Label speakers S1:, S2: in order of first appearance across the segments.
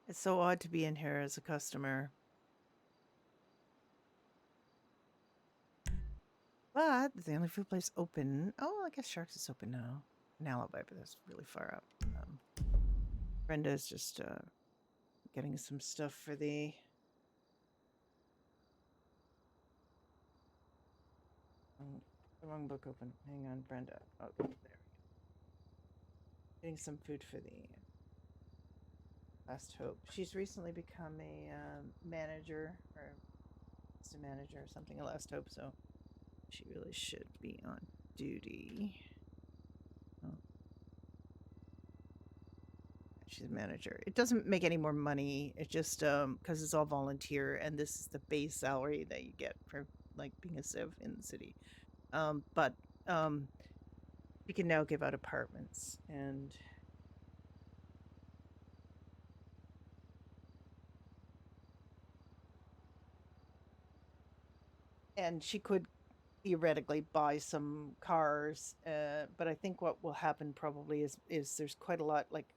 S1: It's so odd to be in here as a customer. But the only food place open. Oh, I guess Sharks is open now. An alibi, but that's really far up. Brenda's just getting some stuff for the. The wrong book open. Hang on, Brenda. Oh, there we go. Getting some food for the Last Hope. She's recently become a manager or assistant manager or something at Last Hope, so she really should be on duty. Oh. She's a manager. It doesn't make any more money. It's just because it's all volunteer, and this is the base salary that you get for like being a civ in the city. But you can now give out apartments, and she could theoretically buy some cars. But I think what will happen probably is there's quite a lot. Like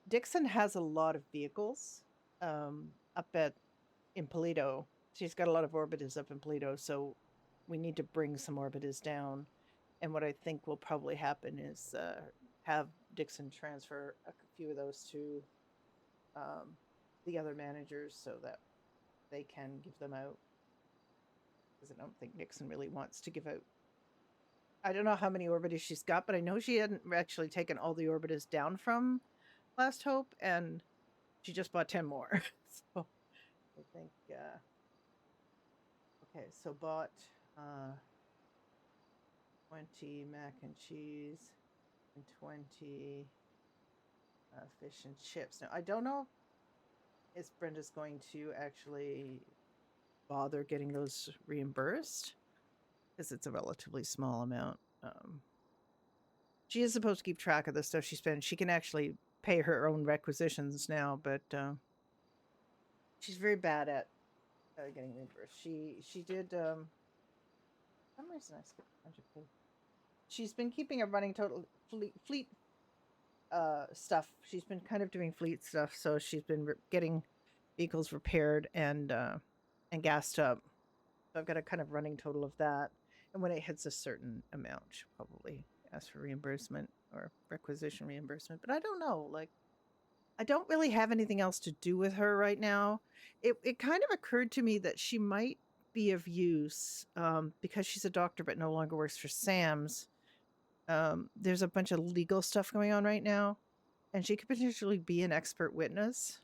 S1: Dixon has a lot of vehicles up in Polito. She's got a lot of Orbitas up in Polito, so we need to bring some Orbitas down. And what I think will probably happen is have Dixon transfer a few of those to the other managers so that they can give them out. Because I don't think Dixon really wants to give out. I don't know how many Orbitas she's got, but I know she hadn't actually taken all the Orbitas down from Last Hope, and she just bought 10 more. So I think, okay, so bought 20 mac and cheese and 20 fish and chips. Now, I don't know if Brenda's going to actually bother getting those reimbursed because it's a relatively small amount. She is supposed to keep track of the stuff she spends. She can actually pay her own requisitions now, but she's very bad at getting reimbursed. She did. For some reason, I skipped a bunch of things. She's been keeping a running total fleet stuff. She's been kind of doing fleet stuff, so she's been getting vehicles repaired and gassed up. So I've got a kind of running total of that. And when it hits a certain amount, she'll probably ask for reimbursement or requisition reimbursement. But I don't know. Like, I don't really have anything else to do with her right now. It kind of occurred to me that she might be of use because she's a doctor but no longer works for Sam's. There's a bunch of legal stuff going on right now, and she could potentially be an expert witness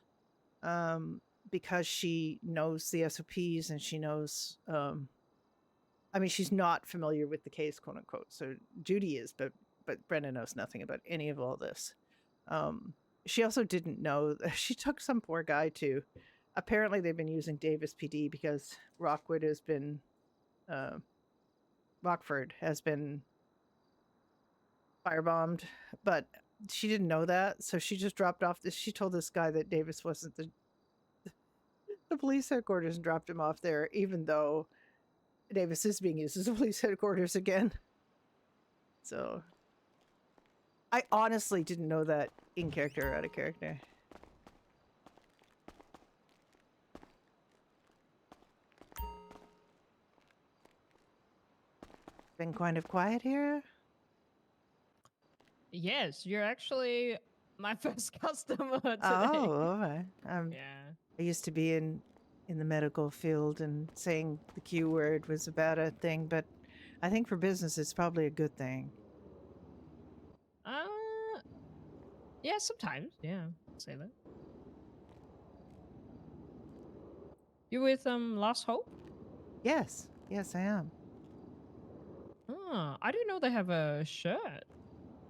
S1: because she knows the SOPs and she knows. I mean, she's not familiar with the case, quote unquote. So Judy is, but Brenda knows nothing about any of all this. She also didn't know that she took some poor guy to. Apparently, they've been using Davis PD because Rockford has been firebombed, but she didn't know that, so she just dropped off this. She told this guy that Davis wasn't the police headquarters and dropped him off there, even though Davis is being used as a police headquarters again. So I honestly didn't know that in character or out of character. Been kind of quiet here.
S2: Yes, you're actually my first customer today.
S1: Oh, all right.
S2: Yeah.
S1: I used to be in the medical field, and saying the Q word was about a thing, but I think for business it's probably a good thing.
S2: Yeah, sometimes. Yeah, I'll say that. You with Last Hope?
S1: Yes, I am.
S2: Oh, I didn't know they have a shirt.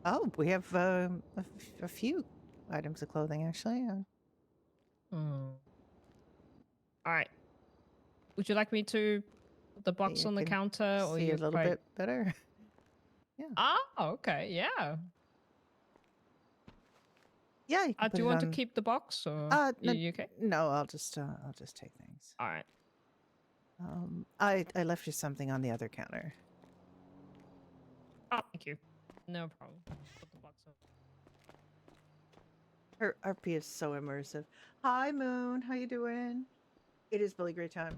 S1: Oh, we have a few items of clothing actually.
S2: Oh. All right. Would you like me to put the box
S1: You
S2: on the
S1: can
S2: counter, or
S1: see
S2: you
S1: a little
S2: quite...
S1: bit better. Yeah.
S2: Ah, okay, yeah.
S1: Yeah, you can put
S2: Do you
S1: it
S2: want to
S1: on.
S2: keep the box, or you okay?
S1: No, I'll just take things.
S2: All right.
S1: I left you something on the other counter.
S2: Oh, thank you. No problem. Put the box up.
S1: Her RP is so immersive. Hi, Moon. How you doing? It is Billy Gray time.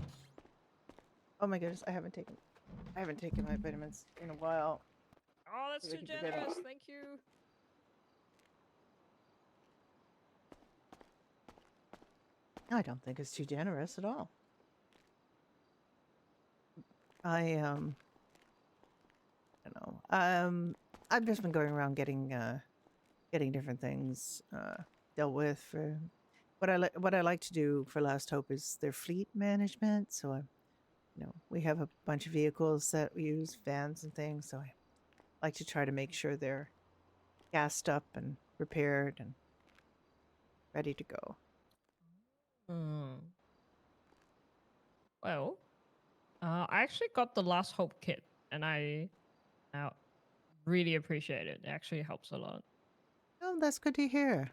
S1: Oh my goodness, I haven't taken my vitamins in a while.
S2: Oh, that's
S1: So I
S2: too
S1: keep forgetting.
S2: generous. Thank you.
S1: I don't think it's too generous at all. I don't know. I've just been going around getting different things dealt with for what I like to do for Last Hope is their fleet management. So we have a bunch of vehicles that we use, vans and things. So I like to try to make sure they're gassed up and repaired and ready to go.
S2: Hmm. Well, I actually got the Last Hope kit, and I now really appreciate it. It actually helps a lot.
S1: Oh, that's good to hear.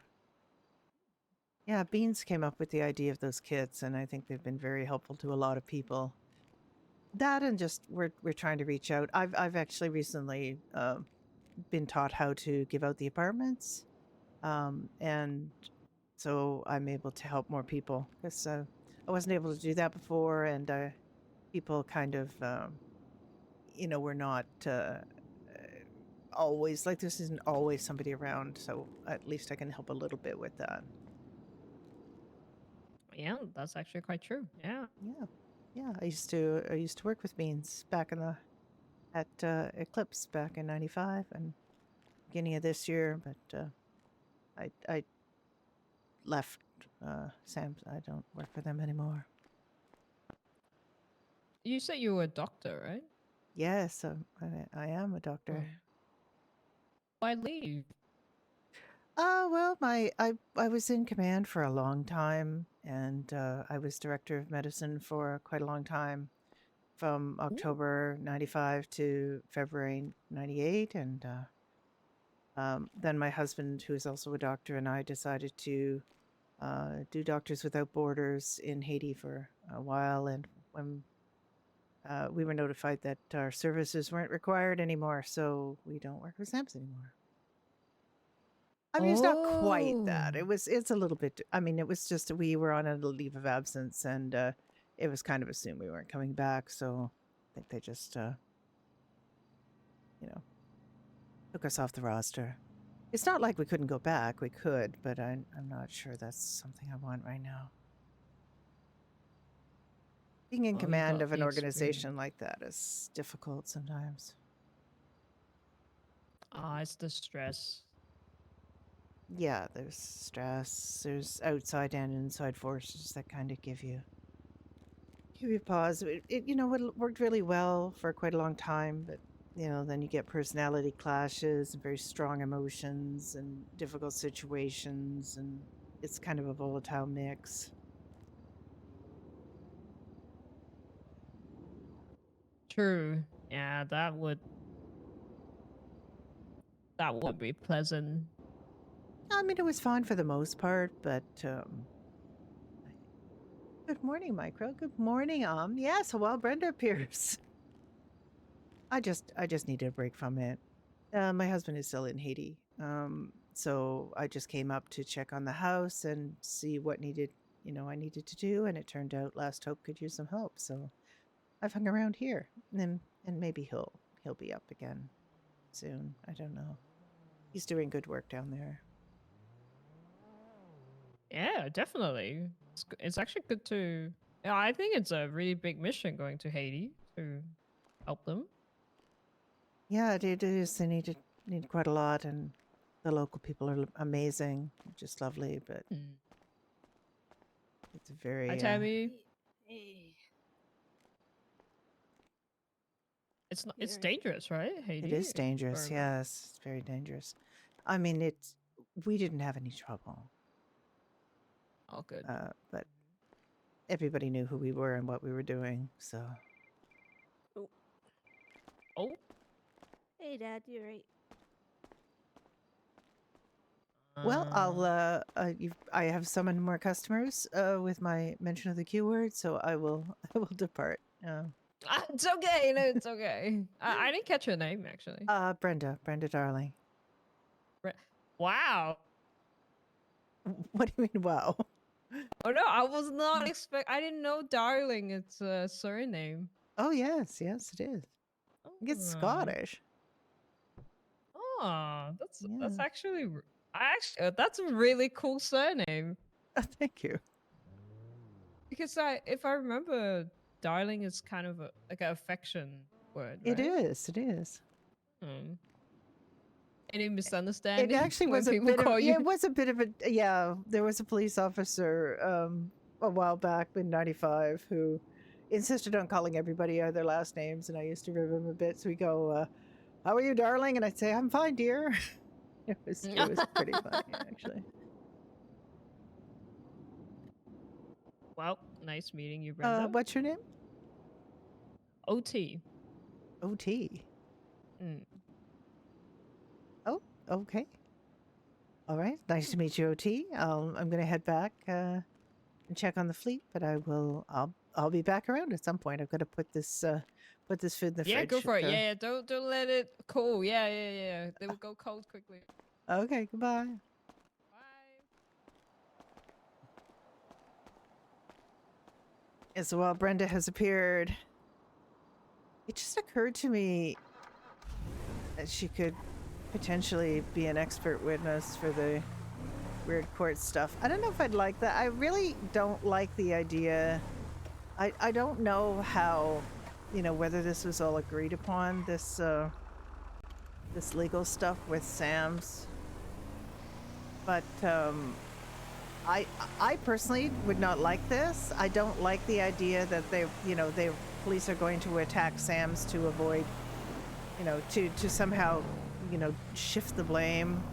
S1: Yeah, Beans came up with the idea of those kits, and I think they've been very helpful to a lot of people. That and just we're trying to reach out. I've actually recently been taught how to give out the apartments, and so I'm able to help more people because I wasn't able to do that before, and people kind of we're not always like this isn't always somebody around, so at least I can help a little bit with that.
S2: Yeah, that's actually quite true. Yeah.
S1: Yeah, yeah. I used to work with Beans back in the at Eclipse back in '95 and beginning of this year, but I left Sam's. I don't work for them anymore.
S2: You said you were a doctor, right?
S1: Yes, I am a doctor.
S2: Oh. Why leave?
S1: Well, I was in command for a long time, and I was director of medicine for quite a long time, from
S2: Ooh.
S1: October '95 to February '98, and then my husband, who is also a doctor, and I decided to do Doctors Without Borders in Haiti for a while, and when we were notified that our services weren't required anymore, so we don't work with SAMS anymore. I mean, it's not quite that.
S2: Oh.
S1: It's a little bit. I mean, it was just we were on a leave of absence, and it was kind of assumed we weren't coming back. So I think they just, you know, took us off the roster. It's not like we couldn't go back. We could, but I'm not sure that's something I want right now. Being in
S2: Oh, you
S1: command
S2: got
S1: of
S2: the
S1: an
S2: experience.
S1: organization like that is difficult sometimes.
S2: Ah, it's the stress.
S1: Yeah, there's stress. There's outside and inside forces that kind of give you pause. It worked really well for quite a long time, but then you get personality clashes and very strong emotions and difficult situations, and it's kind of a volatile mix.
S2: True. Yeah, that would be pleasant.
S1: I mean, it was fine for the most part, but good morning, Micro. Good morning, Yes, while Brenda appears. I just needed a break from it. My husband is still in Haiti. So I just came up to check on the house and see what I needed to do, and it turned out Last Hope could use some help. So I've hung around here, and maybe he'll be up again soon. I don't know. He's doing good work down there.
S2: Yeah, definitely. It's actually good to. Yeah, I think it's a really big mission going to Haiti to help them.
S1: Yeah, it is. They need quite a lot, and the local people are amazing, just lovely. But
S2: Hmm.
S1: it's a
S2: Hi,
S1: very
S2: Tammy.
S3: Hey,
S2: It's not. It's
S3: here.
S2: dangerous, right?
S1: it
S2: Haiti.
S1: is dangerous.
S2: Or
S1: Yes, it's very dangerous. I mean, we didn't have any trouble,
S2: all good.
S1: but everybody knew who we were and what we were doing. So,
S2: Oh.
S3: Hey, Dad, you're right.
S1: well, I'll
S2: Uh,
S1: I have summoned more customers with my mention of the keyword, so I will I will depart.
S2: It's okay. No, it's okay. I didn't catch your name actually.
S1: Brenda Darling.
S2: Wow.
S1: What do you mean, wow?
S2: Oh no, I was not I didn't know darling it's a surname.
S1: Oh, yes, yes, it is. I think it's
S2: Oh,
S1: Scottish.
S2: that's
S1: Yeah.
S2: actually that's a really cool surname.
S1: Thank you.
S2: Because if I remember, darling is kind of like an affection word,
S1: It
S2: right?
S1: is. It is.
S2: Hmm. Any
S1: It
S2: misunderstanding
S1: actually
S2: when
S1: was a
S2: people
S1: bit of,
S2: call
S1: yeah,
S2: you?
S1: it was a bit of a, yeah, there was a police officer a while back in 95 who insisted on calling everybody their last names, and I used to rib him a bit. So we go, how are you, darling? And I'd say, I'm fine, dear. It was pretty funny, actually.
S2: Well, nice meeting you, Brenda.
S1: What's your name?
S2: OT.
S1: OT.
S2: Mm.
S1: Oh, okay. All right. Nice to meet you, OT. I'm gonna head back and check on the fleet, but I'll be back around at some point. I've got to put this food in the
S2: Yeah,
S1: fridge.
S2: go for it. Yeah, don't let it cool. Yeah. They will go cold quickly.
S1: Okay. Goodbye.
S2: Bye.
S1: Yeah, so while Brenda has appeared, it just occurred to me that she could potentially be an expert witness for the weird court stuff. I don't know if I'd like that. I really don't like the idea. I don't know how, whether this was all agreed upon, this legal stuff with Sam's. But I personally would not like this. I don't like the idea that they police are going to attack Sam's to avoid, to somehow, shift the blame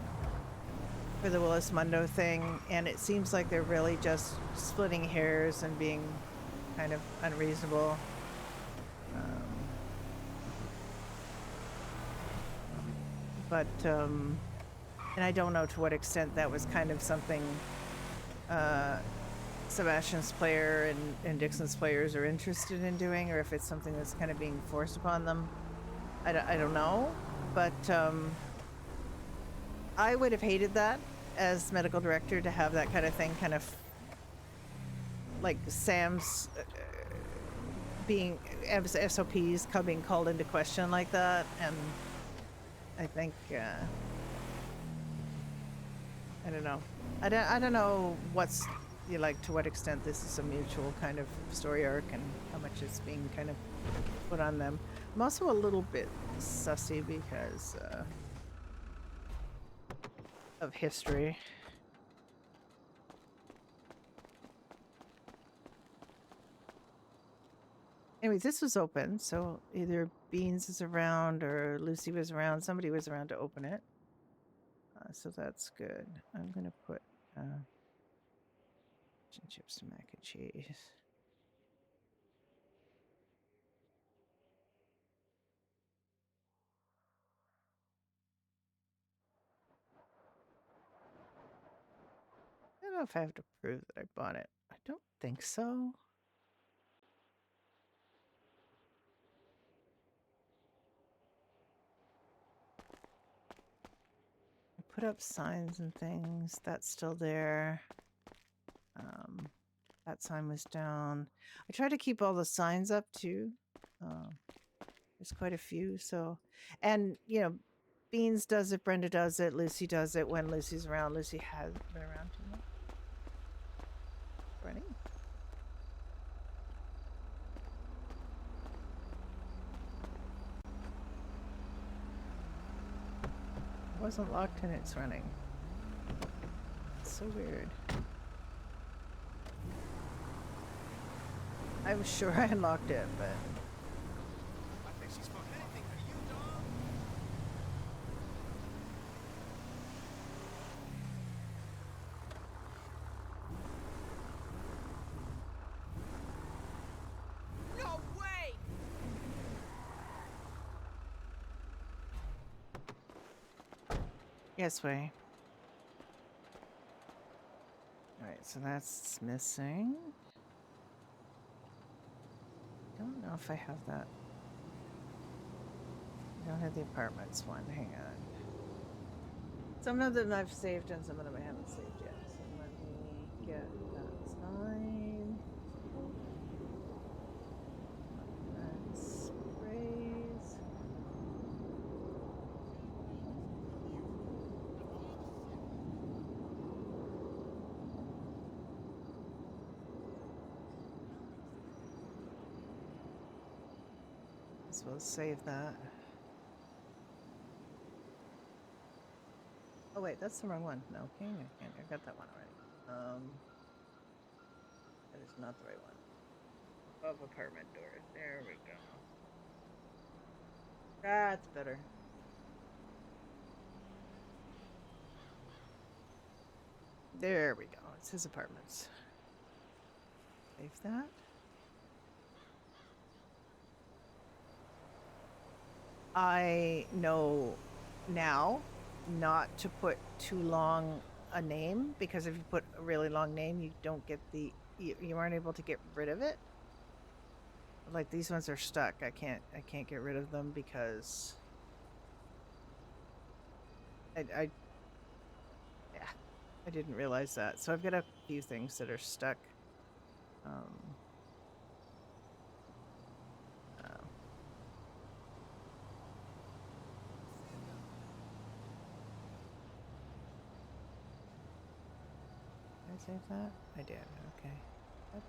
S1: for the Willis Mundo thing. And it seems like they're really just splitting hairs and being kind of unreasonable. And I don't know to what extent that was kind of something Sebastian's player and Dixon's players are interested in doing, or if it's something that's kind of being forced upon them. I don't know, but I would have hated that as medical director, to have that kind of thing, kind of like Sam's being SOPs being called into question like that. And I think I don't know. I don't know what's to what extent this is a mutual kind of story arc and how much it's being kind of put on them. I'm also a little bit sussy because of history. Anyways, this was open, so either Beans is around or Lucy was around. Somebody was around to open it. So that's good. I'm going to put fish and chips and mac and cheese. I don't know if I have to prove that I bought it. I don't think so. I put up signs and things. That's still there. That sign was down. I try to keep all the signs up too. There's quite a few. So, and Beans does it, Brenda does it, Lucy does it when Lucy's around. Lucy has been around too much. Running. It wasn't locked and it's running. It's so weird. I was sure I unlocked it, but
S4: I think she spoke anything for you, dog. No way!
S1: yes, way. Alright, so that's missing. I don't know if I have that. I don't have the apartments one. Hang on. Some of them I've saved and some of them I haven't saved yet. So I'm get that sign. And sprays. So we'll save that. Oh wait, that's the wrong one. No, okay, I got that one already. That is not the right one. Above apartment door. There we go. That's better. There we go. It's his apartments. Save that. I know now not to put too long a name, because if you put a really long name, you don't get the you aren't able to get rid of it. Like these ones are stuck. I can't get rid of them because I didn't realize that. So I've got a few things that are stuck. Did I save that? I did. Okay. Yep.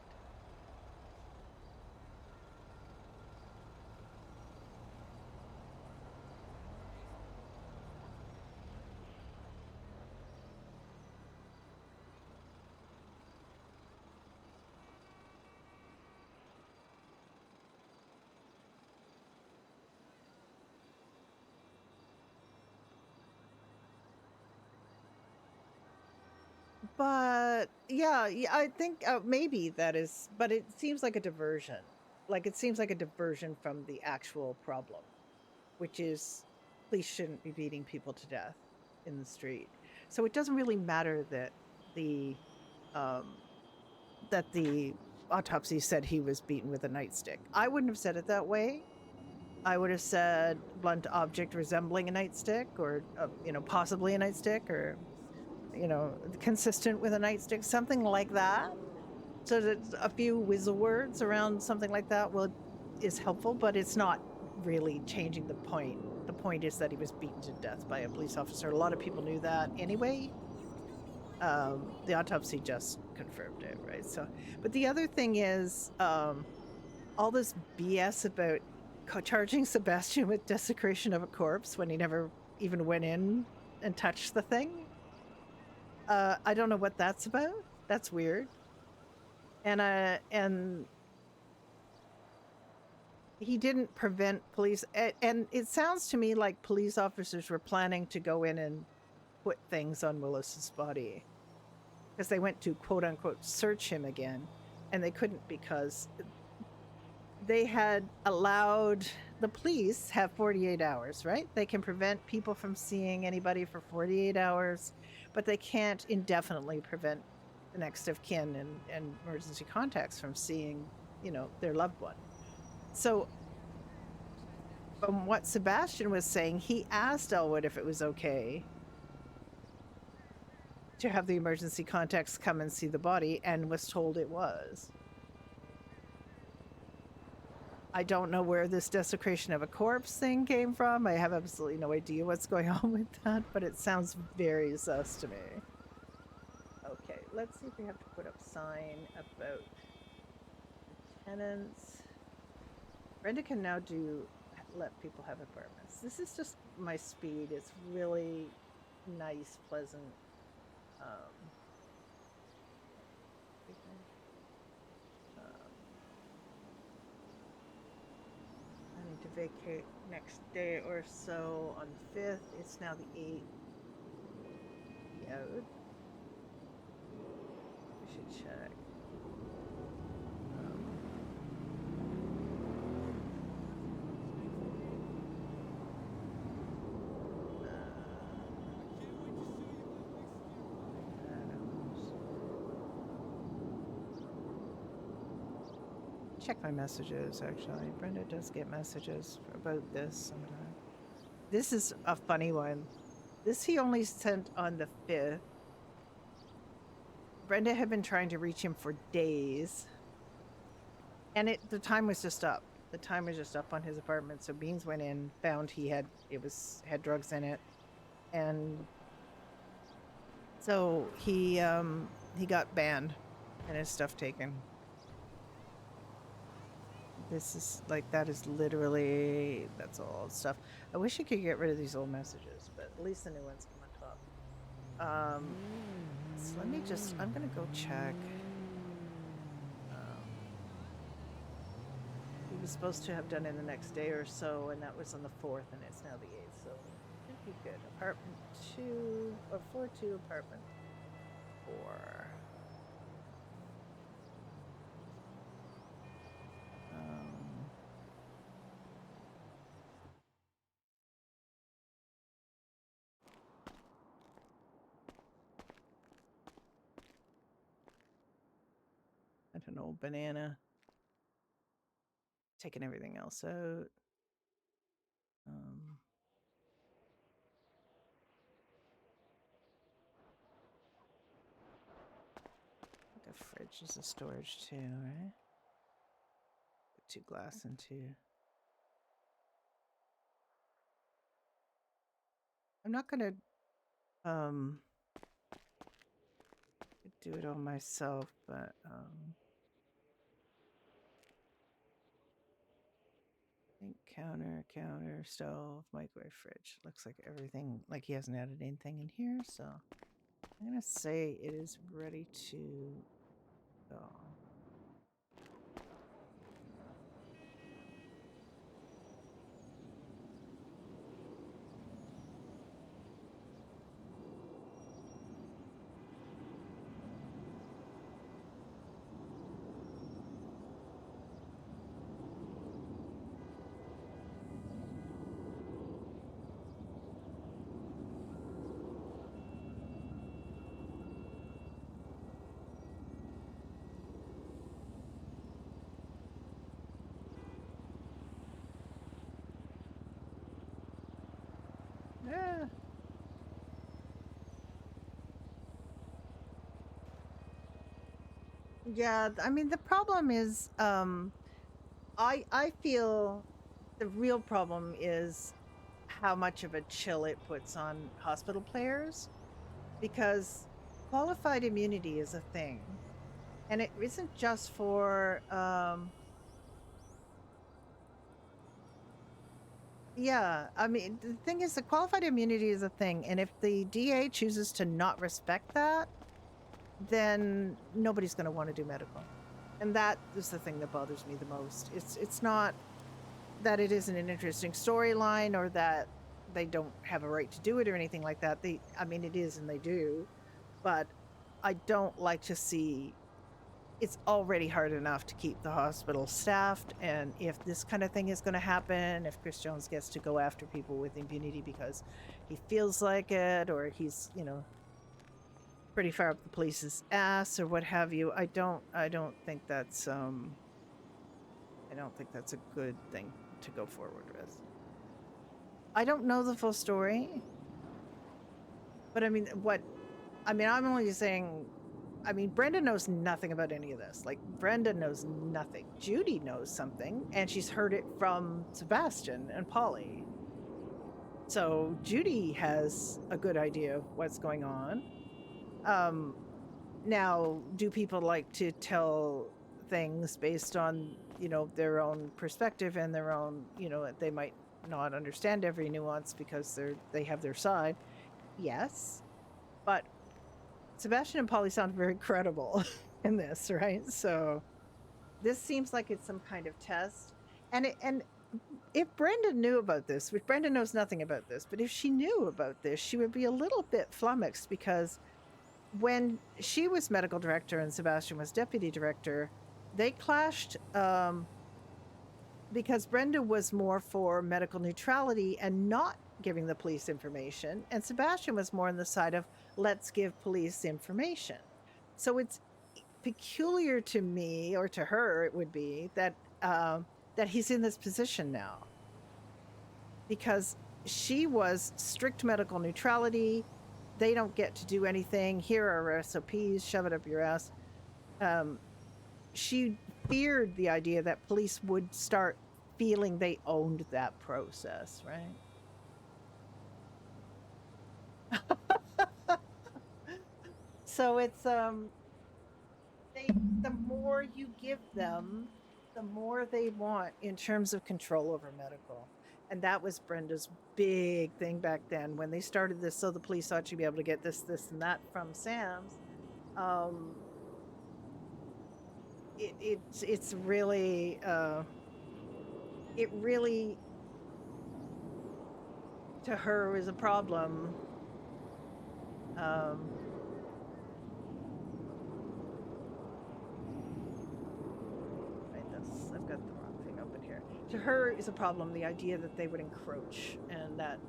S1: But yeah, I think maybe that is, but it seems like a diversion. Like it seems like a diversion from the actual problem, which is police shouldn't be beating people to death in the street. So it doesn't really matter that the autopsy said he was beaten with a nightstick. I wouldn't have said it that way. I would have said blunt object resembling a nightstick, or possibly a nightstick, or consistent with a nightstick, something like that. So that a few whistle words around something like that is helpful, but it's not really changing the point. The point is that he was beaten to death by a police officer. A lot of people knew that anyway. The autopsy just confirmed it, right? So, but the other thing is, all this BS about charging Sebastian with desecration of a corpse when he never even went in and touched the thing. I don't know what that's about. That's weird. And he didn't prevent police. And it sounds to me like police officers were planning to go in and put things on Willis's body, because they went to quote unquote search him again, and they couldn't because they had allowed the police have 48 hours, right? They can prevent people from seeing anybody for 48 hours, but they can't indefinitely prevent the next of kin and emergency contacts from seeing, their loved one. So from what Sebastian was saying, he asked Elwood if it was okay to have the emergency contacts come and see the body, and was told it was. I don't know where this desecration of a corpse thing came from. I have absolutely no idea what's going on with that, but it sounds very sus to me. Okay, let's see if we have to put up sign about tenants. Brenda can now let people have apartments. This is just my speed. It's really nice, pleasant. I need to vacate next day or so on the 5th. It's now the 8th. Yeah. We should check. Check my messages, actually. Brenda does get messages about this sometimes. This is a funny one. This he only sent on the 5th. Brenda had been trying to reach him for days, and the time was just up. The time was just up on his apartment. So Beans went in, found had drugs in it, and so he got banned and his stuff taken. This is like, that is literally, that's all stuff. I wish I could get rid of these old messages, but at least the new ones come on top. So let me just, I'm gonna go check. He was supposed to have done it the next day or so, and that was on the 4th, and it's now the 8th, so it should be good. Apartment 2, or floor 2, apartment 4. I don't know, banana. Taking everything else out. The fridge is a storage too, right? Put 2 glass into. I'm not gonna do it all myself, but I think counter, stove, microwave, fridge. Looks like everything, like he hasn't added anything in here, so I'm gonna say it is ready to go. Yeah. Yeah, I mean, the problem is, I feel the real problem is how much of a chill it puts on hospital players, because qualified immunity is a thing, and it isn't just for, yeah, I mean, the thing is, the qualified immunity is a thing, and if the DA chooses to not respect that, then nobody's going to want to do medical. And that is the thing that bothers me the most. It's not that it isn't an interesting storyline or that they don't have a right to do it or anything like that. I mean, it is, and they do, but I don't like to see. It's already hard enough to keep the hospital staffed, and if this kind of thing is going to happen, if Chris Jones gets to go after people with impunity because he feels like it, or he's, pretty far up the police's ass or what have you, I don't think that's I don't think that's a good thing to go forward with. I don't know the full story, but I mean, I'm only saying, Brenda knows nothing about any of this. Like, Brenda knows nothing. Judy knows something, and she's heard it from Sebastian and Polly. So Judy has a good idea of what's going on. Now, do people like to tell things based on, their own perspective and their own, they might not understand every nuance because they have their side? Yes. But Sebastian and Polly sound very credible in this, right? So this seems like it's some kind of test. And if Brenda knew about this, which Brenda knows nothing about this, but if she knew about this, she would be a little bit flummoxed, because when she was medical director and Sebastian was deputy director, they clashed because Brenda was more for medical neutrality and not giving the police information, and Sebastian was more on the side of let's give police information. So it's peculiar to me, or to her it would be, that that he's in this position now, because she was strict medical neutrality. they don't get to do anything. Here are our SOPs, shove it up your ass. She feared the idea that police would start feeling they owned that process, right? So it's the more you give them, the more they want in terms of control over medical. And that was Brenda's big thing back then when they started this. So the police thought you'd be able to get this, and that from Sam's. It's really it really to her was a problem. I've got the wrong thing open here. To her is a problem the idea that they would encroach, and that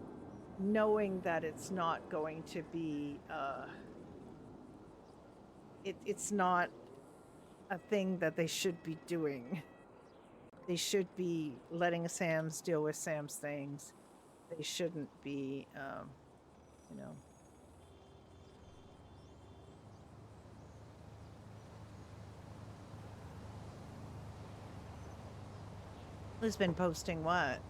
S1: knowing that it's not going to be it's not a thing that they should be doing. They should be letting Sam's deal with Sam's things. They shouldn't be you know. Who's been posting what?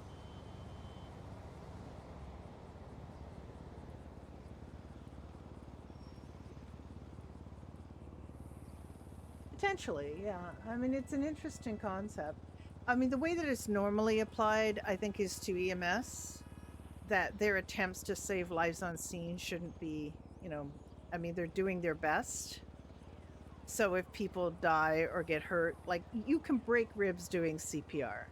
S1: Potentially, yeah. I mean, it's an interesting concept. I mean, the way that it's normally applied, I think, is to EMS, that their attempts to save lives on scene shouldn't be, I mean, they're doing their best. So if people die or get hurt, like, you can break ribs doing CPR,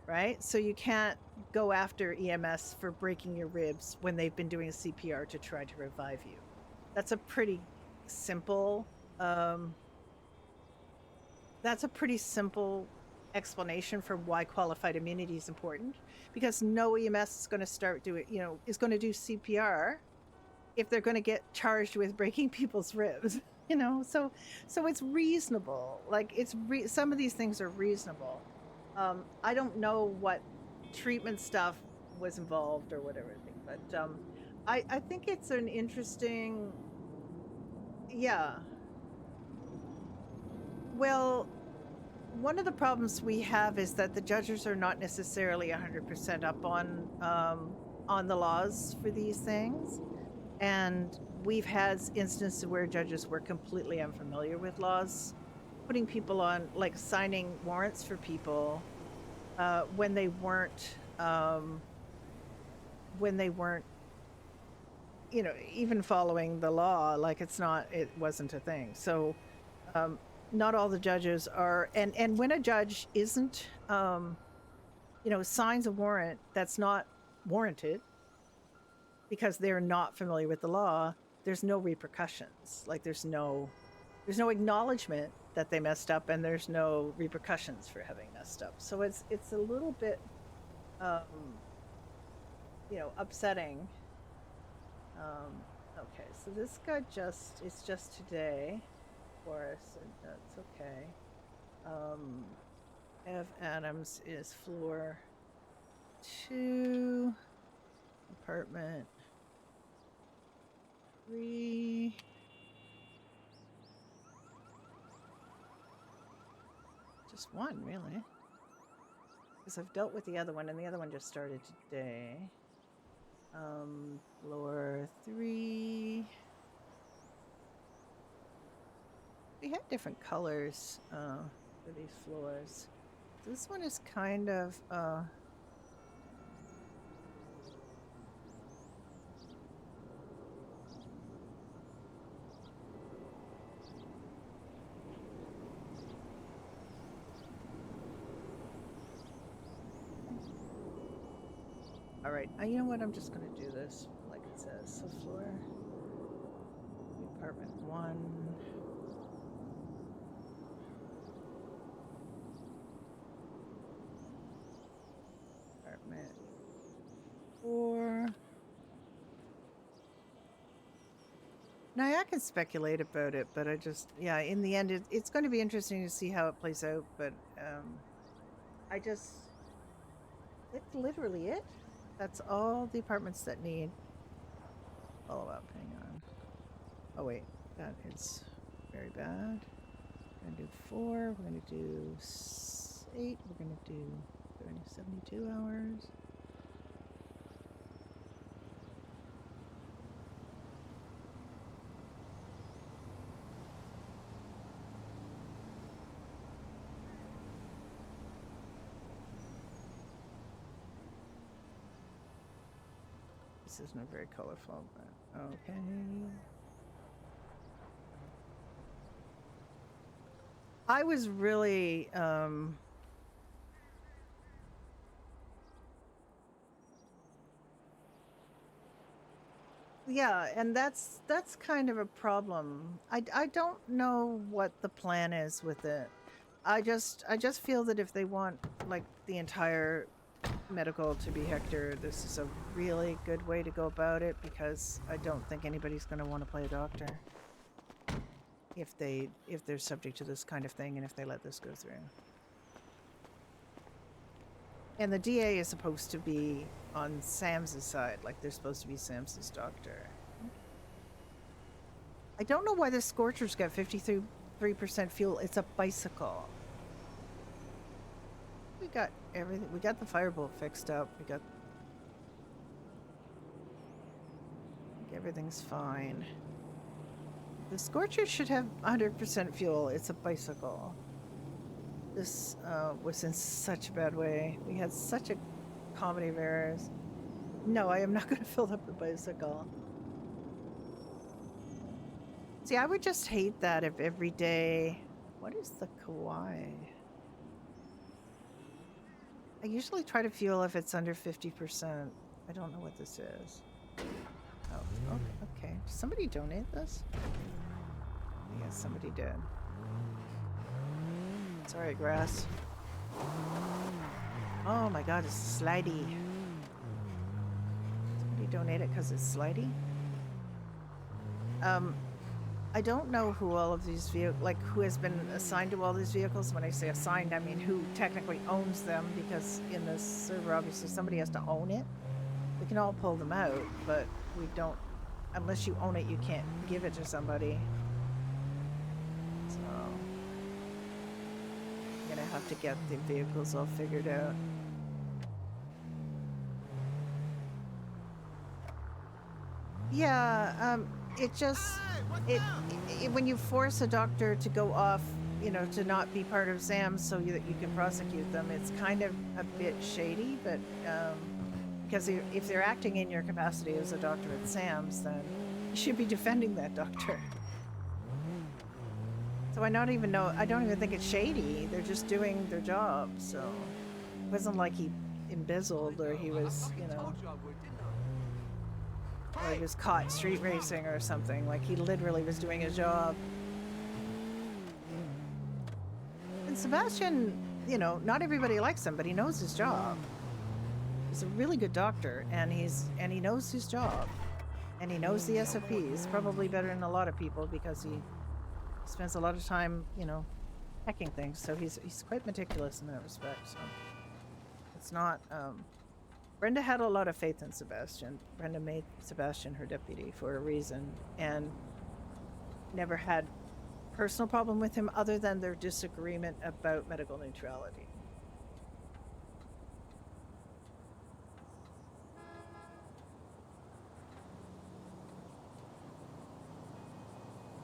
S1: right? So you can't go after EMS for breaking your ribs when they've been doing CPR to try to revive you. That's a pretty simple explanation for why qualified immunity is important, because no EMS is going to start doing, is going to do CPR if they're going to get charged with breaking people's ribs, so it's reasonable. Like, some of these things are reasonable. I don't know what treatment stuff was involved or whatever, but I think it's an interesting, yeah. Well, one of the problems we have is that the judges are not necessarily 100% up on the laws for these things, and we've had instances where judges were completely unfamiliar with laws, putting people on, like, signing warrants for people when they weren't even following the law. Like, it wasn't a thing. So not all the judges are, and when a judge isn't signs a warrant that's not warranted because they're not familiar with the law, there's no repercussions. Like, there's no acknowledgement that they messed up, and there's no repercussions for having messed up. So it's a little bit upsetting. Okay, so this guy it's just today for us, and that's okay. Ev Adams is floor 2, apartment 3. Just one, really, because I've dealt with the other one, and the other one just started today. Floor 3. We had different colors for these floors. This one is kind of all right. You know what? I'm just gonna do this like it says. So floor, apartment 1. Apartment 4. Now, I can speculate about it, but in the end, it's going to be interesting to see how it plays out. But that's literally it. That's all the apartments that need follow up. Hang on. Oh wait, that is very bad. We're gonna do 4. We're gonna do 8. We're gonna do 72 hours. This isn't very colorful, but okay. I was really yeah, and that's kind of a problem. I don't know what the plan is with it. I just feel that if they want like the entire medical to be Hector, this is a really good way to go about it, because I don't think anybody's going to want to play a doctor if they're subject to this kind of thing, and if they let this go through. And the DA is supposed to be on Sam's side, like they're supposed to be Sam's doctor. I don't know why this Scorcher's got 53% fuel. It's a bicycle. We got everything. We got the firebolt fixed up. We got... everything's fine. The Scorcher should have 100% fuel. It's a bicycle. This was in such a bad way. We had such a comedy of errors. No, I am not going to fill up the bicycle. See, I would just hate that if every day... What is the kawaii? I usually try to fuel if it's under 50%. I don't know what this is. Oh, okay. Did somebody donate this? Yes, somebody did. Sorry, grass. Oh my god, it's slidey. Somebody donate it because it's slidey? I don't know who all of these vehicles, like who has been assigned to all these vehicles. When I say assigned, I mean who technically owns them, because in this server, obviously somebody has to own it. We can all pull them out, but we don't, unless you own it, you can't give it to somebody. So, I'm gonna have to get the vehicles all figured out. Yeah, it just, when you force a doctor to go off, you know, to not be part of SAMS so that you can prosecute them, it's kind of a bit shady, but, because if they're acting in your capacity as a doctor at SAMS, then you should be defending that doctor. So I don't even think it's shady. They're just doing their job, so it wasn't like he embezzled or he was, you know, or he was caught street racing or something. Like, he literally was doing his job. And Sebastian, you know, not everybody likes him, but he knows his job. He's a really good doctor, and he knows his job. And he knows the SOPs, probably better than a lot of people, because he spends a lot of time, you know, hacking things. So he's quite meticulous in that respect. So it's not... Brenda had a lot of faith in Sebastian. Brenda made Sebastian her deputy for a reason, and never had personal problem with him other than their disagreement about medical neutrality.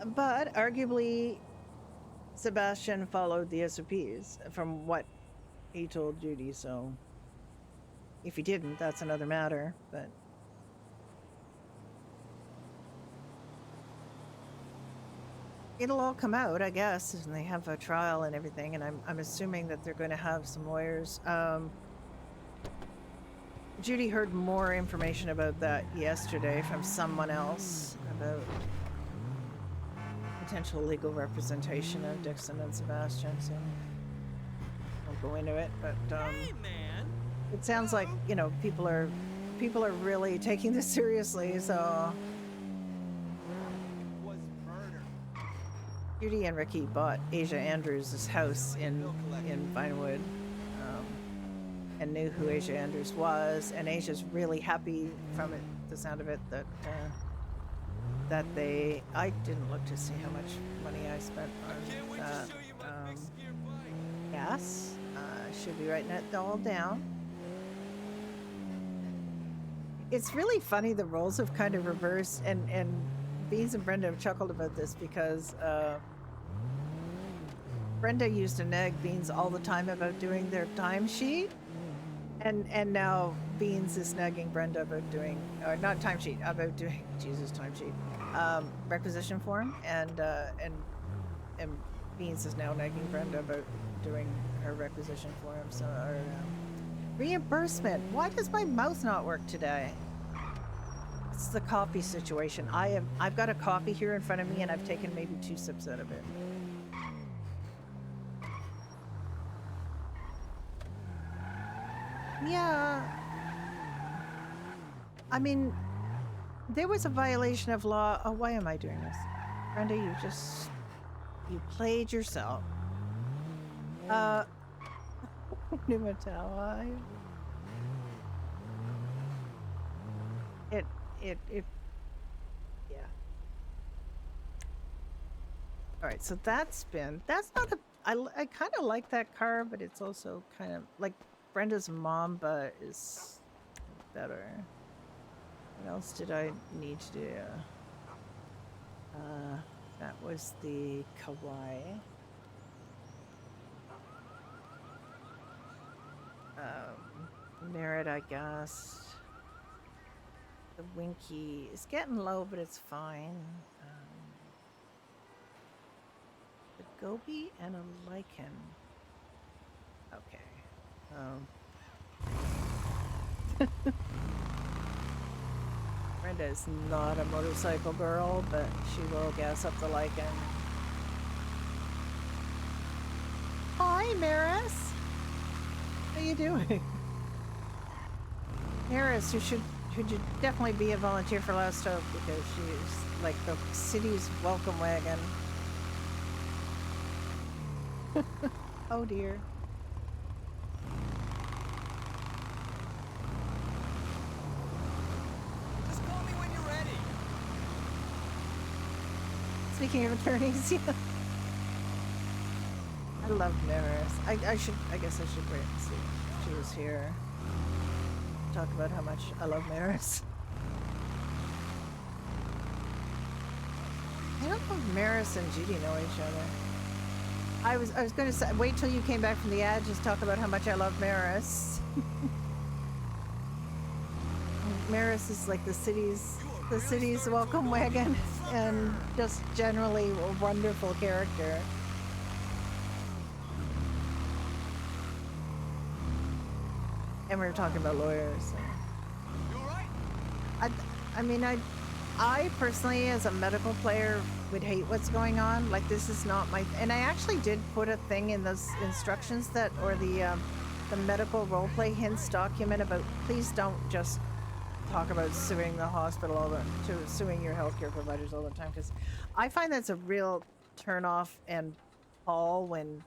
S1: But arguably, Sebastian followed the SOPs from what he told Judy, so if he didn't, that's another matter, but it'll all come out, I guess, and they have a trial and everything, and I'm assuming that they're going to have some lawyers. Judy heard more information about that yesterday from someone else about potential legal representation of Dixon and Sebastian, so I won't go into it, but
S4: Hey, man.
S1: it sounds like, you know, people are really taking this seriously, so
S4: Was murder.
S1: Judy and Ricky bought Asia Andrews' house in Vinewood, and knew who Asia Andrews was, and Asia's really happy from it, the sound of it, that that they, I didn't look to see how much money I spent
S4: Can't
S1: on
S4: wait
S1: that.
S4: to show you my fixed gear bike.
S1: Gas, should be writing it all down. It's really funny, the roles have kind of reversed, and Beans and Brenda have chuckled about this because Brenda used to nag Beans all the time about doing their timesheet, and now Beans is nagging Brenda about doing, or not timesheet, about doing Jesus timesheet, requisition form, and Beans is now nagging Brenda about doing her requisition form. So our reimbursement. Why does my mouse not work today? It's the coffee situation. I've got a coffee here in front of me, and I've taken maybe 2 sips out of it. Yeah. I mean, there was a violation of law. Oh, why am I doing this? Brenda, you played yourself. Pneumatoa. It, yeah. All right, so that's not a, I kind of like that car, but it's also kind of like Brenda's Mamba is better. What else did I need to do? That was the Kawaii. Merit, I guess. The Winky is getting low, but it's fine. The Gobi and a Lichen. Okay. Brenda is not a motorcycle girl, but she will gas up the Lichen. Hi, Maris. How you doing? Maris, who should definitely be a volunteer for Last Hope because she's like the city's welcome wagon. Oh dear.
S4: Just call me when you're ready.
S1: Speaking of attorneys, yeah. I love Maris. I guess I should wait and see if she was here. Talk about how much I love Maris. I don't know if Maris and Judy know each other. I was going to say, wait till you came back from the ad, just talk about how much I love Maris. Maris is like the city's welcome wagon, and just generally a wonderful character. And we were talking about lawyers. So.
S4: You all right?
S1: I mean, I personally, as a medical player, would hate what's going on. Like, this is not my... And I actually did put a thing in those instructions that, or the medical roleplay hints document about, please don't just talk about suing the hospital suing your healthcare providers all the time, because I find that's a real turnoff and pall when,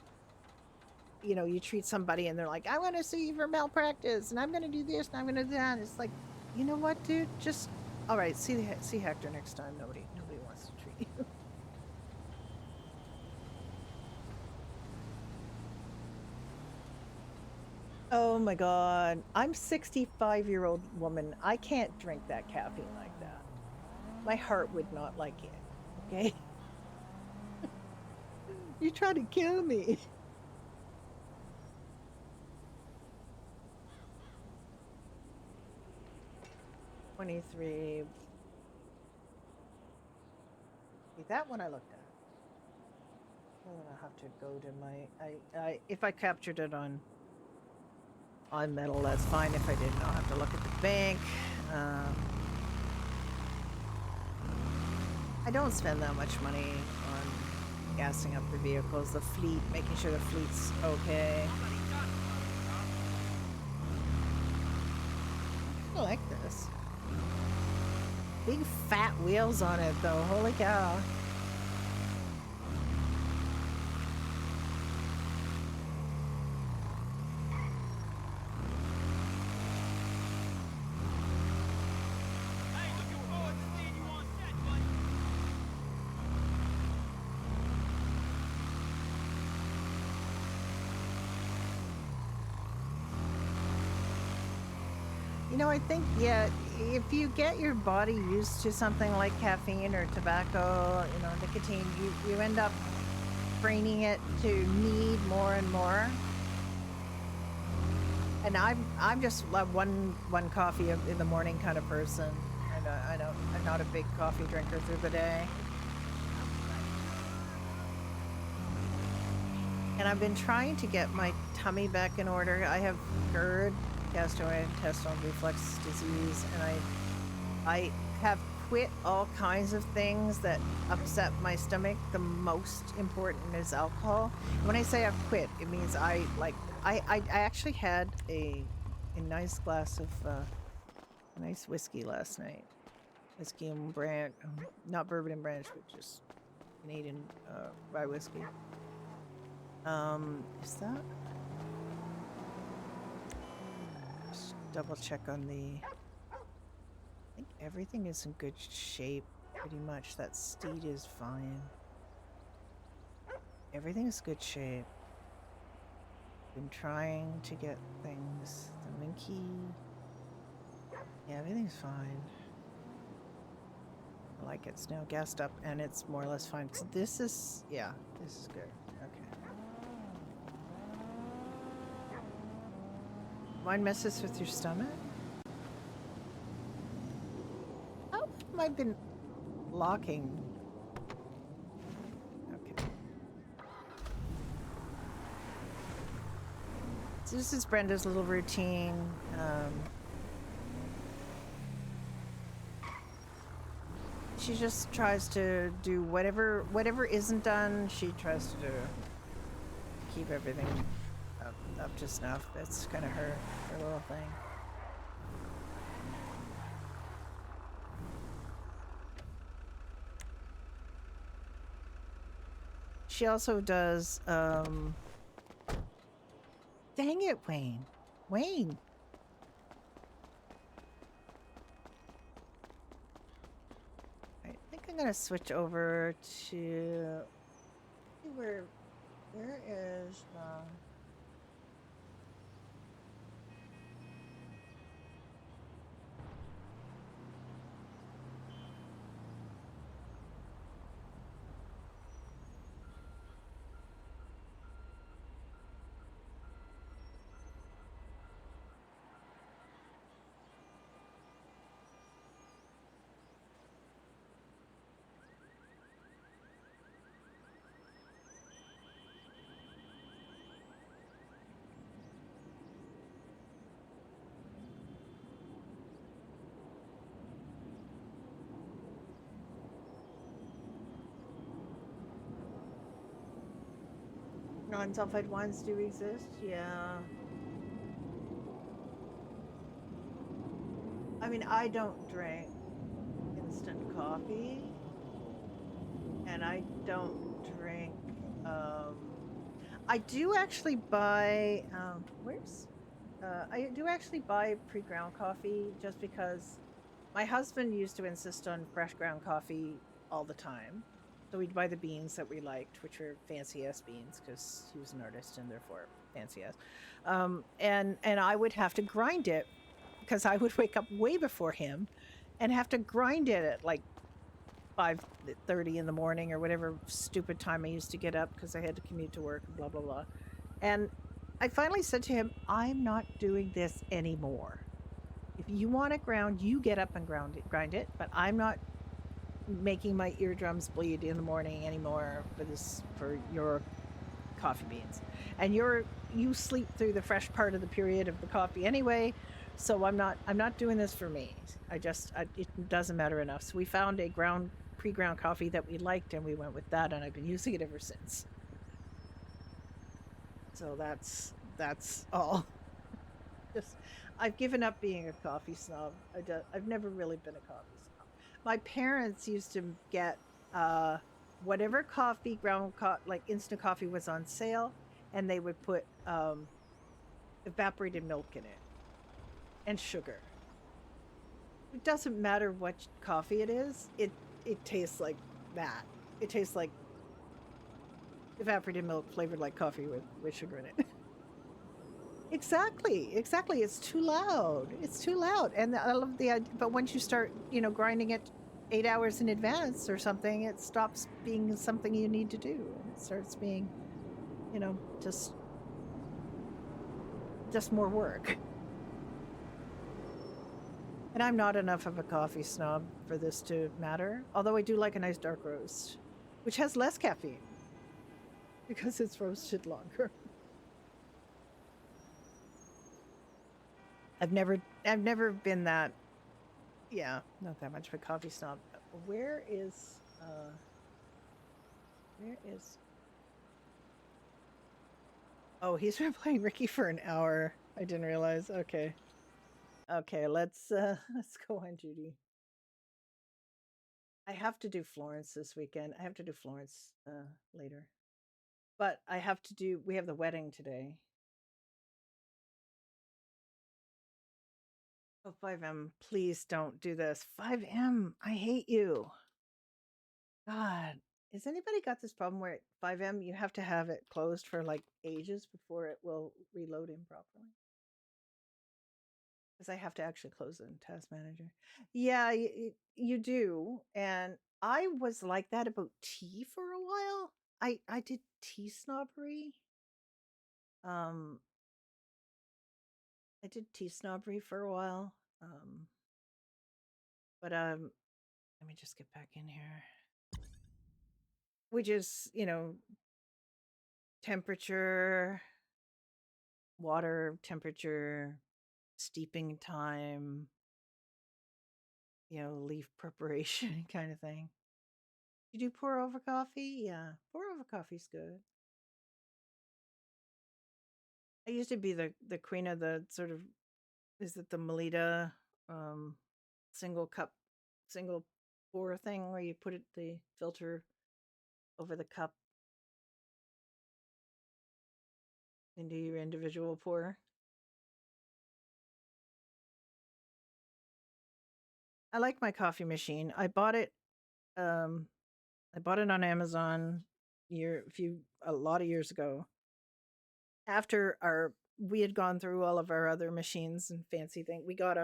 S1: you know, you treat somebody and they're like, I want to sue you for malpractice, and I'm going to do this, and I'm going to do that. And it's like, you know what, dude? Just, all right, see Hector next time. Nobody wants to treat you. Oh my God. I'm 65-year-old woman. I can't drink that caffeine like that. My heart would not like it. Okay? You try to kill me. $23. See, that one I looked at. I'm gonna have to go to my. If I captured it on metal, that's fine. If I didn't, I'll have to look at the bank. I don't spend that much money on gassing up the vehicles, the fleet, making sure the fleet's okay. I like this. Big fat wheels on it though, holy cow.
S4: Hey, looking forward to seeing you on set, buddy.
S1: know, I think, yeah, if you get your body used to something like caffeine or tobacco, you know, nicotine, you end up training it to need more and more. And I'm just one coffee in the morning kind of person. I don't, I'm not a big coffee drinker through the day. And I've been trying to get my tummy back in order. I have GERD, gastrointestinal reflux disease, and I have quit all kinds of things that upset my stomach. The most important is alcohol. When I say I've quit, it means I actually had a nice glass of a nice whiskey last night. Whiskey and branch, not bourbon and branch, but just Canadian rye whiskey. Is that? Just double check on the. I think everything is in good shape, pretty much. That steed is fine. Everything is good shape. Been trying to get things. The Minky. Yeah, everything's fine. I like it's now gassed up and it's more or less fine. So this is, yeah, this is good. Okay. Mine messes with your stomach? How have I been locking? Okay. So this is Brenda's little routine. She just tries to do whatever isn't done, she tries to do. Keep everything up to snuff. That's kind of her little thing. She also does, dang it, Wayne. Wayne. I think I'm gonna switch over to, where is the... Non-sulfide wines do exist, yeah. I mean, I don't drink instant coffee, and I don't drink, I do actually buy, I do actually buy pre-ground coffee just because my husband used to insist on fresh ground coffee all the time. So we'd buy the beans that we liked, which were fancy ass beans, because he was an artist and therefore fancy ass. And I would have to grind it because I would wake up way before him and have to grind it at like 5:30 in the morning or whatever stupid time I used to get up because I had to commute to work and blah, blah, blah. And I finally said to him, I'm not doing this anymore. If you want to ground, you get up and grind it, but I'm not making my eardrums bleed in the morning anymore for your coffee beans. And you sleep through the fresh part of the period of the coffee anyway, so I'm not doing this for me. It doesn't matter enough. So we found a pre-ground coffee that we liked and we went with that, and I've been using it ever since. So that's all. I've given up being a coffee snob. I've never really been a coffee snob. My parents used to get whatever coffee, like instant coffee was on sale, and they would put evaporated milk in it and sugar. It doesn't matter what coffee it is. It tastes like that. It tastes like evaporated milk flavored like coffee with sugar in it. Exactly, exactly. It's too loud. It's too loud. And I love the idea, but once you start, grinding it 8 hours in advance or something, it stops being something you need to do. And it starts being, just more work. And I'm not enough of a coffee snob for this to matter. Although I do like a nice dark roast, which has less caffeine because it's roasted longer. I've never been that, not that much of a coffee snob. Where is oh, he's been playing Ricky for an hour. I didn't realize. Okay, let's go on, Judy. I have to do Florence this weekend. I have to do Florence later, but we have the wedding today. Oh, 5M, please don't do this. 5M, I hate you. God, has anybody got this problem where at 5M you have to have it closed for like ages before it will reload improperly? Because I have to actually close the task manager. Yeah, you do. And I was like that about tea for a while. I did tea snobbery. I did tea snobbery for a while. But let me just get back in here. Which is, temperature, water temperature, steeping time, leaf preparation kind of thing. You do pour over coffee? Yeah, pour over coffee's good. I used to be the queen of the sort of, is it the Melita single pour thing where you put the filter over the cup into your individual pour? I like my coffee machine. I bought it on Amazon a lot of years ago. After we had gone through all of our other machines and fancy thing, we got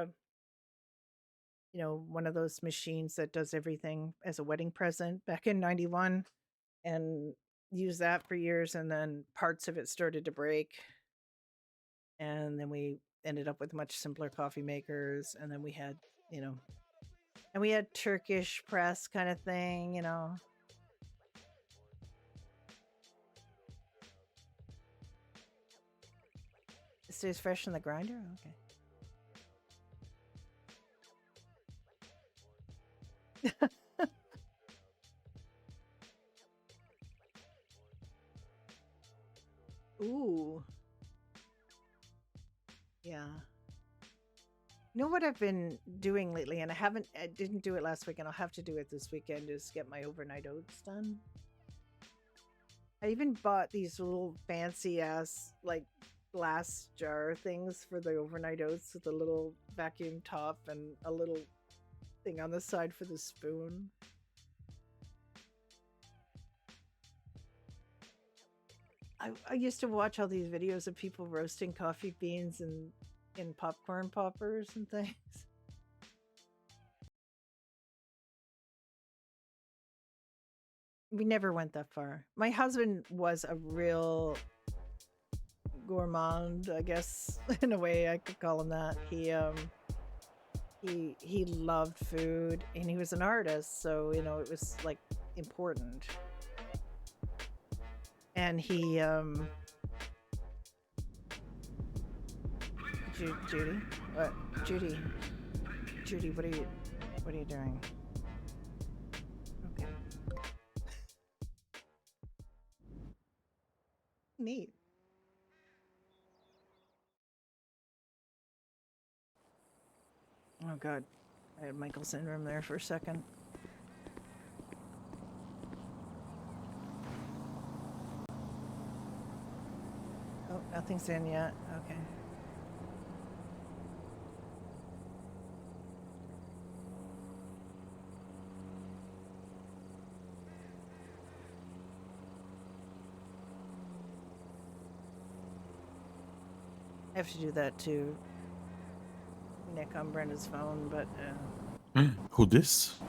S1: one of those machines that does everything as a wedding present back in 91, and used that for years, and then parts of it started to break. And then we ended up with much simpler coffee makers, and then we had, and we had Turkish press kind of thing, It stays fresh in the grinder? Okay. Ooh. Yeah. You know what I've been doing lately, and I didn't do it last weekend, I'll have to do it this weekend, is get my overnight oats done. I even bought these little fancy ass, like, glass jar things for the overnight oats with a little vacuum top and a little thing on the side for the spoon. I used to watch all these videos of people roasting coffee beans in popcorn poppers and things. We never went that far. My husband was a real gourmand, I guess, in a way I could call him that. He loved food, and he was an artist, so it was like important. And he Judy, what? Judy, what are you doing? Okay. Neat. Oh god, I had Michael syndrome there for a second. Oh, nothing's in yet. Okay. I have to do that too. Nick on Brenda's phone, but
S5: Who this?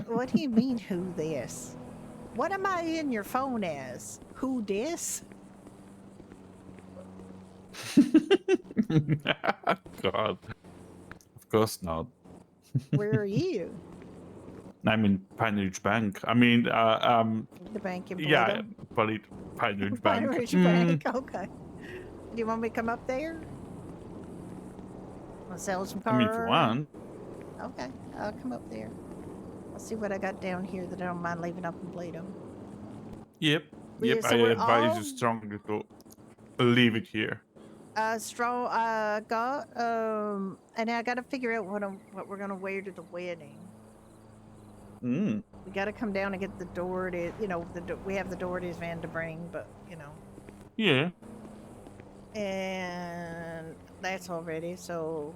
S1: what do you mean, who this? What am I in your phone as? Who this?
S5: God. Of course not.
S1: Where are you?
S5: I'm in Pine Ridge Bank. I mean,
S1: The bank in
S5: yeah,
S1: Plato?
S5: Pine Ridge
S1: Pine
S5: Bank.
S1: Ridge Bank. Okay. Do you want me to come up there? Want to sell some
S5: I
S1: cars?
S5: mean, if you want.
S1: Okay, I'll come up there. I'll see what I got down here that I don't mind leaving up in Plato.
S5: Yep.
S1: Yeah,
S5: Yep. I
S1: so we're
S5: advise
S1: all
S5: you strongly to leave it here.
S1: strong. Got and I got to figure out what we're gonna wear to the wedding.
S5: Mm.
S1: We got to come down and get the Doherty. You know, we have the Doherty's van to bring, but you know.
S5: Yeah.
S1: And that's all ready. So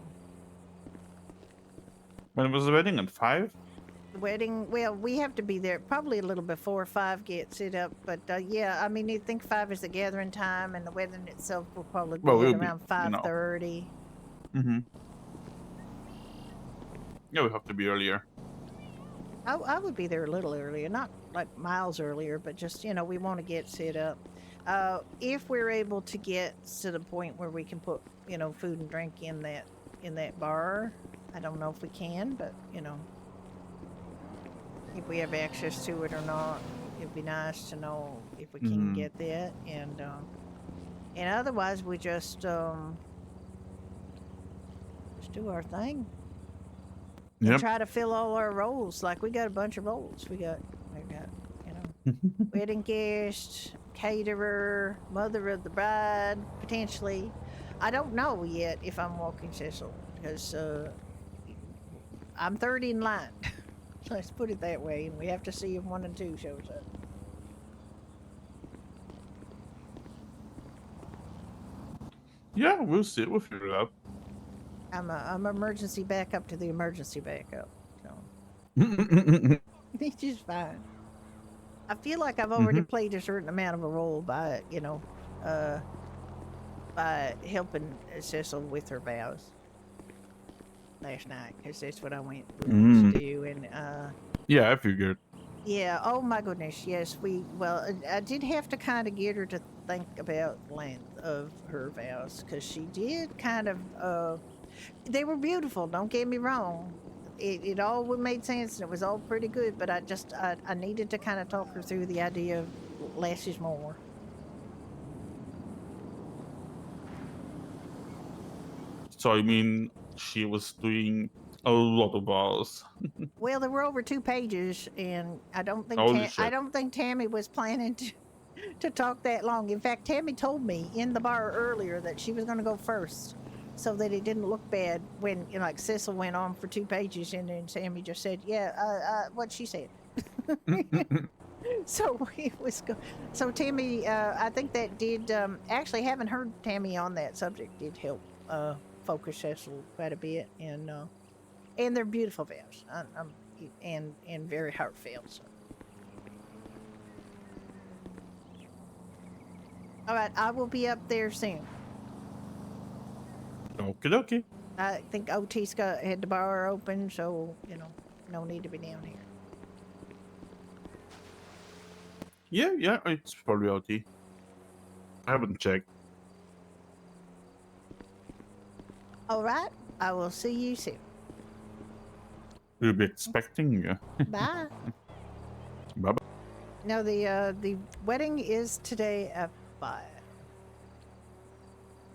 S5: When was the wedding? At 5?
S1: the wedding. Well, we have to be there probably a little before 5 gets it up. But yeah, I mean, you think 5 is the gathering time, and the wedding itself will probably be
S5: Well,
S1: at
S5: it'll be,
S1: around
S5: you know.
S1: 5:30.
S5: Mm-hmm. Yeah, we have to be earlier.
S1: I would be there a little earlier, not like miles earlier, but just, you know, we want to get set up. If we're able to get to the point where we can put, you know, food and drink in that bar, I don't know if we can, but, you know, if we have access to it or not, it'd be nice to know if we can get that. And otherwise we just do our thing. And
S5: Yep.
S1: try to fill all our roles. Like we got a bunch of roles. We got, you know, wedding guest, caterer, mother of the bride, potentially. I don't know yet if I'm walking Cecil because I'm third in line. Let's put it that way, and we have to see if 1 and 2 shows up.
S5: Yeah, we'll see. We'll figure it out.
S1: I'm emergency backup to the emergency backup. So it's just fine. I feel like I've already played a certain amount of a role by, you know, by helping Cecil with her vows last night, because that's what I went to do. And
S5: yeah, I figured.
S1: yeah, oh my goodness, yes, I did have to kind of get her to think about length of her vows, because she did kind of, they were beautiful, don't get me wrong. It all made sense, and it was all pretty good, but I needed to kind of talk her through the idea of less is more.
S5: So, I mean, she was doing a lot of balls.
S1: Well, there were over 2 pages, and I don't think
S5: Holy shit.
S1: I don't think Tammy was planning to talk that long. In fact, Tammy told me in the bar earlier that she was going to go first, so that it didn't look bad when, you know, like Cecil went on for 2 pages, and then Tammy just said, "Yeah, what she said." So it was good. So Tammy, I think that did actually having heard Tammy on that subject did help focus Cecil quite a bit, and they're beautiful vows, and very heartfelt. So. All right, I will be up there soon.
S5: Okie dokie.
S1: I think OT's had the bar open, so, you know, no need to be down here.
S5: Yeah, it's probably OT. I haven't checked.
S1: All right, I will see you soon.
S5: We'll be expecting you.
S1: Bye.
S5: Bye-bye.
S1: No, the wedding is today at 5.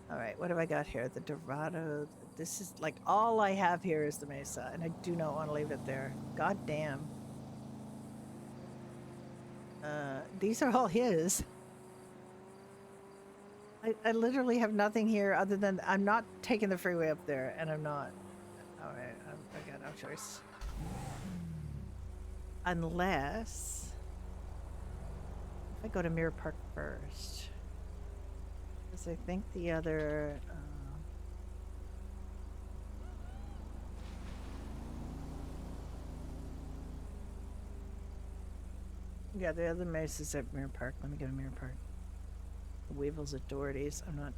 S1: All right, what have I got here? The Dorado. This is like all I have here is the Mesa, and I do not want to leave it there. God damn. These are all his. I literally have nothing here other than I'm not taking the freeway up there, and I'm not. All right, I got no choice. Unless if I go to Mirror Park first, because I think the other. Yeah, the other maze is at Mirror Park. Let me go to Mirror Park. The Weevils at Doherty's. I'm not.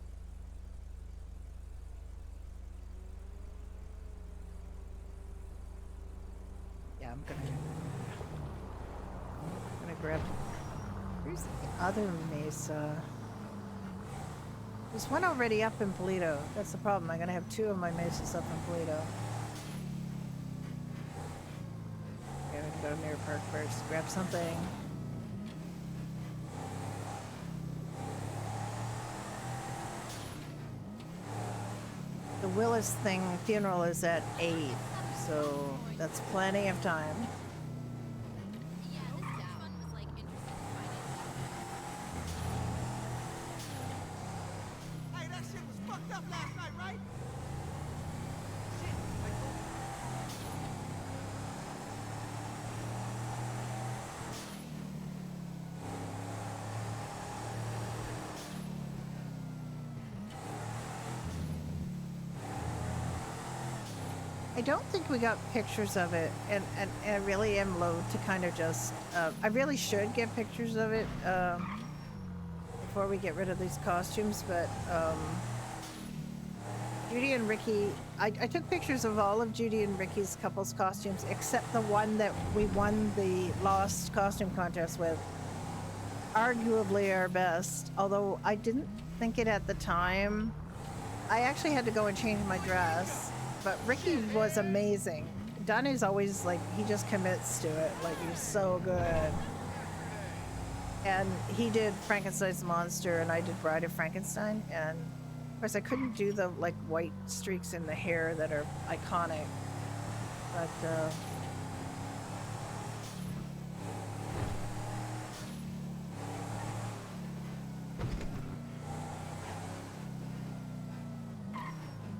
S1: I'm gonna grab. Where's the other mesa? There's one already up in Polito. That's the problem. I'm gonna have two of my mesas up in Polito. Okay, I'm gonna go to Mirror Park first. Grab something. The Willis thing funeral is at 8, so that's plenty of time.
S4: Hey, that shit was fucked up last night, right? Shit,
S1: I don't think we got pictures of it, and I really am loath to kind of just. I really should get pictures of it before we get rid of these costumes, but Judy and Ricky. I took pictures of all of Judy and Ricky's couples costumes, except the one that we won the Lost costume contest with. Arguably our best, although I didn't think it at the time. I actually had to go and change my dress. But Ricky was amazing. Donnie's always like, he just commits to it. Like, he's so good. And he did Frankenstein's monster, and I did Bride of Frankenstein. And of course, I couldn't do the like white streaks in the hair that are iconic.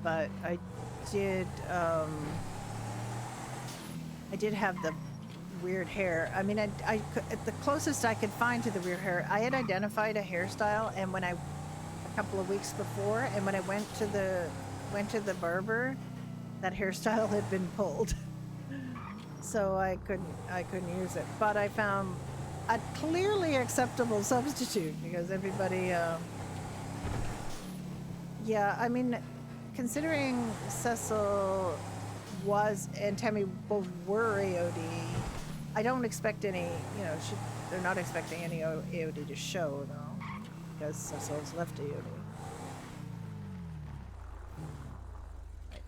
S1: But I did have the weird hair. I mean, the closest I could find to the weird hair, I had identified a hairstyle, and a couple of weeks before, and when I went to the barber, that hairstyle had been pulled, so I couldn't use it. But I found a clearly acceptable substitute because everybody, yeah, I mean. Considering Cecil and Tammy both were AOD, I don't expect any, they're not expecting any AOD to show, though, because Cecil's left AOD.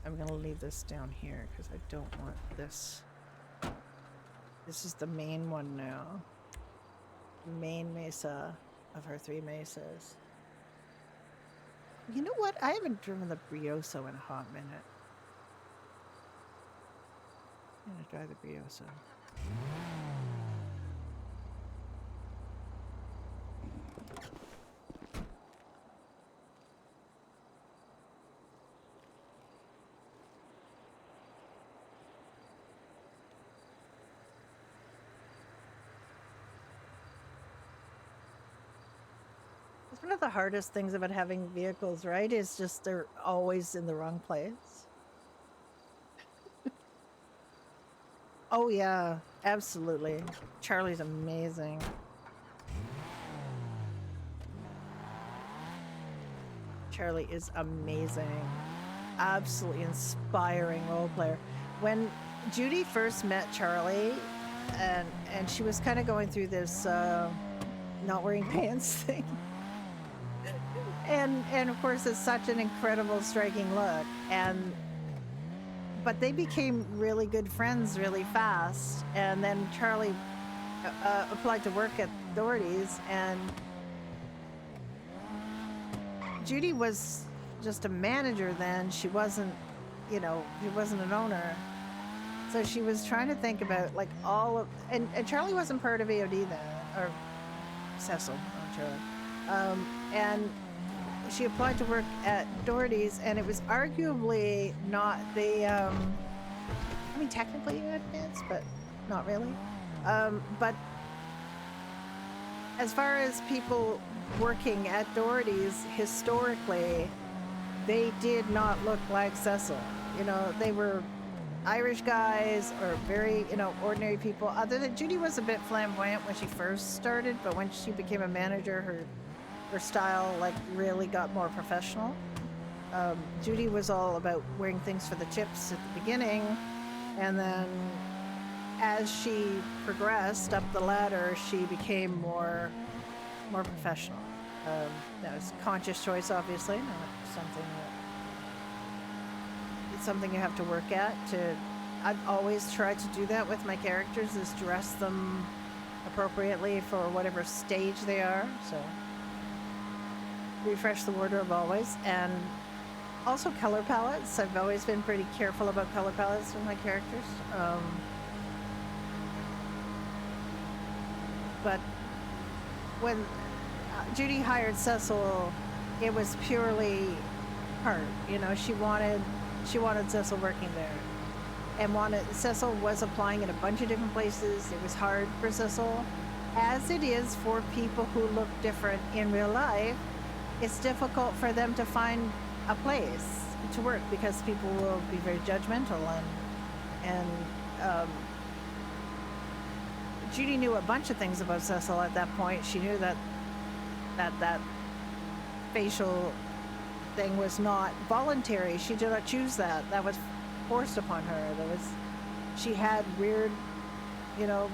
S1: I'm going to leave this down here, because I don't want this. This is the main one now. Main mesa of her 3 mesas. You know what? I haven't driven the Brioso in a hot minute. I'm gonna drive the Brioso. It's one of the hardest things about having vehicles, right? Is just they're always in the wrong place. Oh yeah, absolutely. Charlie's amazing. Charlie is amazing. Absolutely inspiring role player. When Judy first met Charlie, and she was kind of going through this not wearing pants thing. And of course, it's such an incredible, striking look. But they became really good friends really fast. And then Charlie applied to work at Doherty's, and Judy was just a manager then. She wasn't, she wasn't an owner. So she was trying to think about like all of, and Charlie wasn't part of AOD then, or Cecil, not Charlie. And she applied to work at Doherty's, and it was arguably not the, I mean, technically advanced, but not really. But as far as people working at Doherty's, historically, they did not look like Cecil. They were Irish guys or very, ordinary people. Other than Judy was a bit flamboyant when she first started, but when she became a manager, her style like really got more professional. Judy was all about wearing things for the chips at the beginning, and then as she progressed up the ladder, she became more professional. That was a conscious choice, obviously, not something that it's something you have to work at. I've always tried to do that with my characters, is dress them appropriately for whatever stage they are. So refresh the wardrobe always, and also color palettes. I've always been pretty careful about color palettes with my characters. But when Judy hired Cecil, it was purely her. You know, she wanted Cecil working there, and Cecil was applying in a bunch of different places. It was hard for Cecil, as it is for people who look different in real life. It's difficult for them to find a place to work because people will be very judgmental, and Judy knew a bunch of things about Cecil at that point. She knew that facial thing was not voluntary. She did not choose that. That was forced upon her. She had weird, you know,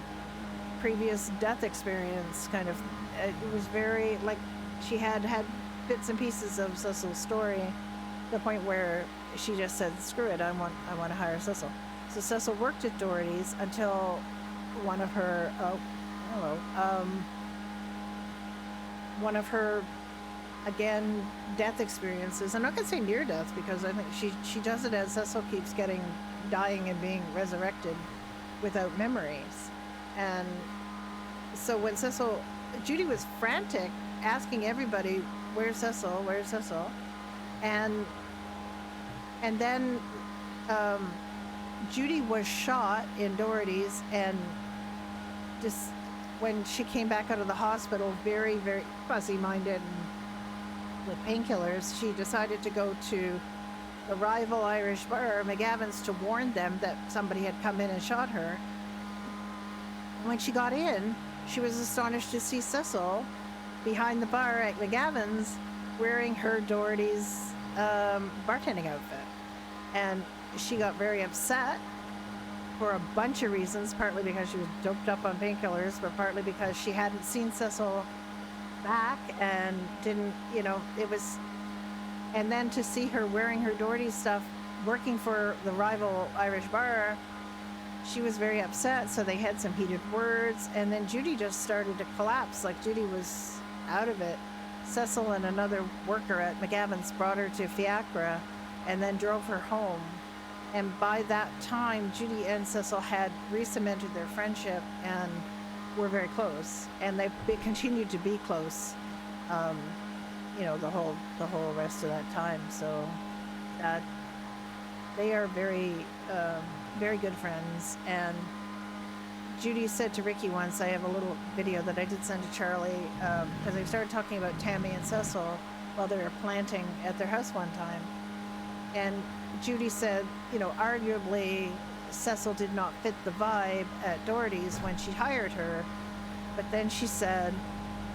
S1: previous death experience kind of. It was very, like, she had bits and pieces of Cecil's story to the point where she just said, screw it, I want to hire Cecil. So Cecil worked at Doherty's until one of her one of her, again, death experiences. I'm not gonna say near death because I think she does it as Cecil keeps dying and being resurrected without memories. And so when Judy was frantic, asking everybody, where's Cecil, where's Cecil? And then Judy was shot in Doherty's, and just when she came back out of the hospital, very, very fuzzy-minded and with painkillers, she decided to go to the rival Irish bar, McGavin's, to warn them that somebody had come in and shot her. And when she got in, she was astonished to see Cecil behind the bar at McGavin's wearing her Doherty's bartending outfit. And she got very upset for a bunch of reasons, partly because she was doped up on painkillers, but partly because she hadn't seen Cecil back and didn't, you know, it was, and then to see her wearing her Doherty's stuff, working for the rival Irish bar, she was very upset, so they had some heated words, and then Judy just started to collapse, like Judy was out of it. Cecil and another worker at McGavin's brought her to Fiacre and then drove her home. And by that time, Judy and Cecil had re-cemented their friendship and were very close. And they continued to be close, you know, the whole rest of that time. So that they are very, very good friends. And Judy said to Ricky once, I have a little video that I did send to Charlie, because they started talking about Tammy and Cecil while they were planting at their house one time. And Judy said, you know, arguably Cecil did not fit the vibe at Doherty's when she hired her. But then she said,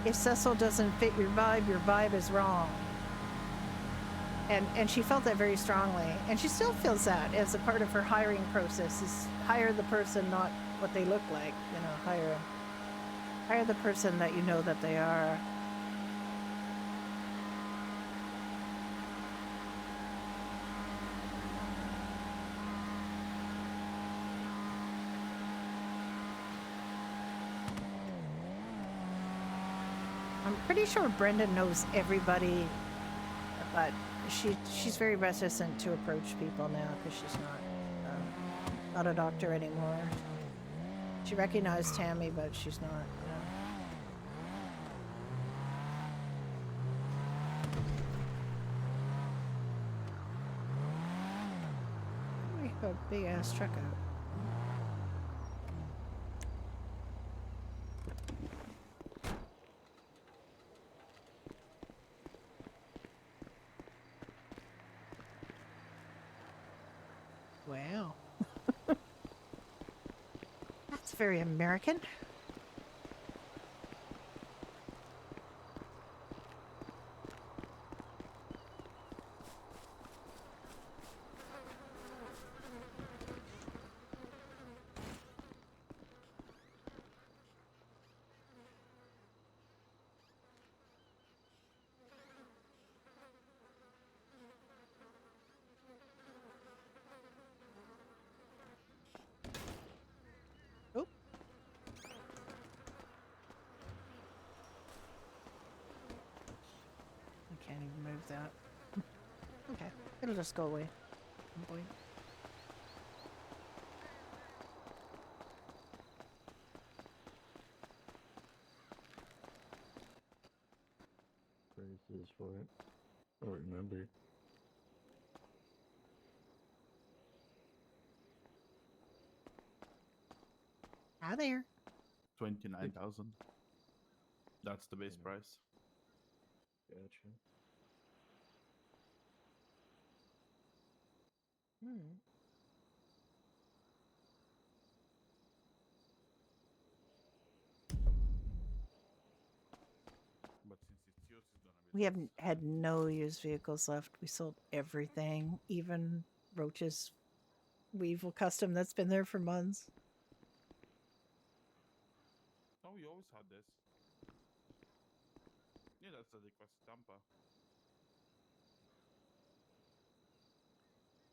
S1: if Cecil doesn't fit your vibe is wrong. And she felt that very strongly. And she still feels that as a part of her hiring process, is hire the person, not what they look like. You know, hire the person that you know that they are. I'm pretty sure Brenda knows everybody, but she's very reticent to approach people now because she's not a doctor anymore. She recognized Tammy, but she's not. We have a big ass truck out. Wow. That's very American. can't even move that. Okay, it'll just go away. Oh boy.
S6: Prices for it. I don't remember.
S1: Hi there.
S5: 29,000. That's the base price.
S6: Gotcha.
S1: Hmm.
S5: But since it's yours, it's gonna be
S1: We
S5: less.
S1: haven't had no used vehicles left. We sold everything, even Roach's Weevil custom that's been there for months.
S5: Oh, we always had this. Yeah, that's a request Tampa.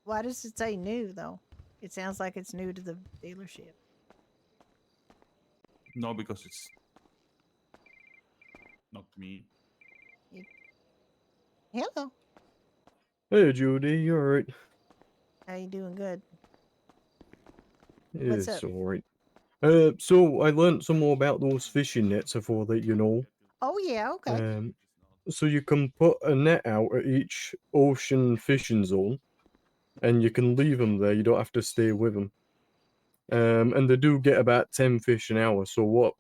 S1: Why does it say new though? It sounds like it's new to the dealership.
S5: No, because it's not me.
S1: Hello.
S6: Hey, Judy, you alright?
S1: How you doing? Good. What's
S6: It's
S1: up?
S6: alright. So I learnt some more about those fishing nets I thought that you know.
S1: Oh yeah. Okay.
S6: So you can put a net out at each ocean fishing zone, and you can leave them there. You don't have to stay with them. And they do get about 10 fish an hour. So what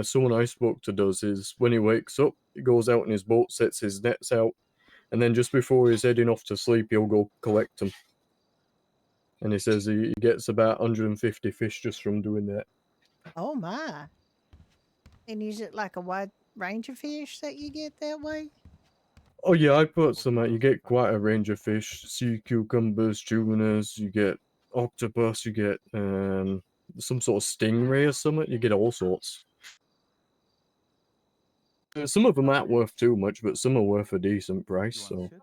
S6: someone I spoke to does is when he wakes up, he goes out in his boat, sets his nets out, and then just before he's heading off to sleep, he'll go collect them. And he says he gets about 150 fish just from doing that.
S1: Oh my. And is it like a wide range of fish that you get that way?
S6: Oh yeah, I put some out. You get quite a range of fish: sea cucumbers, tunas. You get octopus. You get some sort of stingray or something. You get all sorts. Some of them aren't worth too much, but some are worth a decent price.
S5: You want
S6: So
S5: shit?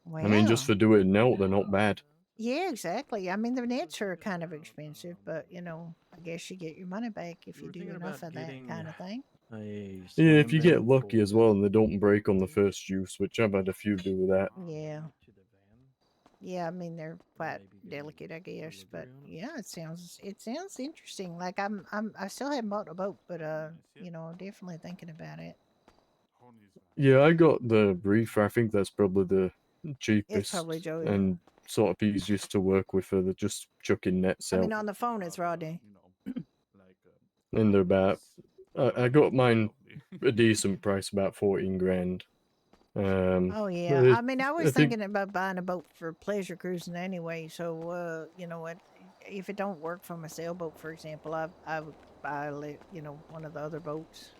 S1: Wow.
S6: I mean, just for doing now, they're not bad.
S1: Yeah, exactly. I mean, the nets are kind of expensive, but you know, I guess you get your money back if
S6: We
S1: you
S6: were
S1: do
S6: thinking
S1: enough
S6: about
S1: of that
S6: getting
S1: kind of thing.
S6: Yeah, if
S1: slam
S6: you get
S1: bed
S6: lucky as well and they don't break on the first use, which I've had a few do with that.
S1: Yeah. Yeah, I mean they're quite
S6: maybe get a
S1: delicate, I guess, but
S6: delivery on it.
S1: yeah, it sounds interesting. Like I still haven't bought a boat, but you know, definitely thinking about it.
S6: Yeah, I got the reefer. I think that's probably the
S1: It's probably
S6: cheapest
S1: Joe. Yeah.
S6: and sort of easiest to work with for the just chucking nets
S1: I
S6: out.
S1: mean, on the phone it's Rodney.
S6: And they're about. I got mine a decent price, about 14 grand.
S1: Oh yeah,
S6: But
S1: I mean, I was
S6: I think
S1: thinking about buying a boat for pleasure cruising anyway. So you know what? If it don't work from a sailboat, for example, I would buy you know, one of the other boats.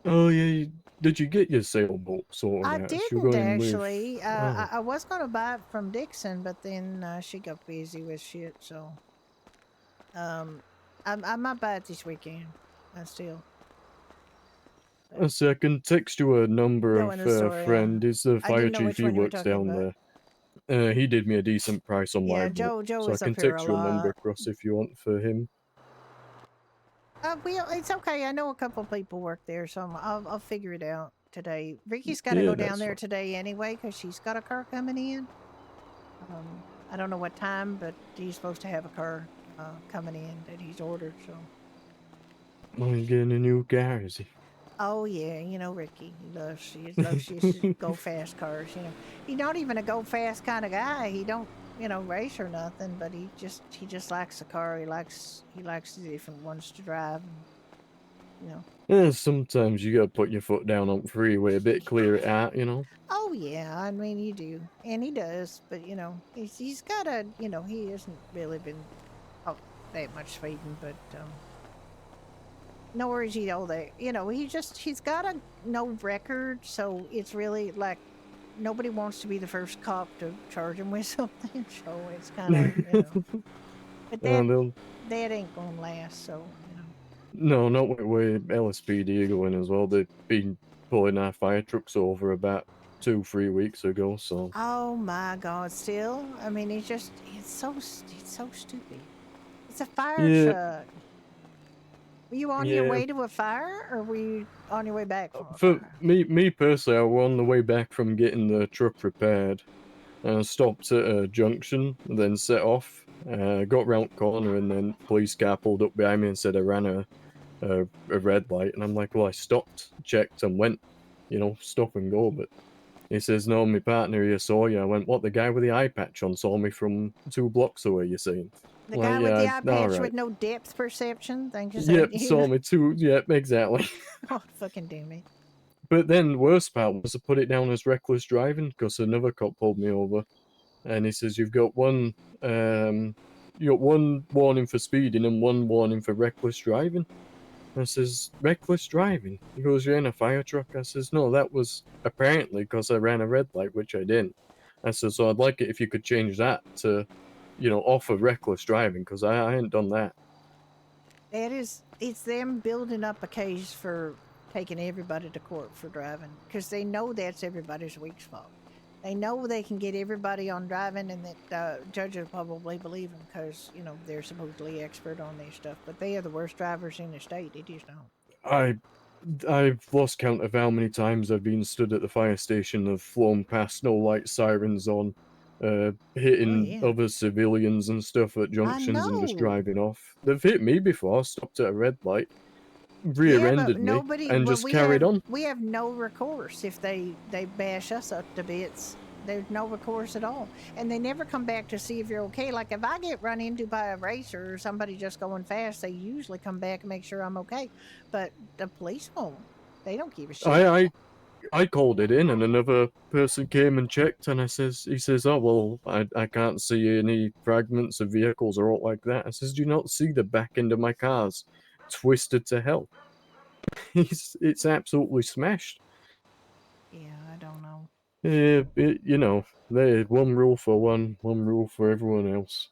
S6: Oh yeah, did you get your sailboat sorted
S1: I
S6: out? You're
S1: didn't
S6: going with.
S1: actually.
S6: Oh.
S1: I was gonna buy it from Dixon, but then she got busy with shit. So, I might buy it this weekend. Still.
S6: So I can text you a number
S1: Go
S6: of
S1: in the store.
S6: friend. He's the
S1: I
S6: fire
S1: didn't know
S6: chief.
S1: which
S6: He
S1: one you were
S6: works
S1: talking
S6: down
S1: about.
S6: there. He did me a decent price on
S1: Yeah,
S6: my boat,
S1: Joe
S6: so I
S1: is
S6: can
S1: up here a
S6: text you a number
S1: lot.
S6: across if you want for him.
S1: Well, it's okay. I know a couple people work there, so I'll figure it out today. Ricky's got to
S6: Yeah,
S1: go down
S6: that's
S1: there
S6: fine.
S1: today anyway because she's got a car coming in. I don't know what time, but he's supposed to have a car coming in that he's ordered. So.
S6: Oh, he's getting a new car, is he?
S1: Oh yeah, you know Ricky. He loves his go fast cars. You know, he's not even a go fast kind of guy. He don't, you know, race or nothing. But he just likes the car. He likes the different ones to drive. You know.
S6: Yeah, sometimes you gotta put your foot down on the freeway a bit, clear it out, you know.
S1: Oh yeah, I mean you do, and he does. But you know, he's got a, you know, he hasn't really been out that much speeding, but nor is he all that. You know, he's got a no record, so it's really like nobody wants to be the first cop to charge him with something. So it's kind of, you know, but that ain't gonna last. So you know.
S6: No, not with LSPD are going as well. They've been pulling our fire trucks over about 2-3 weeks ago. So
S1: Oh my God! Still, I mean, it's so stupid. It's a fire
S6: yeah,
S1: truck. Were you on your
S6: Yeah.
S1: way to a fire, or were you on your way back from a
S6: For
S1: fire?
S6: me personally, I was on the way back from getting the truck repaired. And I stopped at a junction, and then set off. Got round the corner, and then police car pulled up behind me and said I ran a red light. And I'm like, well, I stopped, checked, and went, stop and go. But he says, no, my partner here saw you. I went, what? The guy with the eye patch on saw me from 2 blocks away. You saying?
S1: The
S6: Well,
S1: guy with the
S6: yeah,
S1: eye
S6: all
S1: patch
S6: right.
S1: with no depth perception. Thank you, sir.
S6: Yep, saw me too. Yep, exactly.
S1: Oh, fucking damn it.
S6: But then worst part was I put it down as reckless driving because another cop pulled me over, and he says you got one warning for speeding and one warning for reckless driving. I says reckless driving. He goes, you're in a fire truck. I says no, that was apparently because I ran a red light, which I didn't. I says so I'd like it if you could change that to, off of reckless driving because I ain't done that.
S1: It's them building up a case for taking everybody to court for driving because they know that's everybody's weak spot. They know they can get everybody on driving, and that judges will probably believe them because they're supposedly expert on this stuff. But they are the worst drivers in the state. They just don't.
S6: I've lost count of how many times I've been stood at the fire station, have flown past, no light sirens on, hitting
S1: yeah.
S6: other civilians and stuff at
S1: I
S6: junctions and just
S1: know.
S6: driving off. They've hit me before, stopped at a red light,
S1: Yeah, but
S6: rear-ended me,
S1: nobody.
S6: and
S1: Well,
S6: just carried on.
S1: we have no recourse if they bash us up to bits. There's no recourse at all, and they never come back to see if you're okay. Like if I get run into by a racer or somebody just going fast, they usually come back and make sure I'm okay. But the police won't. They don't give a shit.
S6: I called it in, and another person came and checked, and he says, oh, well, I can't see any fragments of vehicles or aught like that. I says, do you not see the back end of my car's twisted to hell? It's absolutely smashed.
S1: Yeah, I don't know.
S6: They one rule for one rule for everyone else.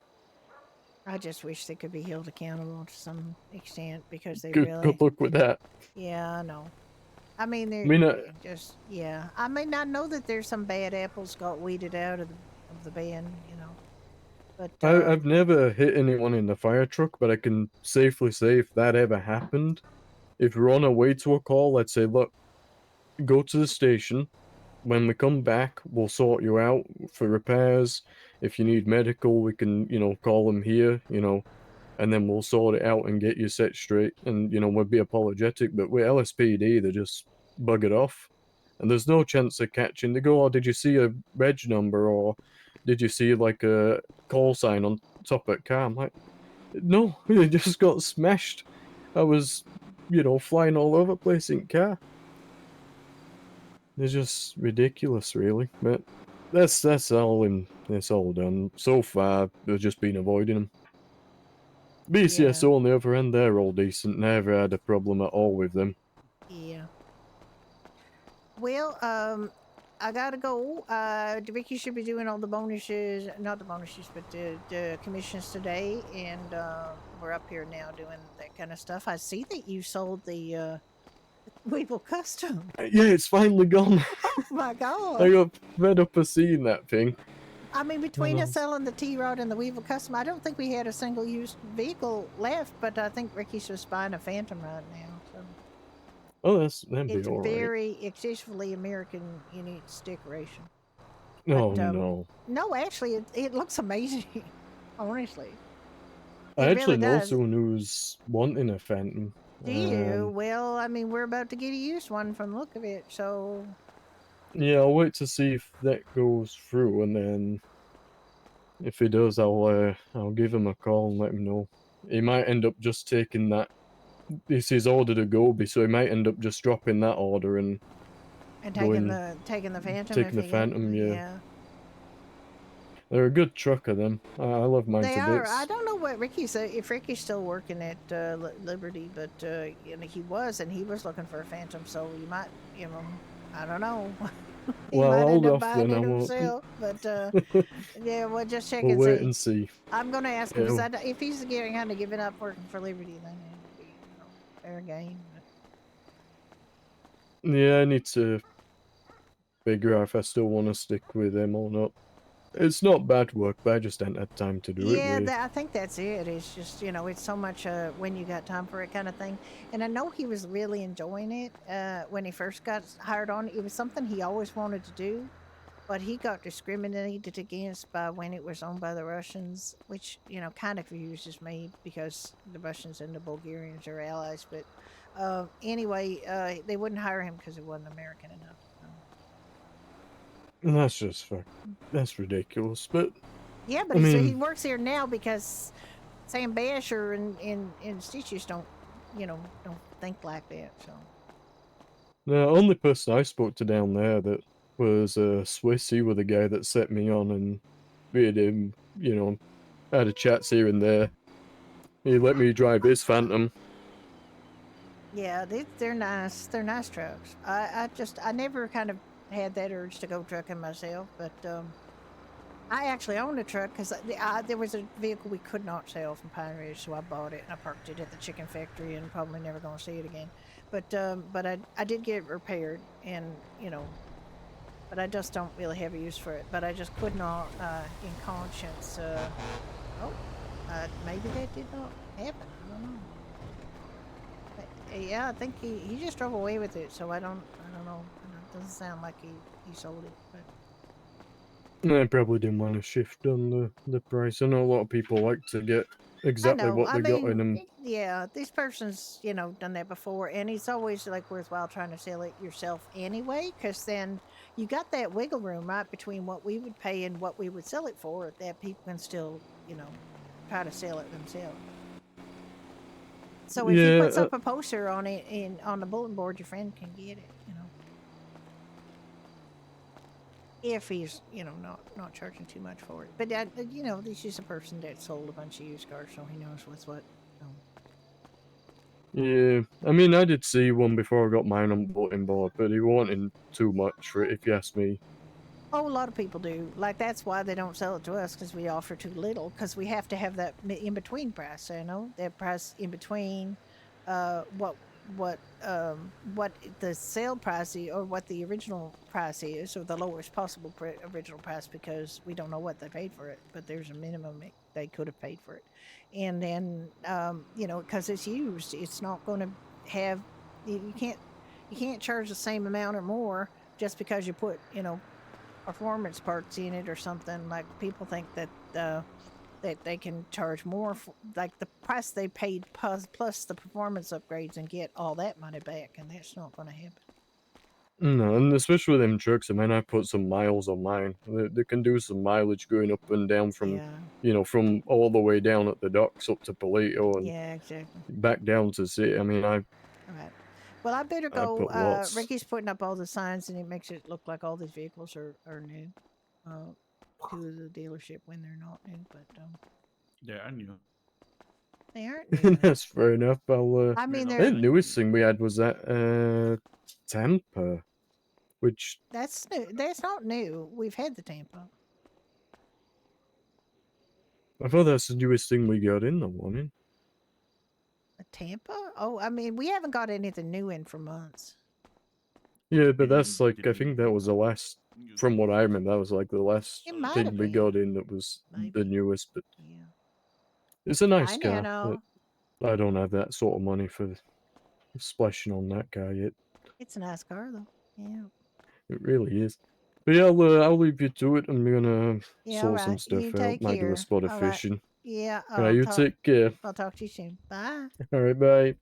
S1: I just wish they could be held accountable to some extent because they
S6: Good luck with that.
S1: Yeah, I know. I mean,
S6: I mean,
S1: yeah. I mean, I know that there's some bad apples got weeded out of the bin, But
S6: I've never hit anyone in the fire truck, but I can safely say if that ever happened, if we're on our way to a call, I'd say, look, go to the station. When we come back, we'll sort you out for repairs. If you need medical, we can, call them here, and then we'll sort it out and get you set straight. And, we'll be apologetic. But with LSPD, they just bug it off. And there's no chance of catching. They go, oh, did you see a reg number? Or did you see, like, a call sign on top of the car? I'm like, no, it just got smashed. I was, flying all over the place in car. It's just ridiculous, really. But that's all done. So far, I've just been avoiding them. BCSO on the other end, they're all decent. Never had a problem at all with them.
S1: Yeah. Well, I gotta go. Ricky should be doing all the bonuses, not the bonuses, but the commissions today, and we're up here now doing that kind of stuff. I see that you sold the Weevil Custom.
S6: Yeah, it's finally gone.
S1: Oh my god!
S6: I got fed up of seeing that thing.
S1: I mean, between us selling the T-Rod and the Weevil Custom, I don't think we had a single used vehicle left, but I think Ricky's just buying a Phantom right now. So.
S6: Oh, that'd be
S1: It's
S6: alright.
S1: very excessively American unique decoration.
S6: Oh,
S1: But,
S6: no.
S1: No, actually, it looks amazing. Honestly.
S6: I actually know
S1: does.
S6: someone who's wanting a Phantom.
S1: Do you? Well, I mean, we're about to get a used one from the look of it, so...
S6: Yeah, I'll wait to see if that goes through, and then if he does, I'll give him a call and let him know. He might end up just taking that. This is ordered a Gobi, so he might end up just dropping that order and
S1: taking the Phantom.
S6: Taking the Phantom, yeah. They're a good trucker, them. I love mine
S1: they
S6: to
S1: are.
S6: bits.
S1: I don't know what if Ricky's still working at Liberty, but he was, and he was looking for a Phantom. So you might, I don't know. He
S6: well,
S1: might
S6: I'll
S1: end up
S6: off
S1: buying
S6: then.
S1: it
S6: I won't.
S1: himself, but yeah, we'll just check
S6: We'll
S1: and
S6: wait
S1: see.
S6: and see.
S1: I'm gonna ask him because if he's getting kind of giving up working for Liberty, then it'd be fair game.
S6: Yeah, I need to figure out if I still want to stick with him or not. It's not bad work, but I just ain't had time to do it.
S1: Yeah,
S6: Really.
S1: I think that's it. It's just, it's so much when you got time for it kind of thing. And I know he was really enjoying it when he first got hired on. It was something he always wanted to do, but he got discriminated against by when it was owned by the Russians, which, kind of confuses me because the Russians and the Bulgarians are allies. But anyway, they wouldn't hire him because he wasn't American enough. So.
S6: And that's just that's ridiculous. But
S1: Yeah, but
S6: I
S1: he
S6: mean,
S1: works here now because Sam Basher and Stitches don't think like that. So
S6: the only person I spoke to down there that was Swiss, he was the guy that set me on, and we had him, had a chats here and there. He let me drive his Phantom.
S1: yeah, they're nice. They're nice trucks. I never kind of had that urge to go trucking myself, but I actually own a truck because there was a vehicle we could not sell from Pine Ridge, so I bought it and I parked it at the chicken factory and probably never going to see it again. But I did get it repaired, and but I just don't really have a use for it. But I just could not, in conscience. Maybe that did not happen. I don't know. Yeah, I think he just drove away with it, so I don't know. It doesn't sound like he sold it, but.
S6: I probably didn't want to shift on the price. I know a lot of people like to get exactly
S1: I know.
S6: what
S1: I
S6: they got in
S1: mean,
S6: them.
S1: yeah, this person's, done that before, and it's always like worthwhile trying to sell it yourself anyway, because then you got that wiggle room right between what we would pay and what we would sell it for, that people can still, try to sell it themselves. So if he puts up a poster on it on the bulletin board, your friend can get it, If he's, not charging too much for it. But, he's just a person that sold a bunch of used cars, so he knows what's what. So.
S6: Yeah, I mean, I did see one before I got mine on bulletin board, but he wanted too much for it, if you ask me.
S1: Oh, a lot of people do. Like, that's why they don't sell it to us, because we offer too little, because we have to have that in-between price, that price in between what the sale price is, or what the original price is, or the lowest possible original price, because we don't know what they paid for it, but there's a minimum they could have paid for it. And then, because it's used, it's not going to have, you can't charge the same amount or more just because you put, performance parts in it or something. Like, people think that that they can charge more for, like, the price they paid plus the performance upgrades, and get all that money back, and that's not going to happen.
S6: No, and especially with them trucks, I mean, I put some miles on mine. They can do some mileage going up and down from, from all the way down at the docks up to Palito and
S1: exactly.
S6: back down to city. I mean,
S1: All right. Well, I better go.
S6: put lots.
S1: Ricky's putting up all the signs, and it makes it look like all these vehicles are new to the dealership when they're not new. But
S5: Yeah, I knew.
S1: they aren't new.
S6: That's fair enough.
S1: I mean,
S6: I
S1: they're.
S6: think the newest thing we had was that Tampa, which
S1: That's new. That's not new. We've had the Tampa.
S6: I thought that's the newest thing we got in the morning.
S1: A Tampa? Oh, I mean, we haven't got anything new in for months.
S6: Yeah, but that's like, I think that was the last, from what I remember, that was like the last thing we got in that was the newest. But
S1: yeah,
S6: it's a nice car. But I don't have that sort of money for splashing on that car yet.
S1: It's a nice car, though. Yeah.
S6: It really is. But yeah, I'll leave you to it. I'm gonna sort some stuff
S1: You
S6: out.
S1: take
S6: Might do
S1: care.
S6: a spot of
S1: All right.
S6: fishing.
S1: Yeah.
S6: Alright, you take care.
S1: I'll talk to you soon. Bye.
S6: Alright, bye.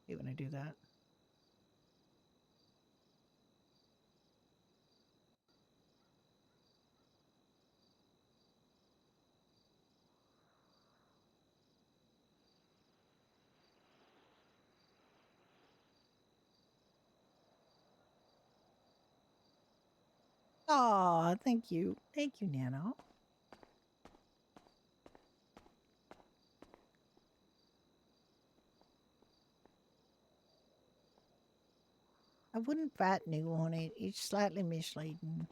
S1: You want to do that? Oh, thank you. Thank you, Nano.
S3: I wouldn't write new on it. It's slightly misleading.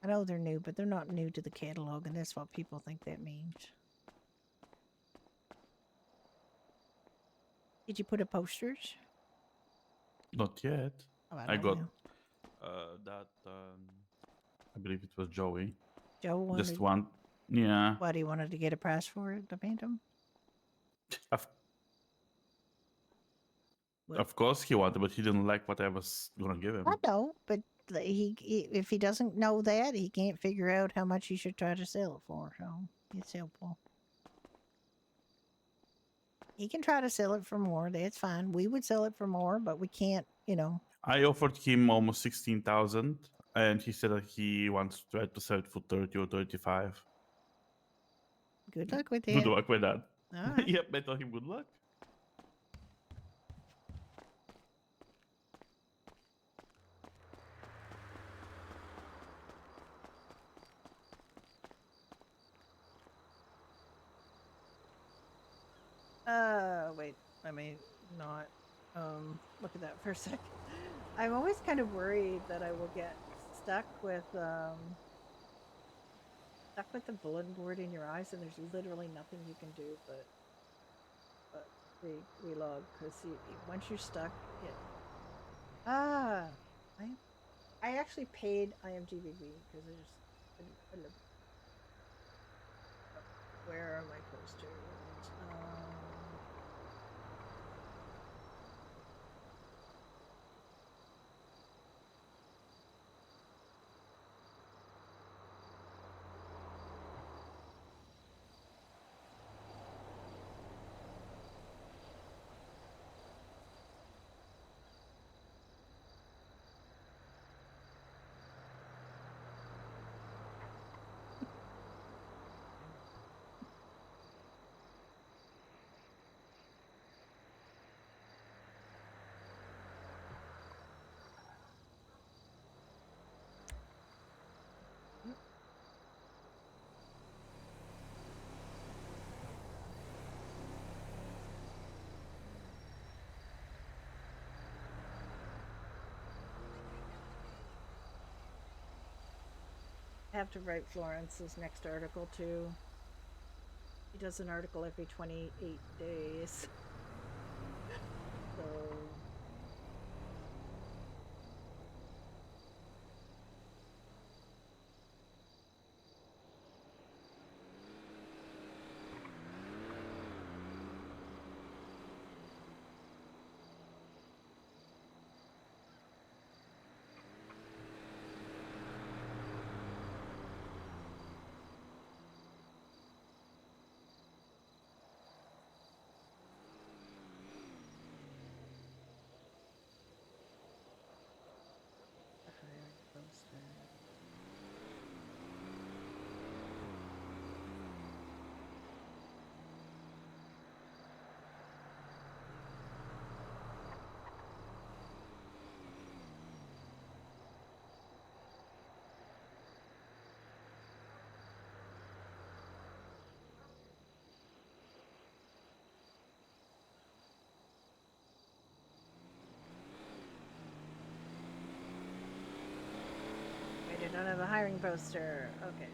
S3: I know they're new, but they're not new to the catalog, and that's what people think that means. Did you put up posters?
S5: Not yet.
S3: Oh,
S5: I
S3: don't
S5: got
S3: know.
S5: that. I believe it was Joey.
S3: Joe wanted.
S5: Just one. Yeah.
S3: What, he wanted to get a price for it to paint them?
S5: Of,
S3: What?
S5: of course he wanted, but he didn't like what I was gonna give him.
S3: I know, but if he doesn't know that, he can't figure out how much he should try to sell it for. So it's helpful. He can try to sell it for more. That's fine. We would sell it for more, but we can't.
S5: I offered him almost 16,000, and he said that he wants to try to sell it for 30 or 35.
S3: Good luck with
S5: Good
S3: that.
S5: luck with that.
S3: All right.
S5: Yep, I told him good luck.
S1: Wait, let me not look at that for a sec. I'm always kind of worried that I will get stuck with the bulletin board in your eyes, and there's literally nothing you can do but relog, because once you're stuck, I actually paid IMDb because I love. Where are my posters? I have to write Florence's next article too. He does an article every 28 days. So I don't have a hiring poster. Okay.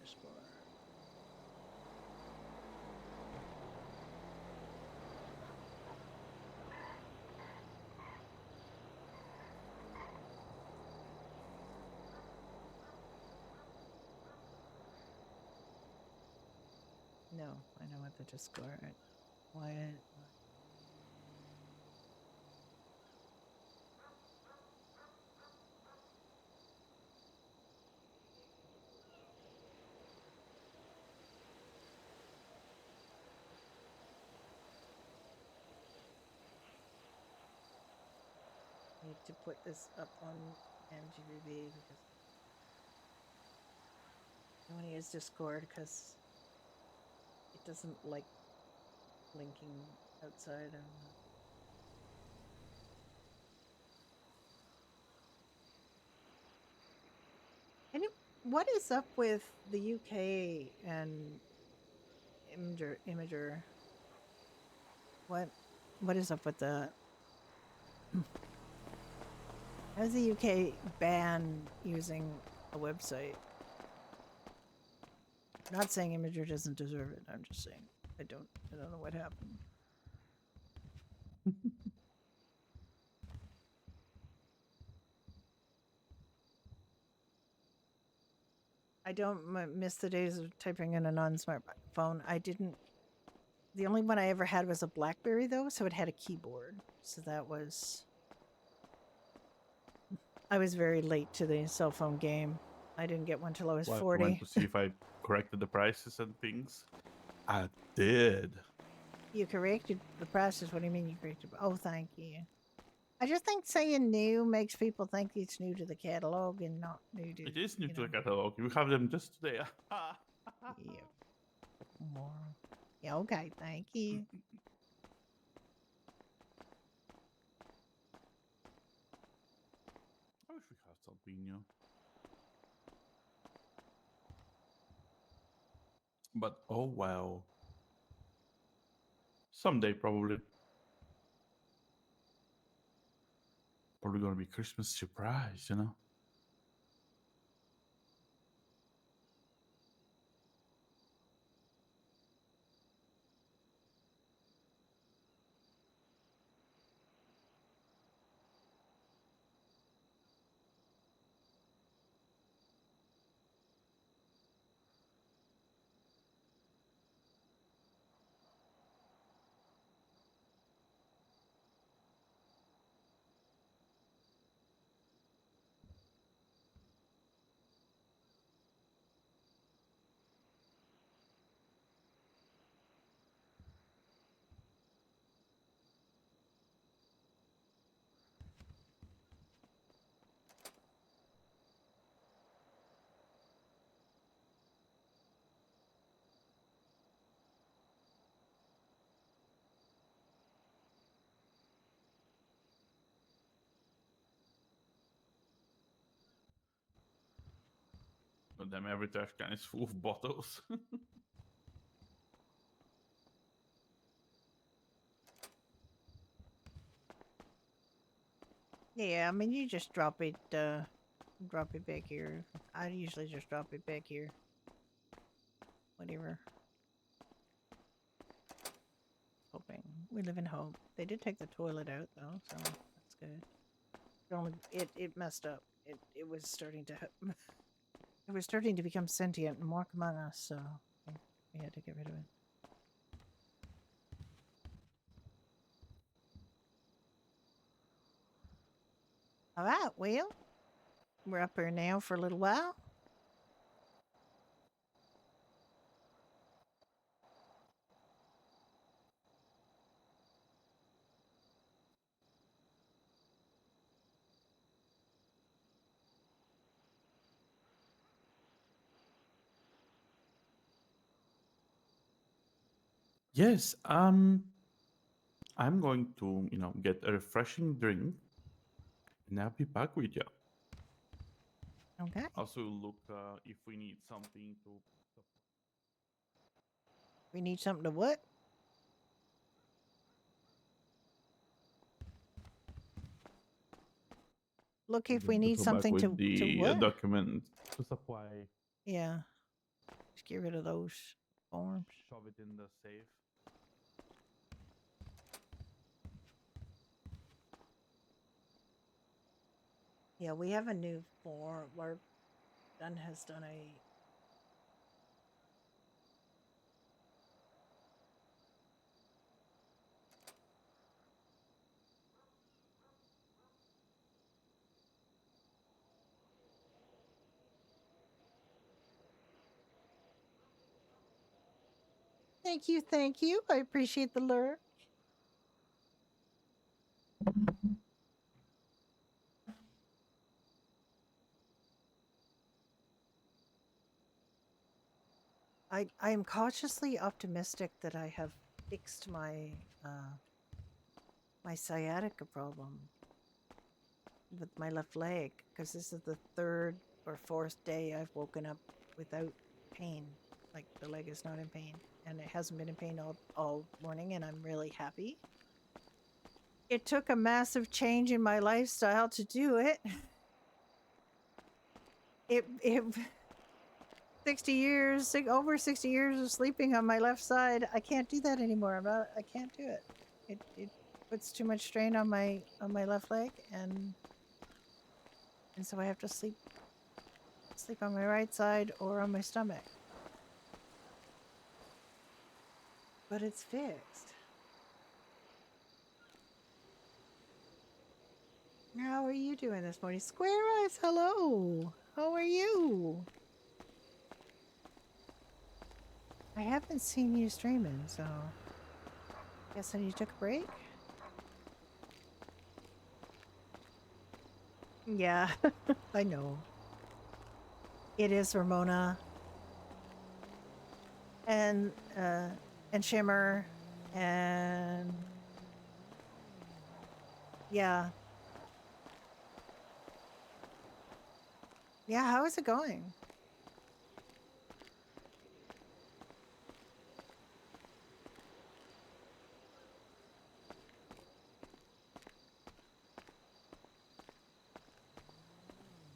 S1: Explore. No, I know what the Discord. Why? Need to put this up on MGVB because I want to use Discord because it doesn't like linking outside of. And what is up with the UK and Imager?
S3: What is up with that? How's the UK ban using a website? Not saying Imager doesn't deserve it. I'm just saying I don't know what happened. I don't miss the days of typing in a non-smartphone. I didn't. The only one I ever had was a BlackBerry, though, so it had a keyboard. So that was. I was very late to the cell phone game. I didn't get one till I was
S5: Well, I
S3: 40.
S5: went to see if I corrected the prices and things. I did.
S3: You corrected the prices. What do you mean you corrected? Oh, thank you. I just think saying new makes people think it's new to the catalog and not new to.
S5: It is new
S3: you
S5: to
S3: know.
S5: the catalog. You have them just today.
S3: Yeah. More. Yeah, okay, thank you.
S5: I wish we had something new. But oh well. Someday probably. Probably gonna be Christmas surprise, you know? But then every trash can is full of bottles.
S3: Yeah, I mean you just drop it back here. I usually just drop it back here. Whatever. Hoping. We live in hope. They did take the toilet out though, so that's good. It messed up. It was starting to it was starting to become sentient and walk among us, so we had to get rid of it. All right, well, we're up here now for a little while.
S5: Yes, I'm going to, get a refreshing drink, and I'll be back with you.
S3: Okay.
S5: Also, look if we need something to.
S3: We need something to what? Look if we need
S5: go back
S3: something
S5: with
S3: to
S5: the
S3: what?
S5: document to supply.
S3: Yeah. Just get rid of those forms.
S5: Shove it in the safe.
S3: Yeah, we have a new form where Dunn has done a Thank you, thank you. I appreciate the lure. I am cautiously optimistic that I have fixed my my sciatica problem with my left leg because this is the third or fourth day I've woken up without pain. Like the leg is not in pain, and it hasn't been in pain all morning, and I'm really happy. It took a massive change in my lifestyle to do it. It 60 years, over 60 years of sleeping on my left side. I can't do that anymore. I can't do it. It puts too much strain on my left leg, and so I have to sleep on my right side or on my stomach. But it's fixed. How are you doing this morning? Square Eyes, hello. How are you? I haven't seen you streaming, so guessing you took a break? Yeah, I know. It is Ramona and Shimmer and yeah. Yeah, how is it going?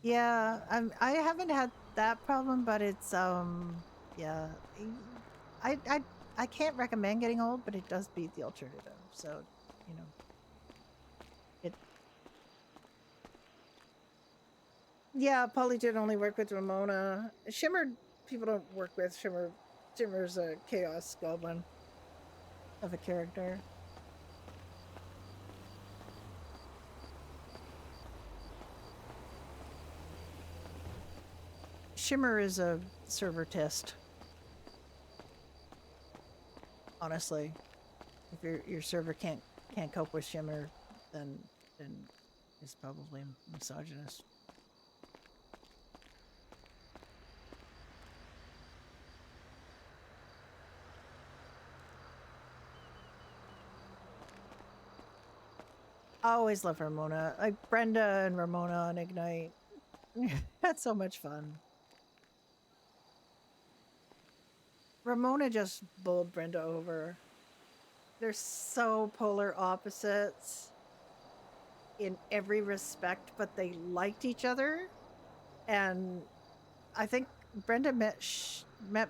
S3: Yeah, I haven't had that problem, but it's yeah. I can't recommend getting old, but it does beat the alternative. So, you know. It Yeah, Polly did only work with Ramona. Shimmer people don't work with Shimmer. Shimmer's a chaos goblin of a character. Shimmer is a server test. Honestly, if your server can't cope with Shimmer, then it's probably misogynist. I always love Ramona. Like Brenda and Ramona on Ignite. That's so much fun. Ramona just bowled Brenda over. They're so polar opposites in every respect, but they liked each other. And I think Brenda met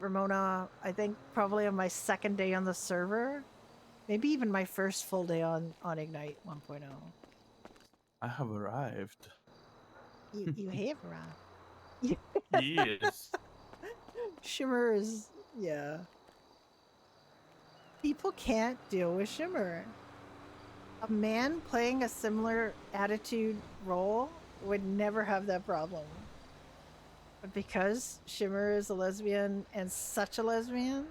S3: Ramona, I think probably on my second day on the server. Maybe even my first full day on Ignite 1.0.
S5: I have arrived.
S3: You have arrived.
S5: Yes.
S3: Shimmer is, yeah. People can't deal with Shimmer. A man playing a similar attitude role would never have that problem. But because Shimmer is a lesbian and such a lesbian,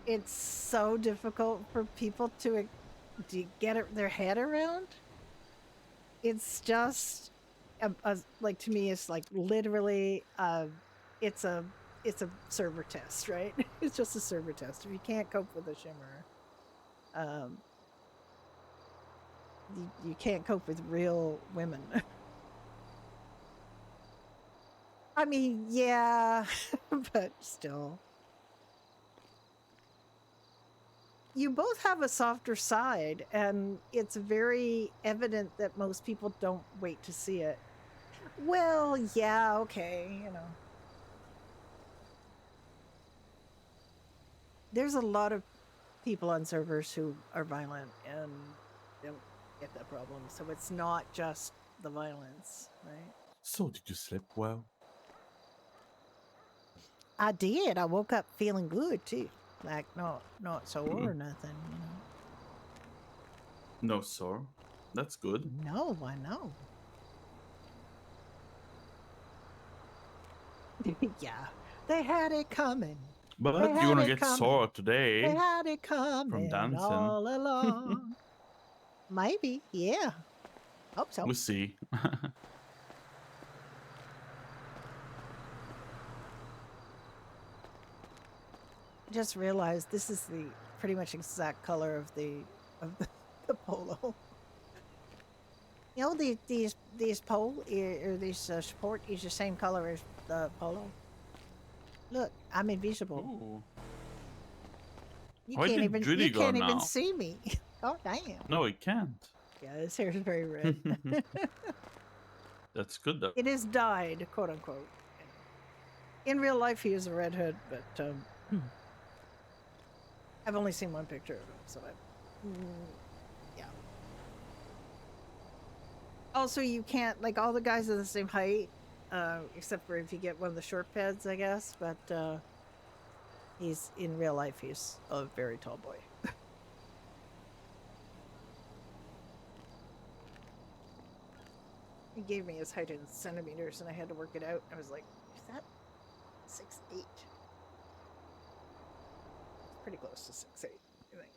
S3: it's so difficult for people to get their head around. It's just, like, to me, it's like literally, it's a server test, right? It's just a server test. If you can't cope with a Shimmer, you can't cope with real women. I mean, yeah, but still. You both have a softer side, and it's very evident that most people don't wait to see it. Well, yeah, okay, you know. There's a lot of people on servers who are violent and don't get that problem. So it's not just the violence, right?
S5: So, did you sleep well?
S3: I did. I woke up feeling good too. Like not sore or nothing, you know.
S5: No, sir. That's good.
S3: No, I know. Yeah, they had it coming.
S5: But
S3: They
S5: you're
S3: had
S5: gonna
S3: it
S5: get
S3: coming.
S5: sore
S3: They
S5: today
S3: had it coming
S5: dancing.
S3: all along. Maybe, yeah. Hope so.
S5: We'll see.
S3: Just realized this is the pretty much exact color of the polo. You know, these pole or these support is the same color as the polo. Look, I'm invisible.
S5: Ooh.
S3: You
S5: Where
S3: can't
S5: did
S3: even
S5: Judy
S3: you
S5: go
S3: can't even
S5: now?
S3: see me. Oh damn.
S5: No, it can't.
S3: Yeah, this hair is very red.
S5: That's good though.
S3: It is dyed, quote unquote. In real life, he is a redhead, but I've only seen one picture of him, so yeah. Also, you can't like all the guys are the same height, except for if you get one of the short pads, I guess. But he's in real life, he's a very tall boy. He gave me his height in centimeters, and I had to work it out. I was like, "Is that 6'8"? Pretty close to 6'8", I think.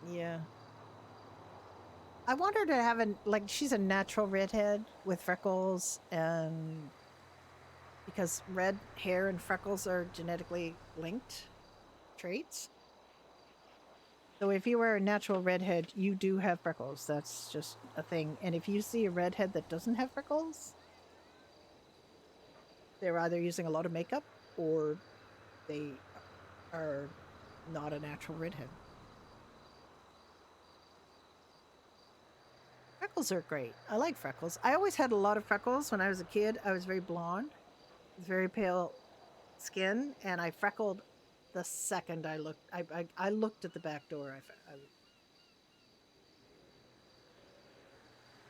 S3: Yeah. I want her to have she's a natural redhead with freckles, and because red hair and freckles are genetically linked traits. So if you are a natural redhead, you do have freckles. That's just a thing. And if you see a redhead that doesn't have freckles, they're either using a lot of makeup or they are not a natural redhead. Freckles are great. I like freckles. I always had a lot of freckles when I was a kid. I was very blonde, with very pale skin, and I freckled the second I looked. I looked at the back door.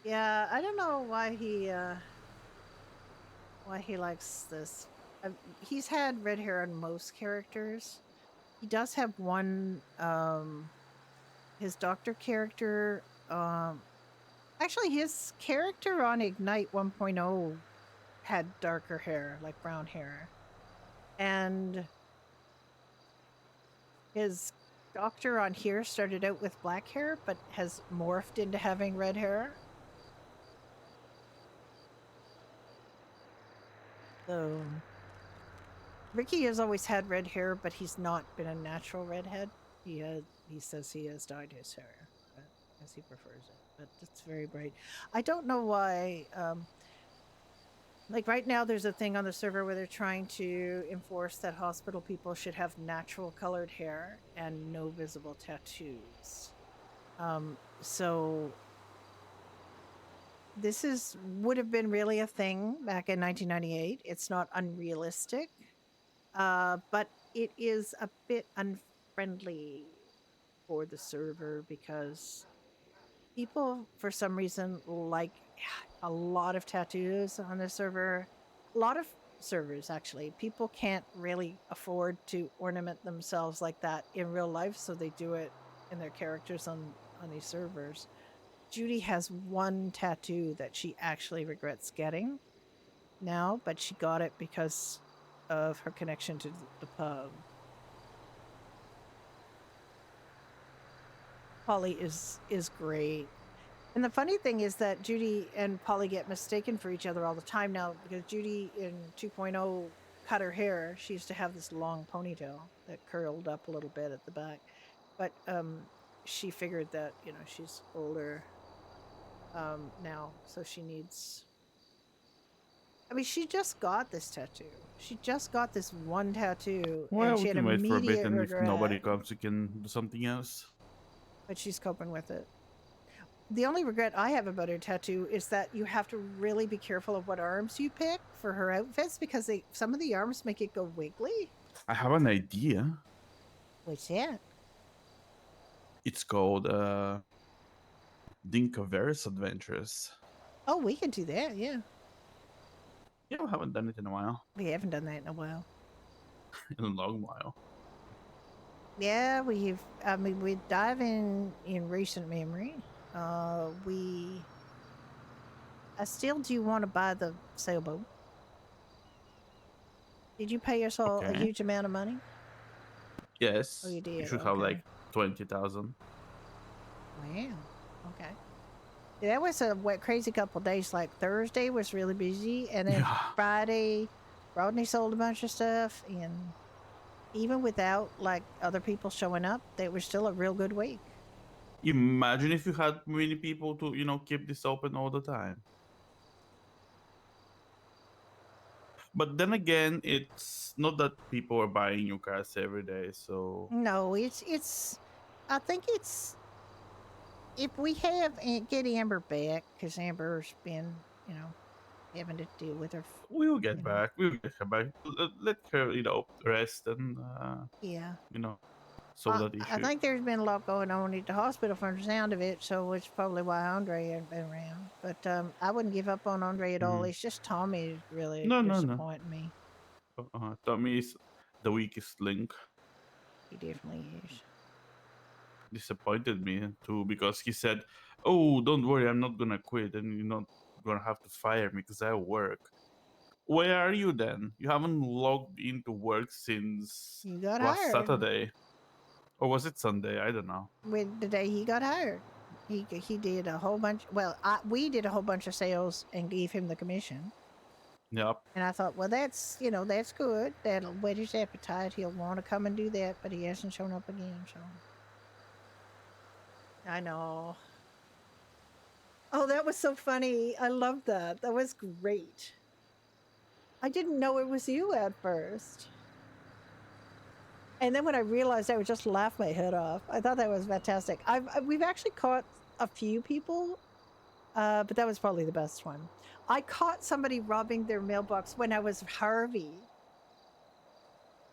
S3: Yeah, I don't know why he likes this. He's had red hair on most characters. He does have one. His doctor character. Actually, his character on Ignite 1.0 had darker hair, like brown hair, and his doctor on here started out with black hair, but has morphed into having red hair. So Ricky has always had red hair, but he's not been a natural redhead. He says he has dyed his hair, as he prefers it. But it's very bright. I don't know why. Like right now, there's a thing on the server where they're trying to enforce that hospital people should have natural colored hair and no visible tattoos. So this would have been really a thing back in 1998. It's not unrealistic, but it is a bit unfriendly for the server because people, for some reason, like a lot of tattoos on the server. A lot of servers, actually. People can't really afford to ornament themselves like that in real life, so they do it in their characters on these servers. Judy has one tattoo that she actually regrets getting now, but she got it because of her connection to the pub. Polly is great. And the funny thing is that Judy and Polly get mistaken for each other all the time now because Judy in 2.0 cut her hair. She used to have this long ponytail that curled up a little bit at the back. But she figured that, she's older now, so she needs... I mean, she just got this tattoo. She just got this one tattoo,
S5: Well,
S3: and she
S5: we
S3: had
S5: can wait for a bit,
S3: immediate
S5: and if
S3: regret.
S5: nobody comes, we can do something else.
S3: But she's coping with it. The only regret I have about her tattoo is that you have to really be careful of what arms you pick for her outfits because some of the arms make it go wiggly.
S5: I have an idea.
S3: What's that?
S5: It's called Dinkaverse Adventures.
S3: Oh, we can do that, yeah.
S5: Yeah, we haven't done it in a while.
S3: We haven't done that in a while.
S5: In a long while.
S3: Yeah, we're diving in recent memory. I still do want to buy the sailboat. Did you pay us all a
S5: Okay.
S3: huge amount of money?
S5: Yes.
S3: Oh, you did?
S5: You should have
S3: Okay.
S5: like 20,000.
S3: Wow. Okay. Yeah, that was a crazy couple days. Like Thursday was really busy, and then
S5: Yeah.
S3: Friday, Rodney sold a bunch of stuff, and even without like other people showing up, they were still a real good week.
S5: Imagine if you had many people to, keep this open all the time. But then again, it's not that people are buying new cars every day, so
S3: No, it's. I think it's if we get Amber back because Amber's been, having to deal with her.
S5: we'll get
S3: You know.
S5: back. We'll get her back. Let her, rest and
S3: Yeah.
S5: solve that
S3: I
S5: issue.
S3: think there's been a lot going on at the hospital from the sound of it, so it's probably why Andre hasn't been around. But I wouldn't give up on Andre at all.
S5: Mhm.
S3: It's just Tommy is really
S5: No, no, no.
S3: disappointing me.
S5: Tommy is the weakest link.
S3: He definitely is.
S5: Disappointed me too because he said, "Oh, don't worry, I'm not gonna quit, and you're not gonna have to fire me because I work." Where are you then? You haven't logged into work since
S3: You got
S5: last
S3: hired
S5: Saturday, or was it Sunday? I don't know.
S3: with the day he got hired. He did a whole bunch. Well, we did a whole bunch of sales and gave him the commission.
S5: Yep.
S3: And I thought, well, that's good. That'll whet his appetite. He'll want to come and do that, but he hasn't shown up again. So I know. Oh, that was so funny. I love that. That was great. I didn't know it was you at first. And then when I realized, I would just laugh my head off. I thought that was fantastic. We've actually caught a few people, but that was probably the best one. I caught somebody robbing their mailbox when I was Harvey.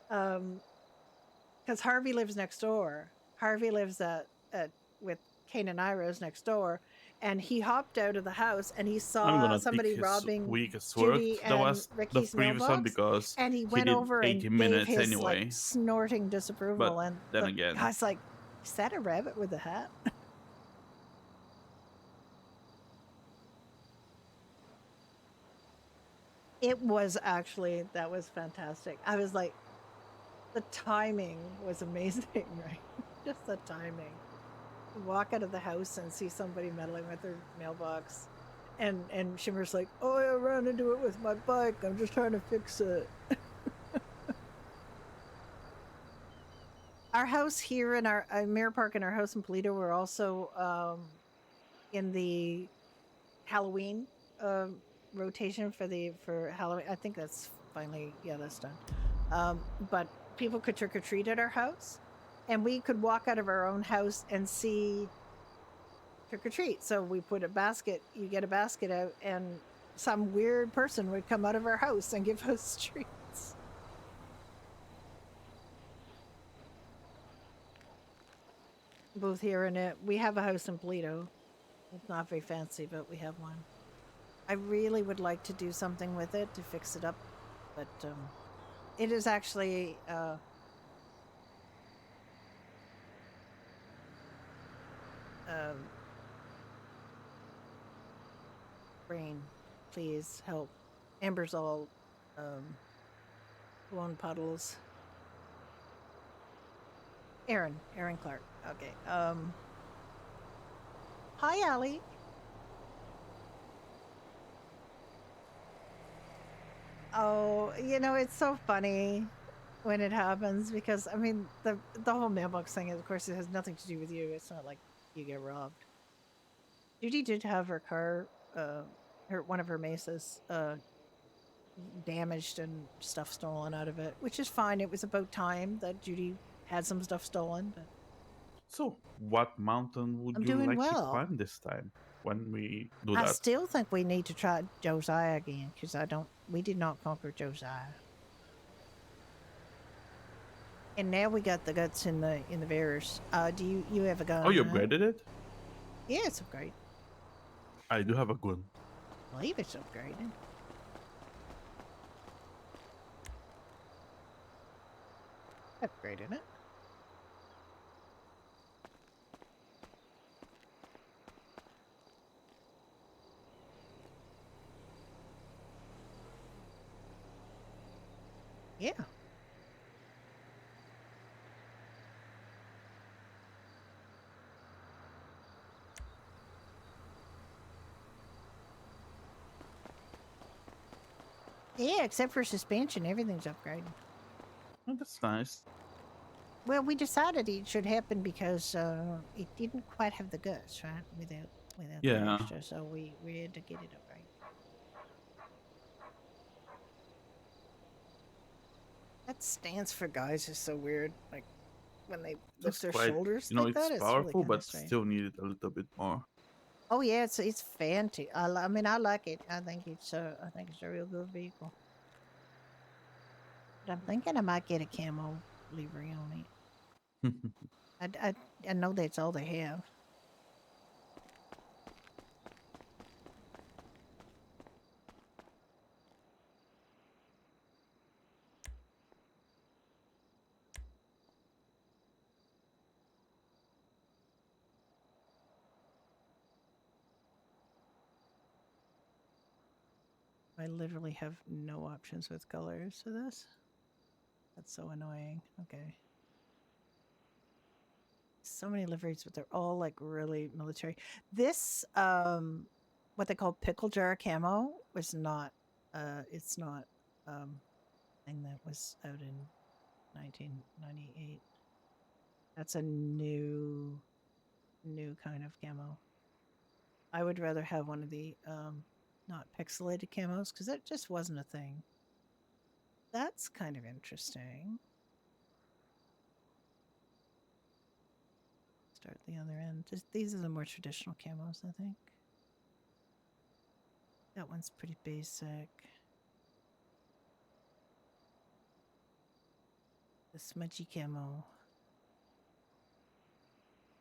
S3: Because Harvey lives next door. Harvey lives with Kane and Iris next door. And he hopped out of the house and he
S5: I'm
S3: saw
S5: gonna pick
S3: somebody
S5: his
S3: robbing
S5: weakest
S3: Judy
S5: word. That
S3: and
S5: was the
S3: Ricky's
S5: previous one
S3: mailbox.
S5: because
S3: And he
S5: he
S3: went
S5: did
S3: over
S5: 80
S3: and gave
S5: minutes
S3: his
S5: anyway.
S3: snorting disapproval.
S5: But
S3: And
S5: then
S3: the
S5: again,
S3: guy's like, is that a rabbit with a hat? It was actually, that was fantastic. I was like, the timing was amazing, right? Just the timing. You walk out of the house and see somebody meddling with their mailbox. And Shimmer's like, oh, I ran into it with my bike. I'm just trying to fix it. Our house here in our Mirror Park and our house in Polito were also in the Halloween rotation for Halloween. I think that's finally, that's done. But people could trick or treat at our house, and we could walk out of our own house and see trick or treat. So we put a basket. You get a basket out, and some weird person would come out of our house and give us treats. Both here and it. We have a house in Polito. It's not very fancy, but we have one. I really would like to do something with it to fix it up, but it is actually Brain, please help. Amber's all blown puddles. Aaron Clark. Okay. Hi, Allie. Oh, it's so funny when it happens because I mean the whole mailbox thing, of course, it has nothing to do with you. It's not like you get robbed. Judy did have her car, one of her Mesas, damaged and stuff stolen out of it, which is fine. It was about time that Judy had some stuff stolen. But
S5: so what mountain would
S3: I'm
S5: you
S3: doing
S5: like to
S3: well.
S5: climb this time when we do
S3: I
S5: that?
S3: still think we need to try Josiah again because we did not conquer Josiah. And now we got the guts in the bears. Do you have a gun?
S5: Oh, you
S3: huh?
S5: upgraded it?
S3: Yeah, it's upgraded.
S5: I do have a gun.
S3: I believe it's upgraded. Upgraded it. Yeah. Yeah, except for suspension, everything's upgraded.
S5: Oh, that's nice.
S3: Well, we decided it should happen because it didn't quite have the guts, right? Without the
S5: Yeah.
S3: extra, so we had to get it up right. That stance for guys is so weird. Like when they lift
S5: Just
S3: their
S5: quite,
S3: shoulders
S5: you know,
S3: like
S5: it's
S3: that, it's really
S5: powerful,
S3: kind of
S5: but
S3: strange.
S5: still needed a little bit more.
S3: Oh yeah, it's fancy. I mean, I like it. I think it's a real good vehicle. But I'm thinking I might get a camo livery on it. I know that's all they have. I literally have no options with colors for this. That's so annoying. Okay. So many liveries, but they're all like really military. This what they call pickle jar camo was not it's not thing that was out in 1998. That's a new kind of camo. I would rather have one of the not pixelated camos because that just wasn't a thing. That's kind of interesting. Start the other end. Just these are the more traditional camos, I think. That one's pretty basic. The smudgy camo.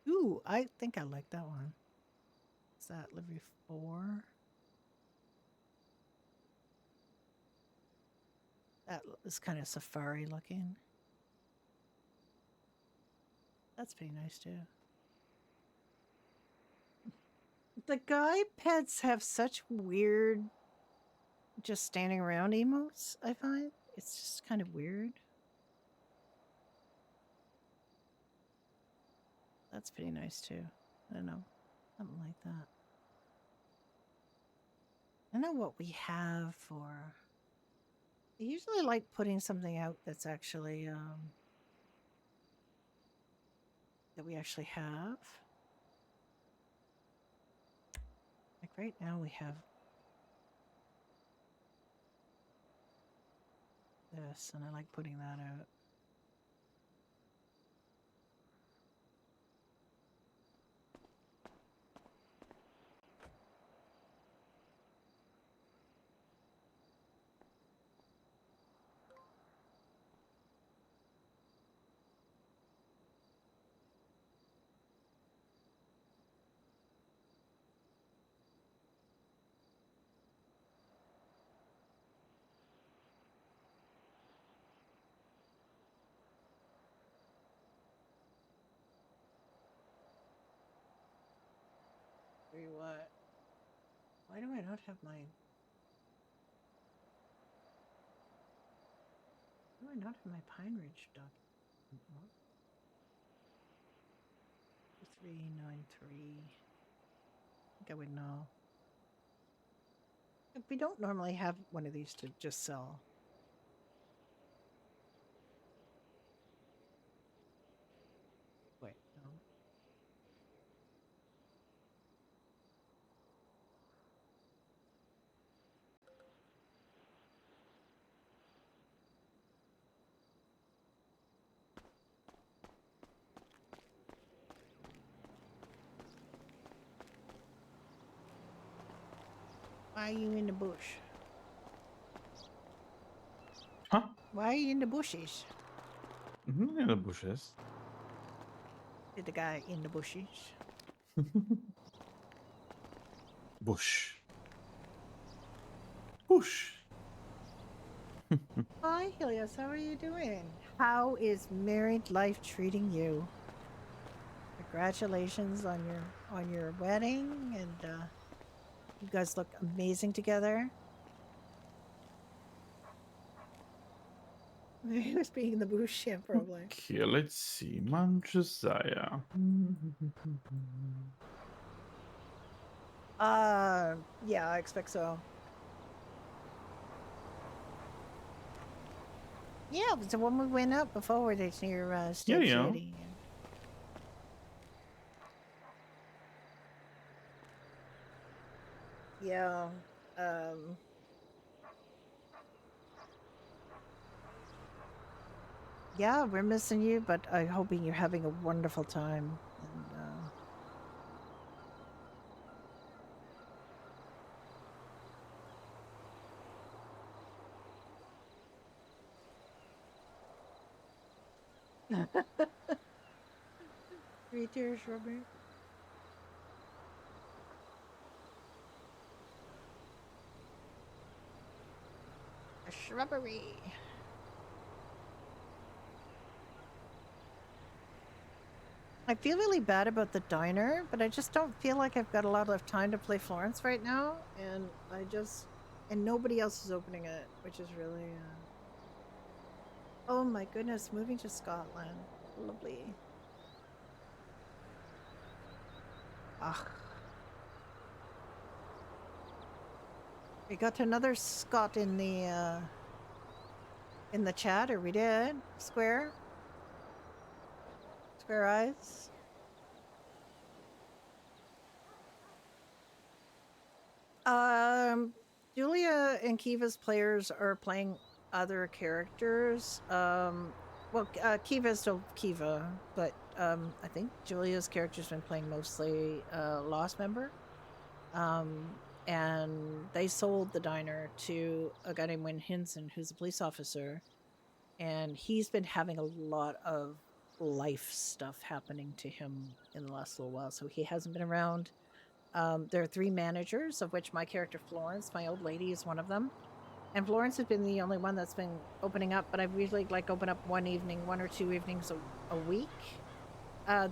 S3: Ooh, I think I like that one. Is that livery 4? That is kind of safari looking. That's pretty nice too. The guy pets have such weird just standing around emotes, I find. It's just kind of weird. That's pretty nice too. I don't know. Something like that. I know what we have for. I usually like putting something out that's actually that we actually have. Like right now we have this, and I like putting that out. Tell you what. Why do I not have my? Why do I not have my Pine Ridge document? 393. I think I would know. We don't normally have one of these to just sell. Wait, no. Why are you in the bush?
S5: Huh?
S3: Why are you in the bushes?
S5: In the bushes.
S3: Did the guy in the bushes?
S5: Bush. Bush.
S3: Hi, Helios. How are you doing? How is married life treating you? Congratulations on your wedding, and you guys look amazing together. He was being in the bush, yeah, probably.
S5: Okay, let's see. Mount Josiah.
S3: Yeah, I expect so. Yeah, it was the one we went up before that's near Stead
S5: yeah.
S3: City. Yeah. Um. Yeah, we're missing you, but I'm hoping you're having a wonderful time. And Three tears, Robert. A shrubbery. I feel really bad about the diner, but I just don't feel like I've got a lot of time to play Florence right now, and and nobody else is opening it, which is really Oh my goodness, moving to Scotland. Lovely. Ah. We got another Scot in the chat, or we did. Square eyes. Julia and Kiva's players are playing other characters. Kiva's still Kiva, but I think Julia's character's been playing mostly Lost Member. And they sold the diner to a guy named Wynn Hinson, who's a police officer, and he's been having a lot of life stuff happening to him in the last little while, so he hasn't been around. There are 3 managers, of which my character Florence, my old lady, is one of them. And Florence has been the only one that's been opening up, but I usually like open up 1 or 2 evenings a week.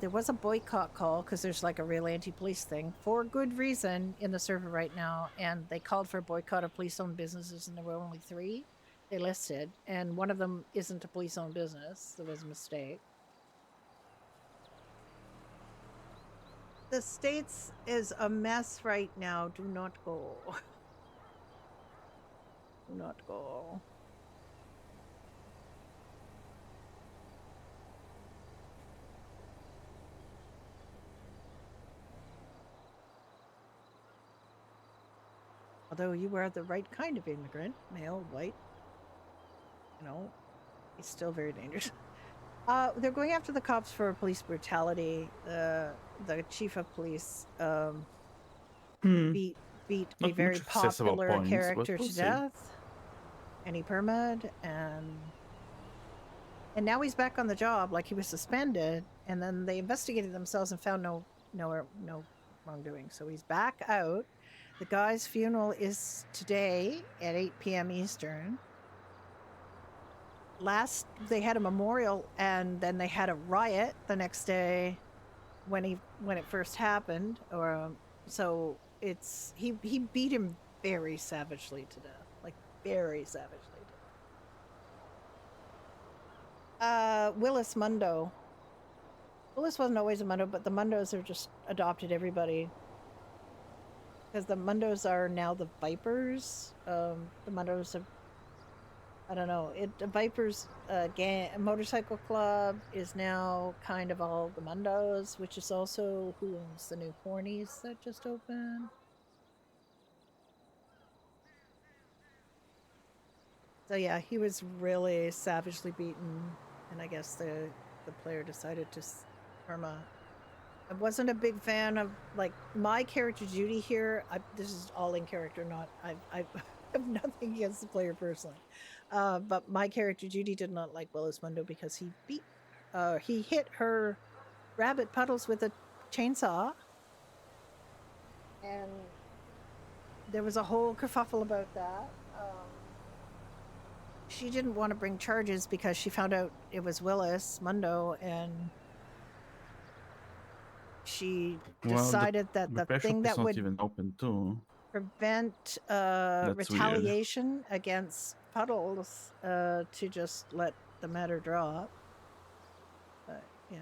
S3: There was a boycott call because there's like a real anti-police thing for good reason in the server right now, and they called for a boycott of police-owned businesses, and there were only 3 they listed, and one of them isn't a police-owned business. There was a mistake. The States is a mess right now. Do not go. Do not go. Although you are the right kind of immigrant, male, white, he's still very dangerous. They're going after the cops for police brutality. The chief of police beat a
S5: Not
S3: very
S5: much accessible
S3: popular
S5: points, but
S3: character
S5: we'll
S3: to
S5: see.
S3: death, and he permed, and now he's back on the job, like he was suspended, and then they investigated themselves and found no wrongdoing. So he's back out. The guy's funeral is today at 8 p.m. Eastern. They had a memorial, and then they had a riot the next day when it first happened. So he beat him very savagely to death, like very savagely to death. Willis Mundo. Willis wasn't always a Mundo, but the Mundos have just adopted everybody. Because the Mundos are now the Vipers. The Mundos have, I don't know. The Vipers motorcycle club is now kind of all the Mundos, which is also who owns the new Hornies that just opened. So yeah, he was really savagely beaten, and I guess the player decided to perma. I wasn't a big fan of like my character Judy here. This is all in character, not I have nothing against the player personally. But my character Judy did not like Willis Mundo because he hit her rabbit puddles with a chainsaw, and there was a whole kerfuffle about that. She didn't want to bring charges because she found out it was Willis Mundo, and she decided that the thing that would
S5: even open too.
S3: prevent retaliation against Puddles to just let the matter drop. But yeah,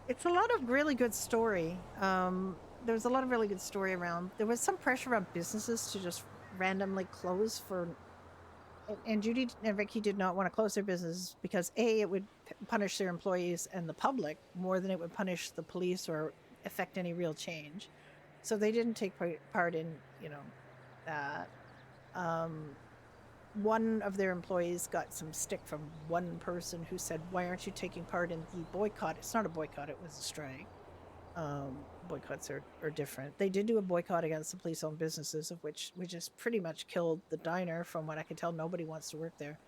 S3: it's a lot of really good story. There's a lot of really good story around. There was some pressure on businesses to just randomly close for. And Judy and Ricky did not want to close their business because A, it would punish their employees and the public more than it would punish the police or affect any real change. So they didn't take part in, that. One of their employees got some stick from one person who said, "Why aren't you taking part in the boycott?" It's not a boycott; it was a strike. Boycotts are different. They did do a boycott against the police-owned businesses, of which we just pretty much killed the diner. From what I can tell, nobody wants to work there.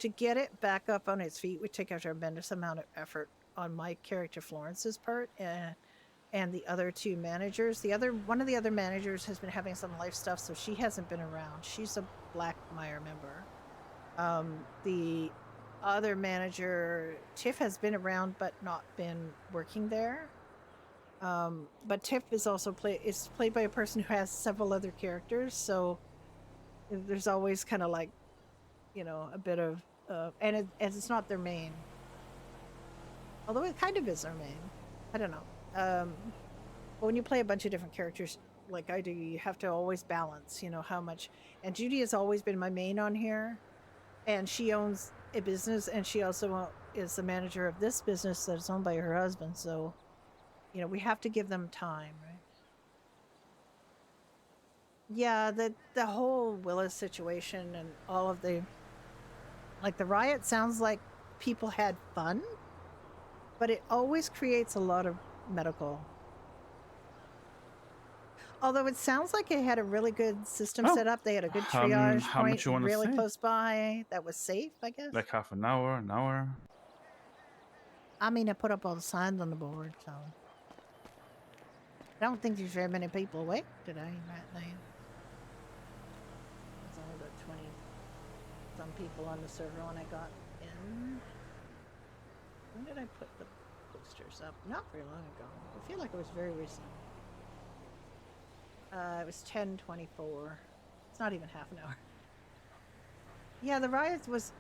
S3: To get it back up on its feet would take a tremendous amount of effort on my character Florence's part, and the other two managers. One of the other managers has been having some life stuff, so she hasn't been around. She's a Blackmire member. The other manager, Tiff, has been around but not been working there. But Tiff is also played by a person who has several other characters, so there's always kind of like, a bit of, and it's not their main. Although it kind of is their main. I don't know. But when you play a bunch of different characters like I do, you have to always balance, how much. And Judy has always been my main on here, and she owns a business, and she also is the manager of this business that's owned by her husband. So, we have to give them time, right? Yeah, the whole Willis situation and all of the riot sounds like people had fun, but it always creates a lot of medical. Although it sounds like it had a really good system set up. They had a good triage
S5: how
S3: point
S5: much you want to
S3: really
S5: say?
S3: close by that was safe, I guess.
S5: Like half an hour, an hour?
S3: I mean, I put up all the signs on the board, so I don't think there's very many people awake today right now. There's only about 20 some people on the server when I got in. When did I put the posters up? Not very long ago. I feel like it was very recent. It was 10:24. It's not even half an hour. Yeah, the riots was...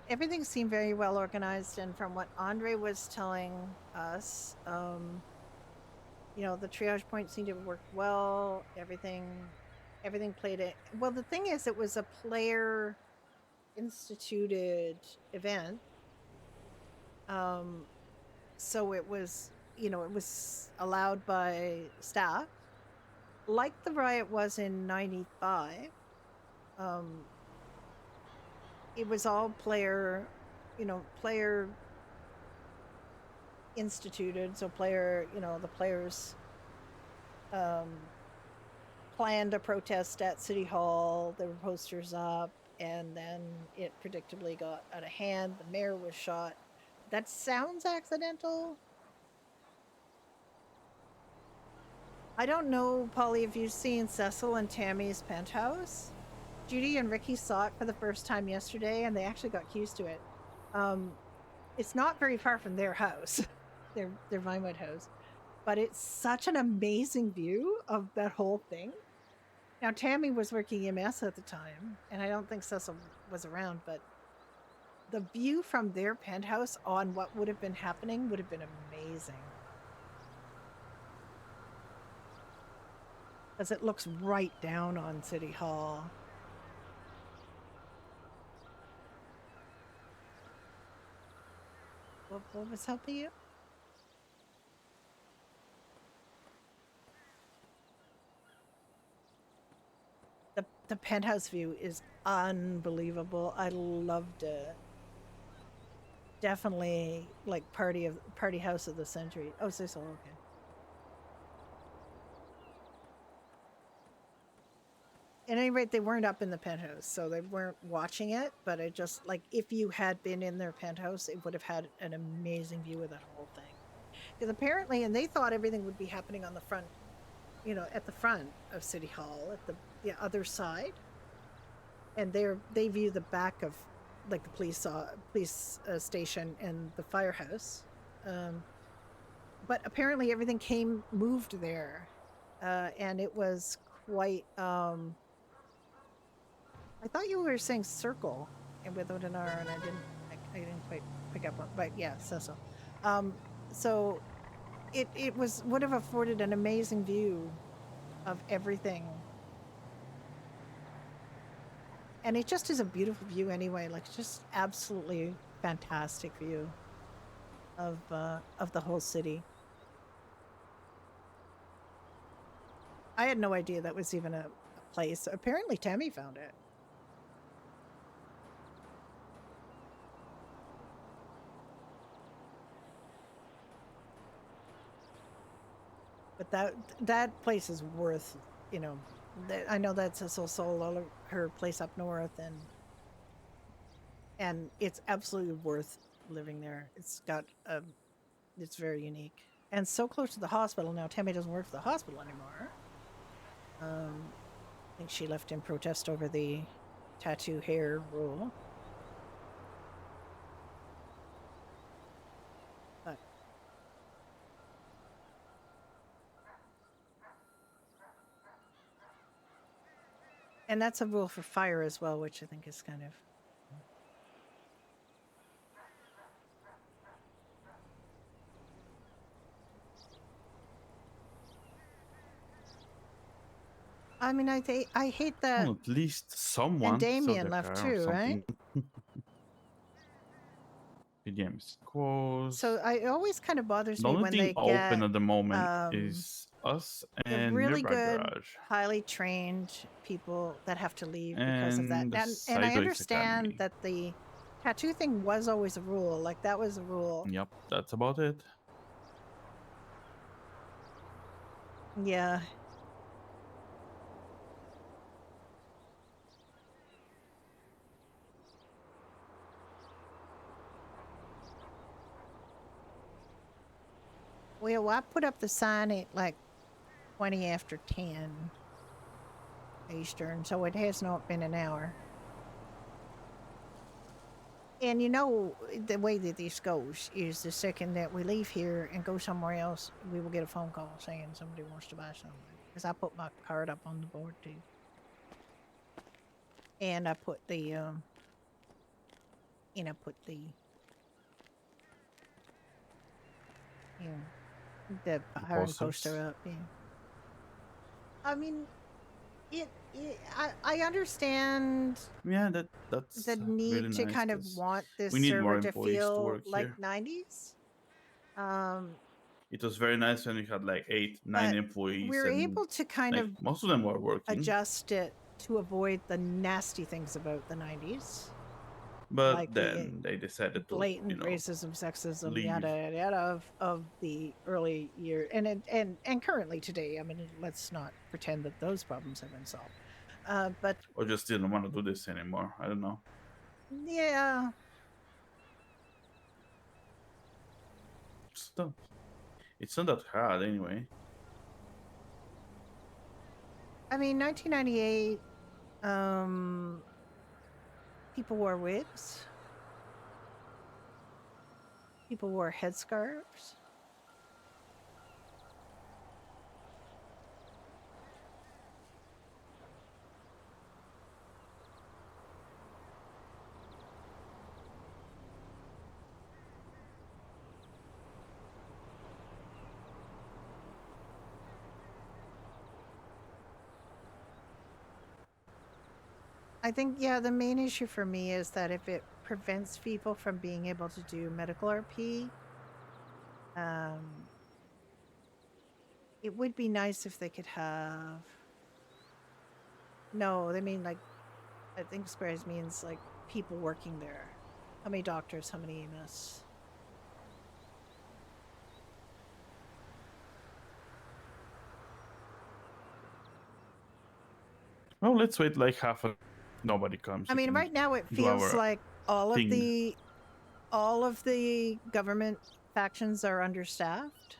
S3: Everything seemed very well organized, and from what Andre was telling us, the triage point seemed to work well. Everything played it. Well, the thing is, it was a player instituted event. So it was, it was allowed by staff. Like the riot was in 95, it was all player instituted. So the players planned a protest at City Hall. There were posters up, and then it predictably got out of hand. The mayor was shot. That sounds accidental. I don't know, Polly, if you've seen Cecil and Tammy's penthouse. Judy and Ricky saw it for the first time yesterday, and they actually got used to it. It's not very far from their house, their Vinewood house, but it's such an amazing view of that whole thing. Now, Tammy was working EMS at the time, and I don't think Cecil was around, but the view from their penthouse on what would have been happening would have been amazing. Because it looks right down on City Hall. What was helping you? The penthouse view is unbelievable. I loved it. Definitely like party house of the century. Oh, so okay. At any rate, they weren't up in the penthouse, so they weren't watching it, but it just, like, if you had been in their penthouse, it would have had an amazing view of that whole thing. Because apparently, and they thought everything would be happening on the front, at the front of City Hall, at the other side. And they view the back of, like, the police station and the firehouse. But apparently everything moved there. And it was quite... I thought you were saying circle and without an R, and I didn't quite pick up on, but yeah, so. So it would have afforded an amazing view of everything. And it just is a beautiful view anyway. Like, just absolutely fantastic view of the whole city. I had no idea that was even a place. Apparently, Tammy found it. But that place is worth, you know. I know that Cecil sold her place up north, and it's absolutely worth living there. It's got it's very unique and so close to the hospital now. Tammy doesn't work for the hospital anymore. I think she left in protest over the tattoo hair rule. But and that's a rule for fire as well, which I think is kind of. I mean, I hate that.
S5: Well, at least someone.
S3: And Damien
S5: sold their
S3: left
S5: car or
S3: too, right?
S5: something. The game is closed.
S3: So it always kind of bothers
S5: The
S3: me
S5: only
S3: when
S5: thing
S3: they
S5: open
S3: get
S5: at the moment is us
S3: the
S5: and
S3: really
S5: Nearby
S3: good,
S5: Garage
S3: highly trained people that have to leave because of that.
S5: and the
S3: And I
S5: Sideways
S3: understand
S5: Academy.
S3: that the tattoo thing was always a rule. Like, that was a rule.
S5: Yep, that's about it.
S3: Yeah. Well, I put up the sign at like 20 after 10 Eastern, so it has not been an hour. And you know, the way that this goes is the second that we leave here and go somewhere else, we will get a phone call saying somebody wants to buy something. Because I put my card up on the board too. And I put the, the hiring poster up. Yeah. I mean, I understand.
S5: Yeah, that's
S3: the need
S5: really
S3: to
S5: nice,
S3: kind of
S5: 'cause
S3: want this
S5: we need more
S3: server to
S5: employees to
S3: feel
S5: work
S3: like
S5: here.
S3: 90s.
S5: It was very nice when we had like 8-9
S3: But
S5: employees.
S3: we're
S5: and
S3: able to kind
S5: like,
S3: of
S5: most of them were working.
S3: adjust it to avoid the nasty things about the 90s.
S5: But
S3: like
S5: then they decided to,
S3: blatant racism, sexism,
S5: leave.
S3: yada yada of the early year and currently today. I mean, let's not pretend that those problems have been solved. But
S5: Or just didn't want to do this anymore. I don't know.
S3: yeah,
S5: It's not that hard anyway.
S3: I mean, 1998. People wore wigs. People wore headscarves. I think, yeah, the main issue for me is that if it prevents people from being able to do medical RP, it would be nice if they could have. No, they mean like, I think squares means like people working there. How many doctors? How many EMS?
S5: Well, let's wait like half a. Nobody comes.
S3: I mean, right now it feels like all of the government factions are understaffed.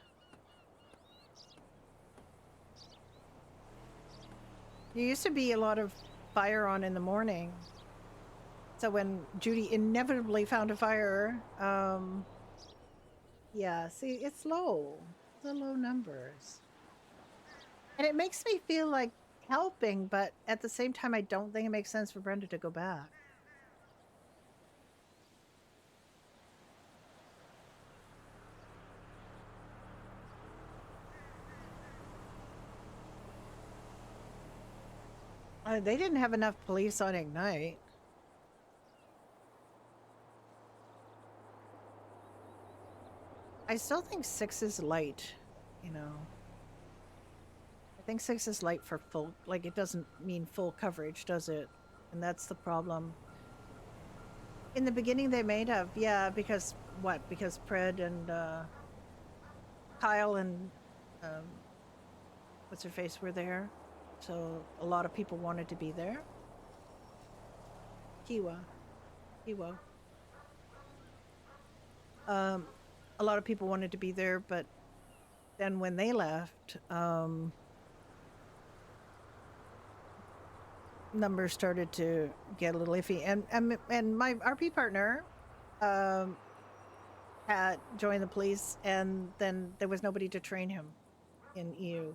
S3: There used to be a lot of fire on in the morning. So when Judy inevitably found a fire, yeah, see, it's low. The low numbers. And it makes me feel like helping, but at the same time, I don't think it makes sense for Brenda to go back. They didn't have enough police on Ignite. I still think 6 is light, you know. I think 6 is light for full, like, it doesn't mean full coverage, does it? And that's the problem. In the beginning, they may have, yeah, because what? Because Pred and Kyle and what's her face were there, so a lot of people wanted to be there. Kiwa. A lot of people wanted to be there, but then when they left, numbers started to get a little iffy. And my RP partner had joined the police, and then there was nobody to train him in EU.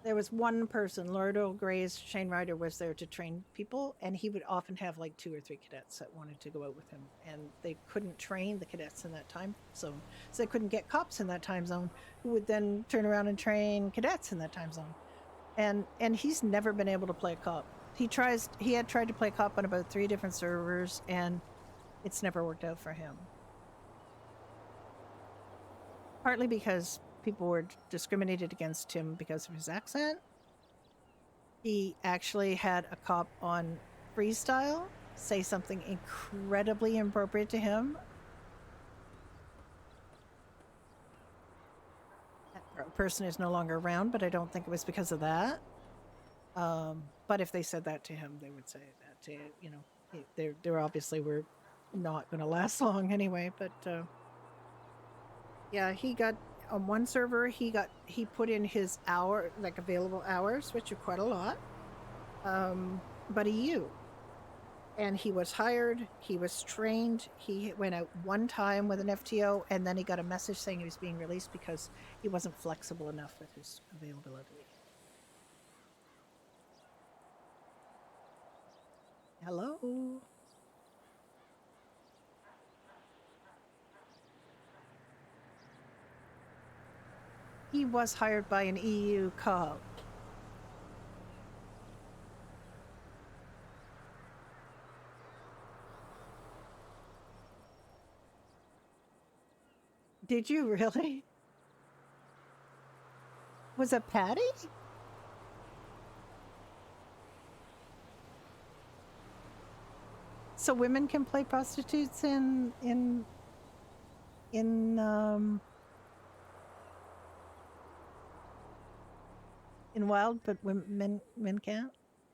S3: There was one person, Lordo Gray's Shane Ryder, was there to train people, and he would often have like 2 or 3 cadets that wanted to go out with him, and they couldn't train the cadets in that time zone, so they couldn't get cops in that time zone, who would then turn around and train cadets in that time zone. And he's never been able to play cop. He had tried to play cop on about 3 different servers, and it's never worked out for him. Partly because people were discriminated against him because of his accent. He actually had a cop on Freestyle say something incredibly inappropriate to him. That person is no longer around, but I don't think it was because of that. But if they said that to him, they would say that to, you know, they obviously were not going to last long anyway. But yeah, he got on one server. He put in his available hours, which are quite a lot. But EU, and he was hired. He was trained. He went out one time with an FTO, and then he got a message saying he was being released because he wasn't flexible enough with his availability. Hello. He was hired by an EU cop. Did you really? Was it Patty? So women can play prostitutes in Wild, but men can't?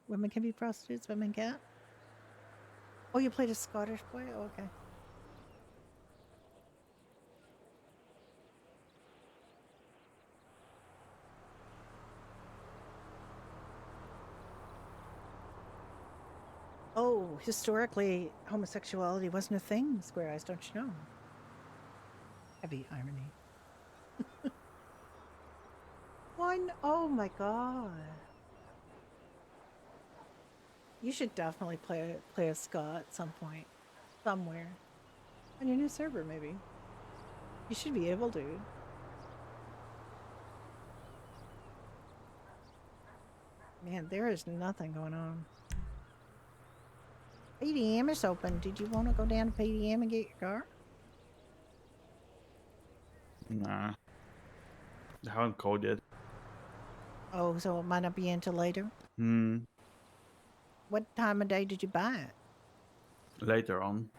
S3: Women can be prostitutes, women can't? Oh, you played a Scottish boy? Oh, okay. Oh, historically, homosexuality wasn't a thing, Square Eyes, don't you know? Heavy irony. One, oh my god. You should definitely play a ska at some point. Somewhere. On your new server, maybe. You should be able to. Man, there is nothing going on. PDM is open. Did you want to go down to PDM and get your car?
S5: Nah. I haven't called yet.
S3: Oh, so it might not be until later? What time of day did you buy it?
S5: Later on.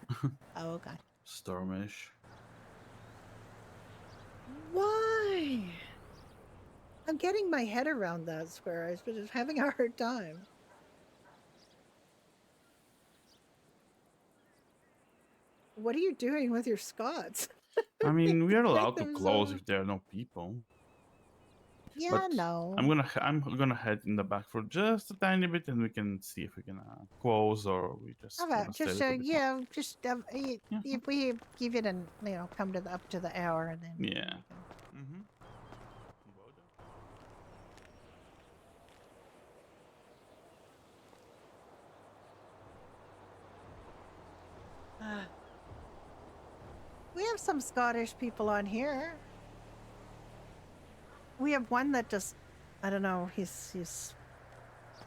S3: Oh, okay.
S5: Stormish.
S3: Why? I'm getting my head around that, Square Eyes, but it's having a hard time. What are you doing with your Scots?
S5: I mean, we are allowed to
S3: them
S5: close
S3: so-
S5: if there are no people.
S3: Yeah,
S5: But
S3: no.
S5: I'm gonna head in the back for just a tiny bit, and we can see if we can close or we just.
S3: How
S5: gonna
S3: about
S5: stay a
S3: just
S5: little bit more.
S3: yeah, just if we give it an come to up to the hour and then
S5: Yeah.
S3: we can- We have some Scottish people on here. We have one that just, I don't know, he's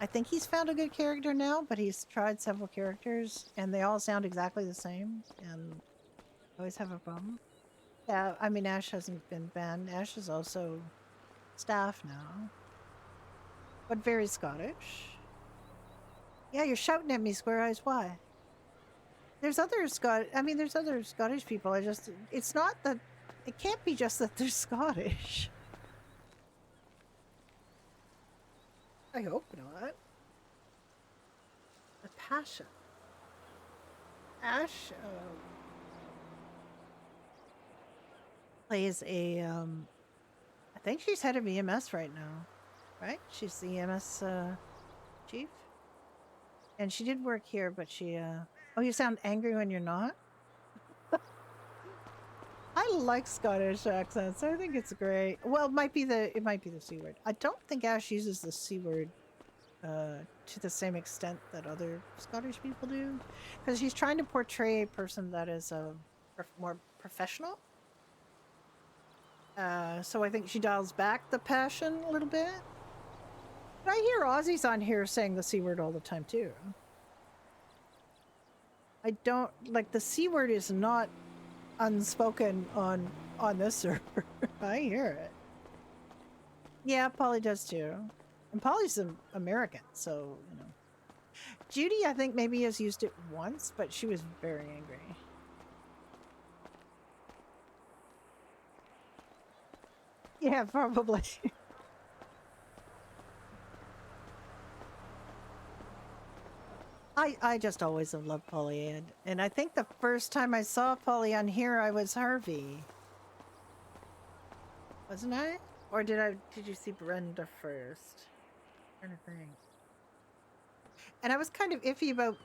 S3: I think he's found a good character now, but he's tried several characters and they all sound exactly the same and I always have a problem. Yeah, I mean, Ash hasn't been banned. Ash is also staff now, but very Scottish. Yeah, you're shouting at me, Square Eyes. Why? There's other there's other Scottish people. It's not that, it can't be just that they're Scottish. I hope not. A passion. Ash plays a, I think she's head of EMS right now, right? She's the EMS chief. And she did work here, but she, oh, you sound angry when you're not? I like Scottish accents. I think it's great. Well, it might be the C word. I don't think Ash uses the C word to the same extent that other Scottish people do, because she's trying to portray a person that is more professional. So I think she dials back the passion a little bit. But I hear Aussies on here saying the C word all the time too. I don't like, the C word is not unspoken on this server. I hear it. Yeah, Polly does too. And Polly's an American, so, you know. Judy, I think, maybe has used it once, but she was very angry. Yeah, probably. I just always have loved Polly, and I think the first time I saw Polly on here, I was Harvey. Wasn't I? Or did you see Brenda first? I'm trying to think. And I was kind of iffy about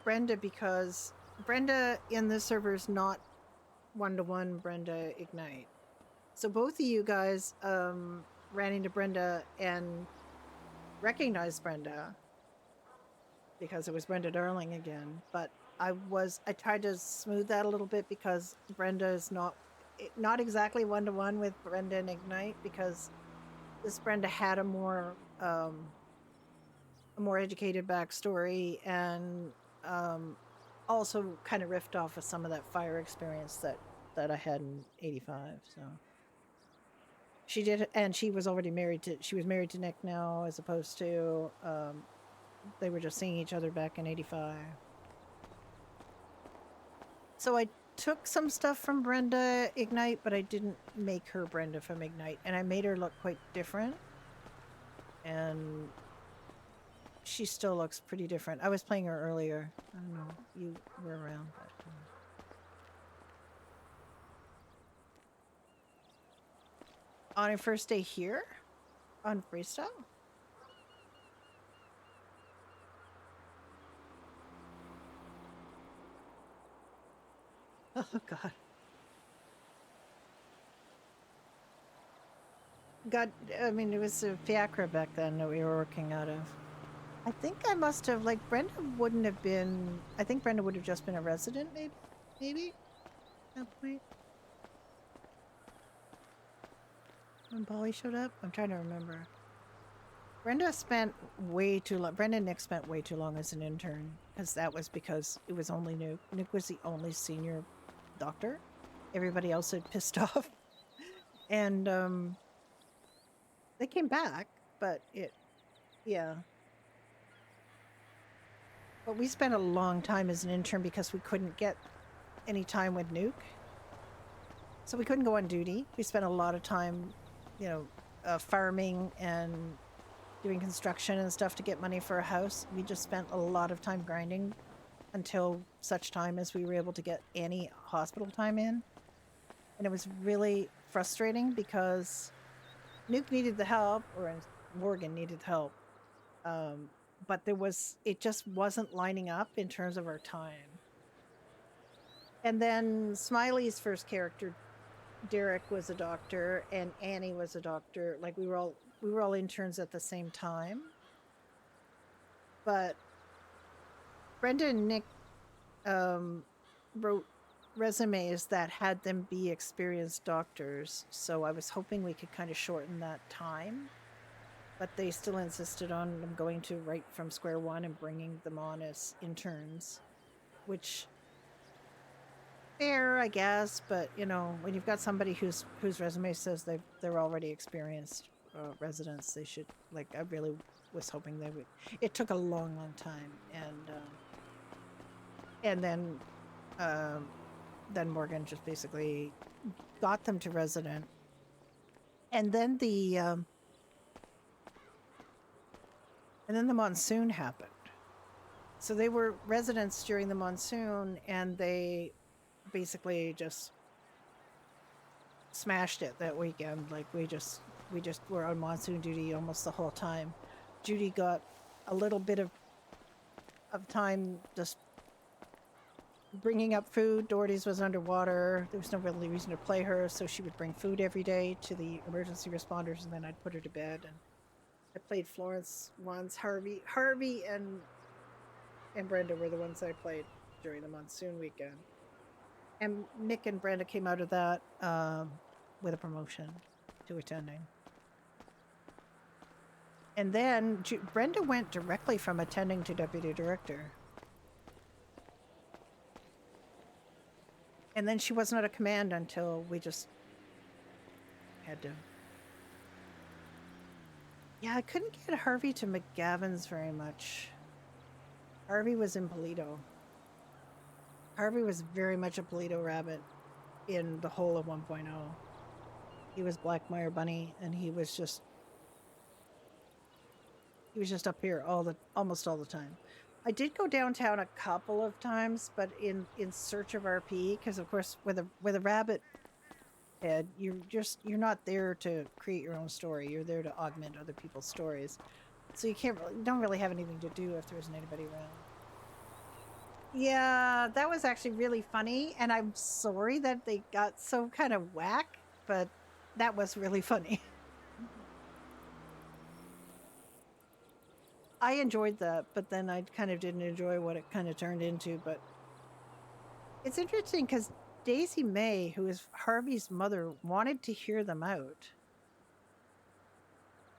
S3: Brenda because Brenda in this server is not one-to-one Brenda Ignite. So both of you guys ran into Brenda and recognized Brenda because it was Brenda Darling again. But I tried to smooth that a little bit because Brenda is not exactly one-to-one with Brenda and Ignite, because this Brenda had a more educated backstory and also kind of riffed off of some of that fire experience that I had in 85. So she did, and she was married to Nick now, as opposed to they were just seeing each other back in 85. So I took some stuff from Brenda Ignite, but I didn't make her Brenda from Ignite, and I made her look quite different. And she still looks pretty different. I was playing her earlier. I don't know. You were around. But, on her first day here? On Freestyle? Oh, God. I mean, it was a Fiacre back then that we were working out of. I think I must have, like, Brenda wouldn't have been, I think Brenda would have just been a resident, maybe? At that point? When Polly showed up? I'm trying to remember. Brenda and Nick spent way too long as an intern, because it was only Nick. Nick was the only senior doctor. Everybody else had pissed off. And, they came back, but yeah. But we spent a long time as an intern because we couldn't get any time with Nuke. So we couldn't go on duty. We spent a lot of time, farming and doing construction and stuff to get money for a house. We just spent a lot of time grinding until such time as we were able to get any hospital time in. And it was really frustrating because Nuke needed the help, or Morgan needed help. But it just wasn't lining up in terms of our time. And then Smiley's first character, Derek, was a doctor, and Annie was a doctor. Like, we were all interns at the same time. But Brenda and Nick wrote resumes that had them be experienced doctors, so I was hoping we could kind of shorten that time. but they still insisted on them going to right from square one and bringing them on as interns, which fair, I guess. But you know, when you've got somebody whose resume says they're already experienced residents, they should like. I really was hoping they would. It took a long time, and then Morgan just basically got them to resident, and then the monsoon happened. So they were residents during the monsoon, and they basically just smashed it that weekend. Like we just were on monsoon duty almost the whole time. Judy got a little bit of time just bringing up food. Doherty's was underwater. There was no really reason to play her, so she would bring food every day to the emergency responders, and then I'd put her to bed. And I played Florence once. Harvey and Brenda were the ones I played during the monsoon weekend. And Nick and Brenda came out of that with a promotion to attending. And then Brenda went directly from attending to deputy director. And then she wasn't at a command until we just had to. Yeah, I couldn't get Harvey to McGavin's very much. Harvey was in Polito. Harvey was very much a Polito rabbit in the whole of 1.0. He was Blackmire Bunny, and he was just up here almost all the time. I did go downtown a couple of times, but in search of RP, because of course with a rabbit head, you're not there to create your own story. You're there to augment other people's stories. So you don't really have anything to do if there isn't anybody around. Yeah, that was actually really funny, and I'm sorry that they got so kind of whack, but that was really funny. I enjoyed that, but then I kind of didn't enjoy what it kind of turned into. But it's interesting because Daisy May, who is Harvey's mother, wanted to hear them out.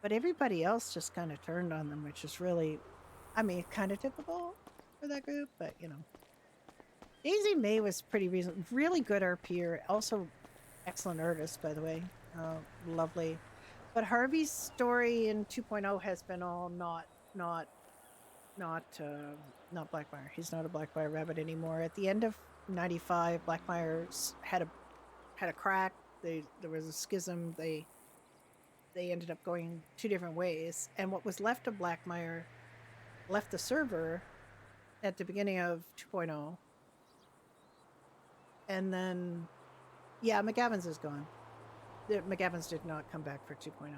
S3: But everybody else just kind of turned on them, which is really, I mean, kind of typical for that group, but you know. Daisy May was pretty reasonable, really good RPer, also excellent artist, by the way. Lovely. But Harvey's story in 2.0 has been all not Blackmire. He's not a Blackmire rabbit anymore. At the end of 95, Blackmire had a crack. There was a schism. They ended up going two different ways. And what was left of Blackmire left the server at the beginning of 2.0. And then, yeah, McGavin's is gone. McGavin's did not come back for 2.0.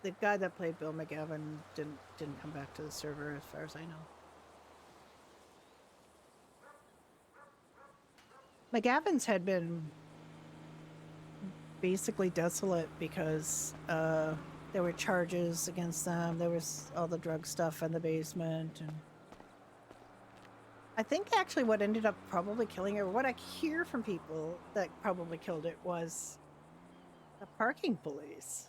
S3: The guy that played Bill McGavin didn't come back to the server, as far as I know. McGavin's had been basically desolate because there were charges against them. There was all the drug stuff in the basement, and I think actually what ended up probably killing it, or what I hear from people that probably killed it, was the parking police.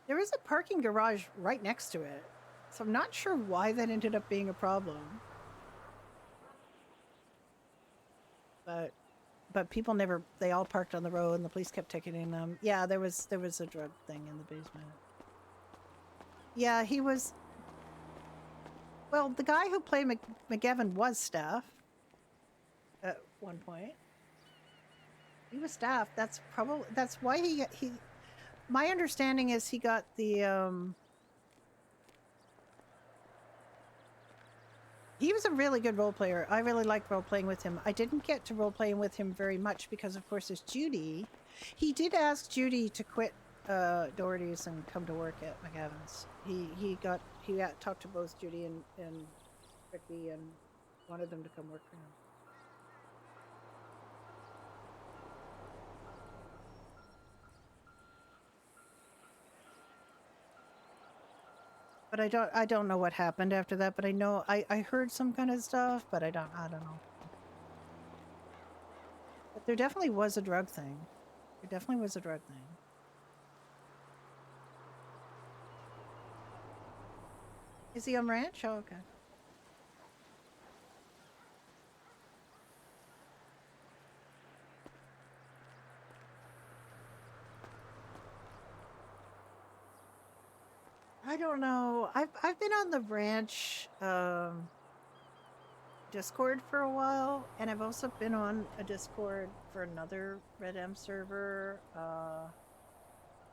S3: There is a parking garage right next to it, so I'm not sure why that ended up being a problem. But people never, they all parked on the road and the police kept ticketing them. Yeah, there was a drug thing in the basement. Yeah, he was, well, the guy who played McGavin was staff at one point. He was staff. That's why he my understanding is he got the he was a really good role player. I really liked role playing with him. I didn't get to role playing with him very much because, of course, there's Judy. He did ask Judy to quit Doherty's and come to work at McGavin's. He talked to both Judy and Ricky and wanted them to come work for him. But I don't know what happened after that, but I know I heard some kind of stuff, but I don't know. But there definitely was a drug thing. It definitely was a drug thing. Is he on ranch? Oh, okay. I don't know. I've been on the ranch Discord for a while, and I've also been on a Discord for another Red M server.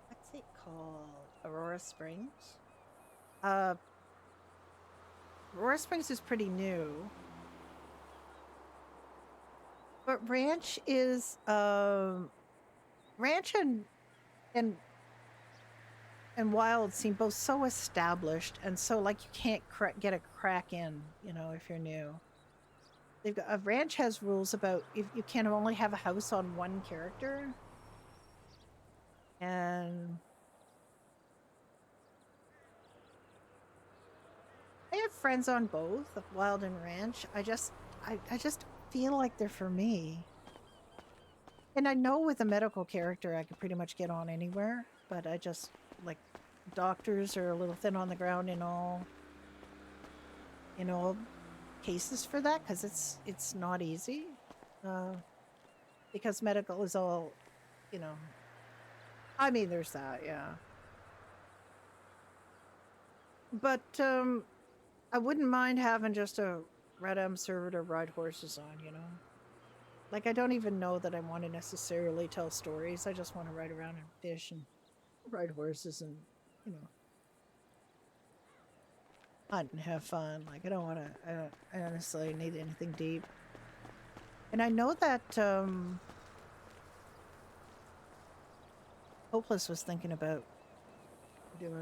S3: What's it called? Aurora Springs. Aurora Springs is pretty new, but ranch is ranch and wild seem both so established and so like you can't get a crack in, you know, if you're new. They've got a ranch has rules about if you can only have a house on one character, and I have friends on both wild and ranch. I just don't feel like they're for me. And I know with a medical character I could pretty much get on anywhere, but I just like doctors are a little thin on the ground in all cases for that, because it's not easy, because medical is all, you know. I mean, there's that, yeah. But I wouldn't mind having just a Red M server to ride horses on, you know. Like, I don't even know that I want to necessarily tell stories. I just want to ride around and fish and ride horses and, you know, hunt and have fun. Like, I don't want to, I don't necessarily need anything deep. And I know that Hopeless was thinking about doing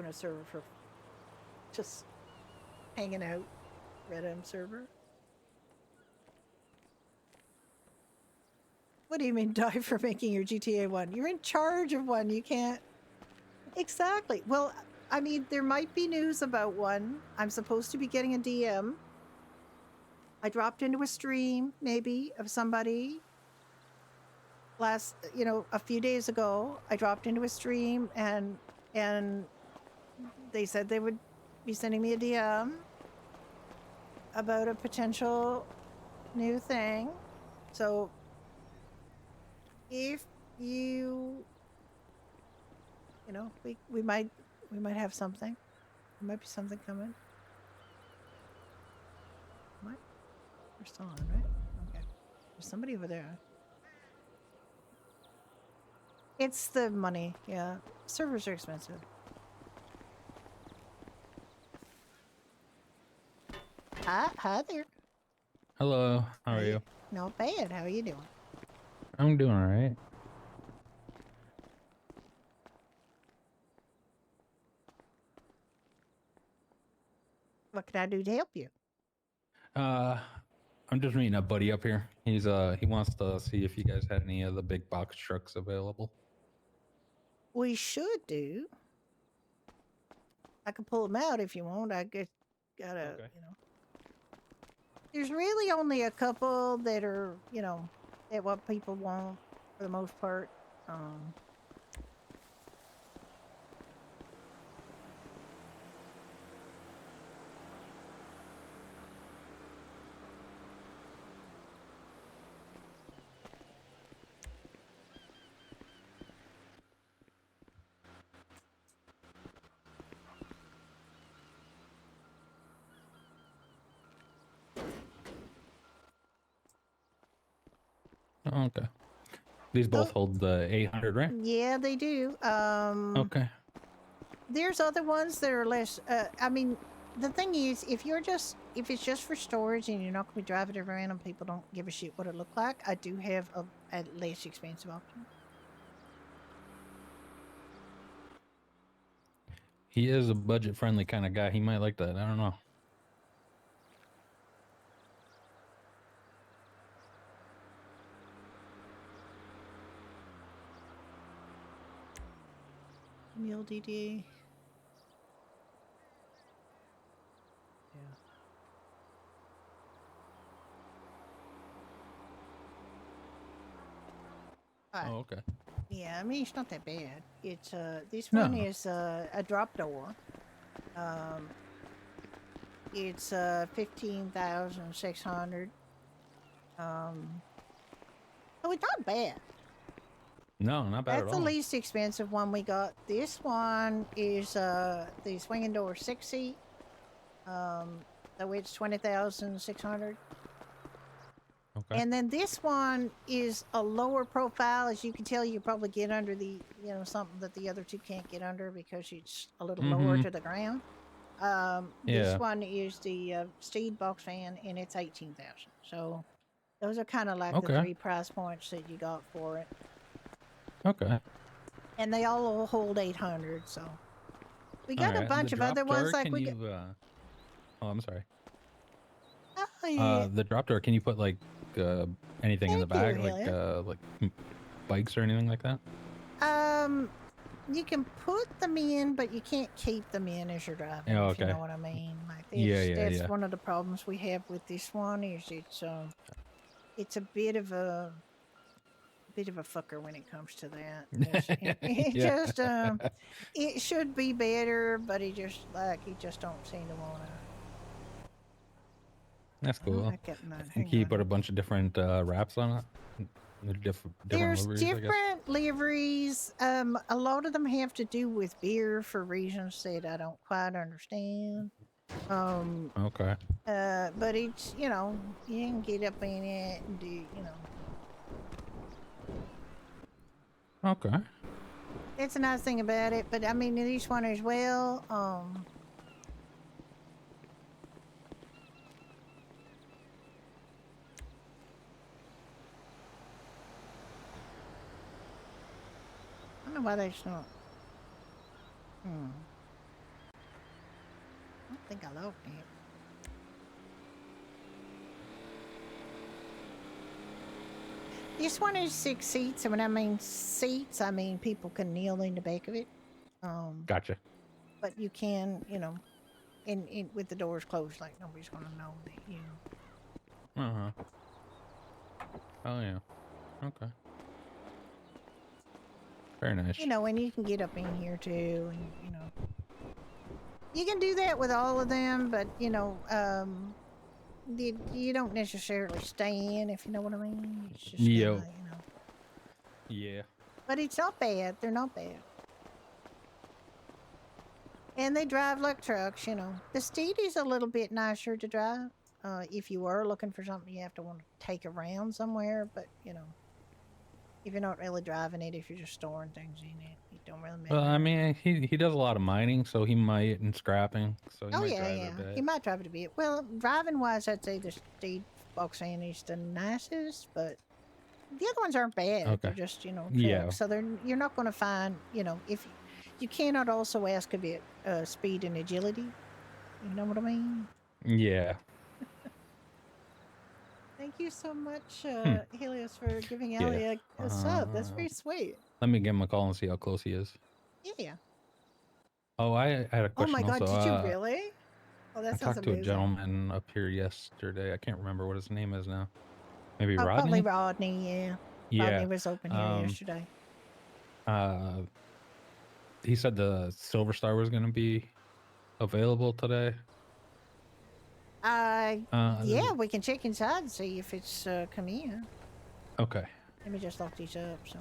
S3: a server for just hanging out, Red M server. What do you mean die for making your GTA 1? You're in charge of one. You can't. Exactly. Well, I mean, there might be news about one. I'm supposed to be getting a DM. I dropped into a stream, maybe, of somebody a few days ago. I dropped into a stream and they said they would be sending me a DM about a potential new thing. So if you know, we might have something. There might be something coming. What? We're still on, right? Okay. There's somebody over there. It's the money, yeah. Servers are expensive. Hi there.
S7: Hello, how are you?
S3: Not bad. How are you doing?
S7: I'm doing all right.
S3: What can I do to help you?
S7: I'm just meeting a buddy up here. He wants to see if you guys had any of the big box trucks available.
S3: We should do. I can pull them out if you want. I gotta,
S7: Okay.
S3: you know. There's really only a couple that are, you know, at what people want for the most part.
S7: Oh, okay. These both hold the 800, right?
S3: Yeah, they do.
S7: Okay.
S3: There's other ones that are less. I mean, the thing is, if it's just for storage and you're not gonna be driving it around and people don't give a shit what it look like, I do have a less expensive option.
S7: He is a budget-friendly kind of guy. He might like that. I don't know.
S3: Meal DD. Yeah. Alright.
S7: Oh, okay.
S3: Yeah, I mean it's not that bad. It's this
S7: No.
S3: one is a drop door. It's 15,600. So it's not bad.
S7: No, not bad
S3: That's
S7: at
S3: the
S7: all.
S3: least expensive one we got. This one is the swinging door 6-seat. So it's 20,600.
S7: Okay.
S3: And then this one is a lower profile. As you can tell, you probably get under the, something that the other two can't get under because it's a little lower to the ground. This
S7: Yeah.
S3: one is the Steed box fan, and it's 18,000. So those are kind of like the
S7: Okay.
S3: 3 price points that you got for it.
S7: Okay.
S3: And they all hold 800. So we got a
S7: Alright,
S3: bunch of other ones like we got.
S7: Oh, I'm sorry.
S3: Oh, yeah.
S7: The drop door, can you put like anything in the
S3: Thank you,
S7: bag,
S3: Elliot.
S7: like bikes or anything like that?
S3: You can put them in, but you can't keep them in as you're driving.
S7: Oh,
S3: If you
S7: okay.
S3: know what I mean. Like
S7: Yeah,
S3: that's
S7: yeah.
S3: one of the problems we have with this one. Is it's a bit of a fucker when it comes to that. It
S7: Yeah.
S3: just it should be better, but he just don't seem to want to.
S7: That's cool. Can you put a bunch of different wraps on it? Different
S3: There's
S7: liveries, I guess.
S3: different liveries. A lot of them have to do with beer for reasons that I don't quite understand.
S7: Okay.
S3: But it's, you can get up in it and do,
S7: Okay.
S3: It's a nice thing about it. But I mean, this one as well. I don't know why that's not. I don't think I logged it. This one is 6 seats, and when I mean seats, I mean people can kneel in the back of it.
S7: Gotcha.
S3: But you can, in with the doors closed, like nobody's gonna know that you.
S7: Uh-huh. Oh yeah. Okay. Very nice.
S3: And you can get up in here too, and you can do that with all of them, but you don't necessarily stay in, if you know what I mean. It's just
S7: Yo.
S3: kinda,
S7: Yeah.
S3: But it's not bad. They're not bad. And they drive like trucks, The Steed is a little bit nicer to drive. If you were looking for something you have to want to take around somewhere, but if you're not really driving it, if you're just storing things in it, it don't really matter.
S7: Well, I mean, he does a lot of mining, so he might, and scrapping, so he might
S3: yeah,
S7: drive
S3: yeah.
S7: it a bit.
S3: He might drive it a bit. Well, driving wise, I'd say the Steed box fan is the nicest, but the other ones aren't bad.
S7: Okay.
S3: They're just, trucks.
S7: Yeah.
S3: So you're not going to find, if you cannot also ask about speed and agility. You know what I mean?
S7: Yeah.
S3: Thank you so much, Helios, for giving Ellie a sub. That's very sweet.
S7: Let me give him a call and see how close he is.
S3: Yeah.
S7: Oh, I had a question.
S3: Oh my God!
S7: also.
S3: Did you really? Oh, that
S7: I
S3: sounds
S7: talked to a
S3: amazing.
S7: gentleman up here yesterday. I can't remember what his name is now. Maybe
S3: Oh,
S7: Rodney?
S3: probably Rodney. Yeah.
S7: Yeah.
S3: Rodney was open here yesterday.
S7: He said the Silver Star was going to be available today.
S3: Yeah, we can check inside and see if it's come in.
S7: Okay.
S3: Let me just lock these up. So.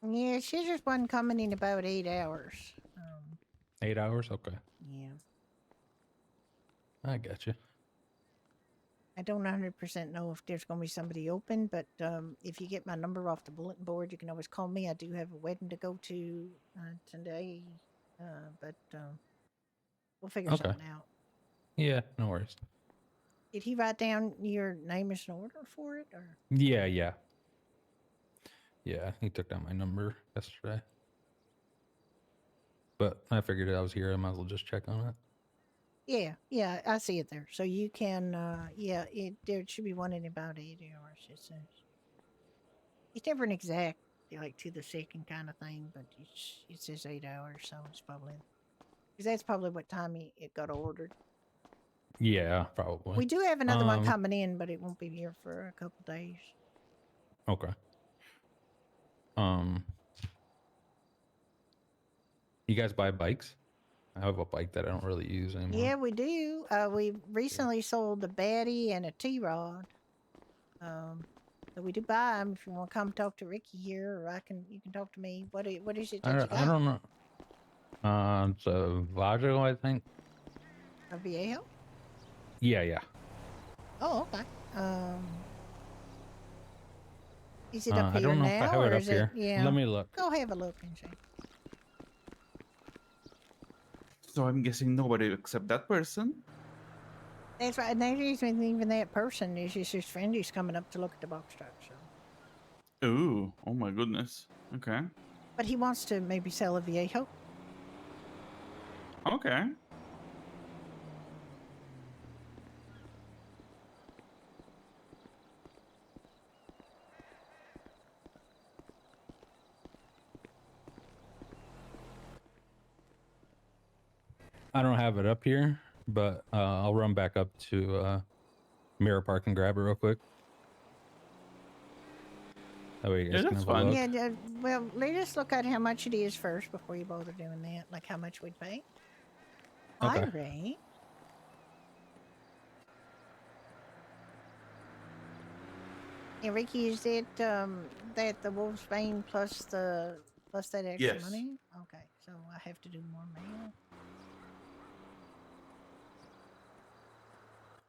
S3: Yeah, she just wasn't coming in about 8 hours.
S7: 8 hours? Okay.
S3: Yeah.
S7: I got you.
S3: I don't 100% know if there's going to be somebody open, but if you get my number off the bulletin board, you can always call me. I do have a wedding to go to today, but we'll figure something out.
S7: Yeah, no worries.
S3: Did he write down your name as an order for it, or?
S7: Yeah. Yeah, he took down my number yesterday. but I figured I was here. I might as well just check on it.
S3: Yeah, I see it there. So you can, there should be one in about 80 hours, it says. It's never an exact, like, to the second kind of thing, but it says 8 hours, so it's probably, because that's probably what time it got ordered.
S7: Yeah, probably.
S3: We do have another one coming in, but it won't be here for a couple days.
S7: Okay. You guys buy bikes? I have a bike that I don't really use anymore.
S3: Yeah, we do. We recently sold a Batty and a T-Rod. So we do buy them. If you want to come talk to Ricky here, or you can talk to me. What is it that you got?
S7: I don't know. It's a Vajo, I think.
S3: A Viejo?
S7: Yeah.
S3: Oh, okay. Is it up
S7: I
S3: here
S7: don't know
S3: now,
S7: if I have
S3: or
S7: it up
S3: is
S7: here.
S3: it? Yeah.
S7: Let me look.
S3: Go have a look and see.
S5: So I'm guessing nobody except that person.
S3: That's right. And there isn't even that person. It's just his friend who's coming up to look at the box truck. So.
S5: Ooh, oh my goodness. Okay.
S3: But he wants to maybe sell a Viejo.
S5: Okay.
S7: I don't have it up here, but I'll run back up to Mirror Park and grab it real quick. That way you guys
S5: Yeah,
S7: can
S5: that's
S7: have a
S5: fine.
S7: look.
S3: Yeah, well, let's just look at how much it is first before you bother doing that. Like how much we'd pay.
S7: Okay.
S3: All right. And Ricky, is it that the Wolfsbane plus that extra
S5: Yes.
S3: money? Okay, so I have to do more mail.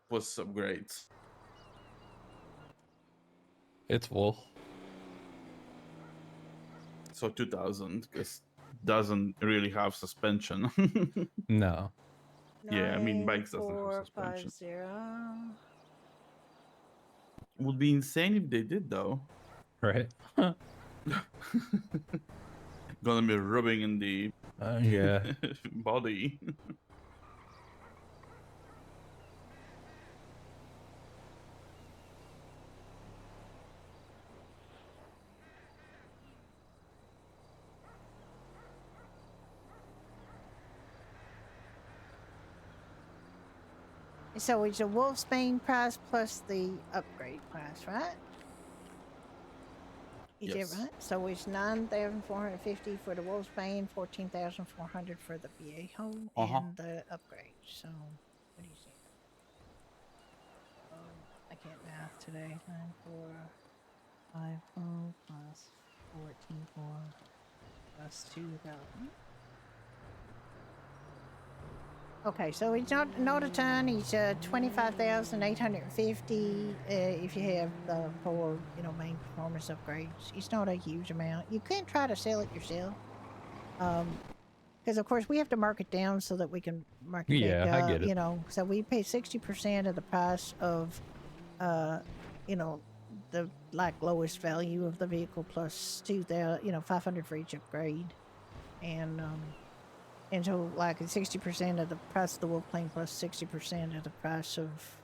S5: Plus upgrades.
S7: It's full.
S5: So 2,000, because doesn't really have suspension.
S7: No.
S5: Yeah, I mean, bikes doesn't have suspension.
S3: 9450.
S5: Would be insane if they did, though.
S7: Right?
S5: Gonna be rubbing in the
S7: Yeah.
S5: body.
S3: So it's a Wolfsbane price plus the upgrade price, right? Is
S5: Yes.
S3: that right? So it's 9,450 for the Wolfsbane, 14,400 for the Viejo, and the upgrade. So what do you say? I can't math today. 9,450 plus 14,400 plus 2,000. Okay, so it's not a ton. It's 25,850 if you have the 4 main performance upgrades. It's not a huge amount. You can try to sell it yourself, because of course we have to mark it down so that we can mark it back
S7: Yeah,
S3: up.
S7: I get it.
S3: So we pay 60% of the price of, the lowest value of the vehicle plus 500 for each upgrade, and so, like, 60% of the price of the Wolfplane plus 60% of the price of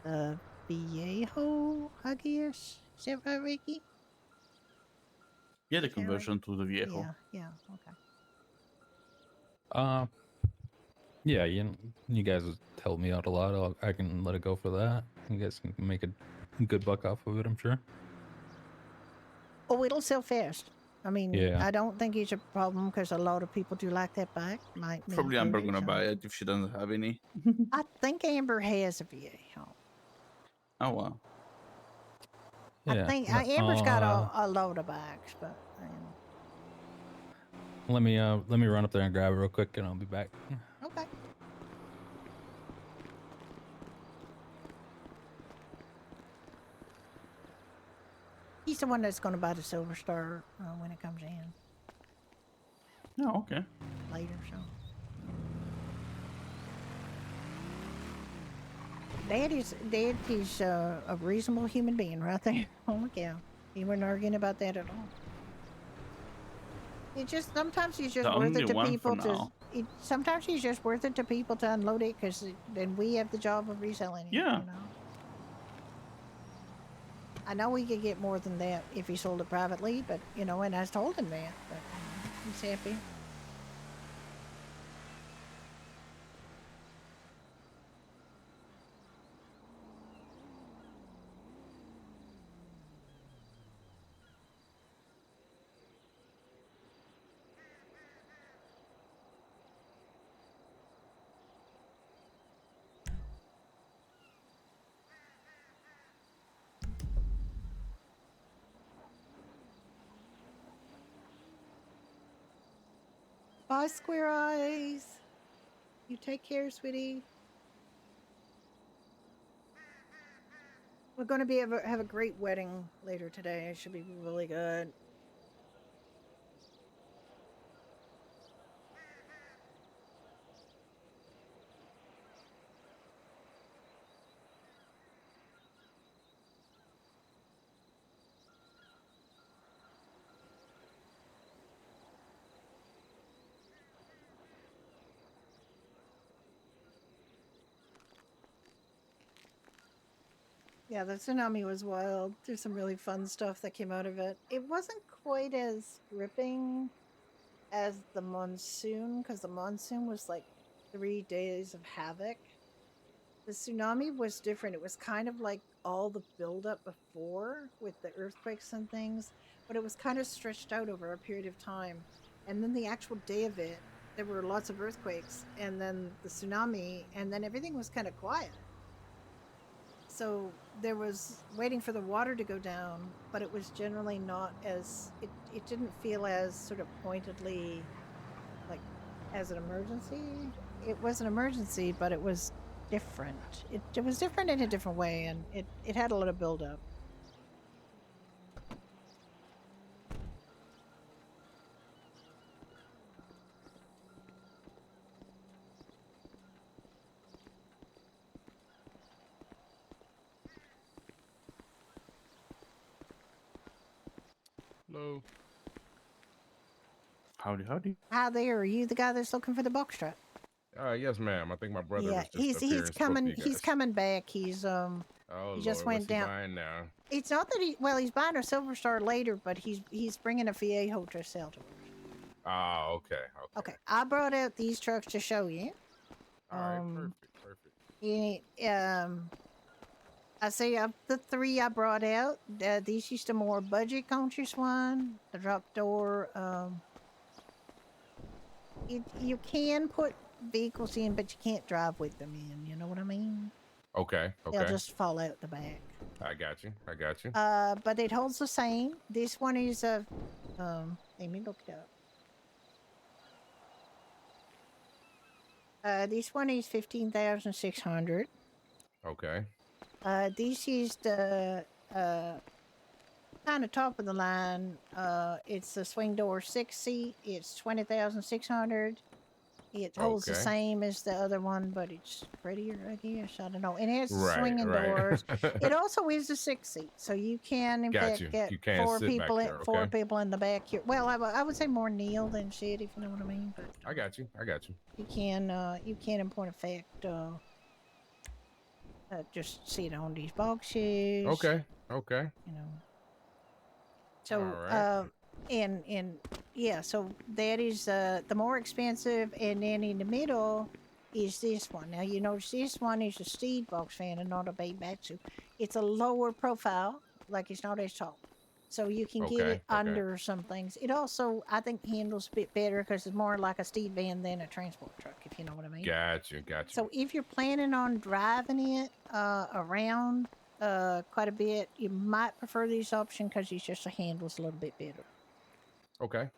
S3: the Viejo, I guess. Is that right, Ricky?
S5: Yeah, the conversion to the Viejo.
S3: Yeah, okay.
S7: Yeah, you guys have helped me out a lot. I can let it go for that. You guys can make a good buck off of it, I'm sure.
S3: Oh, it'll sell fast. I mean,
S7: Yeah.
S3: I don't think it's a problem because a lot of people do like that bike.
S5: Probably Amber gonna buy it if she doesn't have any.
S3: I think Amber has a Viejo.
S5: Oh, wow.
S7: Yeah.
S3: I think Amber's got a load of bikes, but
S7: let me run up there and grab it real quick, and I'll be back.
S3: okay. He's the one that's going to buy the Silver Star when it comes in
S5: Oh, okay.
S3: later. So, Dad is a reasonable human being right there. Oh my cow, he wasn't arguing about that at all. Sometimes he's just
S5: The
S3: worth
S5: only
S3: it to
S5: one for
S3: people to.
S5: now.
S3: Sometimes he's just worth it to people to unload it because then we have the job of reselling it.
S5: Yeah.
S3: You know. I know we could get more than that if he sold it privately, but you know, and I told him that, but he's happy. Bye, Square Eyes. You take care, sweetie. We're going to have a great wedding later today. It should be really good. Yeah, the tsunami was wild. There's some really fun stuff that came out of it. It wasn't quite as gripping as the monsoon, because the monsoon was like 3 days of havoc. The tsunami was different. It was kind of like all the buildup before with the earthquakes and things, but it was kind of stretched out over a period of time. And then the actual day of it, there were lots of earthquakes, and then the tsunami, and then everything was kind of quiet. So there was waiting for the water to go down, but it was generally not as it didn't feel as sort of pointedly like as an emergency. It was an emergency, but it was different. It was different in a different way, and it had a lot of build up.
S8: Hello.
S5: Howdy, howdy.
S3: Hi there, are you the guy that's looking for the box truck?
S8: Yes, ma'am. I think my brother
S3: Yeah,
S8: was just up here
S3: he's
S8: and spoke to
S3: coming.
S8: you
S3: He's
S8: guys.
S3: coming back. He's
S8: Oh,
S3: he just
S8: Lord,
S3: went
S8: what's he
S3: down.
S8: buying now?
S3: It's not that he's buying a Silver Star later, but he's bringing a Viejo to sell to us.
S8: Ah, okay, okay.
S3: Okay, I brought out these trucks to show you.
S8: All right, perfect.
S3: I say of the 3 I brought out, these used a more budget conscious one. The drop door. You can put vehicles in, but you can't drive with them in. You know what I mean?
S8: Okay,
S3: They'll
S8: okay.
S3: just fall out the back.
S8: I got you.
S3: But it holds the same. This one is a. Let me look it up. This one is 15,600.
S8: Okay.
S3: This is the kind of top of the line. It's a swing door 6-seat. It's 20,600. It holds the
S8: Okay.
S3: same as the other one, but it's prettier, I guess. I don't know. And it has
S8: Right.
S3: doors. It also is a 6-seat, so you can in
S8: Got
S3: fact
S8: you.
S3: get
S8: You can
S3: four
S8: sit back
S3: people
S8: there,
S3: four
S8: okay?
S3: people in the back here. Well, I would say more kneel than sit, if you know what I mean. But
S8: I got you.
S3: you can in point of fact just sit on these boxes.
S8: Okay.
S3: You know. So
S8: All right.
S3: and yeah, so that is the more expensive, and then in the middle is this one. Now you notice this one is a Steed box fan and not a Beibatsu. It's a lower profile, like it's not as tall, so you can get it under some things. It also, I think, handles a bit better because it's more like a Steed van than a transport truck, if you know what I mean.
S8: Got you.
S3: So if you're planning on driving it around quite a bit, you might prefer this option because it's just the handles a little bit better.
S8: Okay.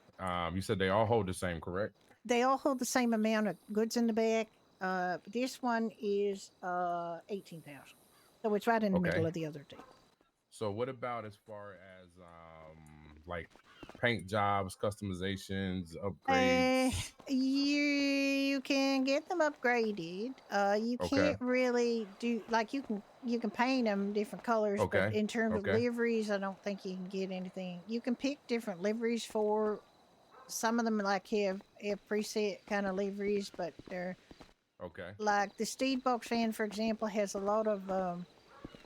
S8: You said they all hold the same, correct?
S3: They all hold the same amount of goods in the back. This one is 18,000, so it's right in the middle of the other two.
S8: So what about as far as like paint jobs, customizations, upgrades?
S3: You can get them upgraded. You can't really do, like, you can paint them different colors, but in terms of liveries, I don't think you can get anything. You can pick different liveries for some of them like have preset kind of liveries, but they're
S8: Okay.
S3: like the Steed Box fan, for example, has a lot of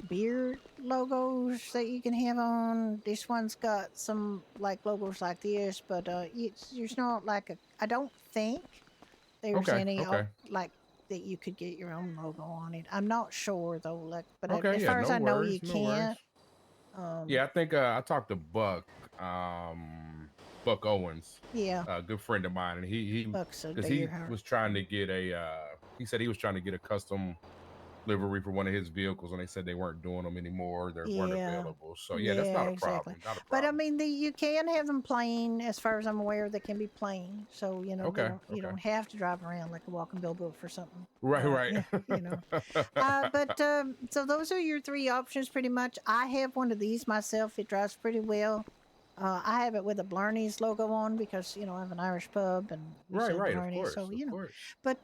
S3: beer logos that you can have on. This one's got some like logos like this, but there's not like a. I don't think there's
S8: Okay.
S3: any
S8: Okay.
S3: like that you could get your own logo on it. I'm not sure though. Like, but
S8: Okay.
S3: as
S8: Yeah.
S3: far as
S8: No
S3: I know,
S8: worries.
S3: you
S8: No worries.
S3: can't.
S8: Yeah, I think I talked to Buck, Buck Owens,
S3: Yeah,
S8: a good friend of mine, and he
S3: Buck's a
S8: because
S3: dear
S8: he
S3: heart.
S8: was trying to get he said he was trying to get a custom livery for one of his vehicles, and they said they weren't doing them anymore. They weren't
S3: Yeah.
S8: available. So yeah, that's not a
S3: exactly.
S8: problem. Not a
S3: But I
S8: problem.
S3: mean, you can have them plain. As far as I'm aware, they can be plain. So you know,
S8: Okay.
S3: you don't have to drive around like a walking billboard for something.
S8: Right. Right.
S3: Yeah, you know. But so those are your three options, pretty much. I have one of these myself. It drives pretty well. I have it with a Blarney's logo on because I have an Irish pub and we
S8: Right.
S3: sell
S8: Right. Of
S3: Blarney,
S8: course.
S3: so
S8: Of course.
S3: But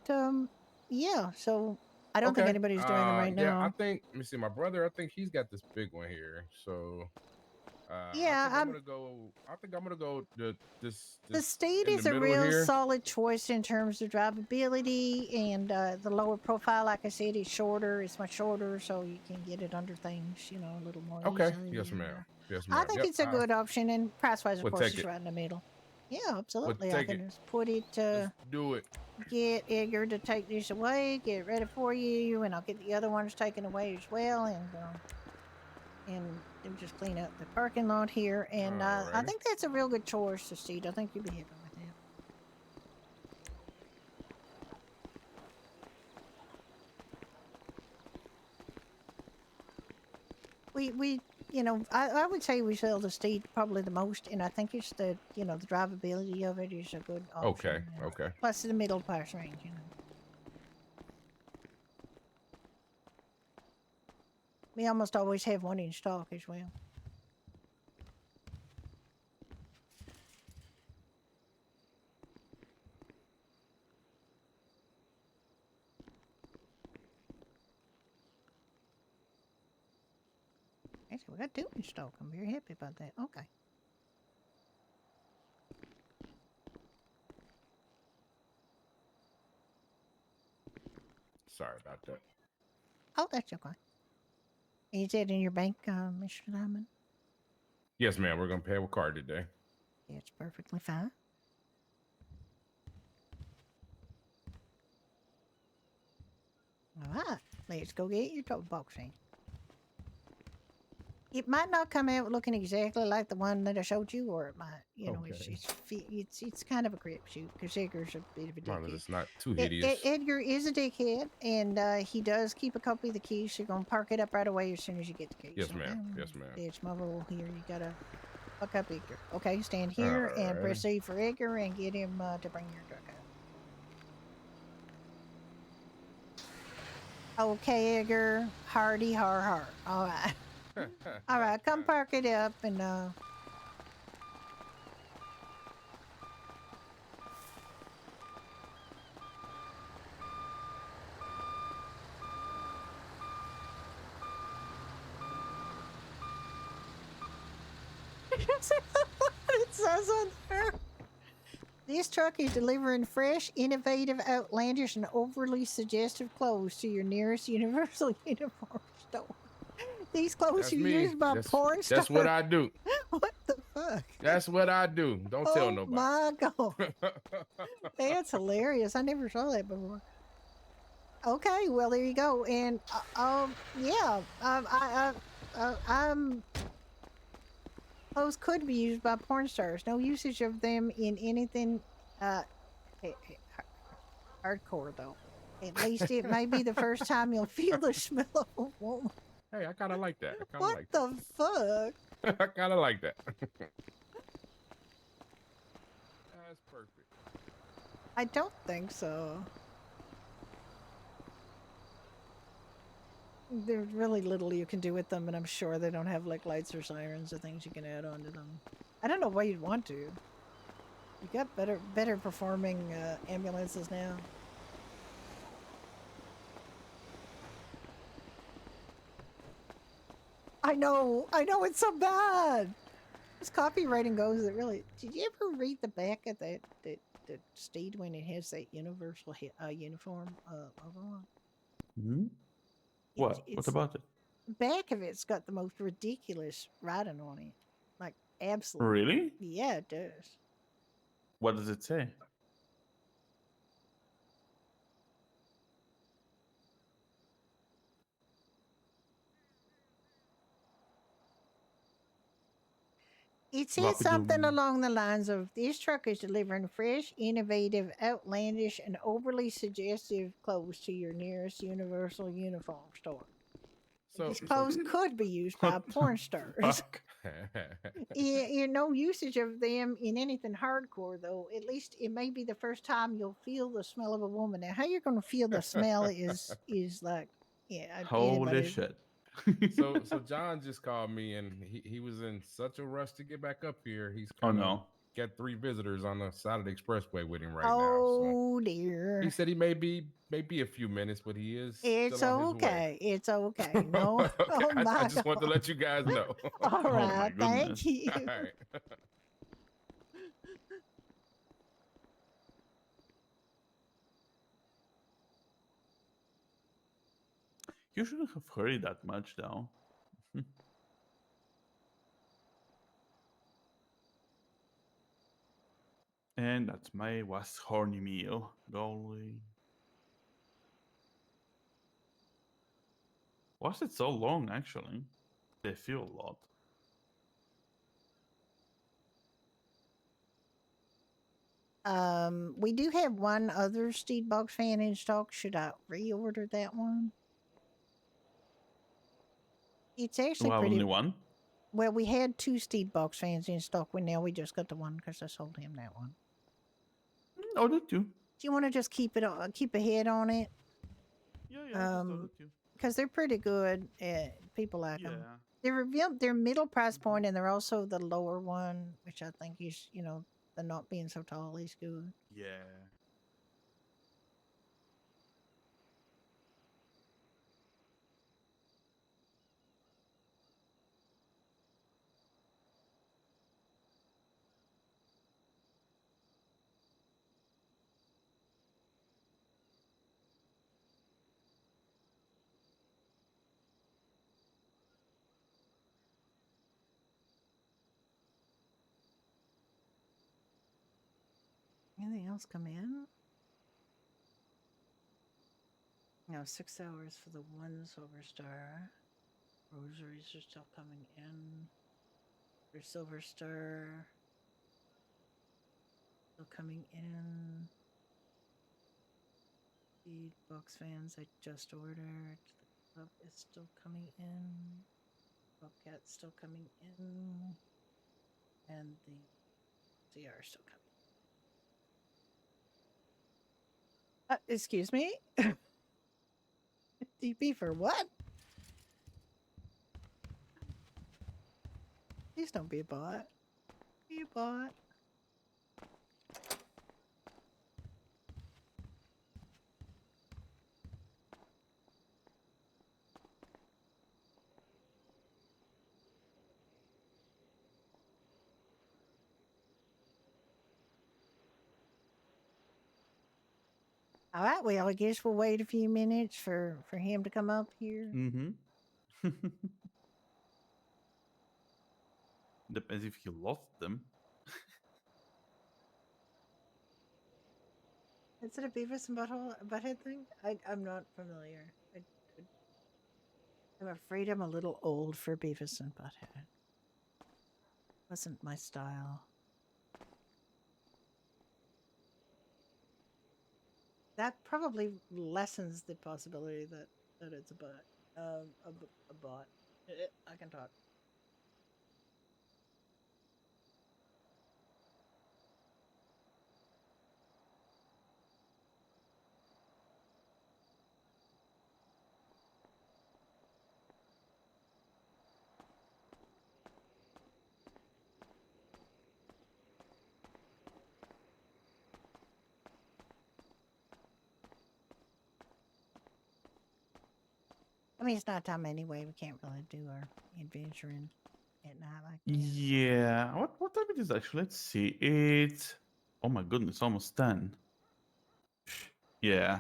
S3: yeah, so I don't think
S8: Okay.
S3: anybody's doing them right
S8: Yeah, I
S3: now.
S8: think. Let me see. My brother, I think he's got this big one here. So
S3: Yeah,
S8: I think I'm gonna go this
S3: the Steed
S8: in the
S3: is a
S8: middle
S3: real
S8: here.
S3: solid choice in terms of drivability and the lower profile. Like I said, it's shorter. It's much shorter, so you can get it under things, a little more
S8: Okay.
S3: easily.
S8: Yes,
S3: and,
S8: ma'am. Yes,
S3: I
S8: ma'am.
S3: think
S8: Yep.
S3: it's a good option, and price-wise, of
S8: We'll
S3: course,
S8: take
S3: it's
S8: it.
S3: right in the middle. Yeah, absolutely. I
S8: take
S3: can
S8: it.
S3: just put it.
S8: Let's do it.
S3: Get Edgar to take this away, get it ready for you, and I'll get the other ones taken away as well, and then just clean up the parking lot here. And I
S8: Alrighty.
S3: think that's a real good choice to see. I think you'll be happy with that. We I would say we sell the Steed probably the most, and I think it's the the drivability of it is a good option.
S8: Okay. Okay.
S3: Plus the middle price range. We almost always have one in stock as well. Actually, we got two in stock. I'm very happy about that. Okay.
S8: Sorry about that.
S3: Oh, that's okay. Is that in your bank, Mr. Diamond?
S8: Yes, ma'am. We're gonna pay with card today.
S3: It's perfectly fine. All right, let's go get your tote box in. It might not come out looking exactly like the one that I showed you, or it might,
S8: Okay.
S3: it's kind of a crapshoot because Edgar's a bit of a
S8: As long as
S3: dickhead.
S8: it's not too hideous.
S3: Edgar is a dickhead, and he does keep a copy of the keys. So you're gonna park it up right away as soon as you get the keys.
S8: Yes, ma'am. Yes, ma'am.
S3: It's my rule here. You gotta fuck up Edgar. Okay, stand here and
S8: Alrighty.
S3: press E for Edgar and get him to bring your truck out. Okay, Edgar. Hardy har har. All right. All right, come park it up and it says on there. This truck is delivering fresh, innovative, outlandish, and overly suggestive clothes to your nearest Universal uniform store. These clothes
S8: That's
S3: you
S8: me.
S3: use by porn stars.
S8: That's what I do.
S3: What the fuck?
S8: That's what I do. Don't tell
S3: Oh
S8: nobody.
S3: my god, that's hilarious! I never saw that before. Okay, well there you go, and yeah, clothes could be used by porn stars. No usage of them in anything hardcore though. At least it may be the first time you'll feel the smell of a woman.
S8: Hey, I kind of like that.
S3: What the fuck?
S8: I kind of like that. That's perfect.
S3: I don't think so. There's really little you can do with them, and I'm sure they don't have like lights or sirens or things you can add on to them. I don't know why you'd want to. You got better performing ambulances now. I know, it's so bad. As copywriting goes, it really. Did you ever read the back of that steed when it has that universal uniform logo on?
S5: Hmm?
S3: It,
S5: What? What
S3: it's
S5: about it?
S3: back of it's got the most ridiculous writing on it. Like absolutely.
S5: Really?
S3: Yeah, it does.
S5: What does it say?
S3: It says something
S5: Rapidoom.
S3: along the lines of this truck is delivering fresh, innovative, outlandish, and overly suggestive clothes to your nearest universal uniform store.
S8: So,
S3: These clothes could be used by
S5: What the
S3: porn stars.
S5: fuck?
S3: No usage of them in anything hardcore, though. At least it may be the first time you'll feel the smell of a woman. Now, how you're going to feel the smell is like, yeah,
S5: Holy
S3: anybody.
S5: shit.
S8: so John just called me, and he was in such a rush to get back up here. He's
S5: Oh
S8: kind of
S5: no.
S8: got 3 visitors on the side of the expressway with him right now.
S3: Oh
S8: So
S3: dear.
S8: he said he may be a few minutes, but he is
S3: It's
S8: still on his way.
S3: okay. It's okay. No.
S8: Okay,
S3: Oh
S8: I
S3: my
S8: just want to
S3: God.
S8: let you guys know.
S3: All
S5: Oh my
S3: right. Thank
S5: goodness.
S3: you.
S8: All right.
S5: You shouldn't have hurried that much, though. And that's my was horny meal. Golly. Was it so long, actually? They feel a lot.
S3: We do have one other Steed Box fan in stock. Should I reorder that one? It's actually
S5: We have
S3: pretty.
S5: only one?
S3: Well, we had 2 Steed Box fans in stock, but now we just got the one because I sold him that one.
S5: Oh, that too.
S3: Do you want to just keep a head on it?
S5: Yeah, just order two.
S3: Because they're pretty good. People like them.
S5: Yeah.
S3: They're middle price point, and they're also the lower one, which I think is the not being so tall is good.
S5: Yeah.
S3: Anything else come in? No, 6 hours for the 1 Silver Star. Rosaries are still coming in. For Silver Star. Still coming in. Seed Box fans I just ordered. The club is still coming in. Bobcat's still coming in. And the CR is still coming. Excuse me? DP for what? Please don't be a bot. Be a bot. All right, well, I guess we'll wait a few minutes for him to come up here.
S5: Mm-hmm. Depends if you lost them.
S3: Is it a Beavis and Butthead thing? I'm not familiar. I'm afraid I'm a little old for Beavis and Butthead. Wasn't my style. That probably lessens the possibility that it's a bot. A bot. I can talk. I mean, it's not time anyway. We can't really do our adventuring. at night like that.
S5: Yeah. What time it is actually? Let's see. It's oh my goodness, almost 10. Yeah.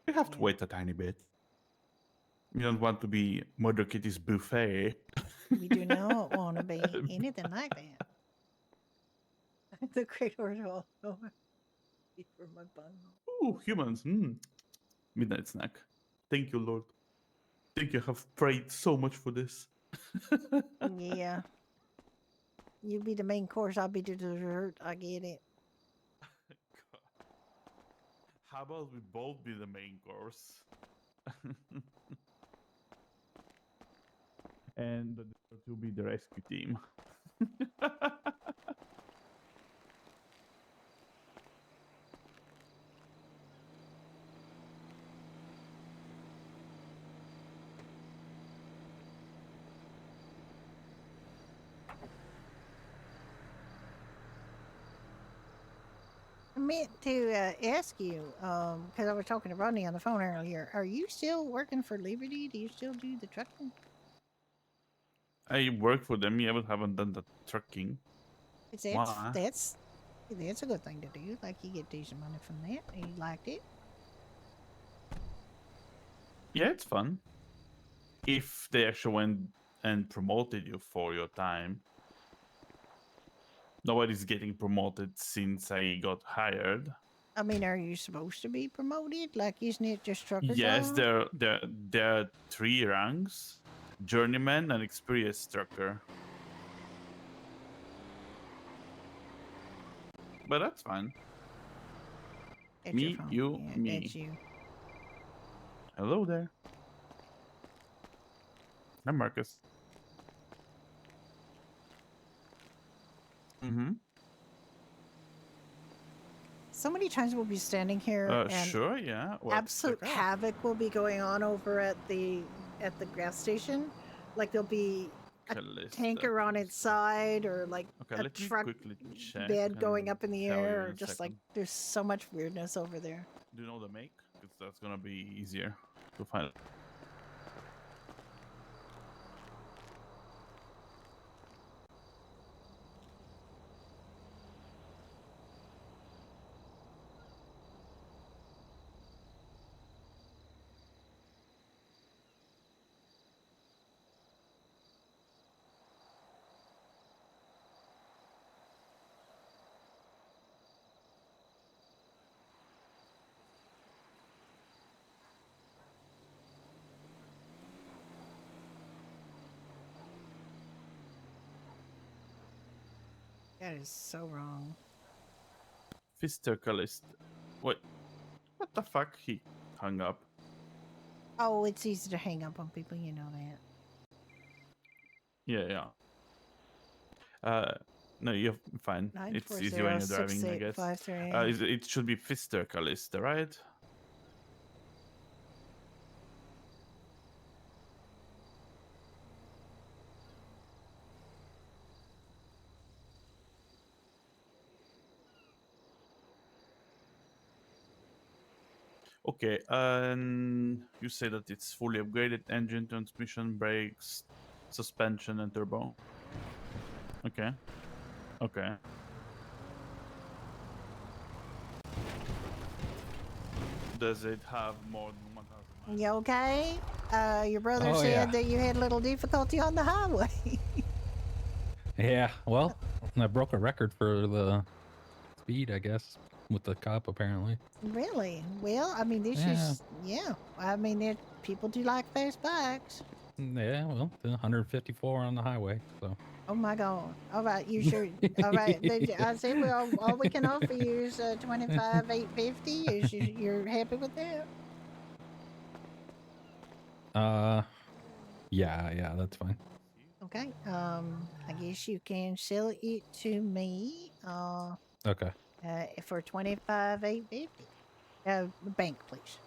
S5: We have to
S3: Yeah.
S5: wait a tiny bit. We don't want to be Mother Kitty's buffet.
S3: We do not want to be anything like that. The great order for my bun.
S5: Ooh, humans. Midnight snack. Thank you, Lord. Thank you. I have prayed so much for this.
S3: Yeah. You be the main course, I'll be the dessert. I get it.
S5: How about we both be the main course? And the dessert will be the rescue team.
S3: I meant to ask you, because I was talking to Rodney on the phone earlier. Are you still working for Liberty? Do you still do the trucking?
S5: I work for them, yeah, but haven't done the trucking. Why?
S3: That's a good thing to do. Like you get decent money from that. And you liked it.
S5: Yeah, it's fun. If they actually went and promoted you for your time. Nobody's getting promoted since I got hired.
S3: I mean, are you supposed to be promoted? Like, isn't it just trucker
S5: Yes,
S3: job?
S5: there are 3 ranks: journeyman and experienced trucker. But that's fine.
S3: That's your
S5: Me,
S3: phone.
S5: you,
S3: Yeah,
S5: me.
S3: that's you.
S5: Hello there. I'm Marcus. Mm-hmm.
S3: So many times we'll be standing here and
S5: Sure, yeah. What?
S3: absolute
S5: Check out.
S3: havoc will be going on over at the gas station. Like there'll be a
S5: Callista,
S3: tanker on its
S5: Callista.
S3: side, or like
S5: Okay,
S3: a
S5: let me
S3: truck
S5: quickly check
S3: bed going
S5: and
S3: up in the
S5: tell you
S3: air,
S5: in
S3: or
S5: a
S3: just like
S5: second.
S3: there's so much weirdness over there.
S5: Do you know the make? Because that's gonna be easier to find.
S3: That is so wrong.
S5: Fister Callista. Wait, what the fuck? He hung up.
S3: Oh, it's easy to hang up on people, you know that.
S5: Yeah. No, you're fine. It's easy when you're driving, I guess.
S3: 940-6853.
S5: It should be Fister Callista, right? Okay, and you say that it's fully upgraded: engine, transmission, brakes, suspension, and turbo. Okay. Okay. Does it have more than 1,000 miles?
S3: You okay? Your brother
S7: Oh,
S3: said
S7: yeah.
S3: that you had a little difficulty on the highway.
S7: Yeah, well, I broke a record for the speed, I guess, with the cop apparently.
S3: Really? Well, I mean, this
S7: Yeah.
S3: is, yeah. I mean, people do like fast bikes.
S7: Yeah, well, the 154 on the highway, so.
S3: Oh my God. All right, you sure? All right. I said, well, all we can offer you is 25,850. You're happy with that?
S7: Yeah, that's fine.
S3: Okay. I guess you can sell it to me.
S7: Okay.
S3: For 25,850. Bank, please.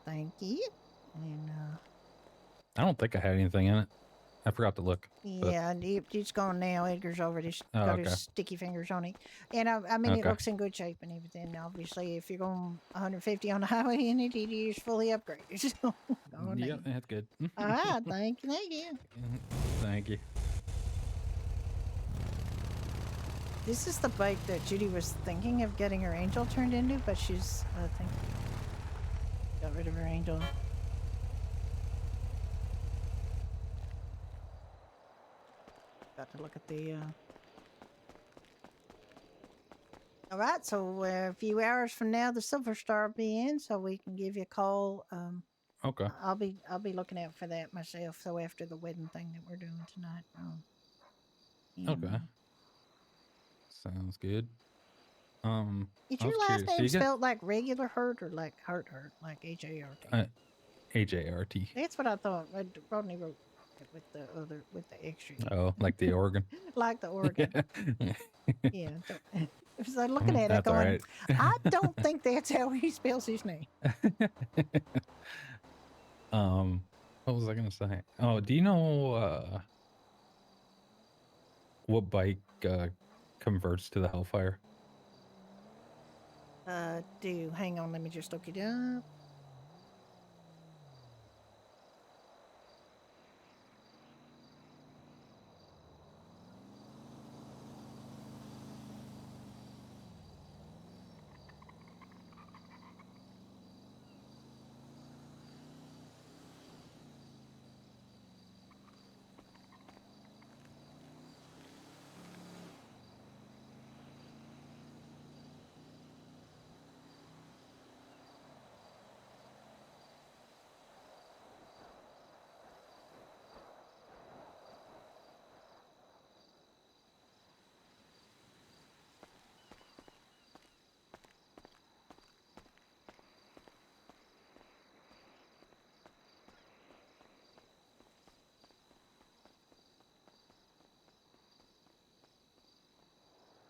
S3: Thank you. And
S7: I don't think I had anything in it. I forgot to look. But,
S3: yeah, it's gone now. Edgar's already
S7: Oh,
S3: got
S7: okay.
S3: his sticky fingers on it. And I mean, it
S7: Okay.
S3: looks in good shape and everything. Obviously, if you're going 150 on the highway in it, it is fully upgraded. So, go
S7: yeah,
S3: down.
S7: that's good.
S3: Thank you.
S7: Thank you.
S3: This is the bike that Judy was thinking of getting her Angel turned into, but she's, I think, got rid of her Angel. Got to look at the, All right, so a few hours from now, the Silver Star will be in, so we can give you a call.
S7: Okay.
S3: I'll be looking out for that myself. So after the wedding thing that we're doing tonight.
S7: Okay. Sounds good.
S3: Is
S7: I
S3: your
S7: was
S3: last
S7: curious. So
S3: name
S7: you get
S3: spelled like regular hurt or like hurt, like HART?
S7: HART.
S3: That's what I thought. Rodney wrote it with the extra. E.
S7: Oh, like the organ.
S3: Like the organ. Yeah. It was like looking at it
S7: That's all
S3: going,
S7: right.
S3: I don't think that's how he spells his name.
S7: What was I gonna say? Oh, do you know what bike converts to the Hellfire?
S3: Hang on, let me just look it up.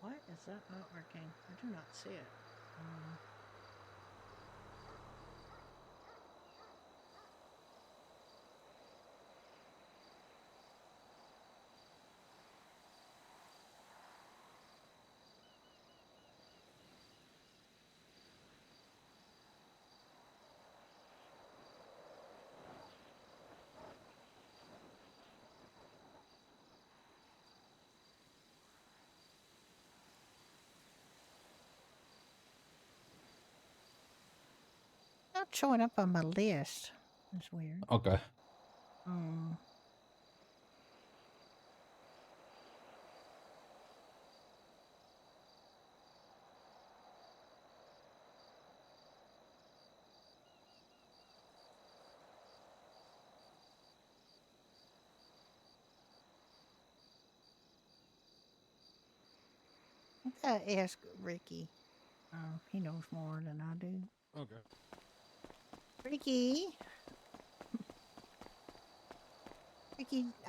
S3: Why is that not working? I do not see it. Not showing up on my list. That's weird.
S7: Okay.
S3: I gotta ask Ricky. He knows more than I do.
S7: Okay.
S3: Ricky,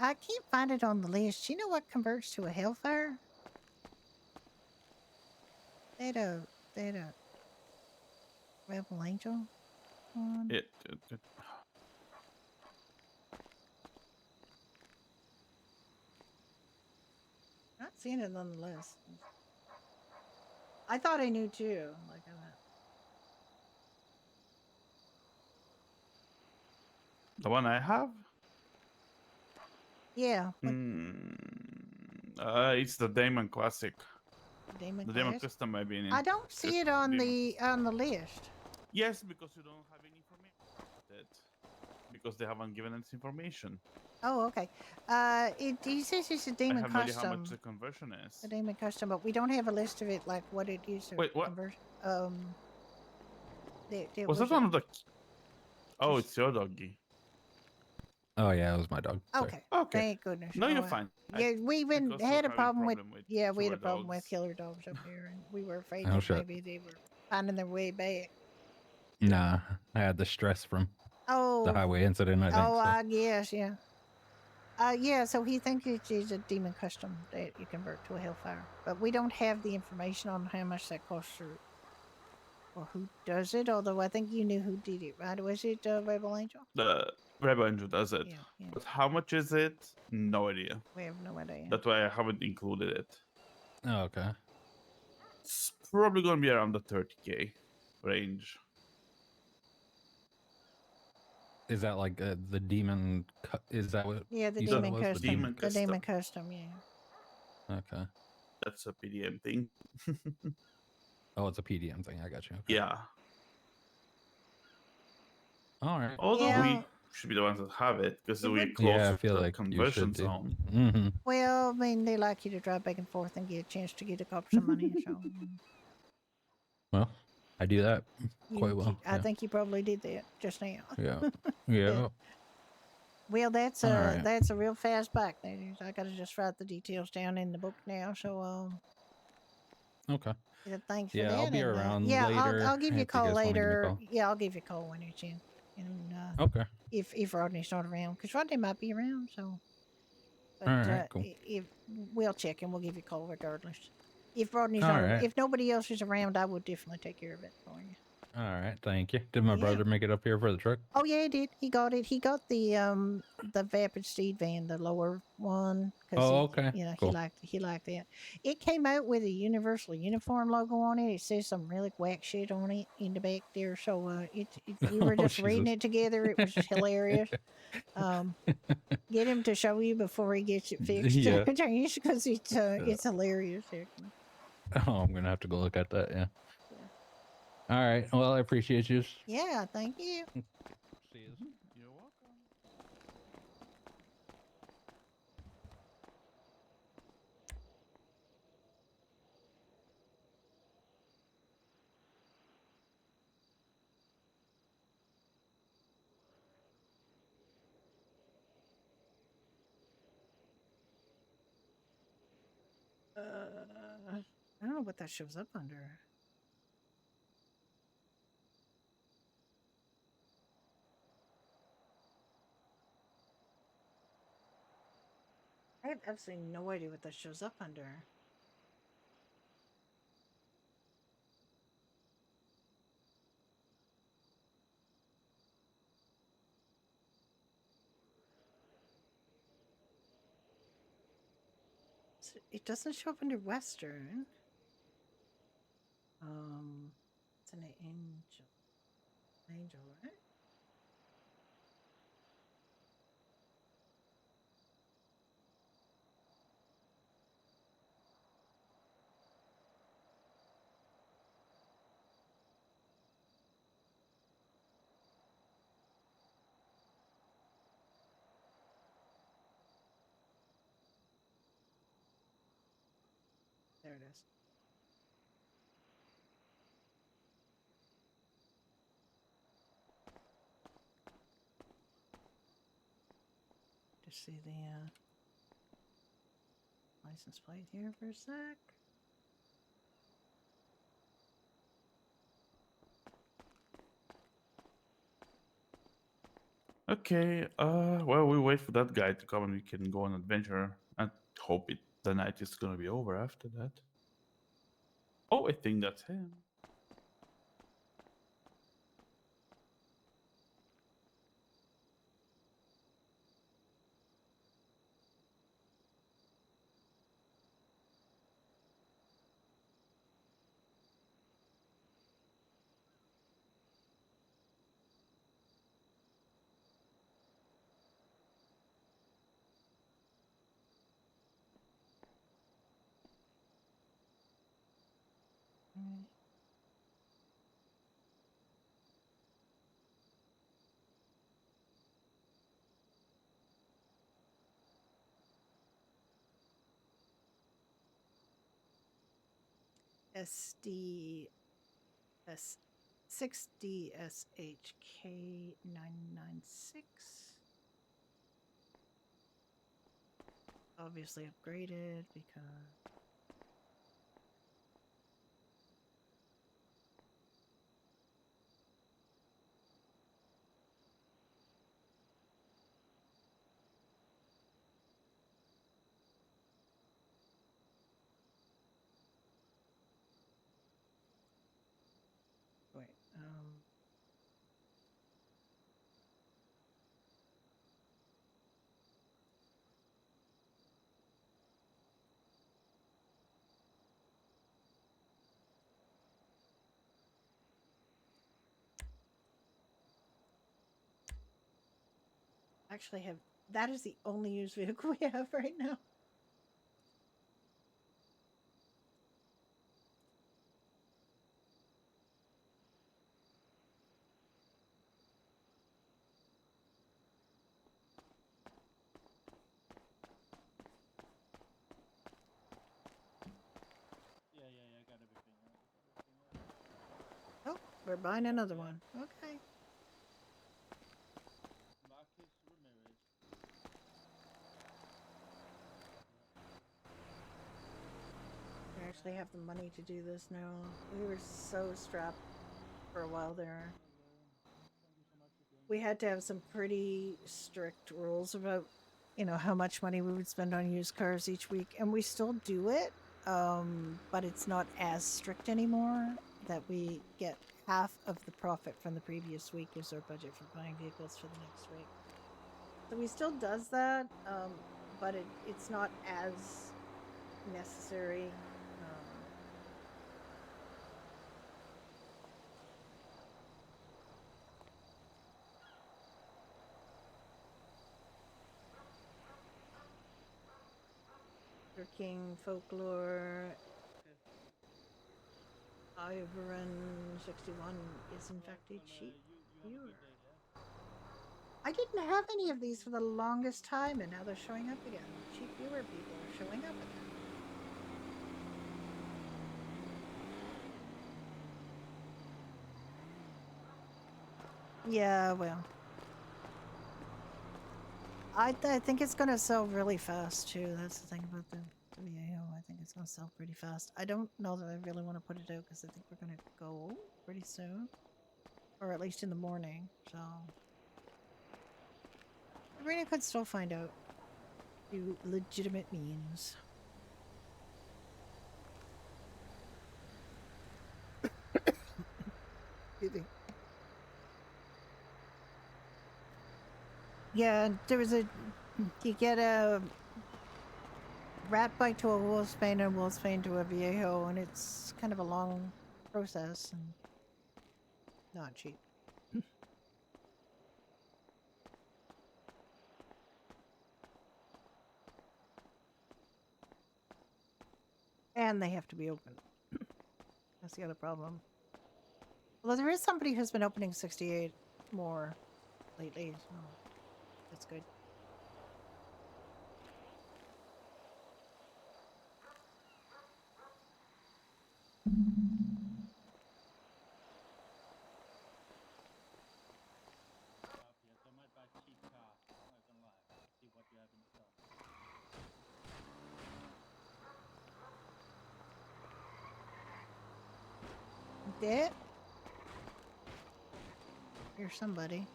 S3: I can't find it on the list. Do you know what converts to a Hellfire? That a Rebel Angel one?
S5: It.
S3: Not seeing it on the list. I thought I knew too. Like
S5: The one I have?
S3: yeah,
S5: It's the Damon Classic.
S3: Damon
S5: The Damon
S3: Class.
S5: Custom might be in
S3: I don't see it on
S5: Demon.
S3: the list.
S5: Yes, because you don't have any information about it. Because they haven't given us information.
S3: Oh, okay. He says it's a
S5: I
S3: Demon
S5: have no idea
S3: Custom.
S5: how much the conversion is.
S3: A Demon Custom, but we don't have a list of it, like what it is.
S5: Wait, what?
S3: Conversion.
S5: Was that one of the... Oh, it's your doggy.
S7: Oh yeah, it was my dog. Sorry.
S3: Okay.
S5: Okay.
S3: Thank goodness.
S5: No, you're
S3: All right.
S5: fine.
S3: Yeah, we even
S5: because I
S3: had
S5: was
S3: a problem with.
S5: having
S3: Yeah, we had a
S5: killer
S3: problem with
S5: dogs.
S3: killer dogs up here, and we were afraid
S7: Oh,
S3: that
S7: shit.
S3: maybe they were finding their way back.
S7: Nah, I had the stress from
S3: Oh.
S7: the highway incident. I think.
S3: Oh,
S7: so.
S3: I guess, yeah. Yeah. So he thinks it is a Demon Custom that you convert to a Hellfire, but we don't have the information on how much that costs. or who does it. Although I think you knew who did it, right? Was it Rebel Angel?
S5: The Rebel Angel does it.
S3: Yeah, yeah.
S5: But how much is it? No idea.
S3: We have no idea.
S5: That's why I haven't included it.
S7: Oh, okay.
S5: It's probably gonna be around the 30K range.
S7: Is that like the demon? Is that what?
S3: Yeah, the
S7: you said it
S3: demon
S7: was?
S3: custom.
S5: Demon
S3: The demon
S5: custom.
S3: custom. Yeah.
S7: Okay.
S5: That's a PDM thing.
S7: Oh, it's a PDM thing. I got you. Okay.
S5: Yeah.
S7: All right.
S5: Although
S3: Yeah.
S5: we should be the ones that have it because
S3: It
S5: we're
S3: would-
S5: close
S7: Yeah, I
S5: to
S7: feel
S5: the
S7: like you
S5: conversion
S7: should do.
S5: zone.
S7: Mm-hmm.
S3: Well, I mean, they like you to drive back and forth and get a chance to get a couple some money. So
S7: Well, I do that quite
S3: you,
S7: well.
S3: I think you probably did that just now.
S7: Yeah. Yeah.
S3: Well, that's
S7: All right.
S3: that's a real fast bike. I gotta just write the details down in the book now. So
S7: Okay.
S3: yeah, thanks for
S7: Yeah,
S3: that.
S7: I'll be
S3: and,
S7: around
S3: yeah,
S7: later
S3: I'll give you a
S7: if you
S3: call
S7: guys wanna give me a
S3: later.
S7: call.
S3: Yeah, I'll give you a call when it's in. And
S7: Okay.
S3: if Rodney's not around, because Rodney might be around. So, but
S7: All right, cool.
S3: if we'll check and we'll give you a call regardless. If Rodney's
S7: All
S3: not,
S7: right.
S3: if nobody else is around, I would definitely take care of it for you.
S7: All right. Thank you. Did my
S3: Yeah.
S7: brother make it up here for the truck?
S3: Oh yeah, he did. He got it. He got the Vapid Steed van, the lower one.
S7: Oh, okay.
S3: You know,
S7: Cool.
S3: he liked that. It came out with a Universal Uniform logo on it. It says some really whack shit on it in the back there. So we were
S7: Oh,
S3: just reading
S7: Jesus.
S3: it together. It was hilarious. Get him to show you before he gets it fixed,
S7: Yeah.
S3: because it's hilarious. Actually.
S7: Oh, I'm gonna have to go look at that. Yeah. All right. Well, I appreciate you.
S3: Yeah, thank you.
S7: See you.
S5: You're welcome.
S3: I don't know what that shows up under. I have absolutely no idea what that shows up under. It doesn't show up under Western. It's an angel. Angel, right? There it is. Just see the license plate here for a sec.
S5: Okay. Well, we wait for that guy to come and we can go on adventure and hope the night is gonna be over after that. Oh, I think that's him.
S3: Alright. SD S 60 SHK 996. Obviously upgraded because actually have. That is the only used vehicle we have right now. Oh, we're buying another one. Okay. We actually have the money to do this now. We were so strapped for a while there. We had to have some pretty strict rules about, how much money we would spend on used cars each week, and we still do it, but it's not as strict anymore. That we get half of the profit from the previous week is our budget for buying vehicles for the next week. So we still does that, but it's not as necessary. King Folklore Ivoran 61 is in fact a cheap viewer. I didn't have any of these for the longest time, and now they're showing up again. Cheap viewer people are showing up again. Yeah, well. I think it's going to sell really fast, too. That's the thing about the VAO. I think it's going to sell pretty fast. I don't know that I really want to put it out because I think we're going to go pretty soon. Or at least in the morning, so... Sabrina could still find out through legitimate means. Yeah, there was you get a rat bite to a wolfsbane and wolfsbane to a viejo, and it's kind of a long process and not cheap. And they have to be open. That's the other problem. Although there is somebody who's been opening 68 more lately, so that's good. There? Here's somebody.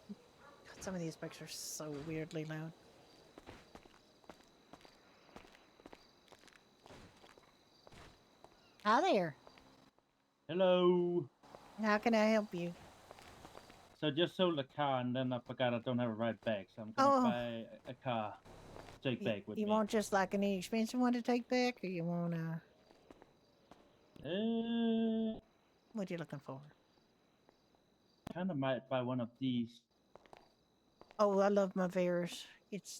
S3: God, some of these bikes are so weirdly loud. Hi there.
S9: Hello.
S3: How can I help you?
S9: So I just sold a car and then I forgot I don't have a ride back, so I'm gonna buy a car to take back with
S3: you
S9: me.
S3: want just like an inexpensive one to take back, or you want what are you looking for?
S9: Kind of might buy one of these.
S3: Oh, I love my Veers.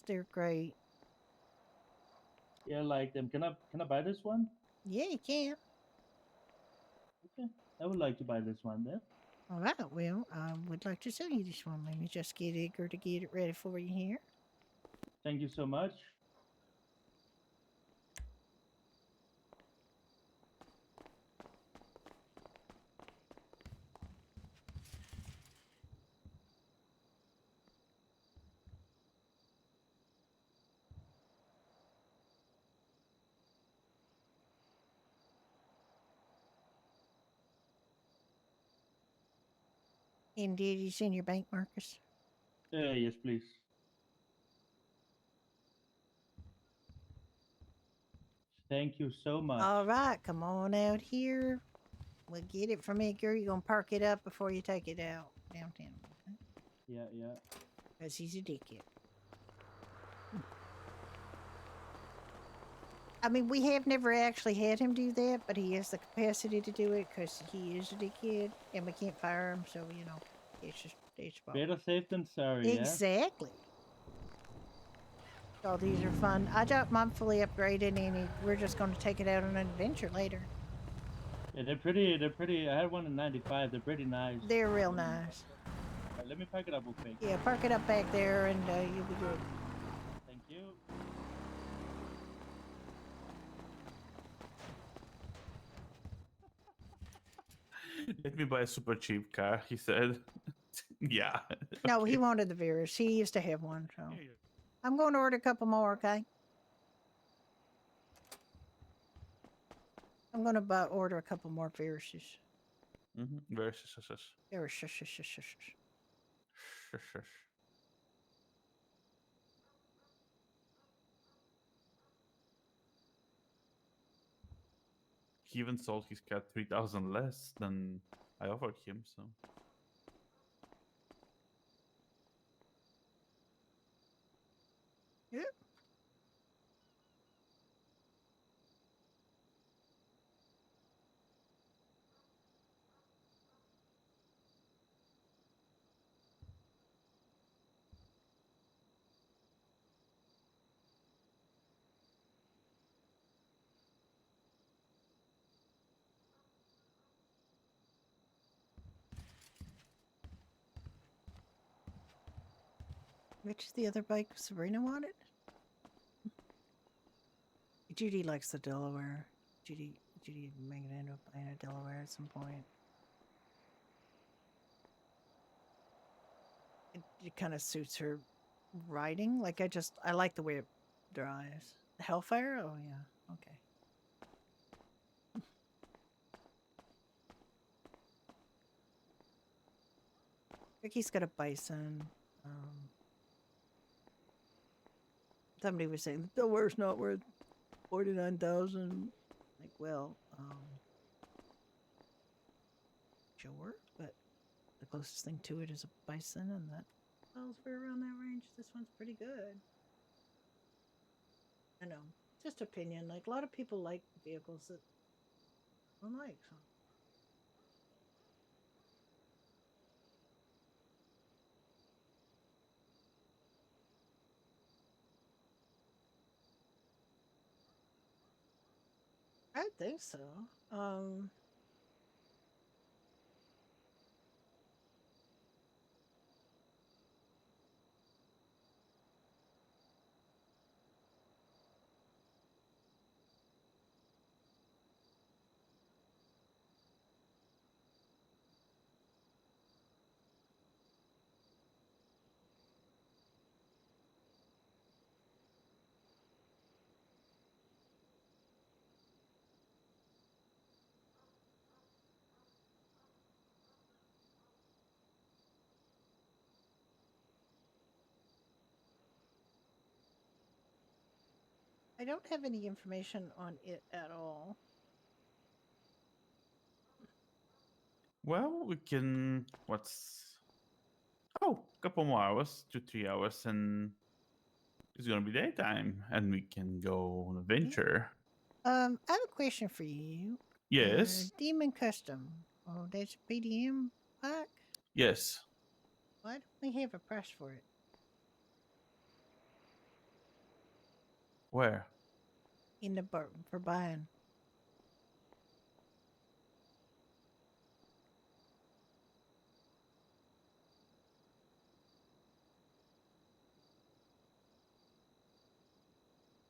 S3: They're great.
S9: Yeah, I like them. Can I buy this one?
S3: Yeah, you can.
S9: Okay, I would like to buy this one then.
S3: All right. Well, I would like to sell you this one. Let me just get Edgar to get it ready for you here.
S9: Thank you so much.
S3: Indeed, you seen your bank, Marcus?
S9: Yes, please. Thank you so much.
S3: All right, come on out here. We'll get it from Edgar. You're gonna park it up before you take it out downtown. Okay?
S9: Yeah, yeah.
S3: Because he's a dickhead. I mean, we have never actually had him do that, but he has the capacity to do it because he is a dickhead, and we can't fire him, so, it's just Each ball.
S9: Better safe than sorry, yeah?
S3: Exactly. All these are fun. I got mine fully upgraded, and we're just going to take it out on an adventure later.
S9: Yeah, they're pretty. I had one in 95. They're pretty nice.
S3: They're real nice.
S9: Alright, let me pack it up real quick.
S3: Yeah, park it up back there, and you'll be good.
S9: Thank you.
S5: Let me buy a super cheap car, he said. Yeah.
S3: No, he
S5: okay.
S3: wanted the Virus. He used to have one, so
S5: Yeah, yeah.
S3: I'm going to order a couple more. Okay. I'm going to order a couple more Viruses.
S5: Very sus.
S3: Virus.
S5: He even sold his cat 3,000 less than I offered him, so.
S3: Yep. Which is the other bike Sabrina wanted? Judy likes the Delaware. Judy may end up buying a Delaware at some point. It kind of suits her riding. Like I like the way it drives. The Hellfire? Oh yeah. Okay. Ricky's got a Bison. Somebody was saying the Delaware's not worth 49,000. Like, well, sure, but the closest thing to it is a Bison, and that sells for around that range. This one's pretty good. I know, just opinion. Like a lot of people like vehicles that I don't like. So. I think so. I don't have any information on it at all.
S5: Well, we can. What's. Oh, a couple more hours, 2-3 hours, and it's gonna be daytime, and we can go on a venture.
S3: I have a question for you.
S5: Yes.
S3: Demon Custom. Oh, that's a PDM pack?
S5: Yes.
S3: Why don't we have a price for it?
S5: Where?
S3: In the bar for buying.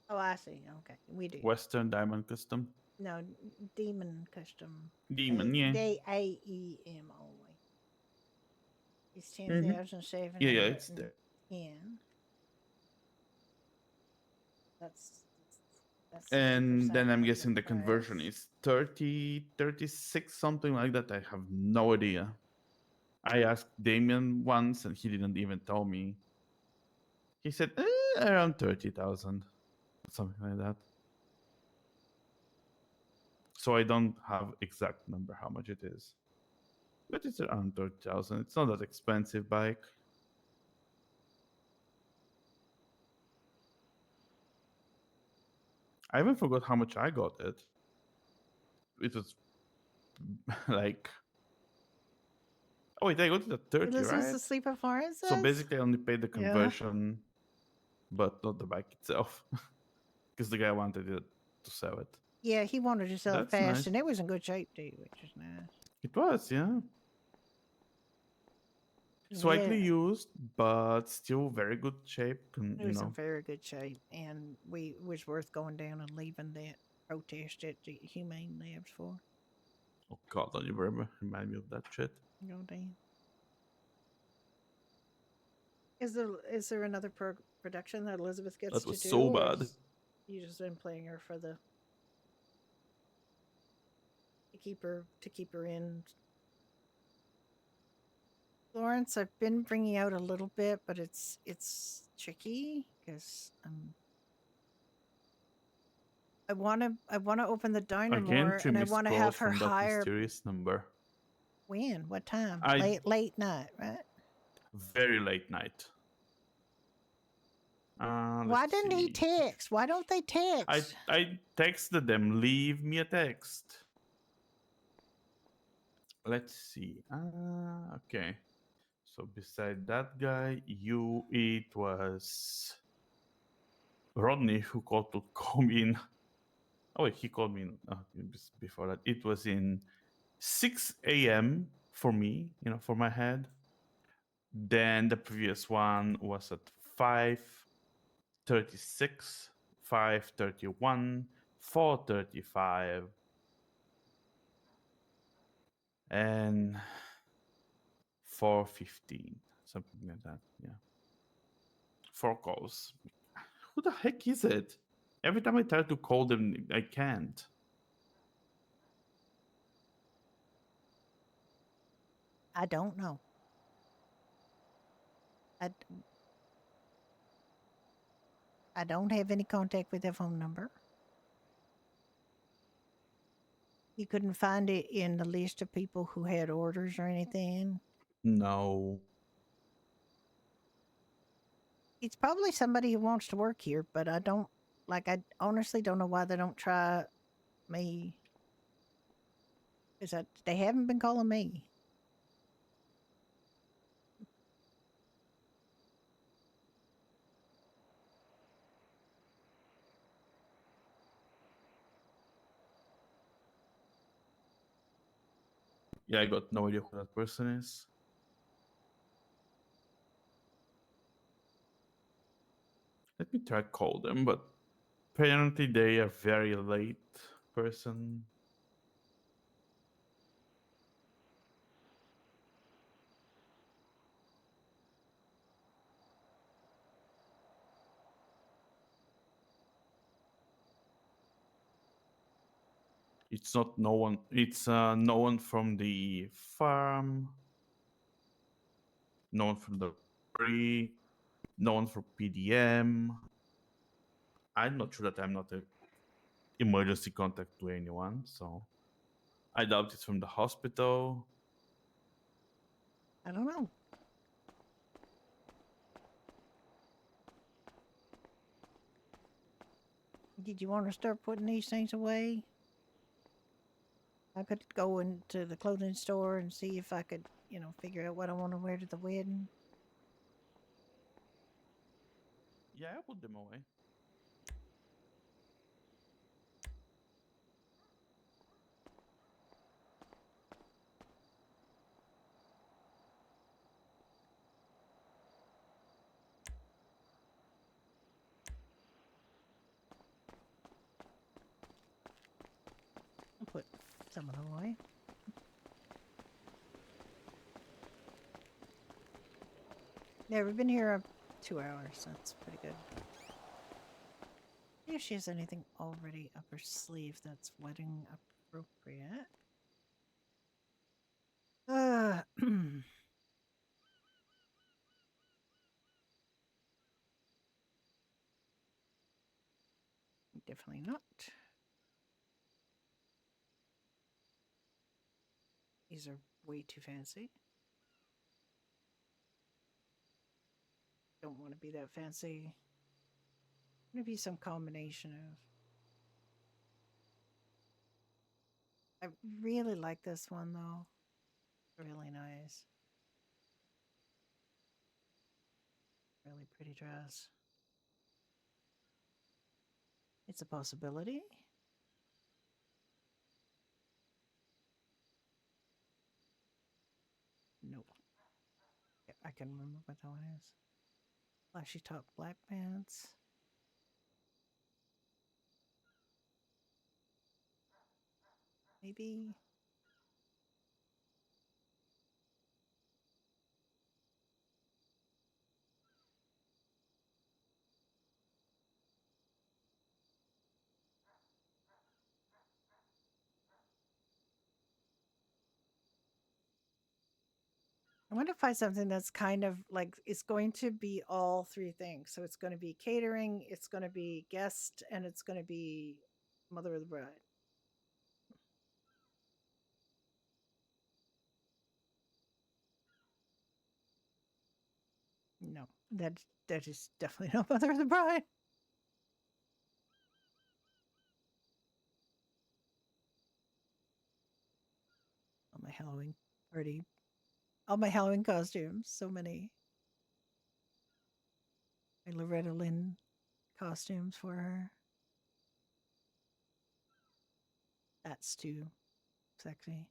S3: Oh, I see. Okay, we do.
S5: Western Diamond Custom.
S3: No, Demon Custom.
S5: Demon, yeah.
S3: AEM only. It's
S5: Mhm.
S3: 10,710.
S5: Yeah, it's there.
S3: That's
S5: And
S3: 60%
S5: then I'm
S3: of
S5: guessing the conversion
S3: price.
S5: is 30, 36, something like that. I have no idea. I asked Damien once and he didn't even tell me. He said around 30,000, something like that. So I don't have exact number how much it is. But it's around 30,000. It's not that expensive bike. I even forgot how much I got it. It was like Oh wait, I got it at 30,
S3: This was
S5: right?
S3: asleep at Florence.
S5: So basically, I only paid the
S3: Yeah.
S5: conversion, but not the bike itself, because the guy wanted it to sell it.
S3: Yeah, he wanted to sell it
S5: That's
S3: fast,
S5: nice.
S3: and it was in good shape too, which is nice.
S5: It was, yeah. Slightly
S3: Yeah.
S5: used, but still very good shape. And,
S3: It
S5: you
S3: was in
S5: know,
S3: very good shape, and it was worth going down and leaving that protest at the Humane Labs for.
S5: oh god, don't you remind me of that shit.
S3: Go damn. Is there another production that Elizabeth gets
S5: That
S3: to
S5: was
S3: do?
S5: so
S3: or
S5: bad.
S3: is You just been playing her for the to keep her in. Florence, I've been bringing out a little bit, but it's tricky because I want to open the diner
S5: Again,
S3: more,
S5: 3
S3: and I
S5: missed
S3: want to
S5: calls
S3: have her
S5: from that
S3: hire.
S5: mysterious number.
S3: When? What time?
S5: I-
S3: Late night, right?
S5: Very late night.
S3: Why
S5: Let's
S3: didn't he
S5: see.
S3: text? Why don't they text?
S5: I texted them, leave me a text. Let's see. Okay. So beside that guy, it was Rodney who called to call me in. Oh wait, he called me in before that. It was in 6 a.m. for me, for my head. Then the previous one was at 5:36, 5:31, 4:35, and 4:15, something like that. Yeah, 4 calls. Who the heck is it? Every time I try to call them, I can't.
S3: I don't know. I don't have any contact with their phone number. You couldn't find it in the list of people who had orders or anything.
S5: No.
S3: It's probably somebody who wants to work here, but I honestly don't know why they don't try me. Because they haven't been calling me.
S5: Yeah, I got no idea who that person is. Let me try call them, but apparently they are very late person. It's not no one. It's no one from the farm. No one from the brewery. No one from PDM. I'm not sure that I'm not a emergency contact to anyone, so I doubt it's from the hospital.
S3: I don't know. Did you want to start putting these things away? I could go into the clothing store and see if I could, figure out what I want to wear to the wedding.
S5: Yeah, I put them away.
S3: I'll put some of them away. Yeah, we've been here 2 hours. That's pretty good. See if she has anything already up her sleeve that's wedding appropriate. Definitely not. These are way too fancy. Don't want to be that fancy. Maybe some combination of. I really like this one though. Really nice. really pretty dress. It's a possibility. Nope. Yeah, I can remember what that one is. Flashy top, black pants. Maybe. I want to find something that's kind of like it's going to be all three things. So it's going to be catering, it's going to be guest, and it's going to be mother of the bride. No, that is definitely not mother of the bride. All my Halloween party, all my Halloween costumes, so many. My Loretta Lynn costumes for her. That's too sexy.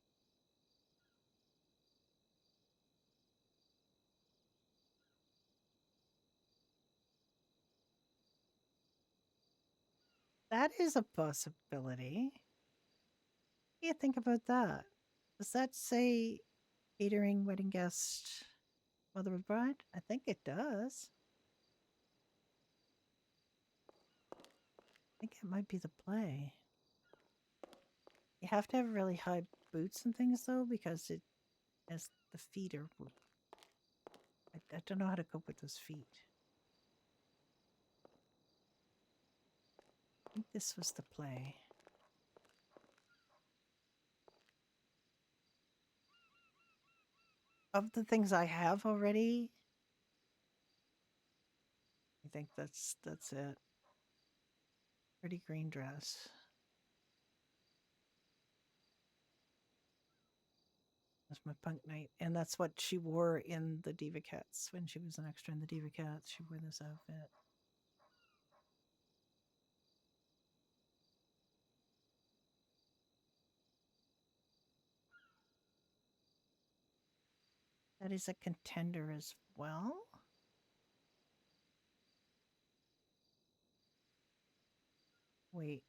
S3: That is a possibility. What do you think about that? Does that say catering, wedding guest, mother of bride? I think it does. I think it might be the play. You have to have really high boots and things though, because it has the feet are. I don't know how to cope with those feet. I think this was the play. Of the things I have already, I think that's it. Pretty green dress. That's my punk night. And that's what she wore in the Diva Cats. When she was an extra in the Diva Cats, she wore this outfit. That is a contender as well. Wait.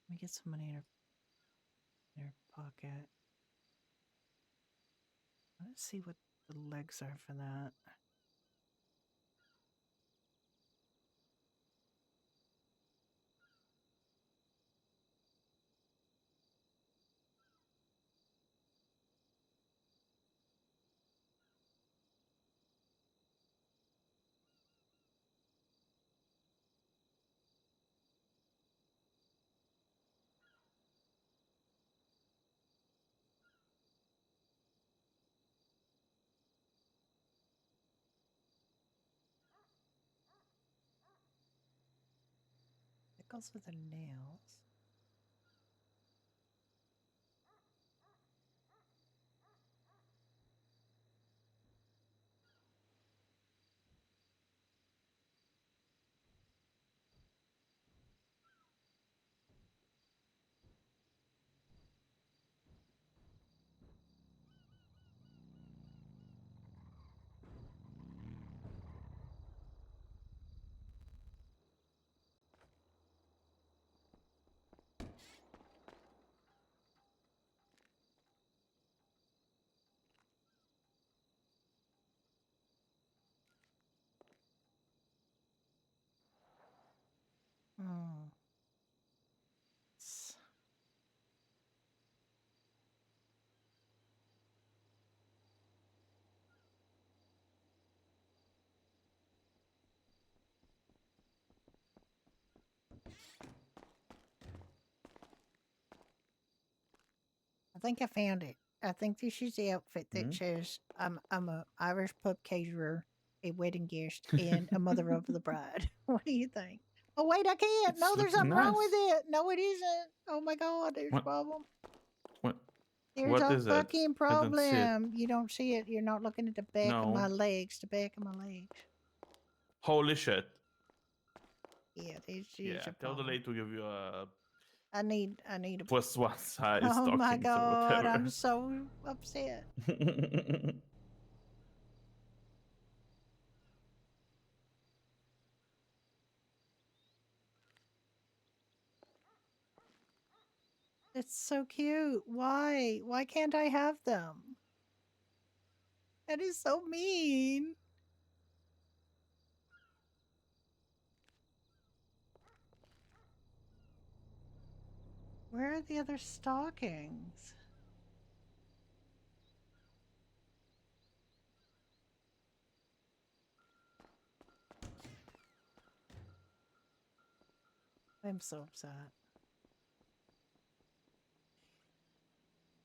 S3: Let me get some money in her pocket. Let's see what the legs are for that. It goes with the nails. Hmm. I think I found it. I think this is the outfit that says I'm a Irish pub caterer, a wedding guest, and a mother of the bride. What do you think? Oh wait, I can't.
S5: It's
S3: No, there's
S5: looking
S3: something wrong
S5: nice.
S3: with it. No, it isn't. Oh my god, there's a
S5: What?
S3: problem.
S5: What?
S3: There's
S5: What
S3: a
S5: is it?
S3: fucking
S5: I don't see it.
S3: problem. You don't see it. You're not looking at the back of my
S5: No.
S3: legs. The back of my legs.
S5: Holy shit.
S3: Yeah, there's
S5: Yeah,
S3: a
S5: tell the
S3: problem.
S5: lady to give you a
S3: I need a.
S5: +1 size
S3: Oh my
S5: stockings or
S3: god,
S5: whatever.
S3: I'm so upset. It's so cute. Why? Why can't I have them? That is so mean. Where are the other stockings? I'm so upset.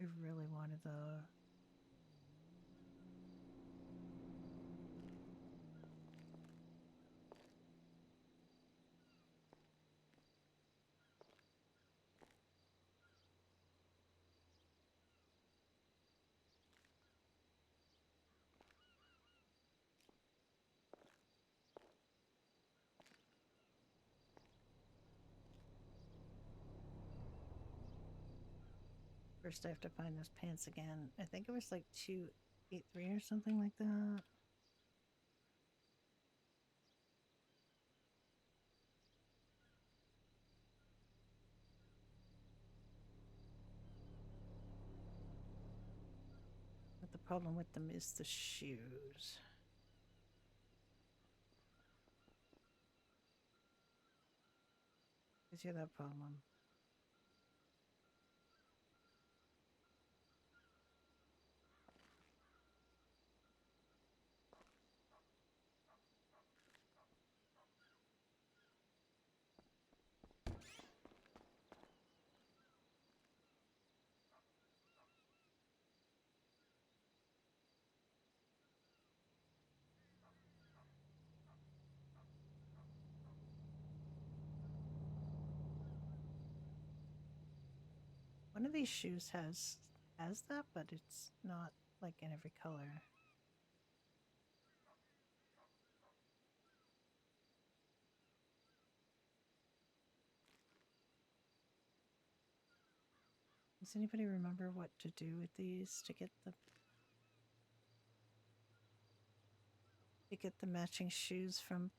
S3: I really wanted the. First, I have to find those pants again. I think it was like 283 or something like that. But the problem with them is the shoes. Is you that problem? One of these shoes has that, but it's not like in every color. Does anybody remember what to do with these to get the matching shoes from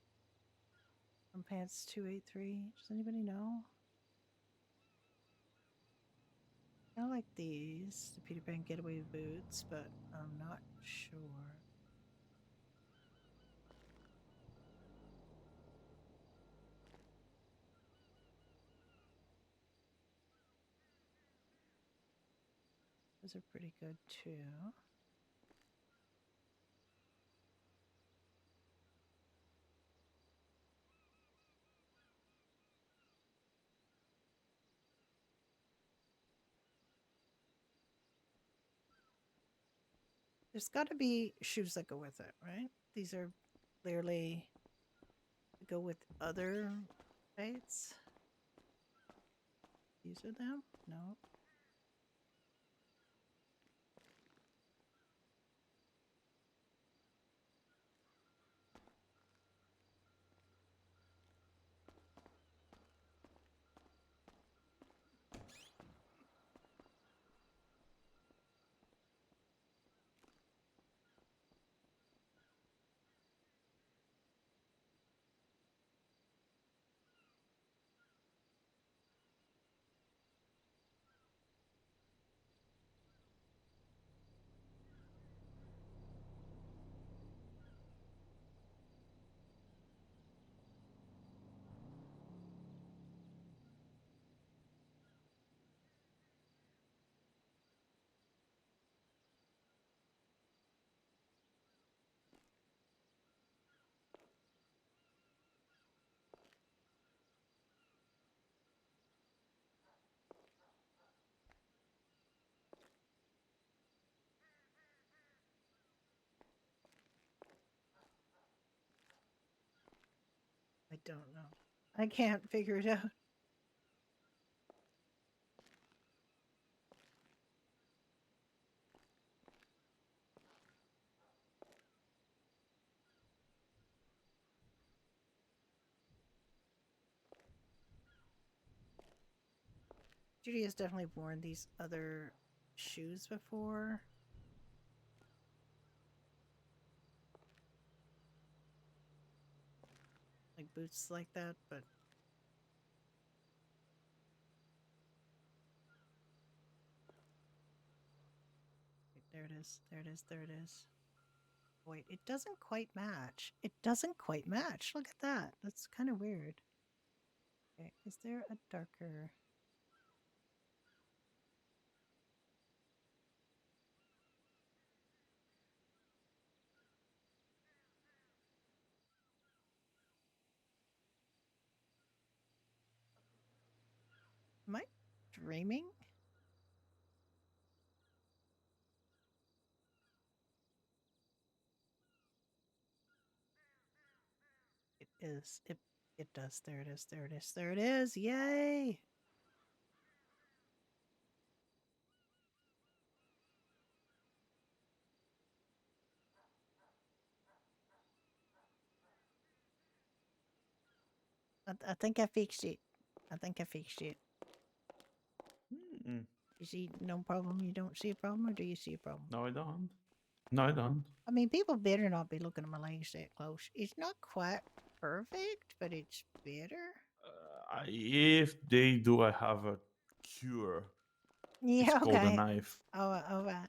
S3: pants 283? Does anybody know? I like these, the Peter Pan Getaway boots, but I'm not sure. Those are pretty good too. There's got to be shoes that go with it, right? These are clearly to go with other outfits. These are them? No. I don't know. I can't figure it out. Judy has definitely worn these other shoes before. Like boots like that, but wait, there it is. There it is. There it is. Wait, it doesn't quite match. It doesn't quite match. Look at that. That's kind of weird. Okay, is there a darker? Am I dreaming? It is. It does. There it is. There it is. There it is. Yay! I think I fixed it. I think I fixed it.
S5: Mm,
S3: You see no problem? You don't see a problem, or do you see a problem?
S5: no, I don't. No, I don't.
S3: I mean, people better not be looking at my legs that close. It's not quite perfect, but it's better.
S5: If they do, I have a cure. It's
S3: Yeah,
S5: called a
S3: okay.
S5: knife.
S3: All right.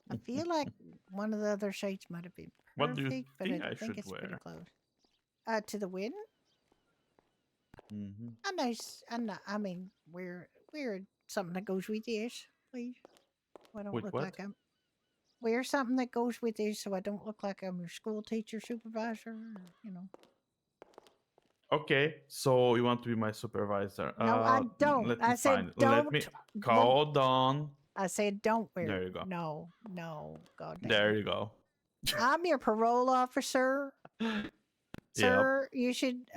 S3: I feel like one of the other shades might have been
S5: What do you
S3: perfect, but
S5: think
S3: I
S5: I
S3: think
S5: should
S3: it's pretty
S5: wear?
S3: close. To the wind?
S5: Mm-hmm.
S3: A nice, I mean, wear something that goes with this, please. So I don't
S5: With
S3: look
S5: what?
S3: like I'm. Wear something that goes with this, so I don't look like I'm your school teacher, supervisor, or, you know.
S5: Okay, so you want to be my supervisor?
S3: No, I don't.
S5: Let me
S3: I said
S5: find. Let
S3: don't.
S5: me.
S3: Won't.
S5: Hold on.
S3: I said don't wear.
S5: There you go.
S3: No, God damn.
S5: There you go.
S3: I'm your parole officer.
S5: Yep.
S3: Sir, you should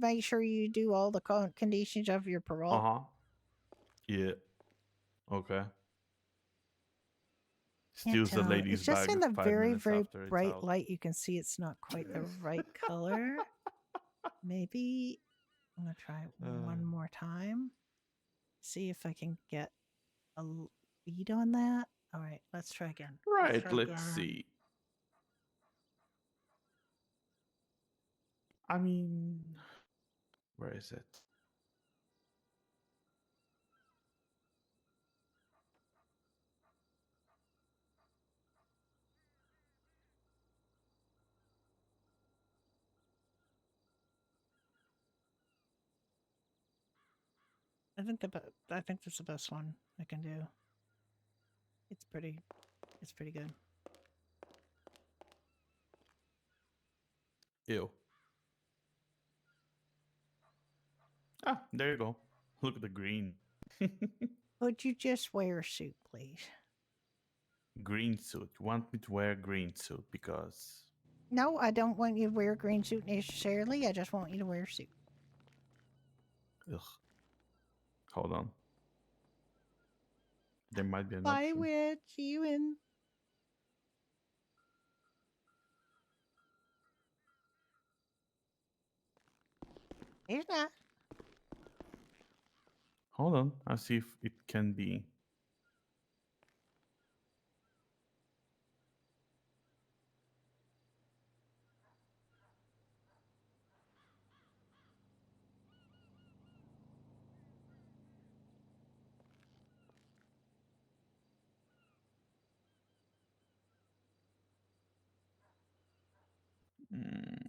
S3: make sure you do all the conditions of your parole.
S5: Uh huh. Yeah. Okay.
S3: Can't
S5: Steals the
S3: tell.
S5: lady's
S3: It's just
S5: bag
S3: in the
S5: 5 minutes
S3: very
S5: after it's
S3: bright
S5: out.
S3: light. You can see it's not quite the right color. Maybe I'm gonna try it one more time. See if I can get a bead on that. All right, let's try again.
S5: Right.
S3: try
S5: Let's
S3: again.
S5: see. I mean, where is it?
S3: I think I think that's the best one I can do. It's pretty good.
S5: Ew. Ah, there you go. Look at the green.
S3: Would you just wear a suit, please?
S5: Green suit. You want me to wear green suit because
S3: No, I don't want you to wear a green suit necessarily. I just want you to wear a suit.
S5: ugh. Hold on. There might be an
S3: Bye,
S5: option.
S3: Witch. See you in. Here's not.
S5: Hold on. I'll see if it can be.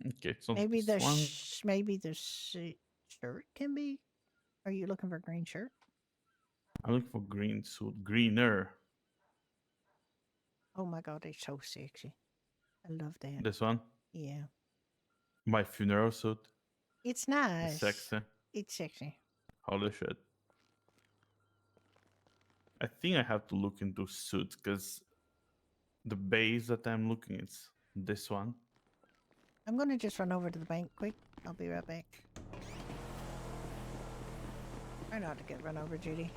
S5: Okay, so
S3: Maybe
S5: this one.
S3: maybe the shirt can be. Are you looking for a green shirt?
S5: I'm looking for green suit. Greener.
S3: Oh my god, it's so sexy. I love that.
S5: This one.
S3: Yeah.
S5: My funeral suit.
S3: It's
S5: It's
S3: nice.
S5: sexy.
S3: It's sexy.
S5: Holy shit. I think I have to look into suits because the base that I'm looking is this one.
S3: I'm gonna just run over to the bank quick. I'll be right back. Try not to get run over, Judy.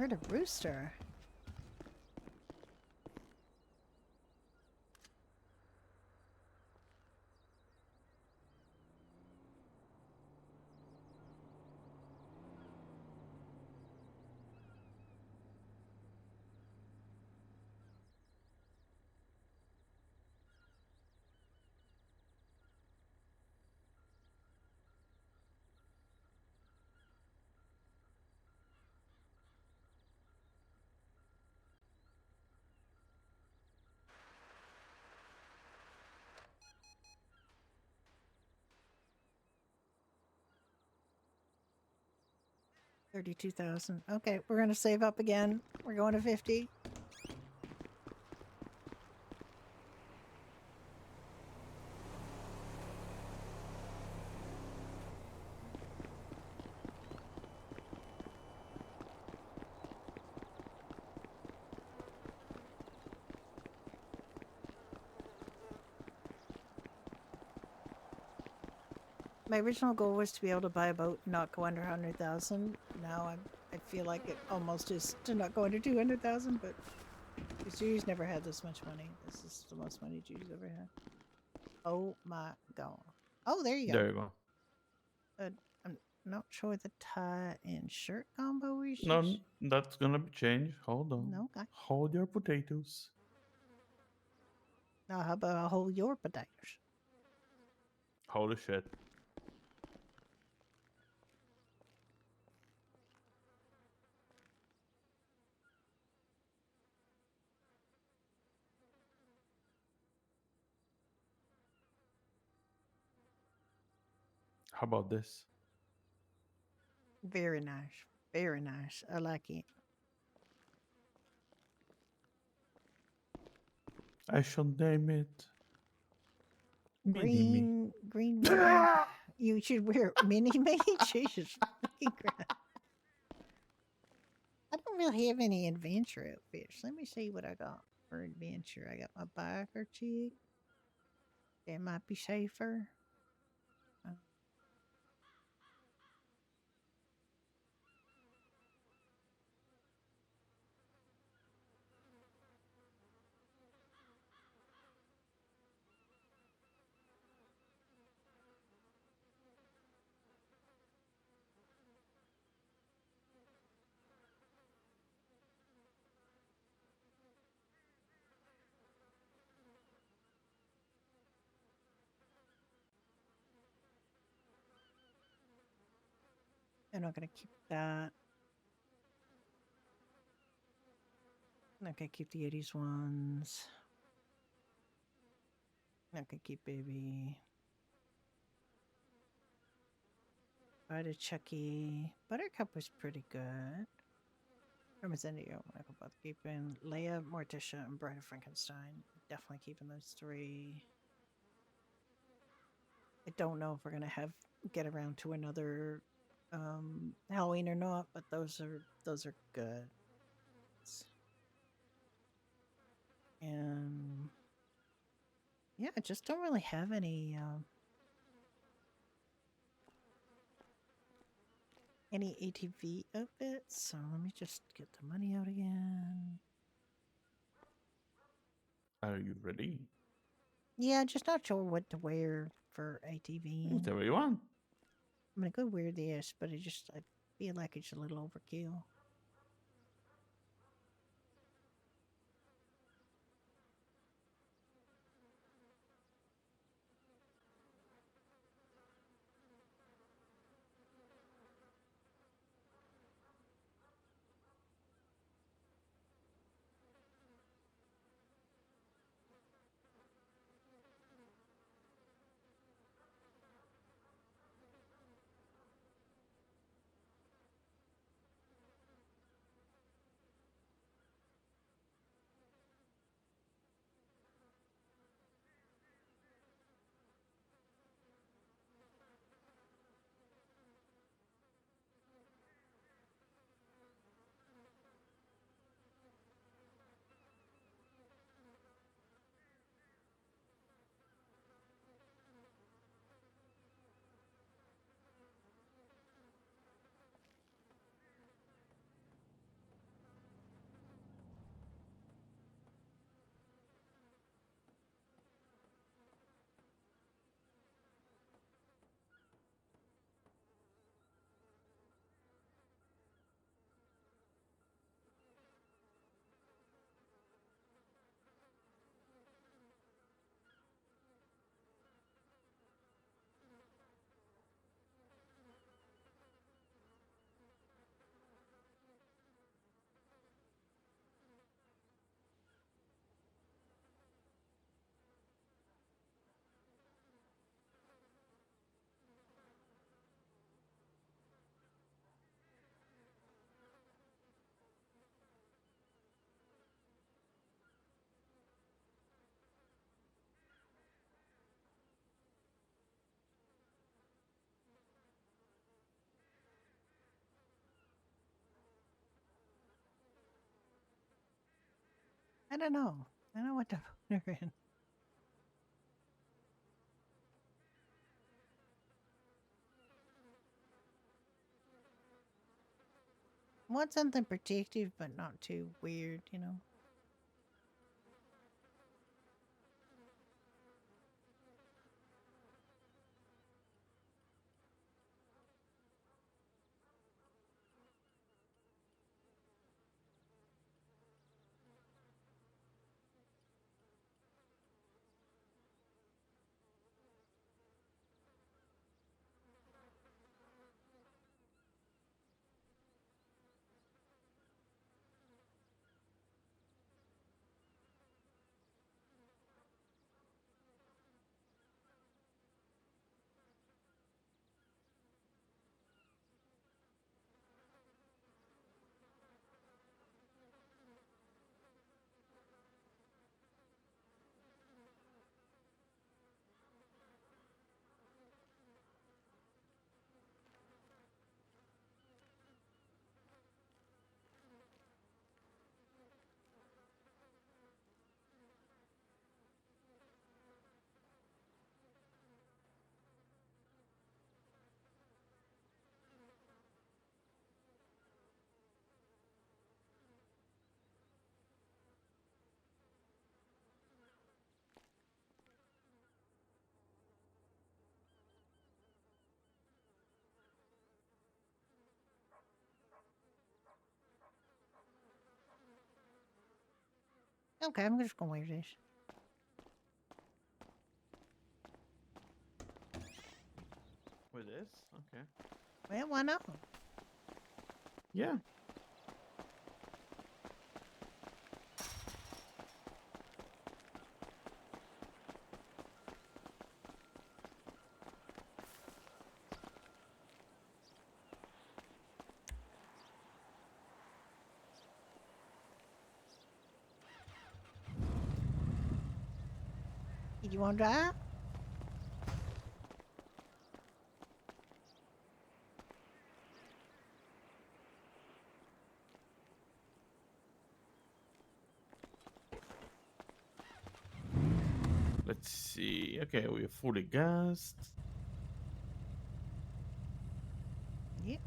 S3: Heard a rooster. $32,000. Okay, we're gonna save up again. We're going to 50. My original goal was to be able to buy a boat and not go under 100,000. Now I feel like it almost is to not go under 200,000, but Judy's never had this much money. This is the most money Judy's ever had. Oh my god. Oh, there you go.
S5: There you go.
S3: I'm not sure the tie and shirt combo is.
S5: No, that's gonna be changed. Hold on.
S3: No, okay.
S5: Hold your potatoes.
S3: Now, how about I hold your potatoes?
S5: Holy shit. How about this?
S3: Very nice. Very nice. I like it.
S5: I shall name it Mini-Me.
S3: Green. You should wear mini-me. Jesus fucking Christ. I don't really have any adventure outfits. Let me see what I got for adventure. I got my biker chick. That might be safer. I'm not gonna keep that. I'm not gonna keep the 80s ones. Not gonna keep baby. Bye to Chucky. Buttercup was pretty good. Representing Michael both keeping Leia, Morticia, and Bride of Frankenstein. Definitely keeping those three. I don't know if we're gonna get around to another Halloween or not, but those are good. And yeah, I just don't really have any ATV outfits. So let me just get the money out again.
S5: Are you ready?
S3: Yeah, just not sure what to wear for ATV.
S5: Whatever you want.
S3: I'm gonna go wear this, but I feel like it's a little overkill. I don't know. I don't know what to put her in. I want something protective, but not too weird, you know. Okay, I'm just gonna wear this.
S5: With this? Okay.
S3: Well, why not?
S5: Yeah.
S3: You want to drive?
S5: Let's see. Okay, we're fully gassed.
S3: Yep.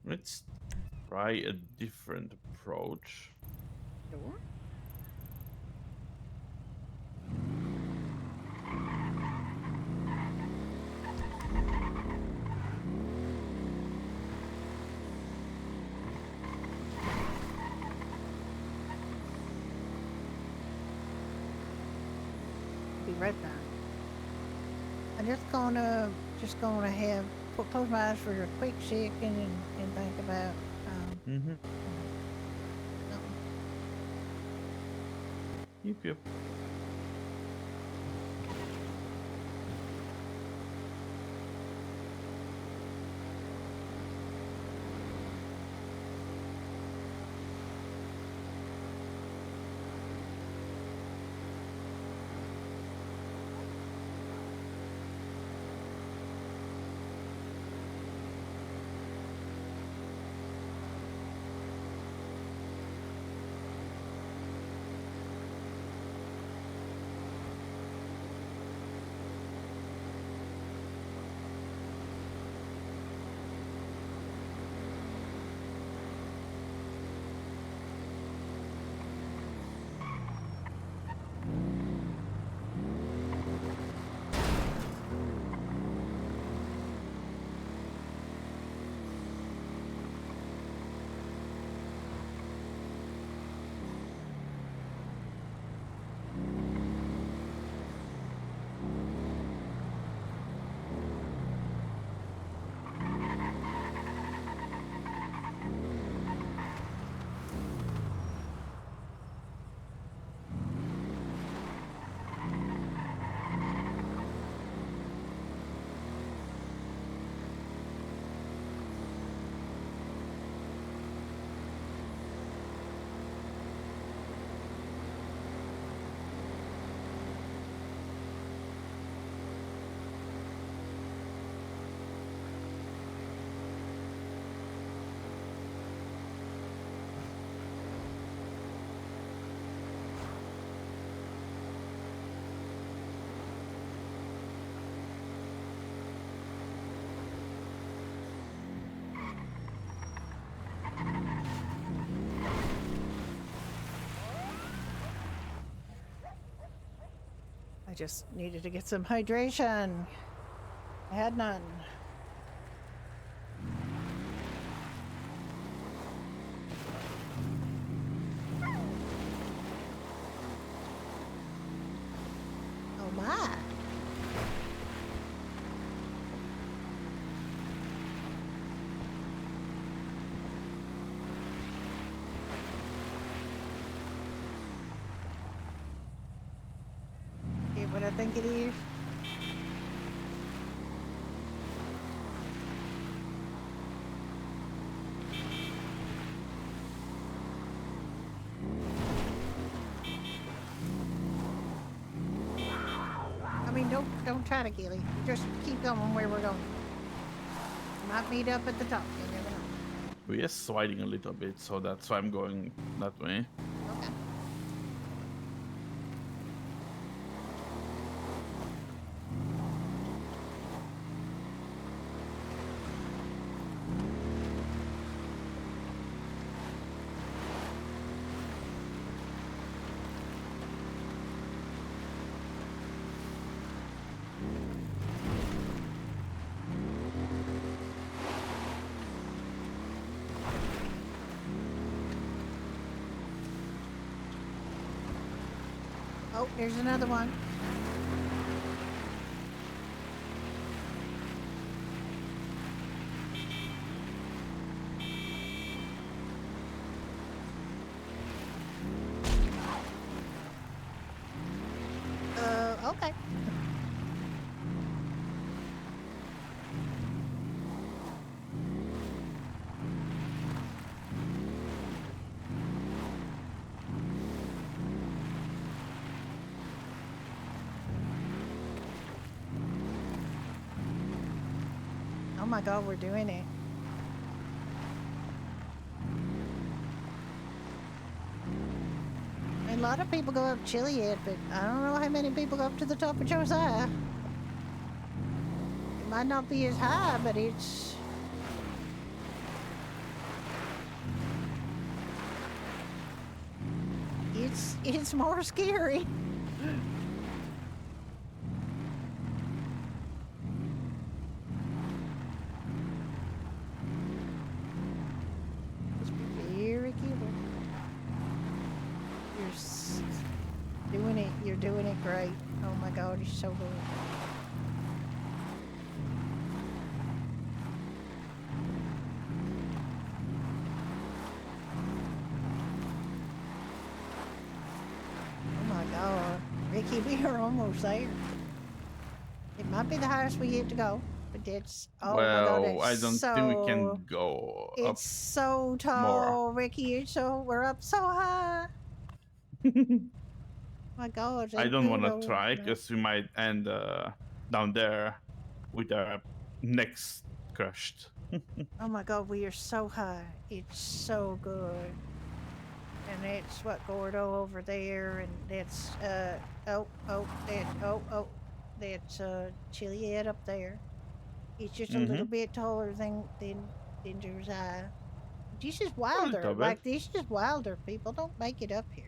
S5: Let's try a different approach.
S3: Sure. Be right back. I'm just gonna have close my eyes for a quick second and think about
S5: Mm-hmm.
S3: something.
S5: Yep.
S3: just needed to get some hydration. I had none. Oh my. Get what I think it is. I mean, don't try to kill him. Just keep going where we're going. Might meet up at the top. You never know.
S5: We are sliding a little bit, so that's why I'm going that way.
S3: Okay. Oh, there's another one. Okay. Oh my God, we're doing it. A lot of people go up Chiliad, but I don't know how many people go up to the top of Josiah. It might not be as high, but it's more scary. Just be very careful. Doing it. You're doing it great. Oh my God, you're so good. Oh my God, Ricky, we are almost there. It might be the highest we get to go, but it's oh my God,
S5: Well, I
S3: it's
S5: don't
S3: so,
S5: think we can go up
S3: it's so tall, Ricky. We're up so high. My God,
S5: I don't want to
S3: Pluto,
S5: try
S3: no.
S5: because we might end down there with our necks crushed.
S3: Oh my God, we are so high. It's so good. And that's what Gordo over there, and that's that's Chiliad up there. He's just a little bit taller than Josiah. This is wilder.
S5: little bit.
S3: Like this is wilder. People don't make it up here.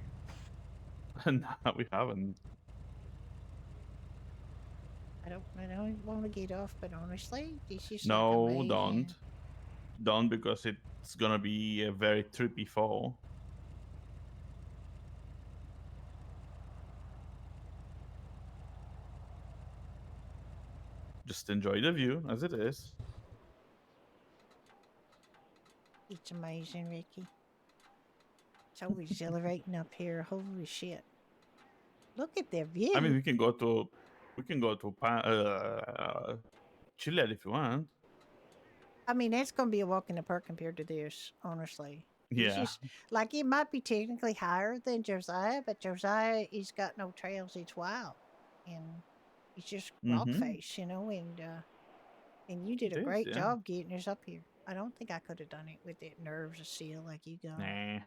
S5: No, we haven't.
S3: I don't want to get off, but honestly, this is like
S5: No,
S3: amazing.
S5: don't, because it's gonna be a very trippy fall. Just enjoy the view as it is.
S3: It's amazing, Ricky. So exhilarating up here. Holy shit! Look at the view.
S5: I mean, we can go to Chile if you want.
S3: I mean, that's going to be a walk in the park compared to this, honestly. This
S5: Yeah.
S3: is, like, it might be technically higher than Josiah, but Josiah, he's got no trails. It's wild. And it's just rock face, you know, and you did
S5: It
S3: a
S5: is,
S3: great
S5: yeah.
S3: job getting us up here. I don't think I could have done it with it nerves of steel like you got.
S5: Nah.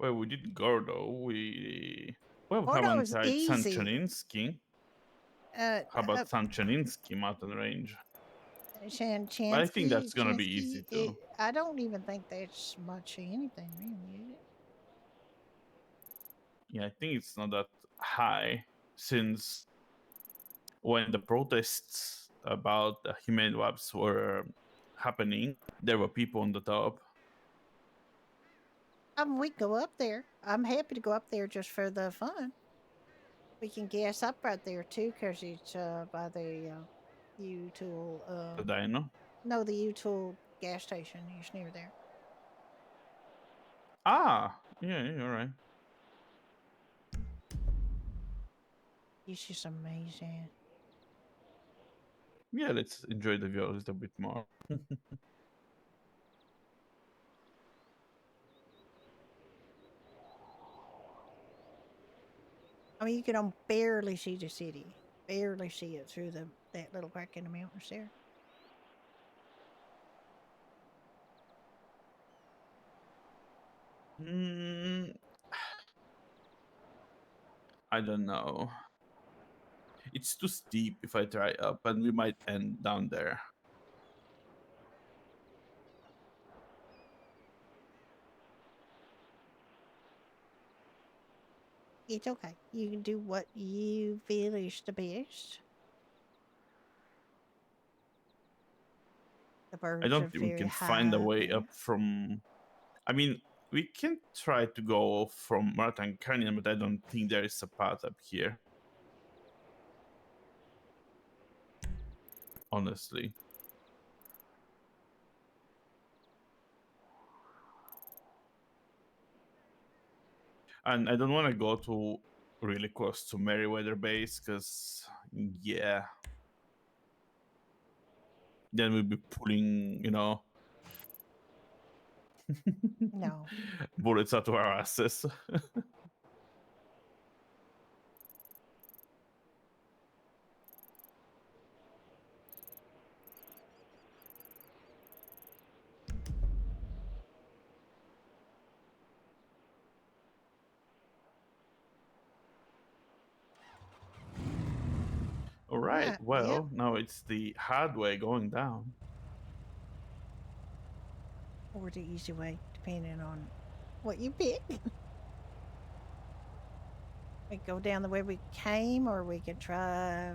S5: Well, we did Gordo. We haven't
S3: Gordo's
S5: tried
S3: easy.
S5: Sanchaninsky. How about Sanchaninsky mountain range?
S3: Chansky.
S5: I think that's gonna be easy too.
S3: I don't even think that's much of anything, really, is it?
S5: Yeah, I think it's not that high since when the protests about the humane webs were happening, there were people on the top.
S3: We go up there. I'm happy to go up there just for the fun. We can gas up right there too, cause it's by the U-Tool.
S5: The dino.
S3: No, the U-Tool gas station is near there.
S5: Ah, yeah, you're right.
S3: It's just amazing.
S5: Yeah, let's enjoy the view a little bit more.
S3: I mean, you can barely see the city. Barely see it through that little crack in the mountains there.
S5: I don't know. It's too steep if I try up, and we might end down there.
S3: It's okay. You can do what you feel is the best. The birds
S5: I don't
S3: are
S5: think we
S3: very
S5: can
S3: high
S5: find a way
S3: there.
S5: up from. I mean, we can try to go from Marathon Canyon, but I don't think there is a path up here. Honestly. And I don't want to go to really close to Meriwether Base because, yeah, then we'll be pulling,
S3: No.
S5: bullets out of our asses. All right,
S3: Yeah,
S5: well, now it's the hard way going down.
S3: or the easy way, depending on what you pick. We go down the way we came, or we could try,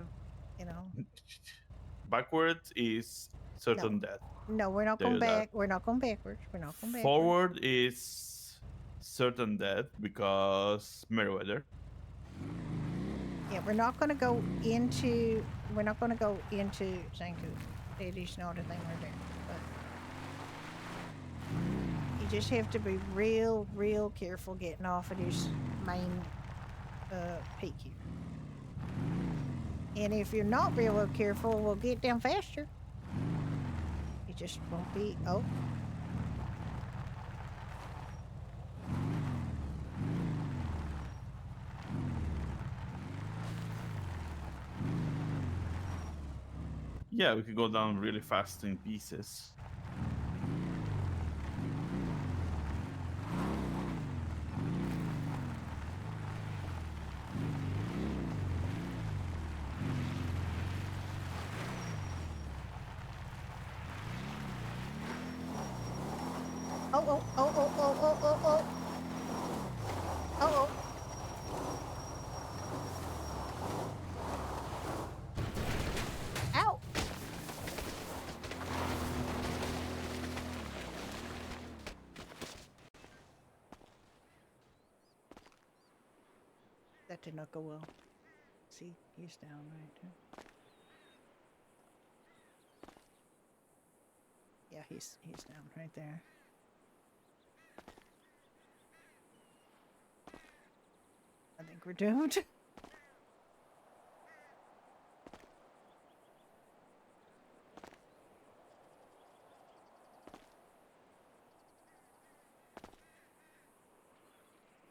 S5: Backwards is certain death.
S3: No, we're not
S5: Tell
S3: going
S5: you that.
S3: back. We're not going backwards. We're not going backwards.
S5: Forward is certain death because Meriwether.
S3: Yeah, we're not going to go into. We're not going to go into Zanku. That is not a thing we're doing. But you just have to be real careful getting off of this main peak here. And if you're not real careful, we'll get down faster. It just won't be. Oh.
S5: Yeah, we could go down really fast in pieces.
S3: Oh. Ow. That did not go well. See, he's down right there. Yeah, he's down right there. I think we're doomed.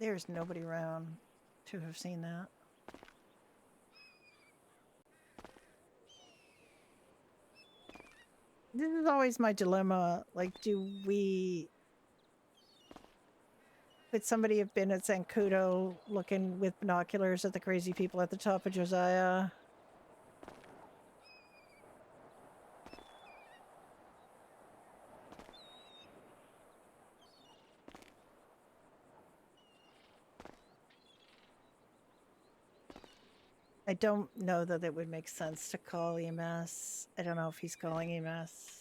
S3: There's nobody around to have seen that. This is always my dilemma. Like, do we... Could somebody have been at Zancudo looking with binoculars at the crazy people at the top of Josiah? I don't know that it would make sense to call EMS. I don't know if he's calling EMS.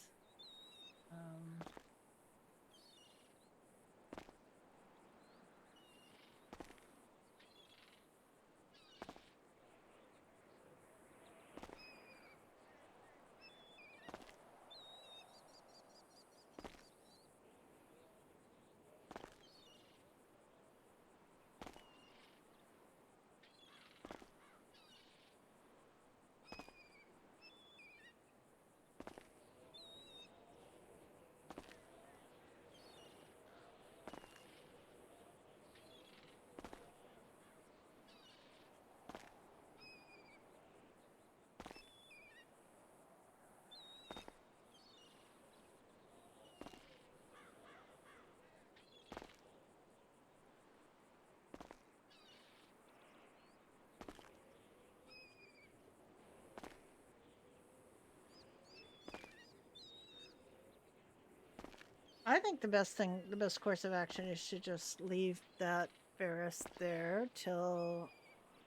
S3: I think the best course of action is to just leave that Ferris there till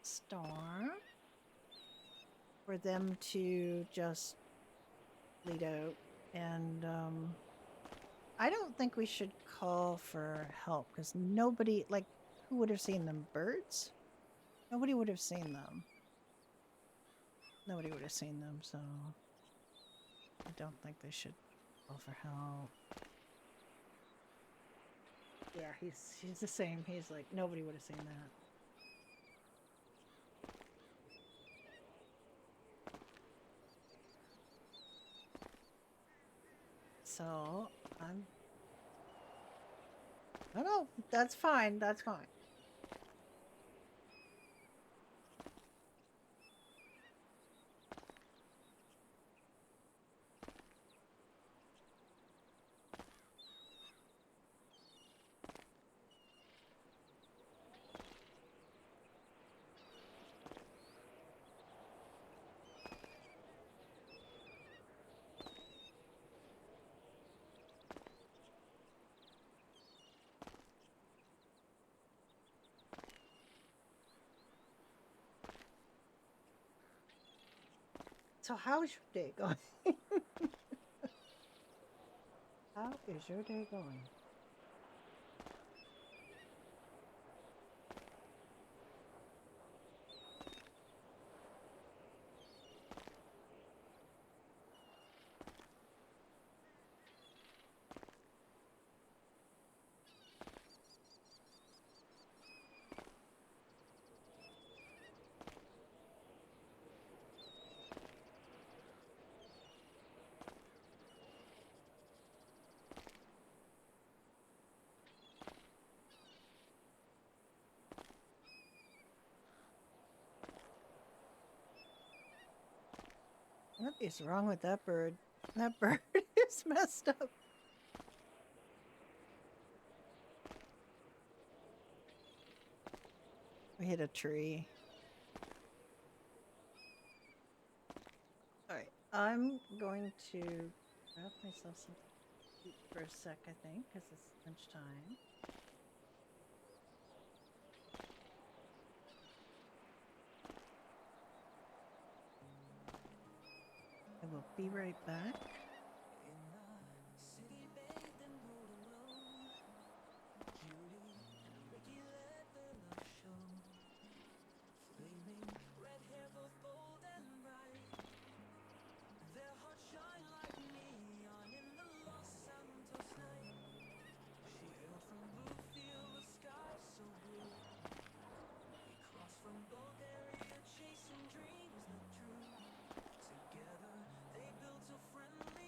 S3: storm for them to just lead out. And I don't think we should call for help because nobody, like, who would have seen them? Birds? Nobody would have seen them. Nobody would have seen them, so I don't think they should call for help. Yeah, he's the same. He's like, nobody would have seen that. So, no, that's fine. That's fine. So how's your day going? How is your day going? What is wrong with that bird? That bird is messed up. We hit a tree. Alright, I'm going to grab myself some to eat for a sec, I think, because it's lunchtime. I will be right back.
S10: Chasing dreams that true. Together they built a friendly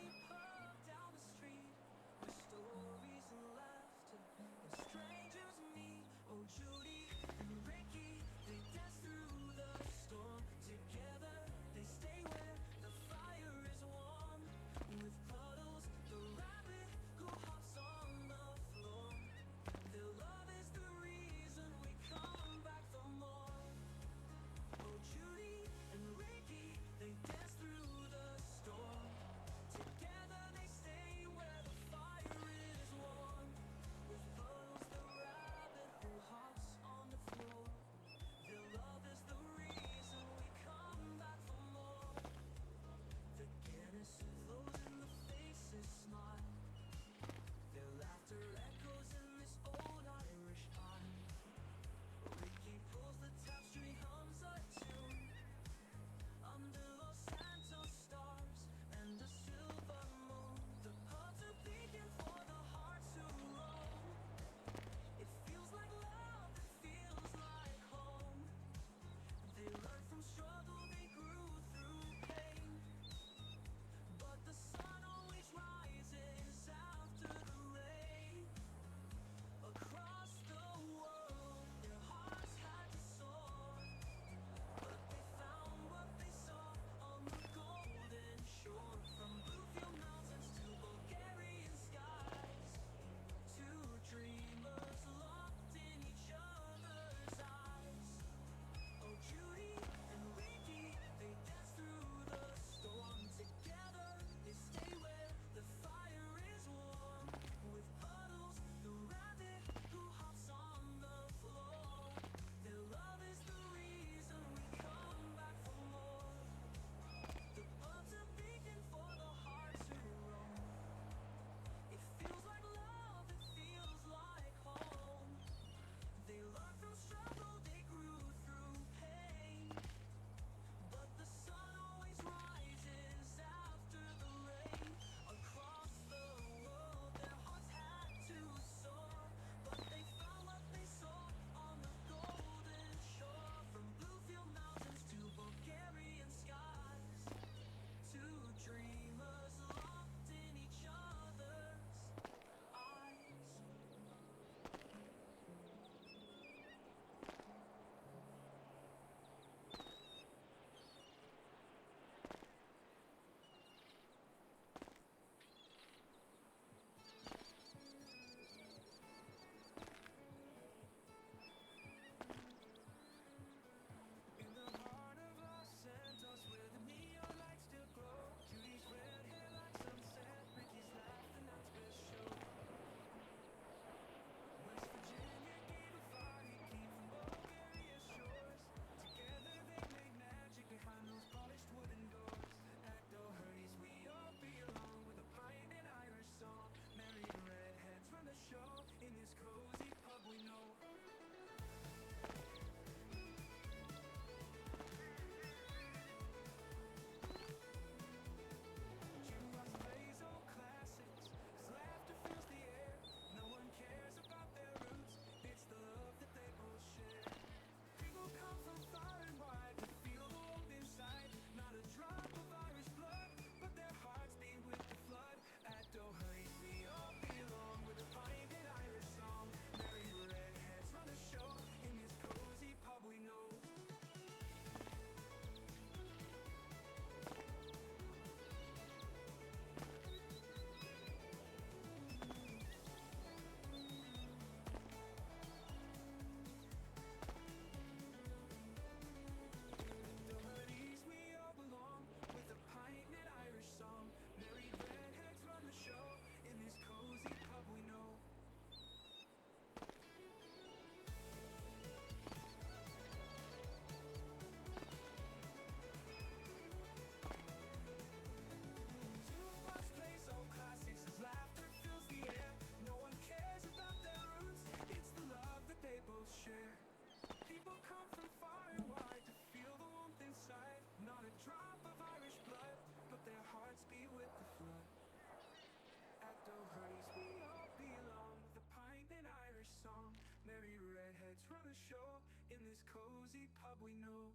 S4: a show in this cozy pub we know.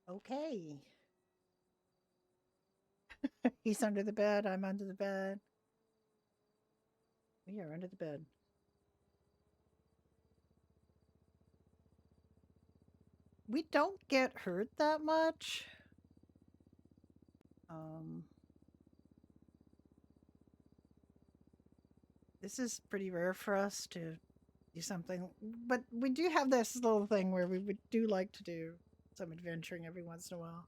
S3: Okay. He's under the bed. I'm under the bed. We are under the bed. We don't get hurt that much. This is pretty rare for us to do something, but we do have this little thing where we would do like to do some adventuring every once in a while.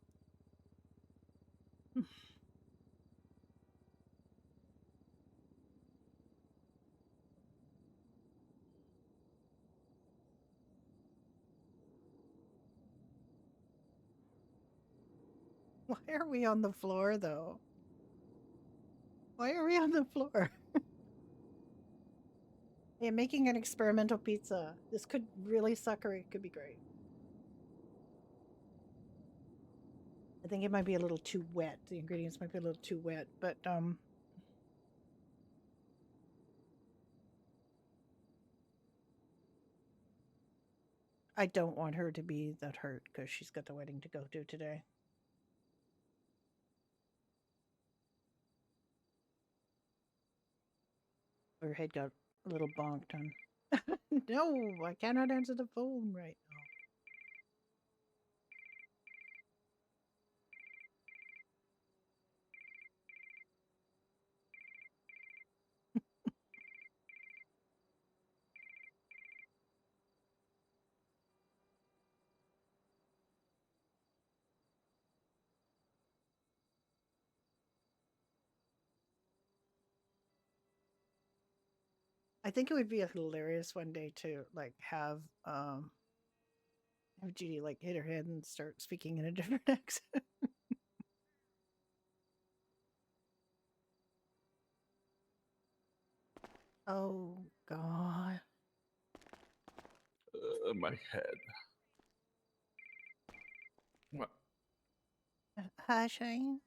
S3: Why are we on the floor, though? Why are we on the floor? Yeah, making an experimental pizza. This could really suck or it could be great. I think it might be a little too wet. The ingredients might be a little too wet, but I don't want her to be that hurt because she's got the wedding to go to today. Her head got a little bonked on. No, I cannot answer the phone right now. I think it would be hilarious one day to like have Judy like hit her head and start speaking in a different accent. Oh God.
S5: My head. What?
S3: Hi, Shane.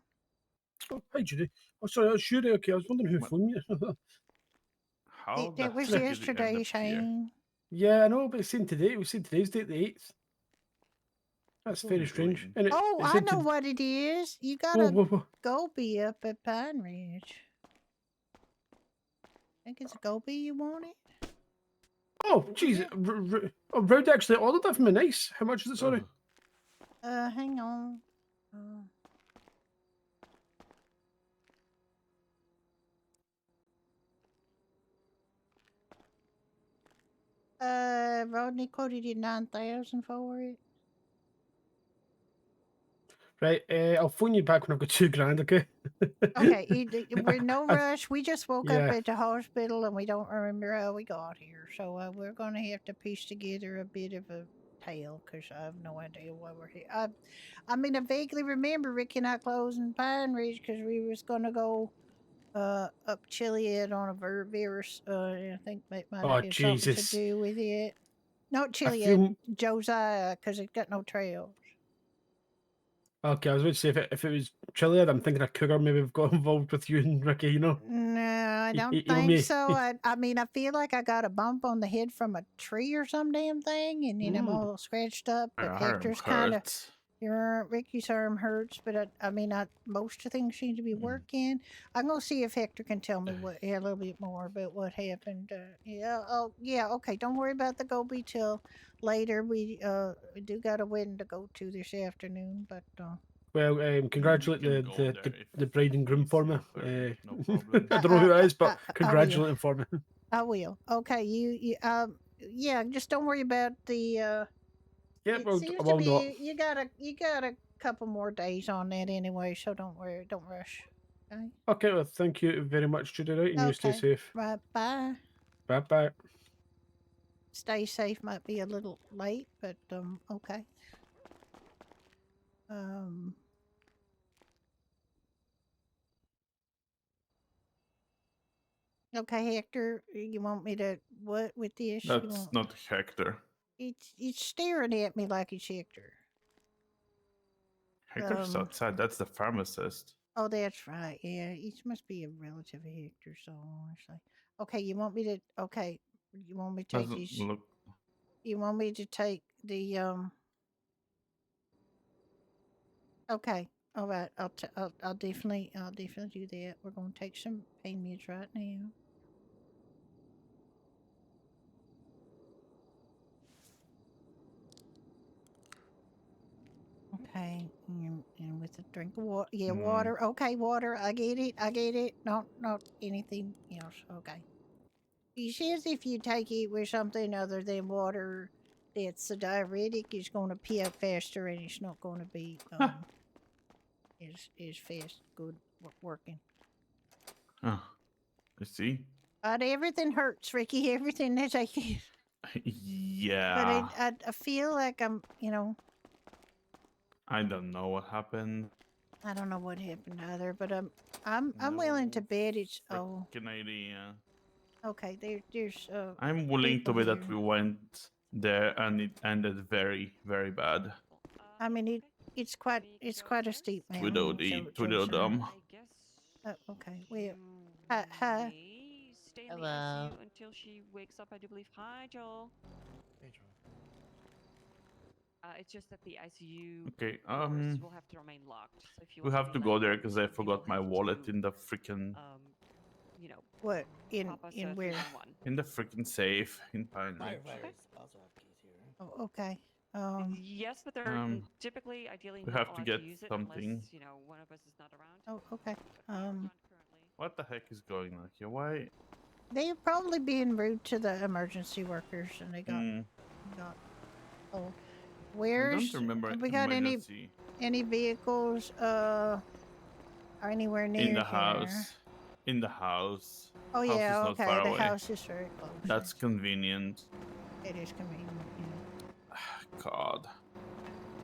S10: Oh, hi, Judy. Oh, sorry, that's Judy. Okay, I was wondering who
S5: What?
S10: phoned me.
S5: How the
S3: It was
S5: heck did you end
S3: yesterday,
S5: up here?
S3: Shane.
S10: Yeah, I know, but it's saying today. It was saying today's date, the 8th. That's
S5: What are
S10: very
S5: you
S10: strange.
S5: doing?
S10: And
S3: Oh,
S10: it
S3: I
S10: said
S3: know what it is. You got
S10: Whoa,
S3: a
S10: whoa, whoa.
S3: goby up at Pine Ridge. Think it's a goby you wanted?
S10: Oh, jeez. Oh, Round actually ordered that for me. Nice. How much is it, sorry?
S5: Ugh.
S3: Hang on. Rodney quoted you 9,000 for it.
S10: Right, I'll phone you back when I've got $2,000, okay?
S3: Okay, we're in no
S10: I've-
S3: rush. We just woke up
S10: yeah.
S3: at the hospital and we don't remember how we got here. So we're going to have to piece together a bit of a tale because I have no idea why we're here. I mean, I vaguely remember Ricky and I closing Pine Ridge because we was going to go up Chiliad on a virus. I think that might
S10: Oh,
S3: have had something to
S10: Jesus.
S3: do with it. Not
S10: I
S3: Chiliad,
S10: feel...
S3: Josiah, because it got no trails.
S10: Okay, I was about to say, if it was Chiliad, I'm thinking a cougar maybe have got involved with you and Ricky, you know?
S3: No, I don't
S10: You
S3: think
S10: may...
S3: so. I mean, I feel like I got a bump on the head from a tree or some damn thing, and then I'm all scratched up.
S5: My
S3: But
S5: arm
S3: Hector's kind of
S5: hurts.
S3: Ricky's arm hurts, but I mean, most things seem to be working. I'm gonna see if Hector can tell me a little bit more about what happened. Okay. Don't worry about the goby till later. We do got a wedding to go to this afternoon, but
S10: Well, congratulate
S5: can go there
S10: the
S5: if
S10: bride and groom
S5: it's
S10: for me.
S5: no problem.
S10: I don't know who it is, but
S3: I will.
S10: congratulate him for me.
S3: I will. Okay, yeah, just don't worry about the
S10: Yeah,
S3: it
S10: well,
S3: seems
S10: I
S3: to
S10: will not.
S3: be you got a couple more days on that anyway, so don't worry, don't rush. Okay.
S10: Okay, well, thank you very much, Judy, right? And you stay
S3: Okay.
S10: safe.
S3: Right, bye.
S10: Bye-bye.
S3: Stay safe might be a little late, but okay. Okay, Hector, you want me to what with this? You
S5: That's
S3: want
S5: not Hector.
S3: it's staring at me like it's Hector.
S5: Hector's outside. That's the pharmacist.
S3: Oh, that's right. Yeah, it must be a relative of Hector. So honestly, okay. You want me to? Okay, You want me to take
S5: Doesn't
S3: these?
S5: look.
S3: You want me to take the Okay. All right. I'll definitely do that. We're gonna take some pain meds right now. Okay, and with a drink of water. Yeah, water. Okay, water. I get it. I get it. Not anything else. Okay. He says if you take it with something other than water, that's a diuretic, it's going to pee out faster and it's not going to be as fast good working.
S5: Oh, I see.
S3: But everything hurts, Ricky. Everything that I can.
S5: Yeah.
S3: But I feel like I'm,
S5: I don't know what happened.
S3: I don't know what happened either. But I'm willing to bet it's
S5: Frickin' idea.
S3: Okay, there's
S5: I'm willing to
S3: people
S5: bet
S3: here.
S5: that we went there and it ended very, very bad.
S3: I mean it's quite a steep mountain.
S5: Without them.
S3: Okay. Well, hi.
S11: Stay in the ICU until she wakes up, I do believe. Hi, Joel.
S4: Hey, Joel.
S11: It's just that the ICU
S5: Okay,
S11: doors will have to remain locked. So if you
S5: we
S11: want
S5: have to
S11: be
S5: go
S11: let
S5: there
S11: in,
S5: because I
S11: you
S5: forgot
S11: will
S5: my
S11: have
S5: wallet
S11: to,
S5: in the freaking
S3: What in
S11: pop us
S3: in
S11: a
S3: where?
S11: 311.
S5: in the freaking safe in Pine Ridge.
S4: Also have keys here.
S3: Oh, okay.
S11: Yes, but they're typically, ideally,
S5: we
S11: not
S5: have to
S11: allowed
S5: get
S11: to use it
S5: something.
S11: unless one of us is not around.
S3: Oh, okay.
S11: Currently.
S5: What the heck is going on here? Why?
S3: They're probably being rude to the emergency workers, and they got. Oh, where's?
S5: I don't remember
S3: Have we got
S5: emergency.
S3: any vehicles? Are anywhere near
S5: In the
S3: here?
S5: house. In the house.
S3: Oh
S5: House
S3: yeah,
S5: is not
S3: okay.
S5: far
S3: The
S5: away.
S3: house is very close.
S5: That's convenient.
S3: It is convenient. Yeah.
S5: God.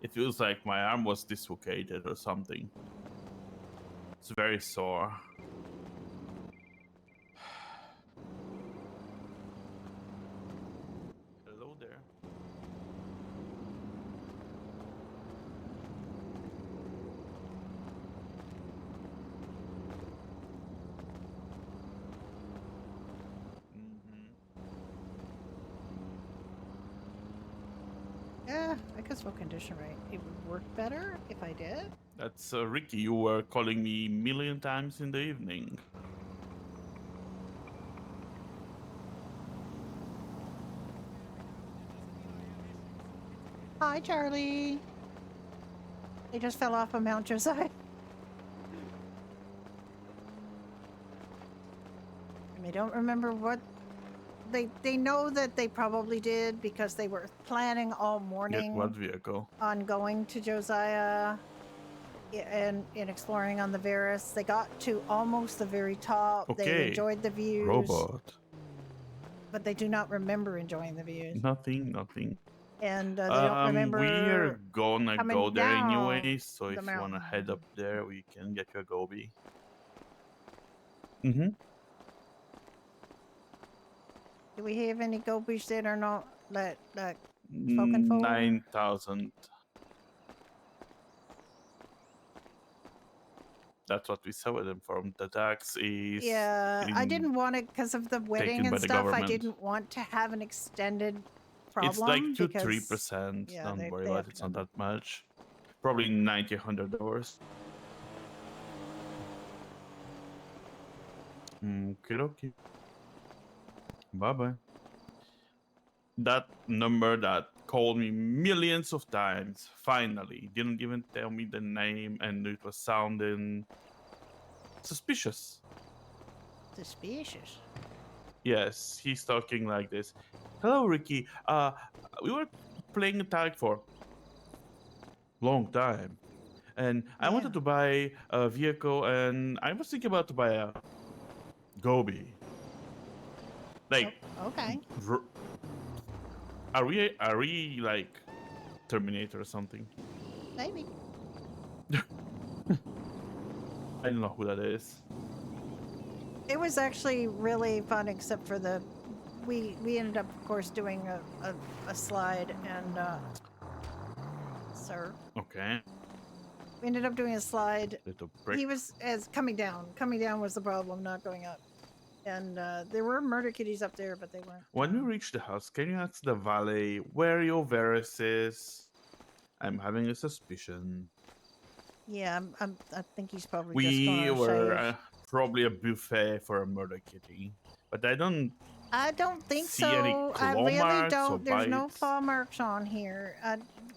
S5: It feels like my arm was dislocated or something. It's very sore. Hello there.
S3: Yeah, I guess we'll condition right. It would work better if I did.
S5: That's Ricky. You were calling me a million times in the evening.
S3: Hi, Charlie. They just fell off of Mount Josiah. And they don't remember what they know that they probably did because they were planning all morning
S5: Get what vehicle?
S3: on going to Josiah and exploring on the Varus. They got to almost the very top.
S5: Okay.
S3: They enjoyed the views.
S5: Robot.
S3: But they do not remember enjoying the views.
S5: Nothing.
S3: And they don't remember.
S5: We're gonna go there anyway, so if
S3: the
S5: you wanna
S3: mountain.
S5: head up there, we can get your goby. Mm-hmm.
S3: Do we have any gobies that are not like spoken for?
S5: 9,000. That's what we sell them from. The tax is
S3: Yeah, I didn't want it because of the wedding
S5: taken
S3: and
S5: by the
S3: stuff. I
S5: government.
S3: didn't want to have an extended problem.
S5: It's like
S3: because,
S5: 2-3%.
S3: yeah,
S5: Don't
S3: they
S5: worry
S3: have
S5: about it. It's not that much. Probably $90-$100. Okay. Bye bye. That number that called me millions of times finally didn't even tell me the name, and it was sounding suspicious.
S3: Suspicious.
S5: Yes, he's talking like this. Hello, Ricky. We were playing tag for long time, and I wanted to buy a vehicle, and I was thinking about to buy a Gobi. Like,
S3: okay.
S5: Are we like Terminator or something?
S3: Maybe.
S5: I don't know who that is.
S3: It was actually really fun, except for the we ended up, of course, doing a slide and sir.
S5: Okay.
S3: We ended up doing a slide.
S5: Little prick.
S3: He was coming down. Coming down was the problem, not going up. And there were murder kitties up there, but they weren't.
S5: When you reach the house, can you ask the valet where your Varys is? I'm having a suspicion.
S3: Yeah, I think he's probably just
S5: We
S3: gonna
S5: were
S3: shave.
S5: probably a buffet for a murder kitty, but I don't
S3: think
S5: see any
S3: so. I
S5: claw
S3: really
S5: marks or
S3: don't. There's no
S5: bites.
S3: claw marks on here.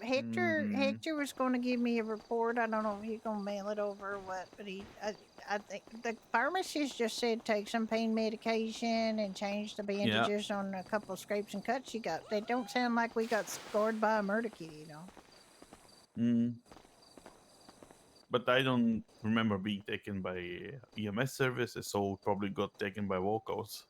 S3: Hector
S5: Mhm.
S3: Hector was going to give me a report. I don't know if he's going to mail it over or what, but I think the pharmacist just said take some pain medication and change the bandages on a couple of scrapes and cuts you got. They don't sound like we got scored by a murder kitty,
S5: Mm. But I don't remember being taken by EMS services, so probably got taken by locals.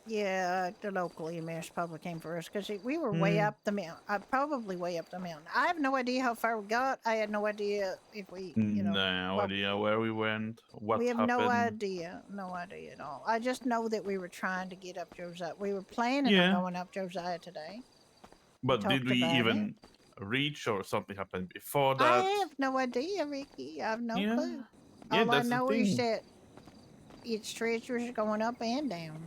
S3: Yeah, the local EMS probably came for us because we were way up the mountain. Probably way up the mountain. I have no idea how far we got. I had no idea if we,
S5: No idea where we went, what
S3: we have
S5: happened.
S3: no idea at all. I just know that we were trying to get up Josiah. We were planning on going up Josiah today.
S5: But did
S3: talked
S5: we
S3: about
S5: even reach, or something happened before that?
S3: I have no idea, Ricky. I have no clue.
S5: Yeah,
S3: All I
S5: that's the
S3: know is
S5: thing.
S3: that it's treacherous going up and down.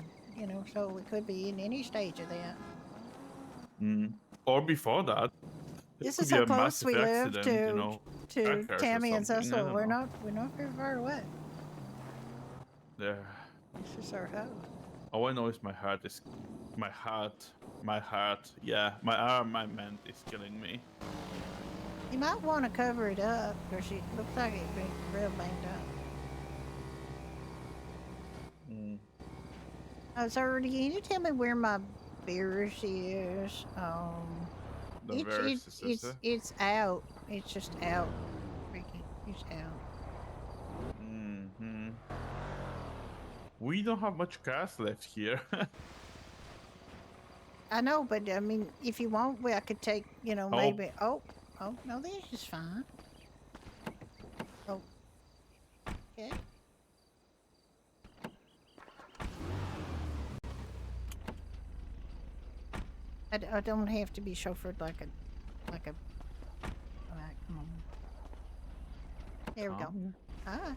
S3: So we could be in any stage of that.
S5: Or before that.
S3: This
S5: Could
S3: is
S5: be
S3: how
S5: a
S3: close
S5: massive
S3: we live
S5: accident,
S3: to
S5: crackers or
S3: Tammy and
S5: something, I
S3: Cecil.
S5: don't
S3: We're
S5: know.
S3: not very far away.
S5: There.
S3: This is our house.
S5: All I know is my heart, yeah, my arm, I meant, is killing me.
S3: You might want to cover it up because it looks like it's been real banged up. Oh, so can you tell me where my Beerus is?
S5: The Varys is
S3: It's out. It's just out. Ricky, it's out.
S5: We don't have much gas left here.
S3: I know, but I mean, if you want, I could take, maybe. Oh, no, this is fine. Oh, okay. I don't have to be chauffeured like a. All right, come on. There we go. Hi.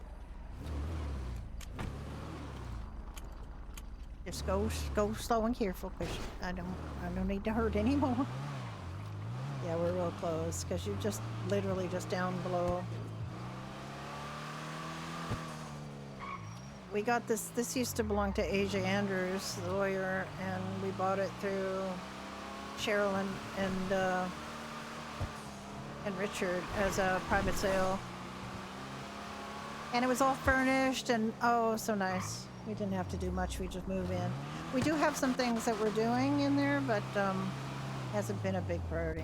S3: Just go slow and careful, cause I don't need to hurt anymore. Yeah, we're real close, cause you're just literally just down below. We got this. This used to belong to AJ Andrews, the lawyer, and we bought it through Cheryl and Richard as a private sale. And it was all furnished and oh, so nice. We didn't have to do much. We just move in. We do have some things that we're doing in there, but hasn't been a big priority.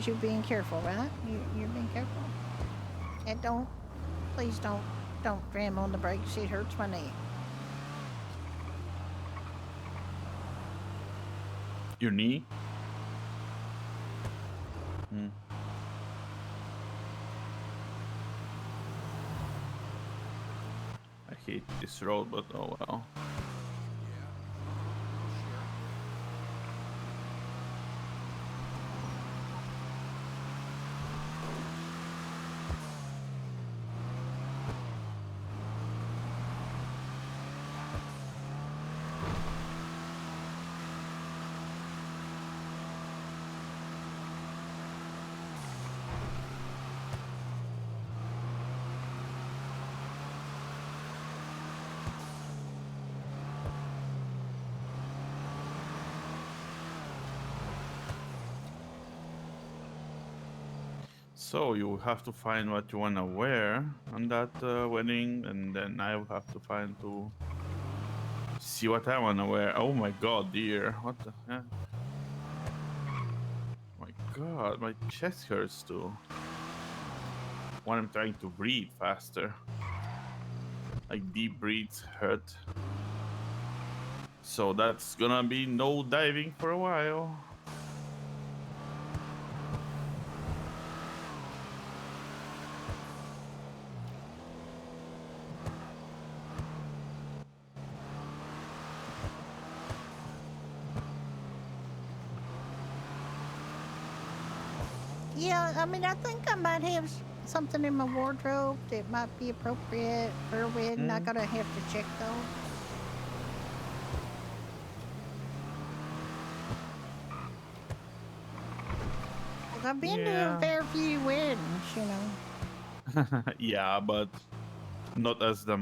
S3: You're being careful, right? You're being careful. And please don't jam on the brakes. It hurts my knee.
S5: Your knee? I hate this road, but oh well. So you have to find what you wanna wear on that wedding, and then I will have to find to see what I wanna wear. Oh my god, dear! What the heck? My god, my chest hurts too. When I'm trying to breathe faster, like deep breaths hurt. So that's gonna be no diving for a while.
S3: Yeah, I mean, I think I might have something in my wardrobe that might be appropriate for a wedding. I gotta have to check though. I've been to a fair few weddings, you know.
S5: Yeah, but not as the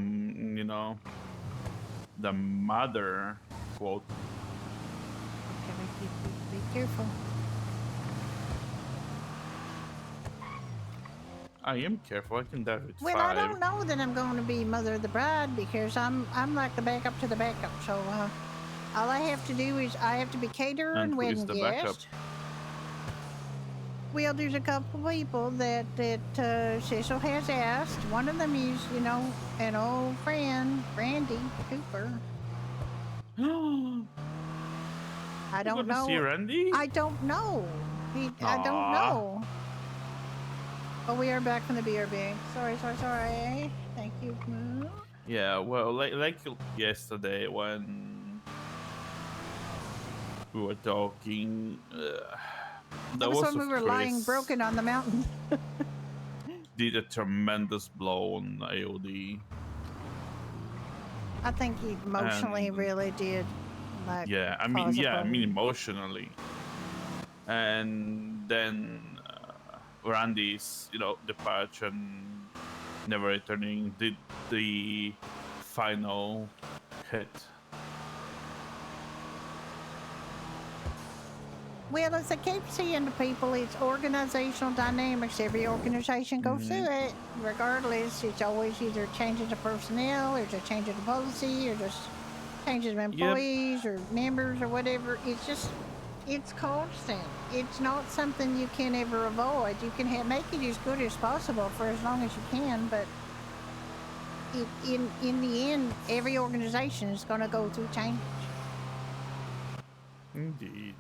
S5: the mother quote.
S3: Be careful.
S5: I am careful. I can dive with
S3: Well,
S5: 5.
S3: I don't know that I'm going to be mother of the bride because I'm like the backup to the backup. So all I have to do is I have to be caterer
S5: And
S3: and
S5: who is
S3: wedding
S5: the backup?
S3: guest. Well, there's a couple people that Cecil has asked. One of them is, you know, an old friend, Randy Cooper. I don't know.
S5: See Randy?
S3: I don't know. I don't know. Oh, we are back from the BRB. Sorry. Thank you.
S5: Yeah, well, like yesterday when we were talking,
S3: That was when we were lying broken on the mountain.
S5: Did a tremendous blow on AOD.
S3: I think he emotionally really did. Like,
S5: Yeah, I mean emotionally. And then Randy's, departure and never returning did the final hit.
S3: Well, as I keep saying to people, it's organizational dynamics. Every organization goes through it. Regardless, it's always either changes of personnel, or just changes of policy, or just changes of employees or members or whatever. It's constant. It's not something you can ever avoid. You can make it as good as possible for as long as you can, but in the end, every organization is going to go through change.
S5: Indeed.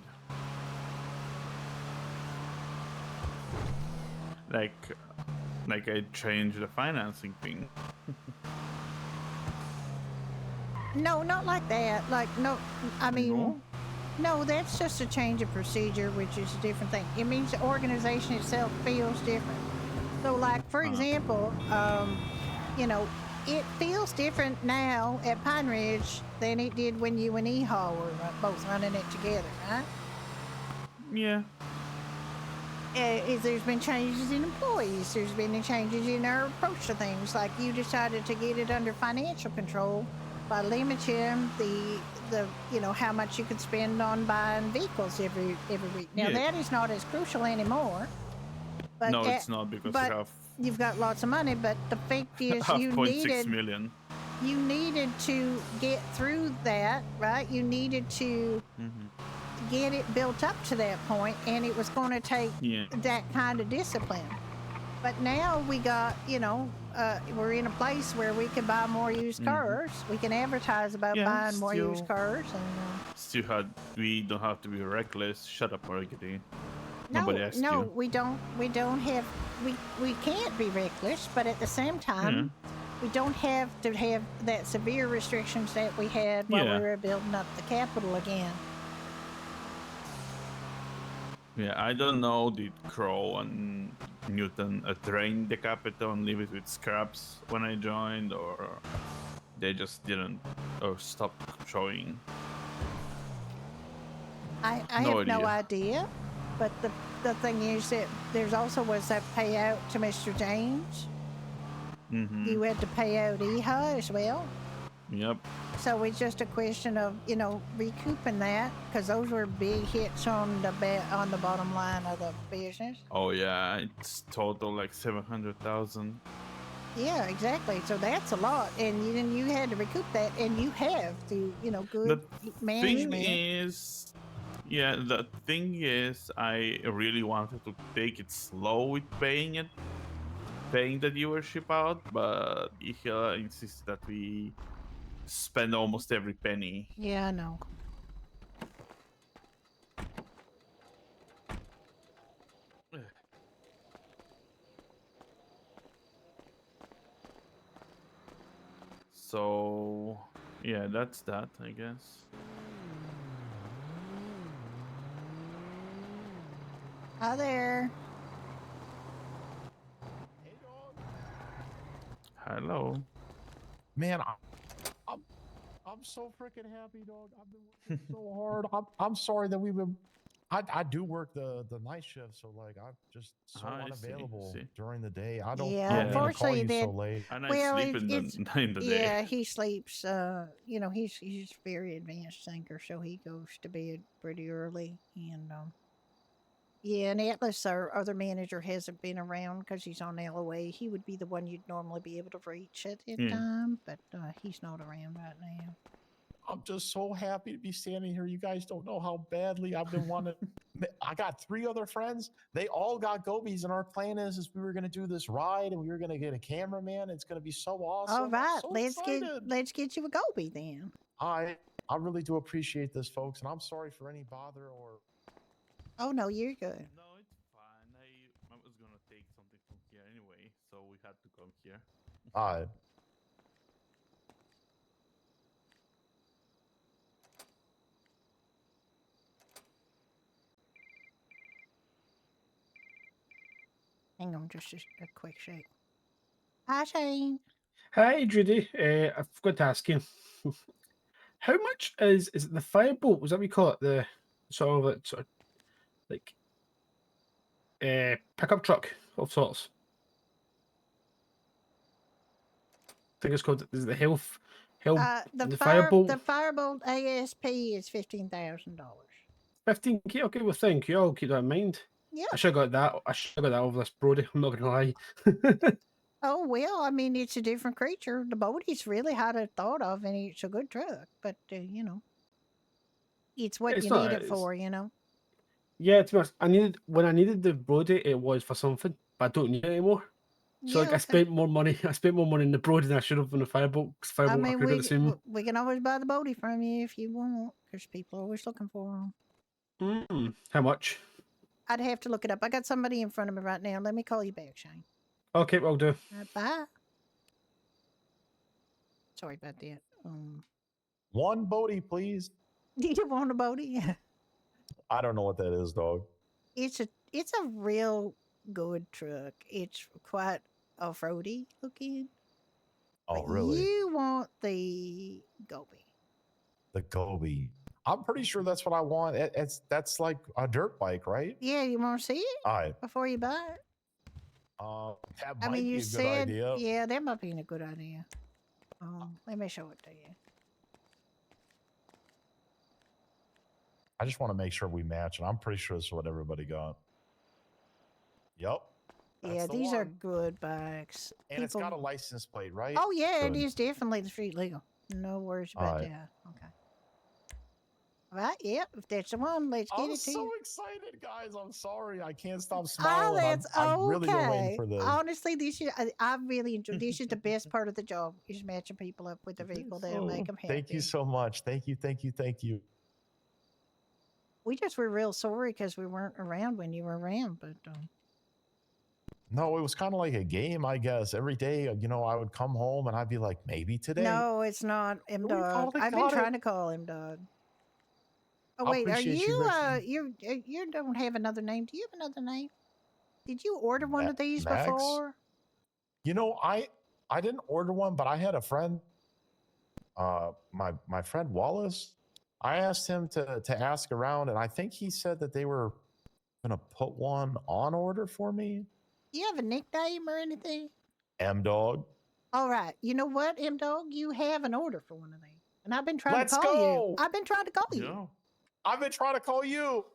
S5: Like I changed the financing thing.
S3: No, not like that. Like, no, I mean, no, that's just a change of procedure, which is a different thing. It means the organization itself feels different. So, like, for example, it feels different now at Pine Ridge than it did when you and Ehaw were both running it together, right?
S5: Yeah.
S3: There's been changes in employees. There's been changes in our approach to things. Like, you decided to get it under financial control by limiting the how much you could spend on buying vehicles every week. Now that is not as crucial anymore. But
S5: no, it's not because
S3: you've got lots of money. But the fact is, you needed to get through that, right? You needed to get it built up to that point, and it was going to take that kind of discipline. But now we got, we're in a place where we can buy more used cars. We can advertise about buying more used cars. And
S5: we don't have to be reckless. Shut up, Margity.
S3: No, we don't have. We can't be reckless, but at the same time, we don't have to have that severe restrictions that we had while we were building up the capital again.
S5: Yeah, I don't know. Did Crow and Newton drain the capital and leave it with scraps when I joined, or they just didn't or stopped showing?
S3: I have no idea, but the thing is that there's also was that payout to Mr. James. You had to pay out Eha as well.
S5: Yep.
S3: So it's just a question of recouping that, because those were big hits on the bottom line of the business.
S5: Oh yeah, it's total like 700,000.
S3: Yeah, exactly. So that's a lot, and then you had to recoup that, and you have through good management.
S5: The thing is, I really wanted to take it slow with paying the viewership out, but Ihila insisted that we spend almost every penny.
S3: Yeah, I know.
S5: So, yeah, that's that, I guess.
S3: Hi there.
S5: Hello.
S12: Man, I'm so freaking happy, dog. I've been working so hard. I'm sorry that we've been. I do work the night shift, so like I'm just so
S5: I
S12: unavailable
S5: see.
S12: during the day. I
S3: Yeah,
S12: don't mean to call
S3: unfortunately,
S12: you so
S3: that
S12: late.
S5: And I
S3: well,
S5: sleep in in the day.
S3: yeah, he sleeps. You know, he's a very advanced thinker, so he goes to bed pretty early. And yeah, and Atlas, our other manager, hasn't been around because he's on LOA. He would be the one you'd normally be able to reach at that
S5: Yeah.
S3: time, but he's not around right now.
S12: I'm just so happy to be standing here. You guys don't know how badly I've been wanting. I got 3 other friends. They all got gobies, and our plan is we were going to do this ride, and we were going to get a cameraman. It's going to be so awesome.
S3: All right,
S12: I'm so
S3: let's
S12: excited.
S3: get you a goby then.
S12: I really do appreciate this, folks, and I'm sorry for any bother or.
S3: Oh no, you're good.
S5: No, it's fine. I was gonna take something from here anyway, so we had to come here.
S3: Hang on, just a quick shake. Hi, Shane.
S10: Hi, Judy. I've got to ask you, how much is it the firebolt? Was that what you call it? The sort of like pickup truck of sorts. I think it's called. Is it the health?
S3: The
S10: firebolt.
S3: The firebolt ASP is $15,000.
S10: 15K. Okay, well, thank you. I'll keep that in mind.
S3: Yeah.
S10: I should have got that. I should have got that over this Brody. I'm not gonna lie.
S3: Oh well, I mean it's a different creature. The Bodhi's really hard to thought of, and it's a good truck. But you know, it's what you need it for. You know.
S10: Yeah, to be honest, when I needed the Brody, it was for something, but I don't need it anymore. So
S3: Yeah,
S10: like I spent more money. I spent more money in the Brody than I should have on the firebolt. Because firebolt,
S3: I mean,
S10: I could have got the same.
S3: we can always buy the Bodhi from you if you want, because people are always looking for them.
S10: How much?
S3: I'd have to look it up. I got somebody in front of me right now. Let me call you back, Shane.
S10: Okay, will do.
S3: Bye. Sorry about that.
S12: One Bodhi, please.
S3: Do you want a Bodhi?
S12: I don't know what that is, dog.
S3: It's a real good truck. It's quite off-roady looking.
S12: Oh,
S3: But
S12: really?
S3: You want the Gobi.
S12: The Gobi. I'm pretty sure that's what I want. That's like a dirt bike, right?
S3: Yeah, you want to see it
S12: All right.
S3: before you buy it?
S12: That
S3: I
S12: might
S3: mean,
S12: be
S3: you
S12: a good
S3: said,
S12: idea.
S3: yeah, that might be a good idea. Let me show it to you.
S12: I just want to make sure we match, and I'm pretty sure this is what everybody got. Yep.
S3: Yeah, these are good bikes.
S12: And it's got a license plate, right?
S3: Oh yeah,
S12: Good.
S3: it is definitely the street legal. No worries about
S12: Alright.
S3: that. Okay. All right. Yep. If that's the one, let's get
S12: I'm
S3: it to
S12: so
S3: you.
S12: excited, guys. I'm sorry. I can't stop
S3: Oh,
S12: smiling.
S3: that's
S12: I've really been waiting
S3: okay.
S12: for this.
S3: Honestly, I really enjoy. This is the best part of the job: is matching people up with the vehicle that'll make them happy.
S12: Thank you so much. Thank you.
S3: We just were real sorry because we weren't around when you were around, but.
S12: No, it was kind of like a game, I guess. Every day, I would come home and I'd be like, maybe today.
S3: No, it's not M Dog. I've been trying to call him Dog. Oh
S12: I
S3: wait, are
S12: appreciate
S3: you?
S12: you,
S3: You don't have another name. Do you have another name? Did you order one of these
S12: Max?
S3: before?
S12: I didn't order one, but I had a friend, my friend Wallace. I asked him to ask around, and I think he said that they were gonna put one on order for me.
S3: Do you have a nickname or anything?
S12: M Dog.
S3: All right. You know what, M Dog? You have an order for one of these, and I've been trying
S12: Let's
S3: to call
S12: go.
S3: you. I've been trying to call you.
S5: Yeah.
S12: I've been trying to call you.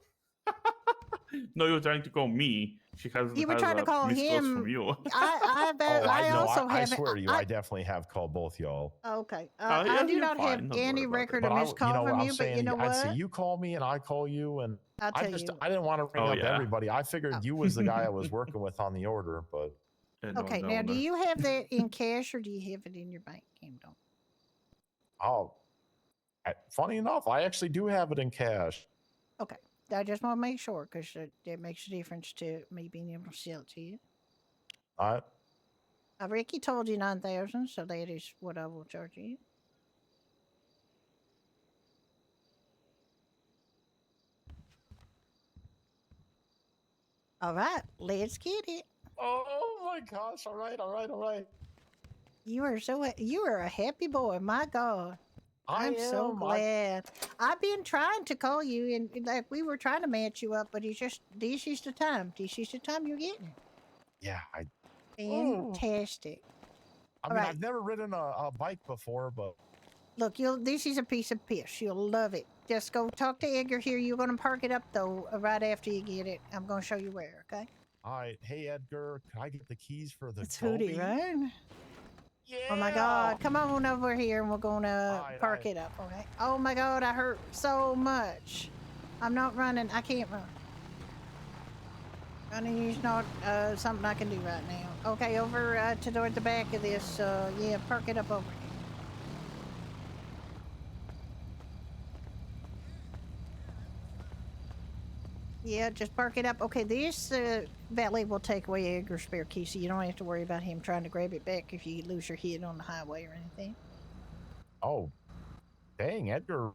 S5: No, you're trying to call me. She has.
S3: You were trying to call him.
S5: From you.
S12: I swear to you, I definitely have called both y'all.
S3: Okay.
S5: Yeah,
S3: I do
S5: you're
S3: not
S5: fine.
S3: have
S5: Don't
S3: any
S5: worry about
S3: record
S5: it.
S3: of missed call from you, but you know
S12: I'd say
S3: what?
S12: you call me and I call you, and
S3: I'll tell you.
S12: I didn't want to ring
S5: Oh,
S12: up
S5: yeah.
S12: everybody. I figured you was the guy I was working with on the order, but
S3: Okay. Now, do you have that in cash or do you have it in your bank, M Dog?
S12: funny enough, I actually do have it in cash.
S3: Okay. I just want to make sure because that makes a difference to me being able to sell it to you.
S12: All right.
S3: Ricky told you 9,000, so that is what I will charge you. All right, let's get it.
S12: Oh my gosh! All right.
S3: You are a happy boy. My God. I'm so
S12: am.
S3: glad. I've been trying to call you, and like we were trying to match you up, but it's just this is the time. This is the time you're getting it.
S12: Yeah,
S3: Fantastic.
S12: I
S3: All
S12: mean,
S3: right.
S12: I've never ridden a bike before, but
S3: Look, this is a piece of piss. You'll love it. Just go talk to Edgar here. You're gonna park it up though, right after you get it. I'm gonna show you where. Okay.
S12: all right. Hey, Edgar, can I get the keys for the
S3: It's Hootie,
S12: Gobi?
S3: right?
S12: Yeah.
S3: Oh my God! Come on over here, and we're gonna park it up. Okay. Oh my God! I hurt so much. I'm not running. I can't run. Running is not something I can do right now. Okay, over toward the back of this. Yeah, park it up over here. Yeah, just park it up. Okay, this valet will take away Edgar's spare key, so you don't have to worry about him trying to grab it back if you lose your head on the highway or anything.
S12: Oh, dang, Edgar.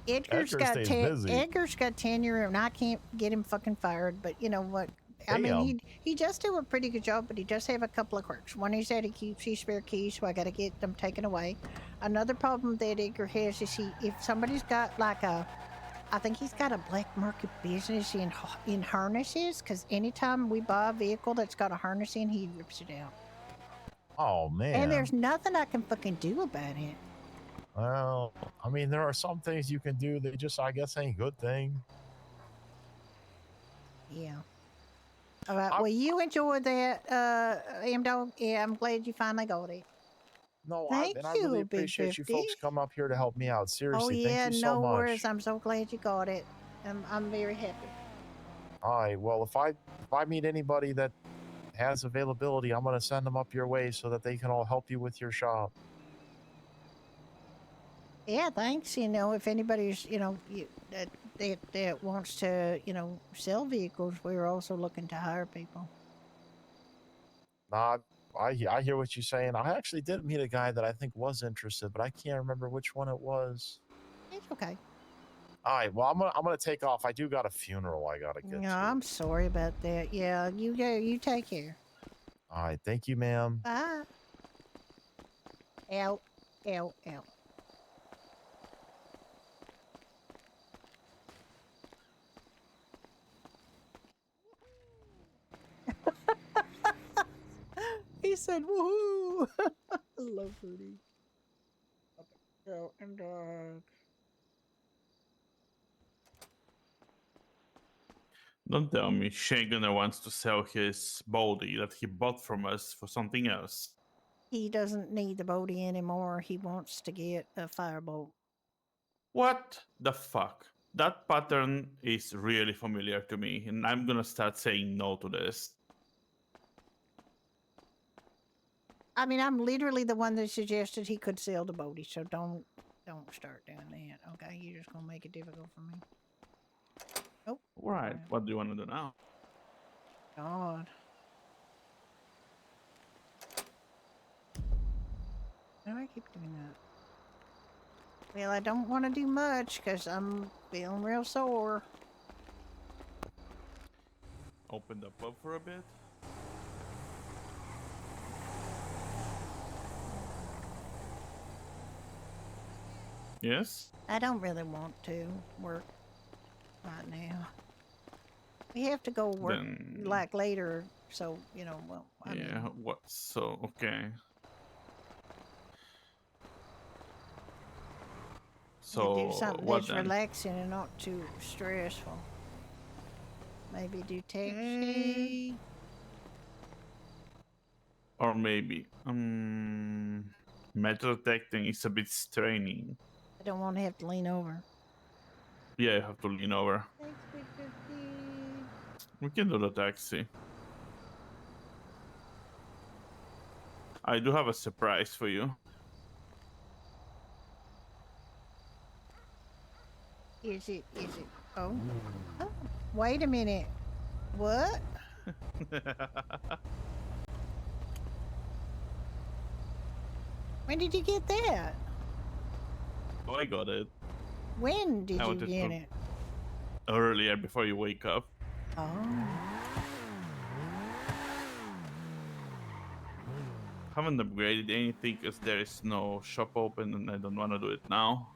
S3: Edgar's got tenure, and I can't get him fucking fired. But you know what? I mean, he does do a pretty good job, but he does have a couple of quirks. One is that he keeps his spare keys, so I got to get them taken away. Another problem that Edgar has is if somebody's got like I think he's got a black market business in harnesses, because anytime we buy a vehicle that's got a harness in, he rips it out.
S12: Oh man.
S3: And there's nothing I can fucking do about it.
S12: Well, I mean, there are some things you can do that just, I guess, ain't good thing.
S3: Yeah. All right. Well, you enjoy that, M-Dog. Yeah, I'm glad you finally got it.
S12: No,
S3: Thank
S12: I
S3: you,
S12: really
S3: Big
S12: appreciate you
S3: 50.
S12: folks coming up here to help me out. Seriously,
S3: Oh, yeah,
S12: thank you
S3: no
S12: so much.
S3: worries. I'm so glad you got it. I'm very happy.
S12: All right. Well, if I meet anybody that has availability, I'm gonna send them up your way so that they can all help you with your shop.
S3: Yeah, thanks. You know, if anybody's, that wants to, sell vehicles, we're also looking to hire people.
S12: Nah, I hear what you're saying. I actually did meet a guy that I think was interested, but I can't remember which one it was.
S3: It's okay.
S12: All right. Well, I'm gonna take off. I do got a funeral I gotta get
S3: No,
S12: to.
S3: I'm sorry about that. Yeah, you go. You take care.
S12: All right. Thank you, ma'am.
S3: Bye. Out. Out. Out. He said, "Woohoo!" I love Rudy. Girl and dog.
S5: Don't tell me Shenanigans wants to sell his body that he bought from us for something else.
S3: He doesn't need the boaty anymore. He wants to get a firebolt.
S5: What the fuck? That pattern is really familiar to me, and I'm gonna start saying no to this.
S3: I mean, I'm literally the one that suggested he could sell the boaty, so don't start doing that. Okay, you're just gonna make it difficult for me. Oh.
S5: Right. What do you want to do now?
S3: God. How do I keep doing that? Well, I don't want to do much because I'm feeling real sore.
S5: Open the pub for a bit. Yes?
S3: I don't really want to work right now. We have to go work
S5: Then-
S3: like later, so well. I
S5: Yeah,
S3: mean,
S5: what? So, okay. So,
S3: do something
S5: what
S3: that's
S5: then?
S3: relaxing and not too stressful. Maybe do taxi.
S5: Or maybe, metal detecting is a bit straining.
S3: I don't want to have to lean over.
S5: Yeah, you have to lean over.
S3: Thanks, Big 50.
S5: We can do the taxi. I do have a surprise for you.
S3: Is it? Oh. Oh, wait a minute. What? When did you get that?
S5: Oh, I got it.
S3: When did
S5: I
S3: you
S5: wanted
S3: get
S5: to-
S3: it?
S5: Earlier, before you wake up.
S3: Oh.
S5: Haven't upgraded anything because there is no shop open and I don't want to do it now.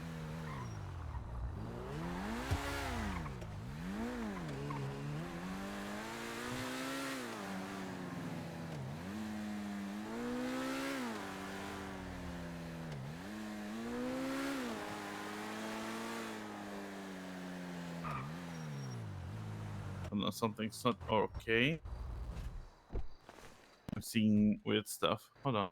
S5: No, something's not okay. I'm seeing weird stuff. Hold on.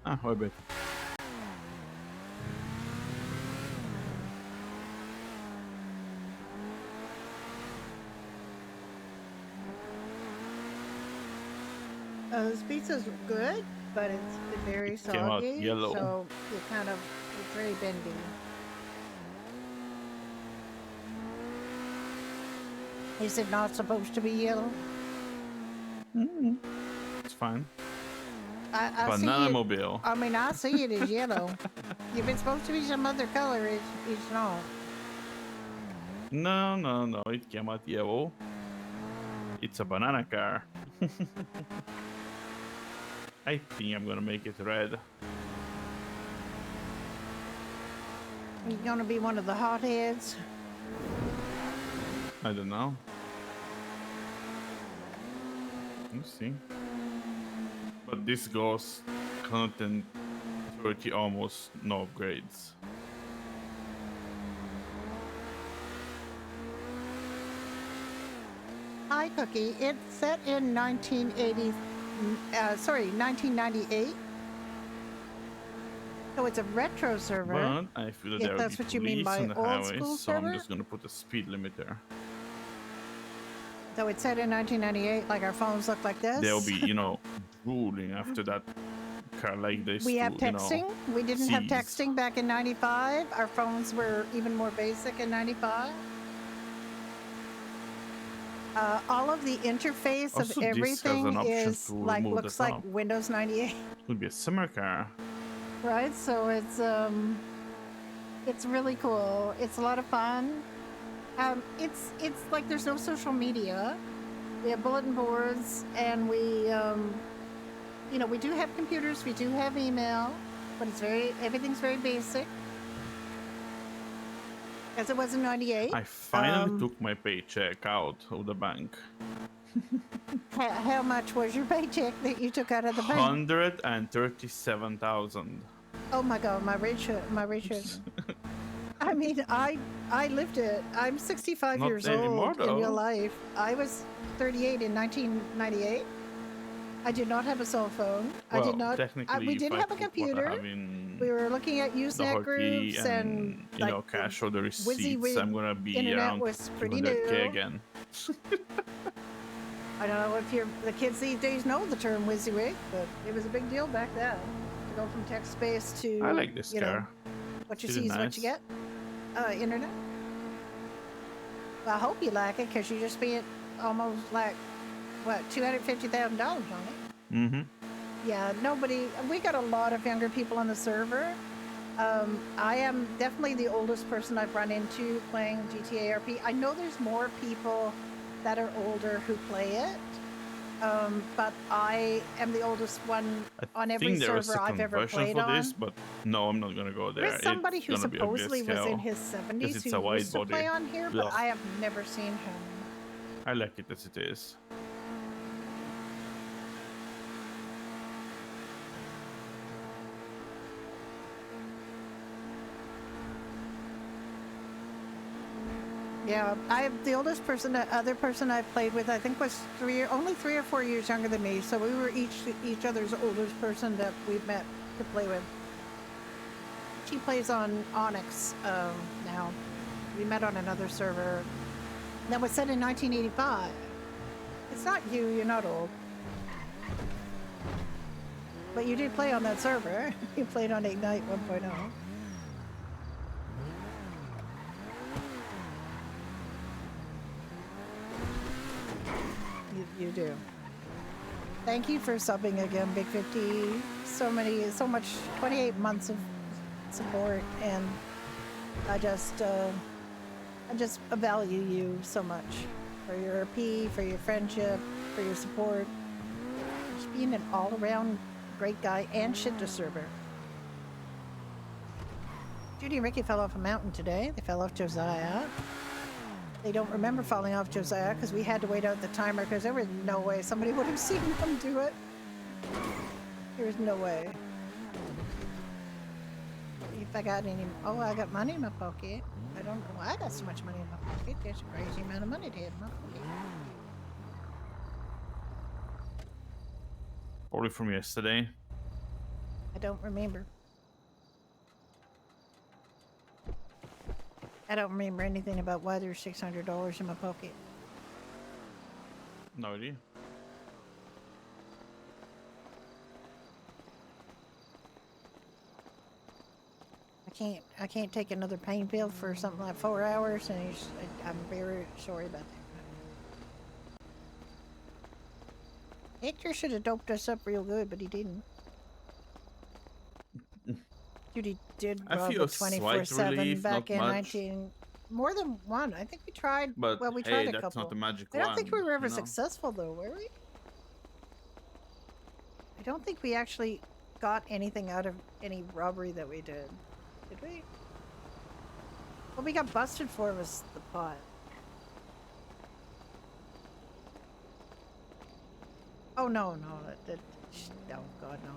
S5: Ah, wait a bit.
S3: This pizza's good, but it's very
S5: It came out
S3: soggy,
S5: yellow.
S3: so it's very bendy. Is it not supposed to be yellow?
S5: It's fine.
S3: I see
S5: Banana
S3: it.
S5: mobile.
S3: I mean, I see it as yellow. If it's supposed to be some other color, it's not.
S5: No. It came out yellow. It's a banana car. I think I'm gonna make it red.
S3: You gonna be one of the hotheads?
S5: I don't know. Let's see. But this goes content 30, almost no upgrades.
S3: Hi, Cookie. It's set in 1998. So it's a retro server.
S5: But I feel that
S3: If
S5: there will
S3: that's
S5: be
S3: what you mean
S5: police
S3: by
S5: on the
S3: old
S5: highways,
S3: school
S5: so I'm
S3: server?
S5: just gonna put a speed limiter.
S3: So it's set in 1998, like our phones look like this.
S5: They'll be, drooling after that car like this.
S3: We have
S5: to,
S3: texting. We didn't have
S5: seize.
S3: texting back in 95. Our phones were even more basic in 95. All of the interface
S5: Also,
S3: of
S5: this has
S3: everything
S5: an option
S3: is
S5: to
S3: like
S5: remove the
S3: looks like
S5: top.
S3: Windows 98,
S5: Would be a summer car.
S3: right? So it's really cool. It's a lot of fun. It's like there's no social media. We have bulletin boards, and we we do have computers. We do have email, but everything's very basic. As it was in 98.
S5: I finally took my paycheck out of the bank.
S3: How much was your paycheck that you took out of the bank?
S5: 137,000.
S3: Oh my god, my rate. I mean, I lived it. I'm 65
S5: Not
S3: years
S5: anymore,
S3: old in real
S5: though.
S3: life. I was 38 in 1998. I did not have a cell phone.
S5: Well,
S3: I did not.
S5: technically,
S3: We
S5: if
S3: did
S5: I
S3: have a
S5: put what I
S3: computer.
S5: have in
S3: We were looking at
S5: the
S3: Usenet
S5: hotkey
S3: groups and like
S5: cash or the receipts,
S3: WYSIWYG
S5: I'm gonna be
S3: internet
S5: around
S3: was pretty
S5: 200K
S3: new.
S5: again.
S3: I don't know if the kids these days know the term WYSIWYG, but it was a big deal back then to go from text space to.
S5: I like this car.
S3: What you
S5: It's
S3: see is
S5: really
S3: what you
S5: nice.
S3: get. Internet. Well, I hope you like it because you just spent almost like what $250,000 on it.
S5: Mm-hmm.
S3: Yeah, we got a lot of younger people on the server. I am definitely the oldest person I've run into playing GTA RP. I know there's more people that are older who play it, but I am the oldest one on every
S5: think there was
S3: server
S5: a
S3: I've ever
S5: conversion
S3: played
S5: for
S3: on.
S5: this, but no, I'm not gonna go there.
S3: There's somebody
S5: It's
S3: who
S5: gonna be a
S3: supposedly was in
S5: BSKL,
S3: his
S5: 'cause
S3: 70s
S5: it's
S3: who
S5: a wide
S3: used to play
S5: body.
S3: on here, but
S5: Ugh.
S3: I have never seen him.
S5: I like it as it is.
S3: Yeah, the oldest person, the other person I've played with, I think was only 3 or 4 years younger than me. So we were each other's oldest person that we've met to play with. She plays on Onyx now. We met on another server that was set in 1985. It's not you, you're not old. But you did play on that server. You played on Ignite 1.0. You do. Thank you for subbing again, Big 50. So much, 28 months of support, and I just, I just value you so much for your RP, for your friendship, for your support. Just being an all-around great guy and shit disturber. Judy and Ricky fell off a mountain today. They fell off Josiah. They don't remember falling off Josiah because we had to wait out the timer because there was no way somebody would have seen them do it. There was no way. If I got any... Oh, I got money in my pocket. I don't know why I got so much money in my pocket. There's a crazy amount of money to hit in my pocket.
S5: Probably from yesterday.
S3: I don't remember. I don't remember anything about why there's $600 in my pocket.
S5: No idea.
S3: I can't take another pain pill for something like 4 hours, and I'm very sorry about that. Hector should have doped us up real good, but he didn't. Judy did
S5: I
S3: rub
S5: feel
S3: a
S5: slight
S3: 24/7
S5: relief,
S3: back
S5: not
S3: in
S5: much.
S3: 19. More than one. I think we tried.
S5: But
S3: Well, we
S5: hey,
S3: tried a
S5: that's
S3: couple.
S5: not the magic
S3: I don't think we
S5: wand,
S3: were ever
S5: you know?
S3: successful, though, were we? I don't think we actually got anything out of any robbery that we did. Did we? What we got busted for was the pot. Oh, no. Oh, God, no.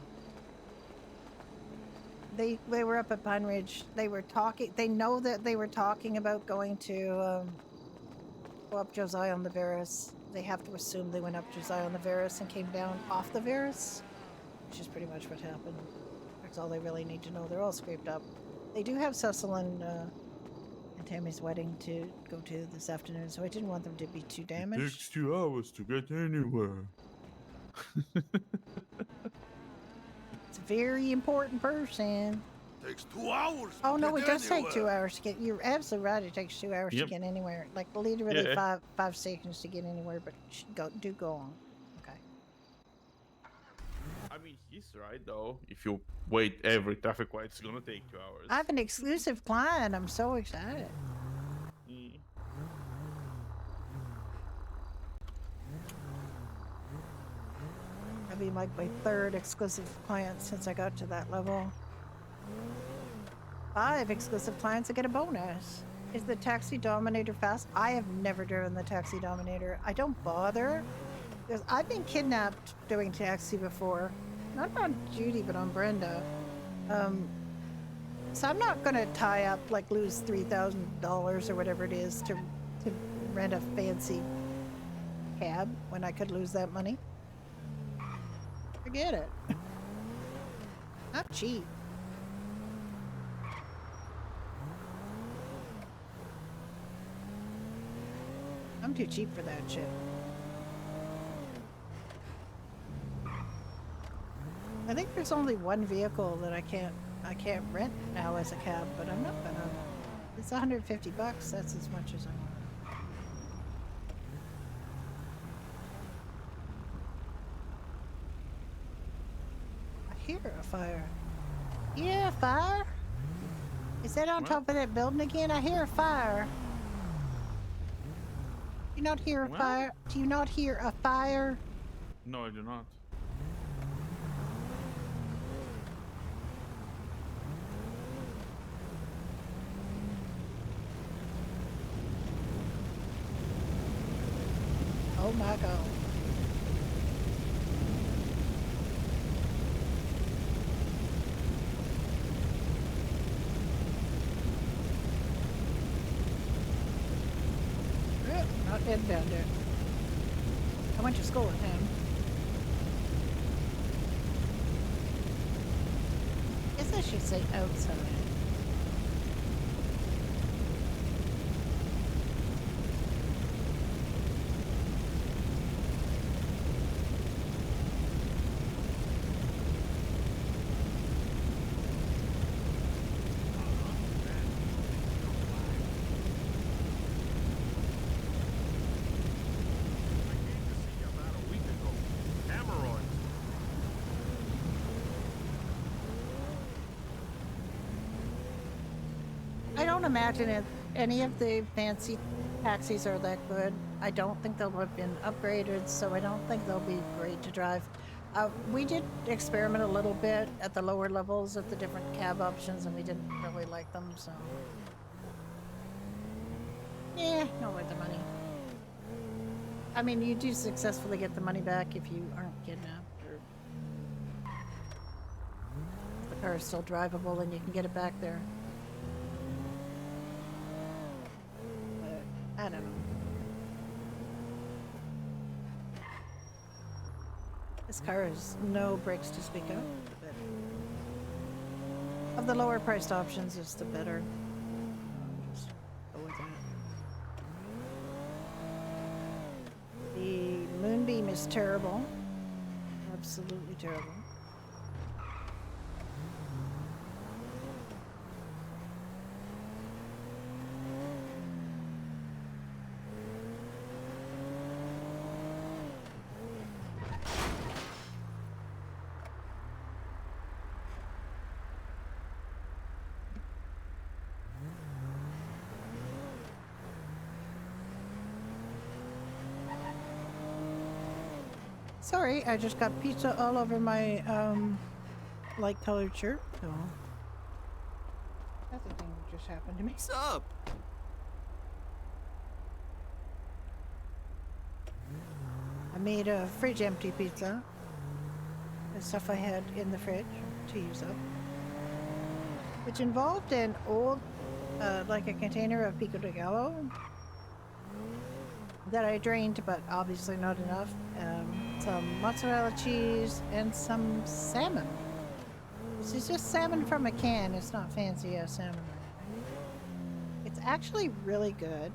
S3: They were up at Pine Ridge. They were talking. They know that they were talking about going to go up Josiah on the Varus. They have to assume they went up Josiah on the Varus and came down off the Varus, which is pretty much what happened. That's all they really need to know. They're all scraped up. They do have Cecil and Tammy's wedding to go to this afternoon, so I didn't want them to be too
S5: It
S3: damaged.
S5: takes 2 hours to get anywhere.
S3: It's a very important person.
S4: Takes 2 hours.
S3: Oh no,
S4: get
S3: it does take
S4: anywhere.
S3: 2 hours to get. You're absolutely right. It takes 2 hours
S5: Yep.
S3: to get anywhere. Like literally
S5: Yeah.
S3: five seconds to get anywhere. But go on. Okay.
S5: I mean, he's right though. If you wait every traffic light, it's gonna take 2 hours.
S3: I have an exclusive client. I'm so excited.
S5: Mm.
S3: I'll be like my third exclusive client since I got to that level. 5 exclusive clients that get a bonus. Is the Taxi Dominator fast? I have never driven the Taxi Dominator. I don't bother because I've been kidnapped doing taxi before. Not on Judy, but on Brenda. So I'm not gonna tie up, like lose $3,000 or whatever it is to rent a fancy cab when I could lose that money. Forget it. I'm cheap. I'm too cheap for that shit. I think there's only one vehicle that I can't rent now as a cab, but I'm not gonna. It's $150. That's as much as I want. I hear a fire. Yeah, fire. Is that on top of that building again? I hear a fire. Do you not hear a
S5: Well.
S3: fire? Do you not hear a fire?
S5: No, I do not.
S3: Oh my god. Yep, not dead down there. I went to school with him. Guess I should say outside.
S4: I came to see you about a week ago. Hemorrhoids.
S3: I don't imagine it any of the fancy taxis are that good. I don't think they'll have been upgraded, so I don't think they'll be great to drive. We did experiment a little bit at the lower levels of the different cab options, and we didn't really like them, so... Yeah, not worth the money. I mean, you do successfully get the money back if you aren't kidnapped, or... if the car is still drivable and you can get it back there. But, I don't know. This car has no brakes to speak of, but of the lower priced options, it's the better. Just go with that. The Moonbeam is terrible. Absolutely terrible. Sorry, I just got pizza all over my light colored shirt. So that's a thing that just happened to me.
S4: What's up?
S3: I made a fridge empty pizza. The stuff I had in the fridge to use up, which involved an old, like a container of pico de gallo that I drained, but obviously not enough. Some mozzarella cheese and some salmon. This is just salmon from a can. It's not fancy as salmon. It's actually really good.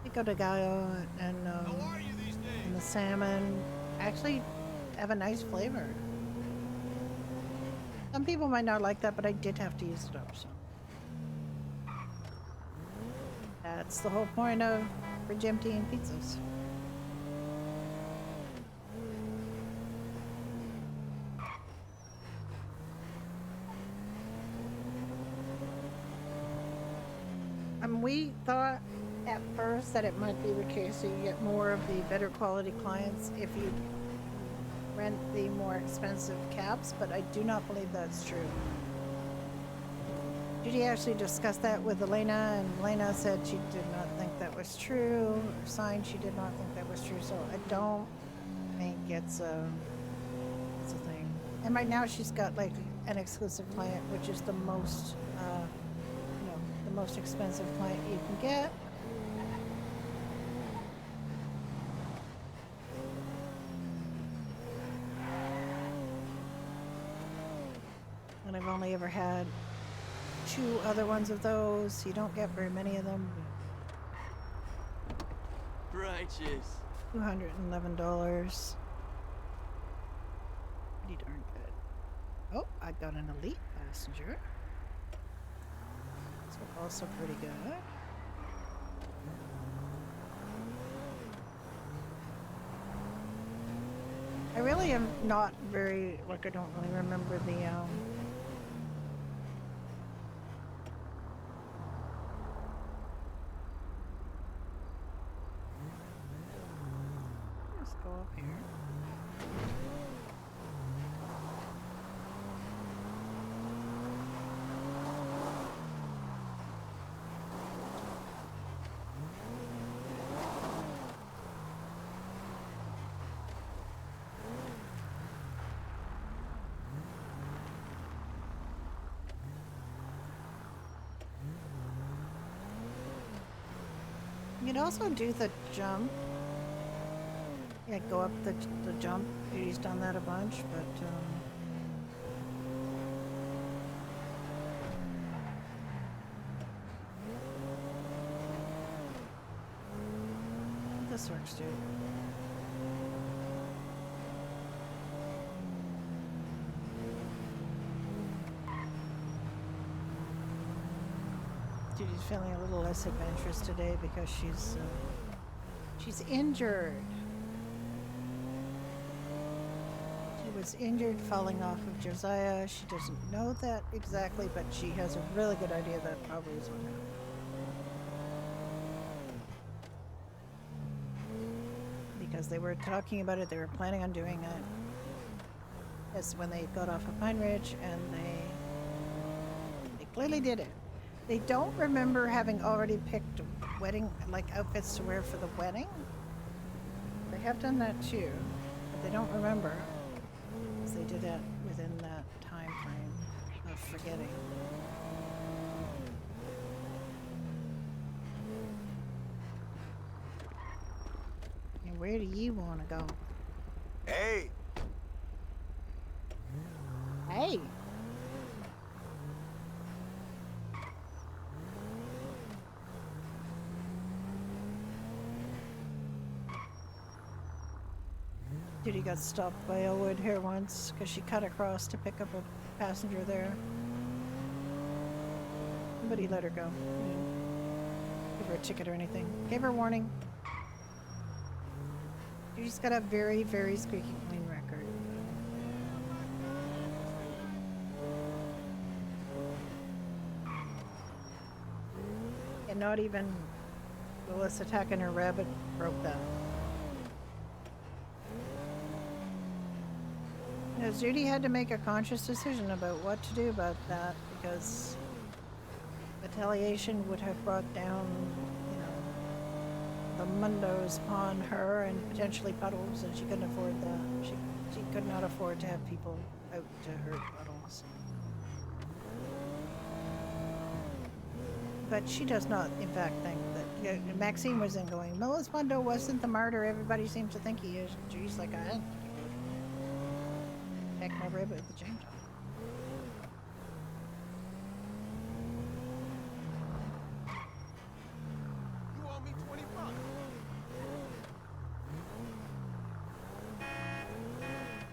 S3: Pico de gallo and the salmon actually have a nice flavor. Some people might not like that, but I did have to use it up, so. That's the whole point of fridge emptying pizzas. We thought at first that it might be the case that you get more of the better quality clients if you rent the more expensive cabs, but I do not believe that's true. Judy actually discussed that with Elena, and Elena said she did not think that was true, or signed she did not think that was true, so I don't think it's a thing. And right now she's got like an exclusive client, which is the most most expensive client you can get. And I've only ever had 2 other ones of those. You don't get very many of them.
S4: Righteous.
S3: $211. Pretty darn good. Oh, I got an elite passenger. Also pretty good. I really am not very, like, I don't really remember the, let's go up here. You can also do the jump. Yeah, go up the jump. He's done that a bunch, but this works too. Judy's feeling a little less adventurous today because she's injured. She was injured falling off of Josiah. She doesn't know that exactly, but she has a really good idea that probably is what happened. Because they were talking about it, they were planning on doing it. As when they got off of Pine Ridge, and they clearly did it. They don't remember having already picked wedding outfits to wear for the wedding. They have done that too, but they don't remember because they did that within that time frame of forgetting. And where do you want to go?
S4: Hey!
S3: Hey! Judy got stopped by Elwood here once because she cut across to pick up a passenger there. Somebody let her go. He didn't give her a ticket or anything. Gave her a warning. Judy's got a very, very squeaky clean record. And not even Willis attacking her rabbit broke that. You know, Judy had to make a conscious decision about what to do about that because retaliation would have brought down, you know, the mundos upon her and potentially Puddles, and she couldn't afford that. She could not afford to have people out to hurt Puddles. But she does not, in fact, think that Maxine was in going, Millis Mundo wasn't the martyr everybody seems to think he is. She's like, I didn't. Heck, my rabbit with the chainsaw.
S4: You owe me $20.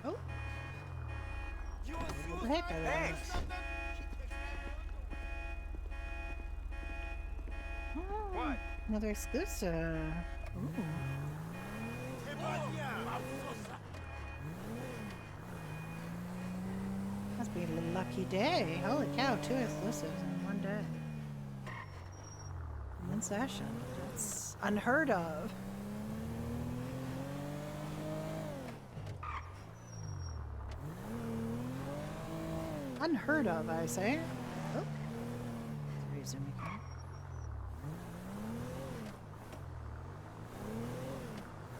S3: Oh.
S4: You
S3: The heck out of that.
S4: Thanks. What?
S3: Another exclusive. Ooh. Must be a lucky day. Holy cow, 2 exclusives in one day. One session. That's unheard of. Unheard of, I say. Oh. Resume again.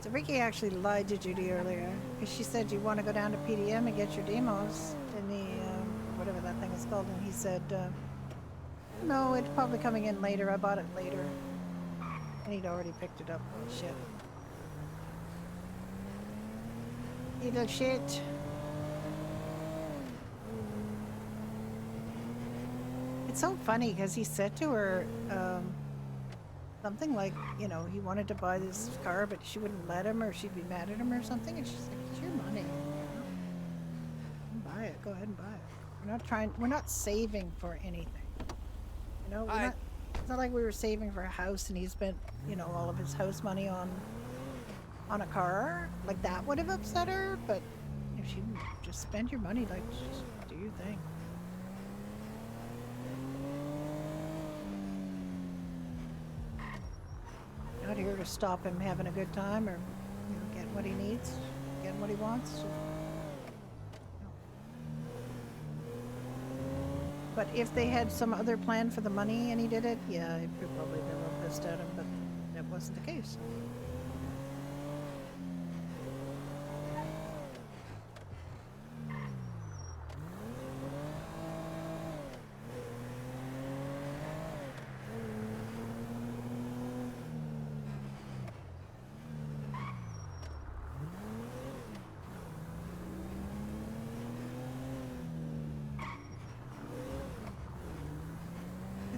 S3: So Ricky actually lied to Judy earlier because she said, you want to go down to PDM and get your demos in the, whatever that thing is called. And he said, no, it's probably coming in later. I bought it later. And he'd already picked it up. Oh, shit. Little shit. It's so funny because he said to her, something like, you know, he wanted to buy this car, but she wouldn't let him, or she'd be mad at him or something. And she's like, it's your money. Buy it. Go ahead and buy it. We're not saving for anything. You know, it's not like we were saving for a house and he spent, you know, all of his house money on a car. Like, that would have upset her, but if she just spend your money, like, just do your thing. Not here to stop him having a good time or, you know, getting what he needs, getting what he wants. So, you know. But if they had some other plan for the money and he did it, yeah, I'd probably be a little pissed at him, but that wasn't the case.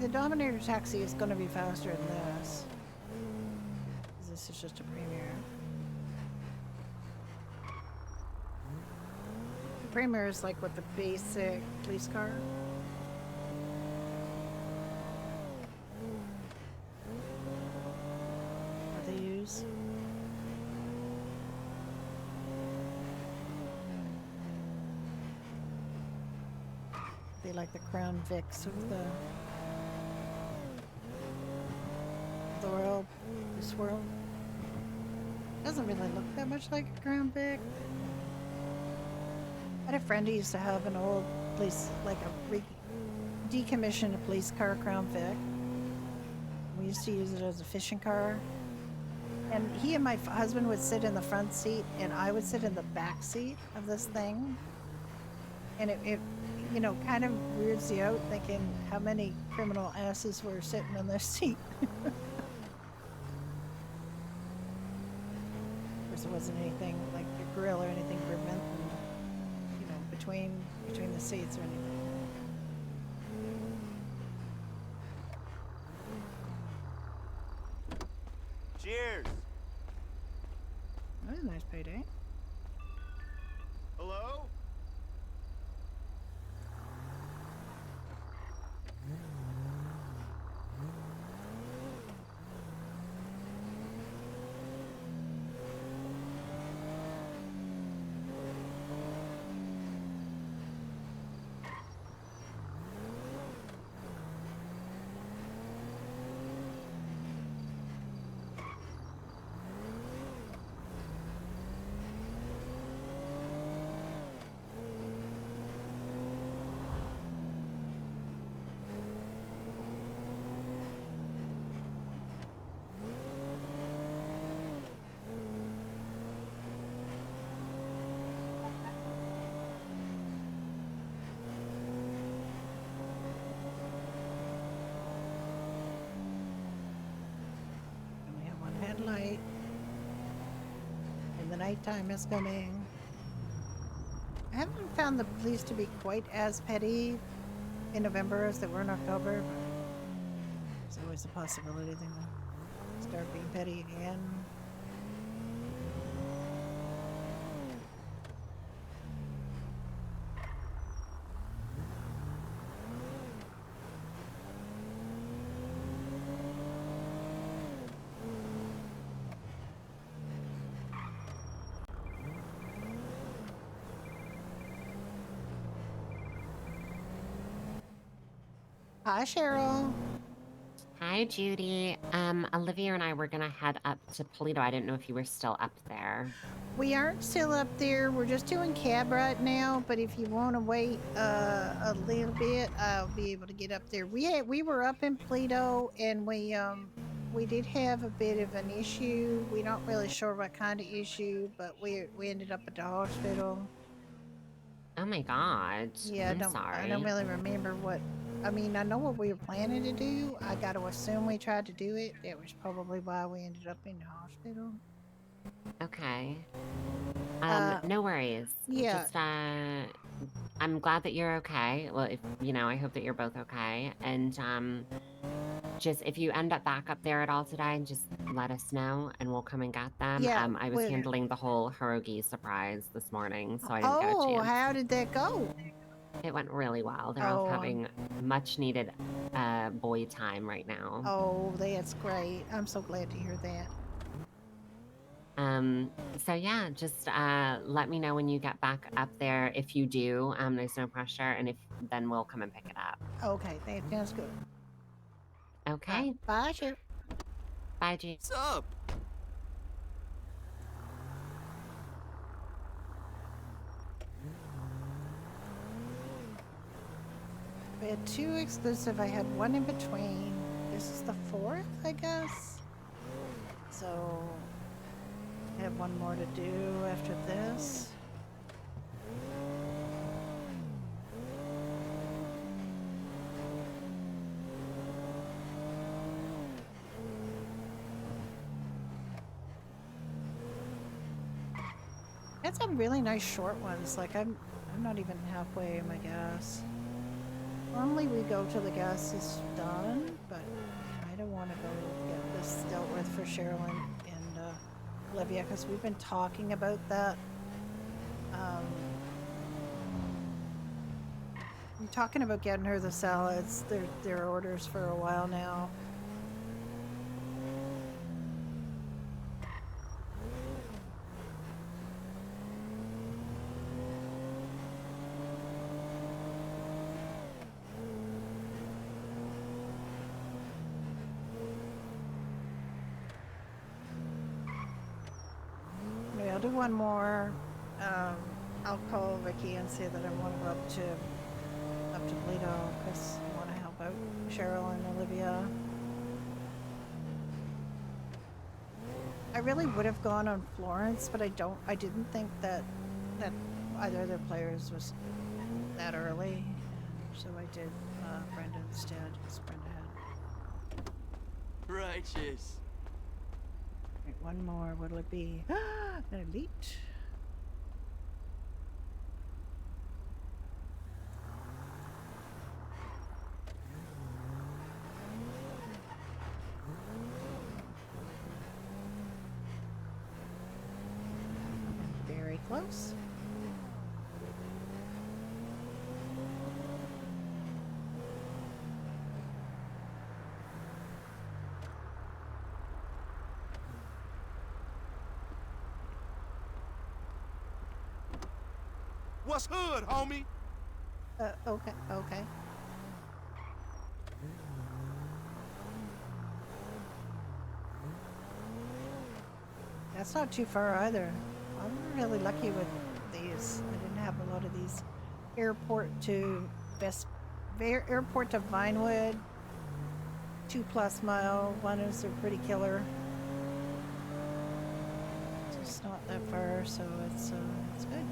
S3: The Dominator taxi is going to be faster than this. This is just a Premier. The Premier is like what the basic police car. What they use. exactly like the Crown Vics of the world, this world. Doesn't really look that much like a Crown Vic. I had a friend who used to have an old police, like a decommissioned police car Crown Vic. We used to use it as a fishing car. And he and my husband would sit in the front seat, and I would sit in the back seat of this thing. And it you know, kind of weirds you out thinking how many criminal asses were sitting in this seat. Of course, there wasn't anything like a grill or anything to prevent them, you know, between the seats or anything.
S4: Cheers.
S3: That was a nice payday.
S4: Hello?
S3: Only have one headlight. And the nighttime is coming. I haven't found the police to be quite as petty in November as they were in October, but there's always a possibility they will start being petty again. Hi, Cheryl.
S13: Hi, Judy. Olivia and I were gonna head up to Toledo. I didn't know if you were still up there.
S3: We aren't still up there. We're just doing cab right now. But if you want to wait a little bit, I'll be able to get up there. We were up in Toledo, and we did have a bit of an issue. We're not really sure what kind of issue, but we ended up at the hospital.
S13: Oh my god.
S3: Yeah,
S13: I'm
S3: I
S13: sorry.
S3: don't really remember what. I mean, I know what we were planning to do. I got to assume we tried to do it. That was probably why we ended up in the hospital.
S13: Okay. No worries.
S3: yeah.
S13: Just, I'm glad that you're okay. Well, if, you know, I hope that you're both okay. And, just, if you end up back up there at all today, just let us know and we'll come and get them.
S3: Yeah,
S13: I was handling the whole Hirogi surprise this morning, so I didn't get a
S3: Oh,
S13: chance.
S3: how did that go?
S13: It went really well. They're all having much needed boy time right now.
S3: Oh, that's great. I'm so glad to hear that.
S13: So yeah, just let me know when you get back up there. If you do, there's no pressure, and if then we'll come and pick it up.
S3: Okay, that sounds good.
S13: Okay.
S3: Bye, Cheryl.
S13: Bye, G.
S4: What's up?
S3: We had 2 exclusive. I had 1 in between. This is the 4th, I guess. So I have 1 more to do after this. Had some really nice short ones. Like I'm not even halfway in my gas. Normally we go till the gas is done, but I don't want to go get this dealt with for Cheryl and Olivia because we've been talking about that. I'm talking about getting her the salads. Their orders for a while now. do one more. I'll call Ricky and say that I want to go up to Toledo because I want to help out Cheryl and Olivia. I really would have gone on Florence, but I didn't think that either of their players was that early, so I did Brenda instead. Because Brenda had.
S4: Righteous.
S3: Right, one more. What'll it be? An elite. Very close.
S4: What's hood, homie?
S3: Okay. That's not too far either. I'm really lucky with these. I didn't have a lot of these. Airport to Vinewood, 2+ mile. One is a pretty killer. So it's not that far, so it's good.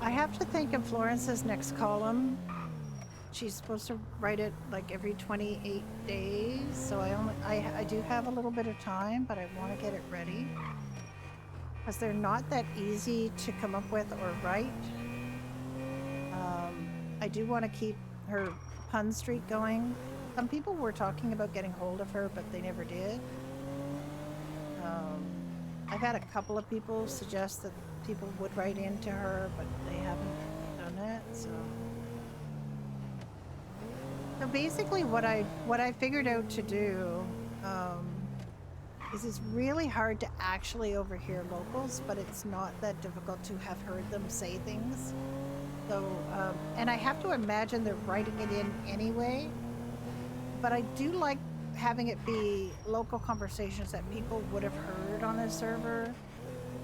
S3: I have to think of Florence's next column. She's supposed to write it like every 28 days, so I do have a little bit of time, but I want to get it ready because they're not that easy to come up with or write. I do want to keep her pun streak going. Some people were talking about getting hold of her, but they never did. I've had a couple of people suggest that people would write into her, but they haven't done that. So basically, what I figured out to do is it's really hard to actually overhear locals, but it's not that difficult to have heard them say things. So and I have to imagine they're writing it in anyway. But I do like having it be local conversations that people would have heard on the server.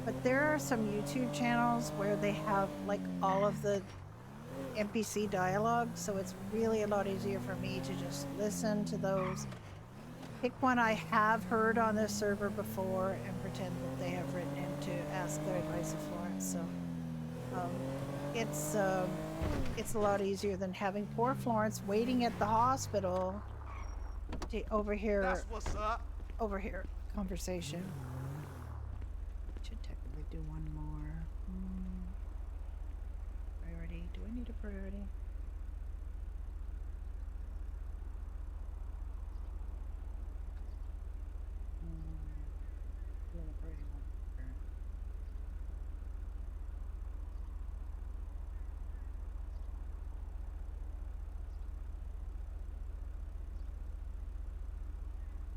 S3: But there are some YouTube channels where they have like all of the NPC dialogue, so it's really a lot easier for me to just listen to those, pick one I have heard on this server before, and pretend that they have written in to ask their advice of Florence. So it's a lot easier than having poor Florence waiting at the hospital to overhear conversation. Should technically do one more. Priority. Do I need a priority?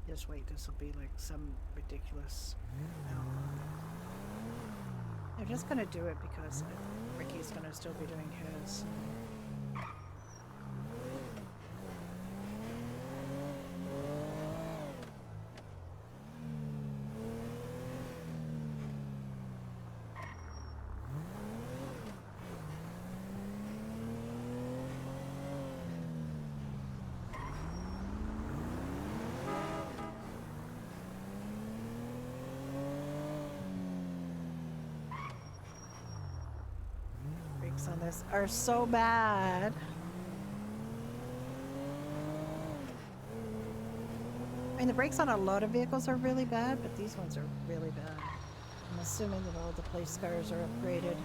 S3: Just wait, this will be like some ridiculous amount. They're just gonna do it because Ricky's gonna still be doing his. On this are so bad. I mean, the brakes on a lot of vehicles are really bad, but these ones are really bad. I'm assuming that all the police cars are upgraded.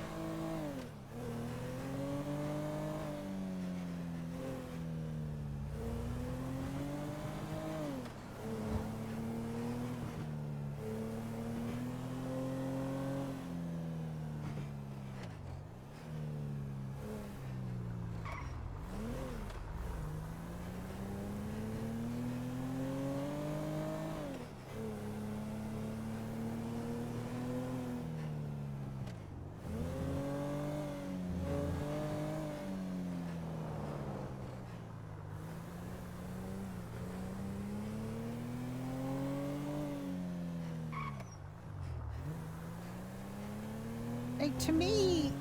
S3: to me,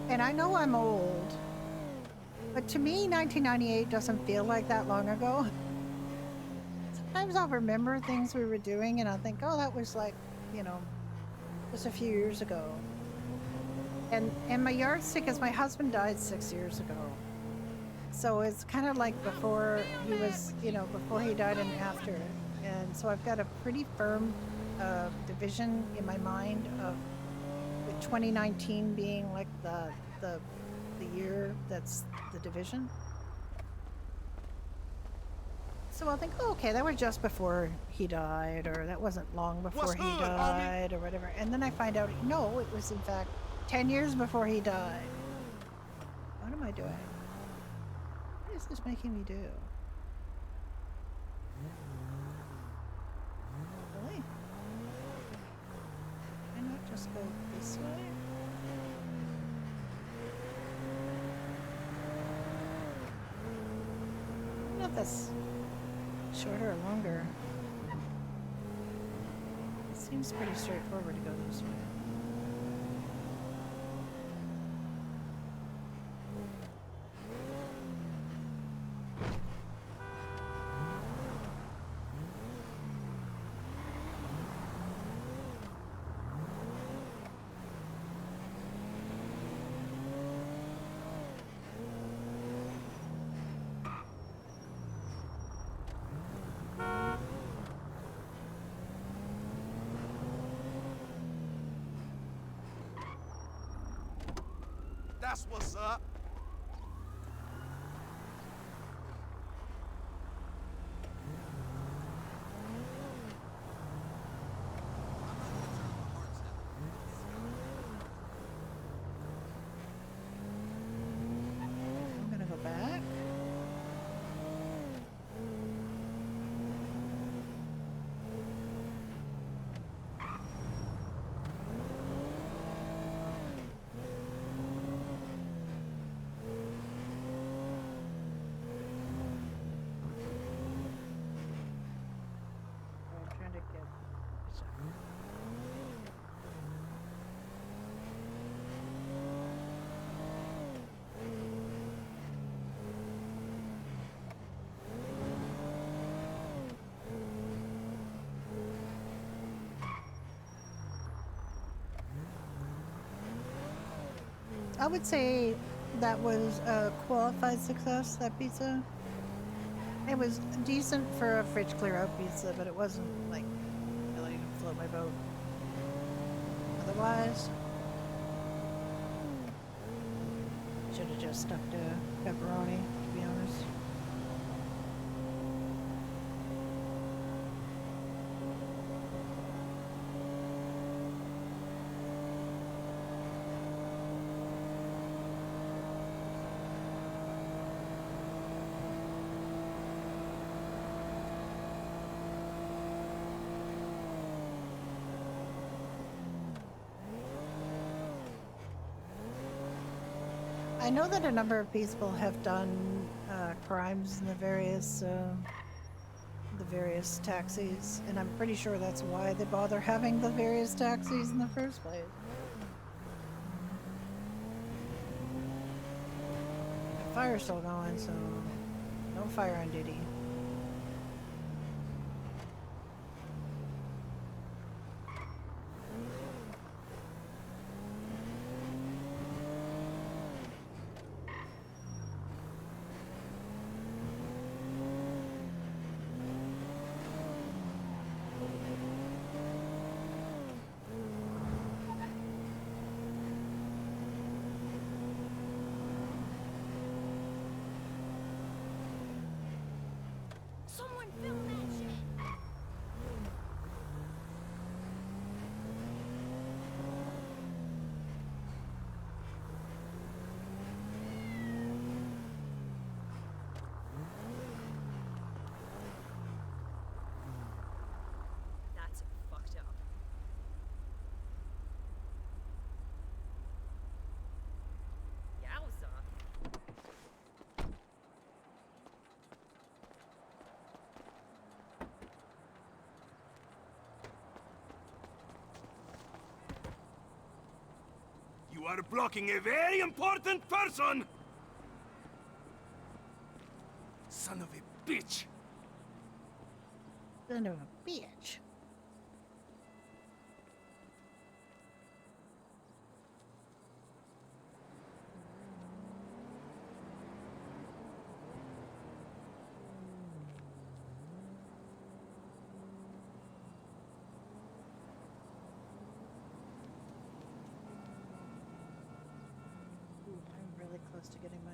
S3: and I know I'm old, but to me, 1998 doesn't feel like that long ago. Sometimes I'll remember things we were doing and I'll think, oh, that was like, just a few years ago. And my yardstick is my husband died 6 years ago. So it's kind of like before he was, before he died and after. And so I've got a pretty firm division in my mind of with 2019 being like the year that's the division. So I'll think, oh, okay, that was just before he died, or that wasn't long before he died, or whatever. And then I find out, no, it was in fact 10 years before he died. What am I doing? What is this making me do? Really? Can I not just go this way? I don't know if that's shorter or longer. It seems pretty straightforward to go this way.
S4: That's what's up.
S3: I'm gonna go back. I'm trying to get. I would say that was a qualified success, that pizza. It was decent for a fridge clear out pizza, but it wasn't like really gonna float my boat. Otherwise, should have just stuck to pepperoni, to be honest. I know that a number of people have done crimes in the various taxis, and I'm pretty sure that's why they bother having the various taxis in the first place. The fire's still going, so no fire on duty.
S4: are blocking a very important person! Son of a bitch!
S3: Son of a bitch. Ooh, I'm really close to getting my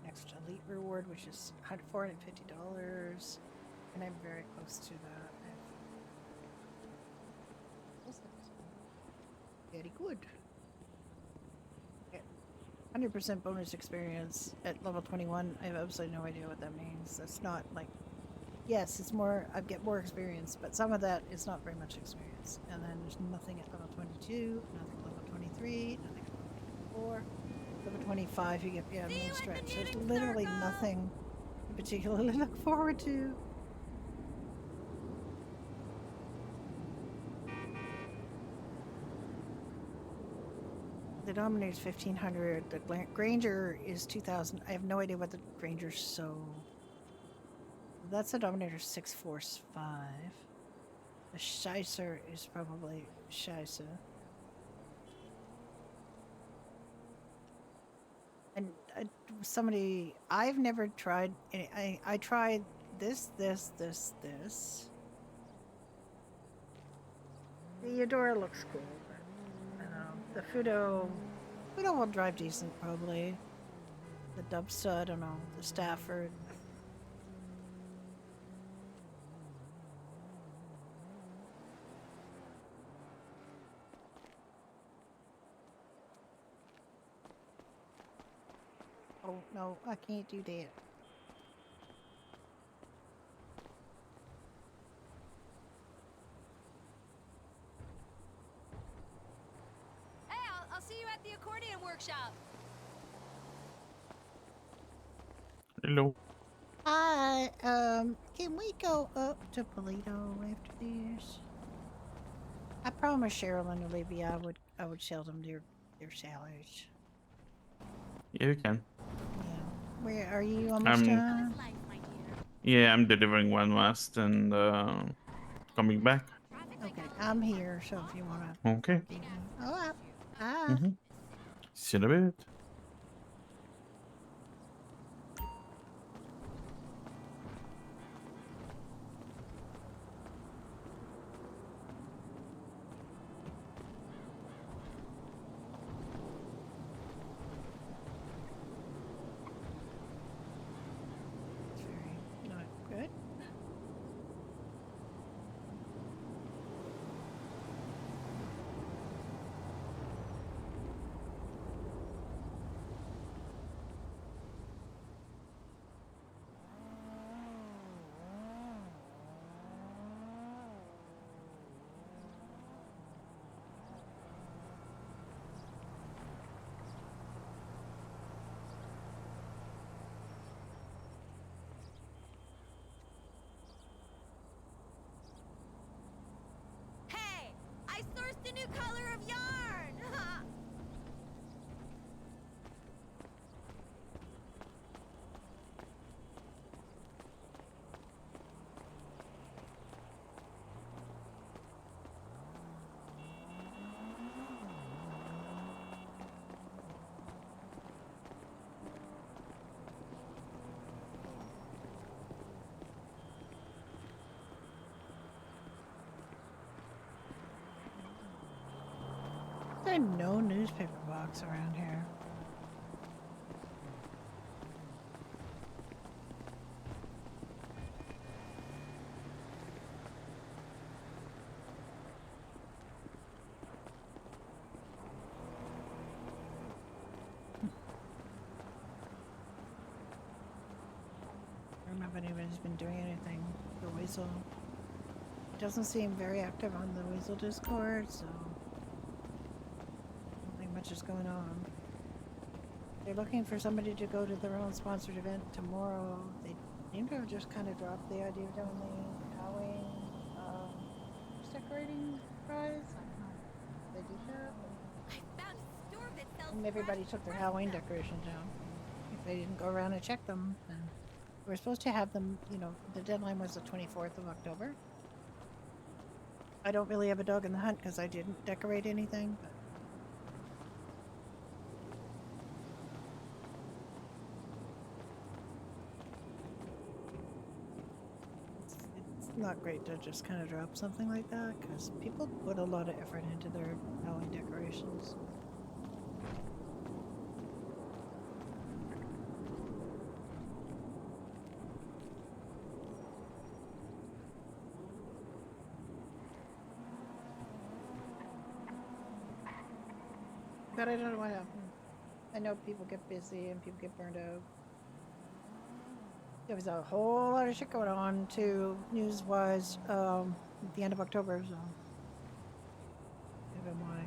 S3: next elite reward, which is $450, and I'm very close to that. Very good. 100% bonus experience at level 21. I have absolutely no idea what that means. That's not like, yes, it's more, I get more experience, but some of that is not very much experience. And then there's nothing at level 22, nothing at level 23, nothing at level 24. Level 25, you get beyond one stretch. There's literally nothing to particularly look forward to. The Dominator's 1500. The Granger is 2000. I have no idea what the Granger's so. That's the Dominator 645. The Scheisser is probably Scheisse. And somebody, I've never tried. I tried this. The Eudora looks cool, but I don't know. The Fudo will drive decent probably. The Dubstud, I don't know. The Stafford. Oh no, I can't do that.
S14: Hey, I'll see you at the accordion workshop.
S5: Hello.
S3: Hi, can we go up to Polito after this? I promised Cheryl and Olivia I would sell them their salads.
S5: Yeah, you can.
S3: Yeah. Where are you almost done?
S5: Yeah, I'm delivering one last and coming back.
S3: Okay, I'm here, so if you wanna.
S5: Okay.
S3: Oh, bye.
S5: See you in a bit.
S3: Not good.
S14: Hey, I sourced a new color of yarn.
S3: There's no newspaper box around here. I don't know if anybody's been doing anything. The Weasel. It doesn't seem very active on the Weasel Discord, so. I don't think much is going on. They're looking for somebody to go to their own sponsored event tomorrow. They seem to have just kind of dropped the idea of doing the Halloween decorating prize. I don't know if they did that.
S14: I found
S3: everybody took their Halloween decorations down. If they didn't go around and check them, then we were supposed to have them, you know, the deadline was the 24th of October. I don't really have a dog in the hunt because I didn't decorate anything. But it's not great to just kind of drop something like that because people put a lot of effort into their Halloween decorations. But I don't know what happened. I know people get busy and people get burned out. There was a whole lot of shit going on too, news-wise, at the end of October, so. I don't know why.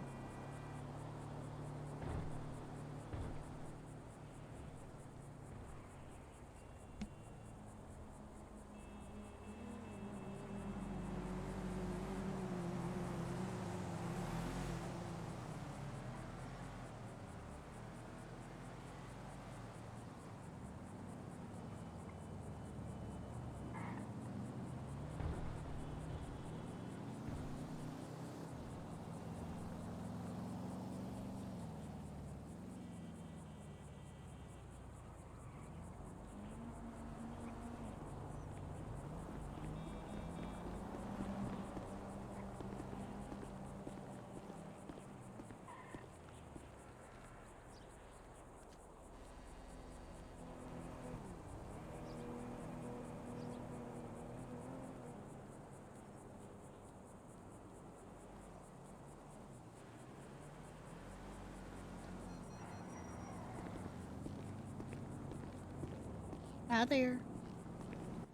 S3: Hi there.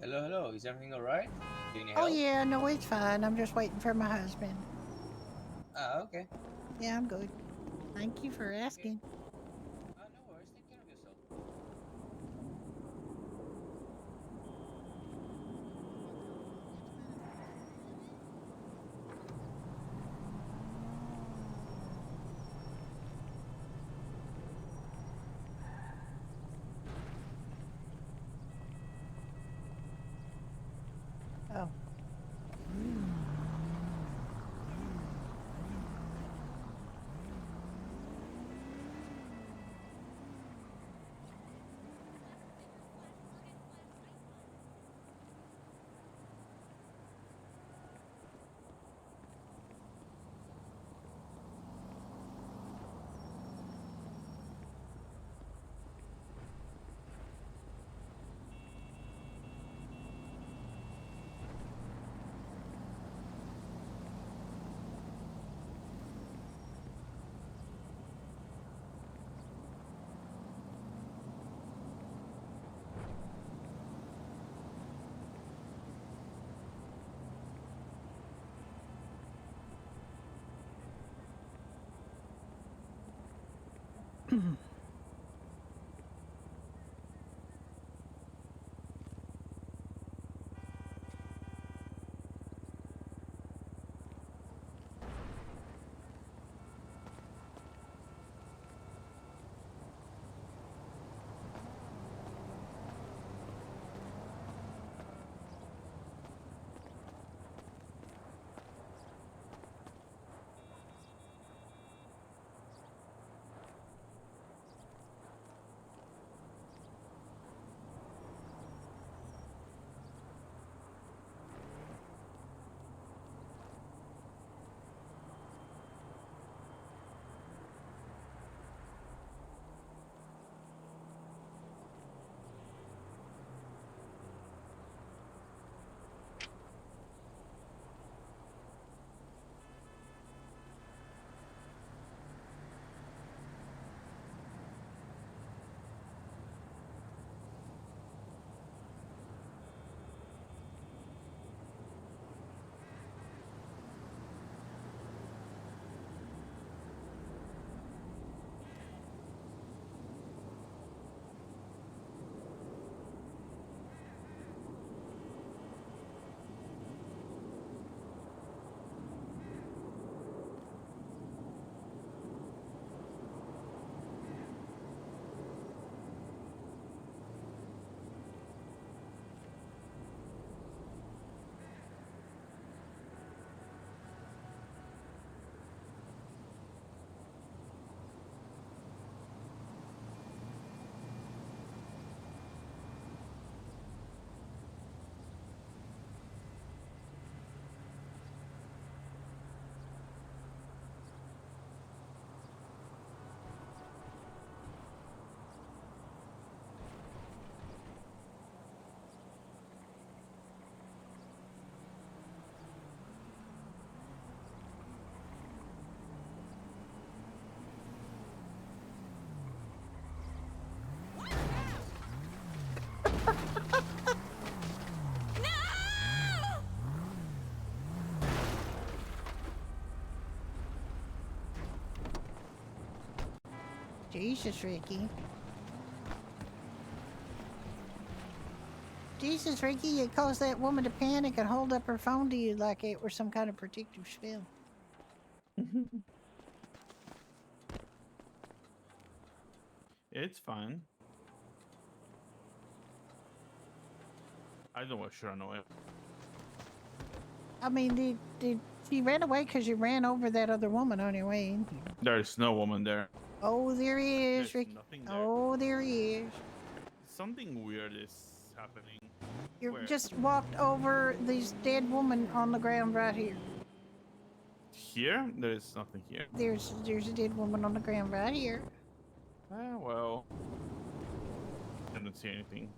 S15: Hello, hello. Is everything alright? Do you need
S3: Oh
S15: help?
S3: yeah, no, it's fine. I'm just waiting for my husband.
S15: Ah, okay.
S3: Yeah, I'm good. Thank you for asking.
S15: No worries. Take care of yourself.
S3: Oh. Jesus, Ricky. Jesus, Ricky, you caused that woman to panic and hold up her phone to you like it were some kind of protective spell.
S5: It's fine. I don't want sure I know it.
S3: I mean, she ran away because you ran over that other woman on your way in here.
S5: There is no woman there.
S3: Oh, there he is,
S5: There's
S3: Ricky.
S5: nothing there.
S3: Oh, there he is.
S5: Something weird is happening.
S3: You
S5: Where?
S3: just walked over this dead woman on the ground right here.
S5: Here? There is nothing here.
S3: There's a dead woman on the ground right here.
S5: Well, I don't see anything.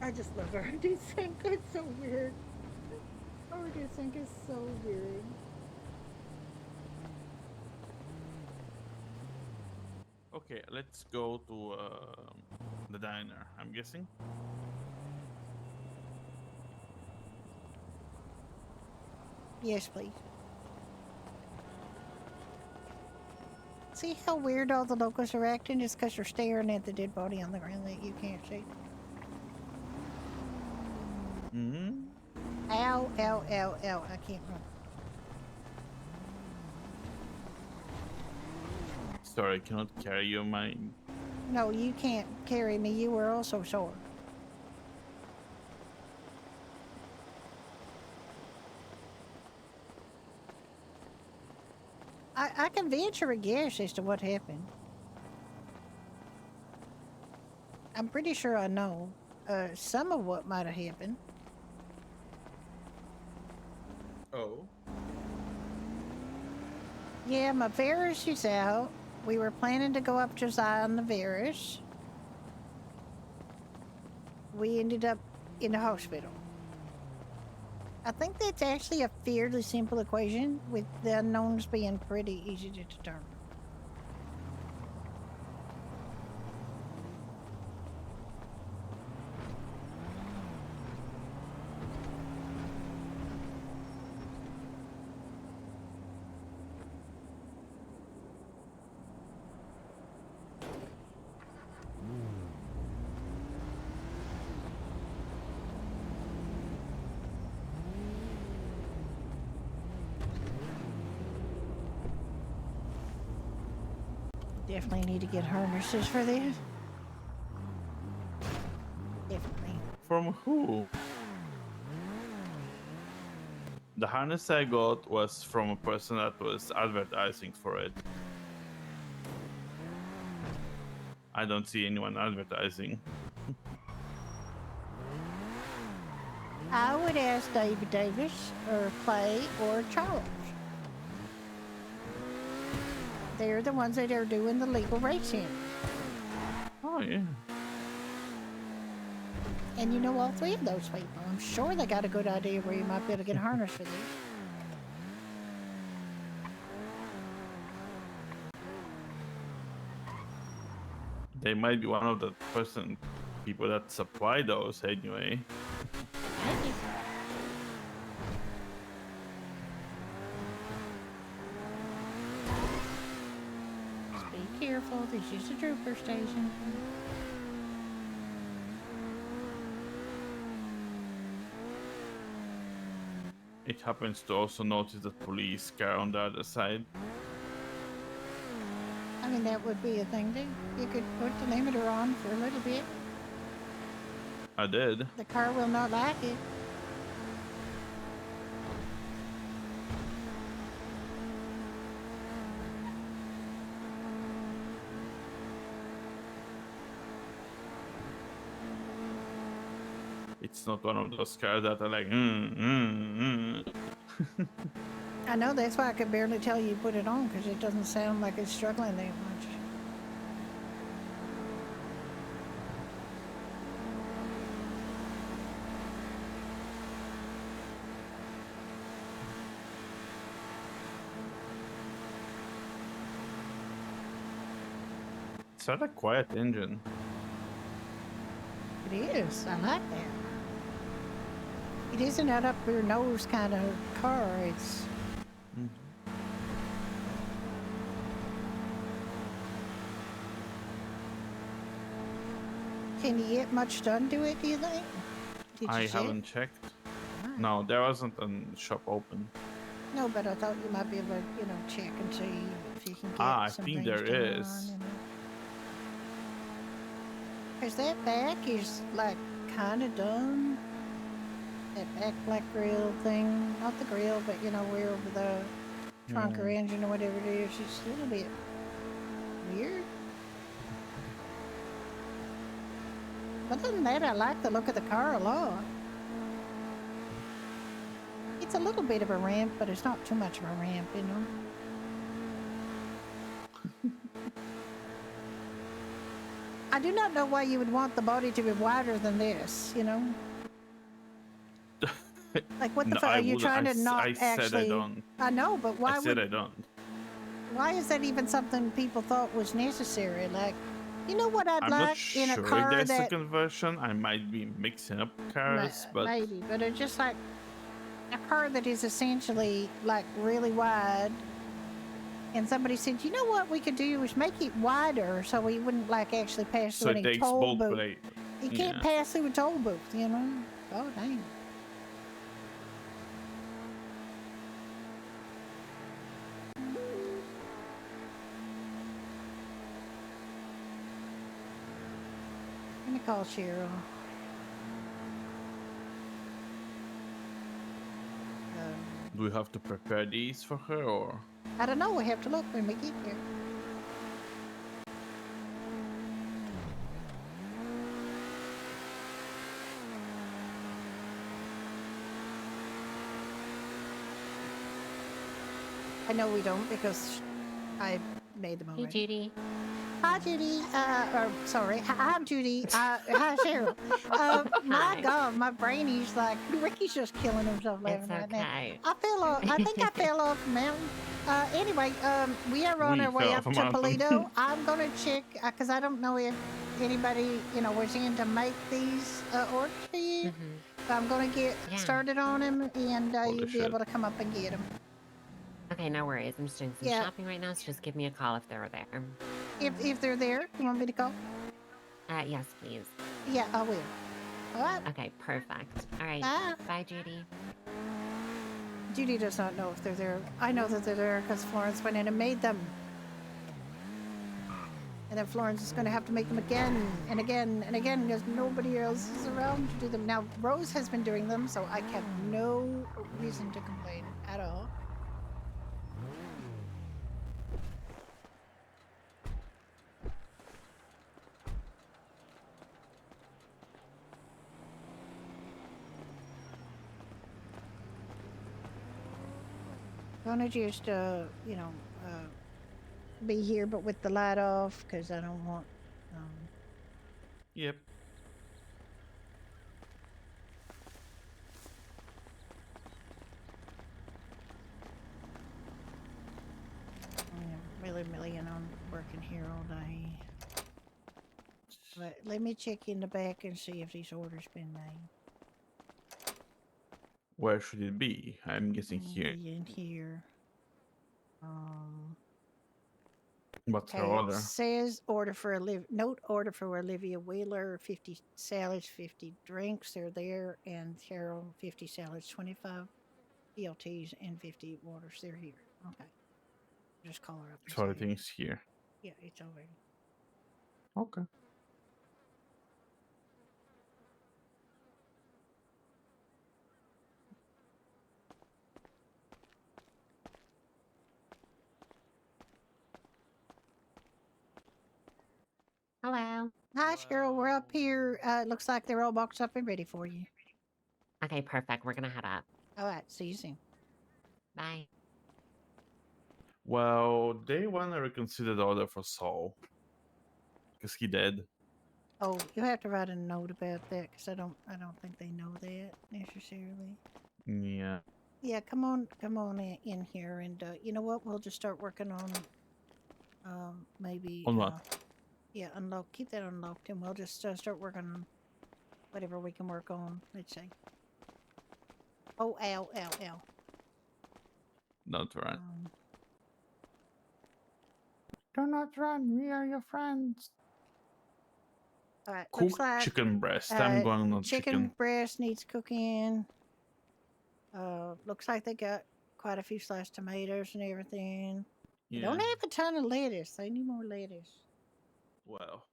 S3: I just love her. Dysenka is so weird. Oh, Dysenka is so weird.
S5: Okay, let's go to the diner, I'm guessing.
S3: Yes, please. See how weird all the locals are acting just because they're staring at the dead body on the ground that you can't see?
S5: Hmm?
S3: Ow, ow, ow, ow. I can't run.
S5: Sorry, I cannot carry you, my...
S3: No, you can't carry me. You were also sore. I can venture a guess as to what happened. I'm pretty sure I know some of what might have happened.
S5: Oh?
S3: Yeah, my Varus is out. We were planning to go up Josiah on the Varus. We ended up in the hospital. I think that's actually a fairly simple equation, with the unknowns being pretty easy to determine. Definitely need to get harnesses for this. Definitely.
S5: From who? The harness I got was from a person that was advertising for it. I don't see anyone advertising.
S3: I would ask David Davis, or Clay, or Charles. They're the ones that are doing the legal racing.
S5: Oh, yeah.
S3: And you know all three of those people. I'm sure they got a good idea where you might be able to get a harness for these.
S5: They might be one of the people that supply those anyway.
S3: Just be careful. This is a trooper station.
S5: It happens to also notice the police car on the other side.
S3: I mean, that would be a thing too. You could put the limiter on for a little bit.
S5: I did.
S3: The car will not like it.
S5: It's not one of those cars that are like,
S3: I know, that's why I could barely tell you put it on, because it doesn't sound like it's struggling that much.
S5: It's not a quiet engine.
S3: It is. I like that. It isn't an up your nose kind of car. It's Can you get much done to it, do you think? Did you
S5: I
S3: check?
S5: haven't checked.
S3: Alright.
S5: No, there wasn't a shop open.
S3: No, but I thought you might be able to, you know, check and see if you can get
S5: I
S3: some
S5: think
S3: things
S5: there
S3: done.
S5: is.
S3: You know? Cause that back is like kind of done. That back black grill thing, not the grill, but you know, where over the trunk or engine or whatever it is, it's a little bit weird. But other than that, I like the look of the car a lot. It's a little bit of a ramp, but it's not too much of a ramp, you know. I do not know why you would want the body to be wider than this, you know? Like, what the
S5: No,
S3: fuck?
S5: I
S3: Are you
S5: wouldn't.
S3: trying to not
S5: I said
S3: actually...
S5: I don't.
S3: I know, but why
S5: I said
S3: would...
S5: I don't.
S3: Why is that even something people thought was necessary? Like, you know what I'd
S5: I'm not
S3: like
S5: sure
S3: in a
S5: if
S3: car
S5: there's a
S3: that...
S5: conversion. I might be mixing up cars, but
S3: Maybe, but it's just like a car that is essentially like really wide. And somebody said, you know what we could do is make it wider so we wouldn't like actually pass
S5: so
S3: through
S5: it
S3: any
S5: takes
S3: toll
S5: both
S3: booth.
S5: plate.
S3: You can't
S5: Yeah.
S3: pass through a toll booth, you know? Oh, dang. Let me call Cheryl.
S5: Do we have to prepare these for her, or?
S3: I don't know. We have to look when we get there. I know we don't because I made them
S13: Hey,
S3: already.
S13: Judy.
S3: Hi, Judy. Sorry. I'm Judy. Hi, Cheryl. My
S13: Hi.
S3: God, my brain is like, Ricky's just killing himself laughing
S13: It's
S3: right now.
S13: okay.
S3: I fell off. I think I fell off the mountain. Anyway, we are on
S5: We
S3: our way
S5: fell
S3: up
S5: off a
S3: to
S5: mountain.
S3: Polito. I'm going to check, because I don't know if anybody, you know, was in to make these orders for you. So I'm going to get started on them, and you'll be
S5: shit.
S3: able to come up and get them.
S13: Okay, no worries. I'm just doing some
S3: Yeah.
S13: shopping right now, so just give me a call if they're there.
S3: If they're there, you want me to call?
S13: Yes, please.
S3: Yeah, I will. All right.
S13: Okay, perfect. All right.
S3: Bye.
S13: Bye, Judy.
S3: Judy does not know if they're there. I know that they're there because Florence went in and made them. And then Florence is going to have to make them again and again and again because nobody else is around to do them. Now, Rose has been doing them, so I have no reason to complain at all. Gonna just, you know, be here, but with the light off, because I don't want,
S5: Yep.
S3: really million on working here all day. But let me check in the back and see if these orders been made.
S5: Where should it be? I'm guessing here.
S3: Be in here.
S5: What's her
S3: Okay,
S5: order?
S3: it says order for note order for Olivia Wheeler, 50 salads, 50 drinks. They're there, and Cheryl, 50 salads, 25 BLTs, and 50 waters. They're here. Okay, just call her up. And
S5: So
S3: say,
S5: everything's here.
S3: yeah, it's already.
S5: Okay.
S13: Hello.
S3: Hi, Cheryl. We're up here. It looks like they're all boxed up and ready for you.
S13: Okay, perfect. We're gonna head up.
S3: All right. See you soon.
S13: Bye.
S5: Well, they want to reconsider the order for Saul. Because he dead.
S3: Oh, you have to write a note about that because I don't think they know that necessarily.
S5: Yeah.
S3: Yeah, come on in here, and you know what? We'll just start working on, maybe.
S5: On what?
S3: Yeah, unlock. Keep that unlocked, and we'll just start working on whatever we can work on. Let's see. Oh, ow, ow, ow.
S5: Not right.
S1: Do not run. We are your friends.
S3: All right,
S5: Cooked
S3: looks like
S5: chicken breast. I'm going on chicken.
S3: breast needs cooking. Looks like they got quite a few sliced tomatoes and everything. They
S5: Yeah.
S3: don't have a ton of lettuce. They need more lettuce.
S5: Well.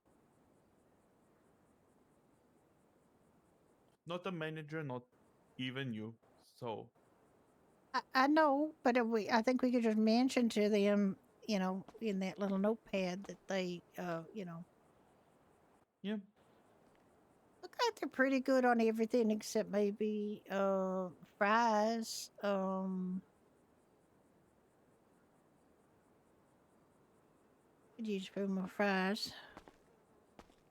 S5: Not the manager, not even you. So
S3: I know, but I think we could just mention to them, in that little notepad that they,
S5: yeah.
S3: look like they're pretty good on everything except maybe fries. Could use a few more fries.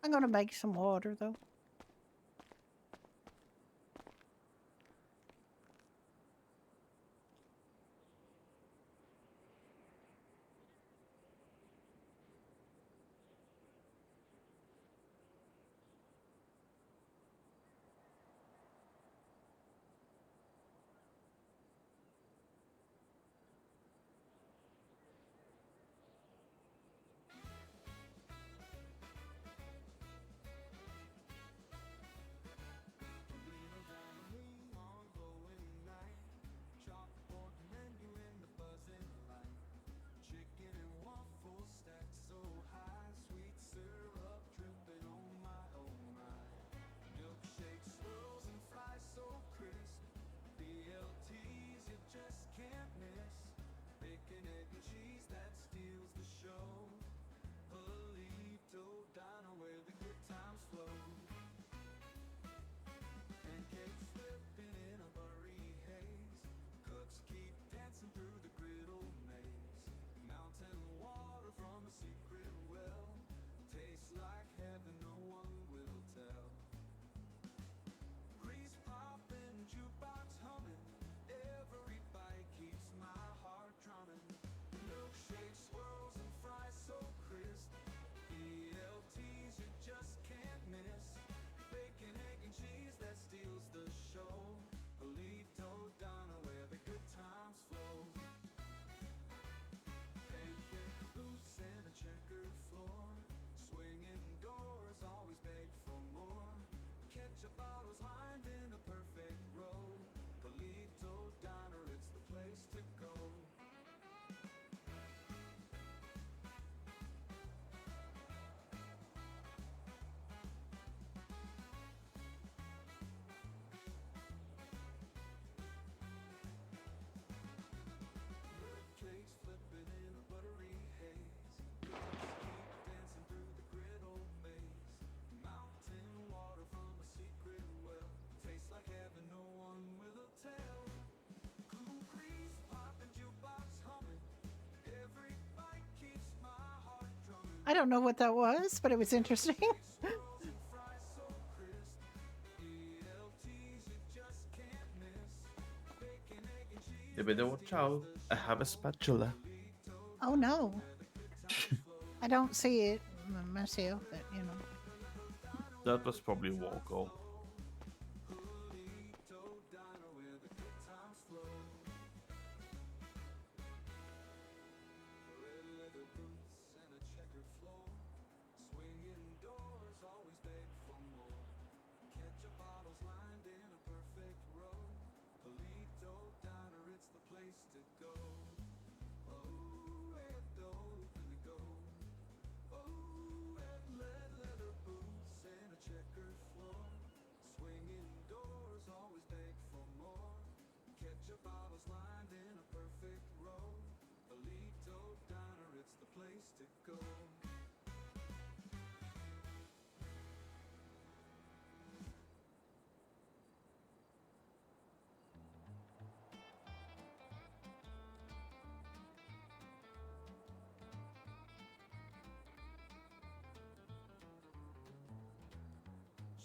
S3: I'm gonna make some water though. I don't know what that was, but it was interesting.
S5: You better watch out. I have a spatula.
S3: Oh no. I don't see it myself, but
S5: That was probably Walko.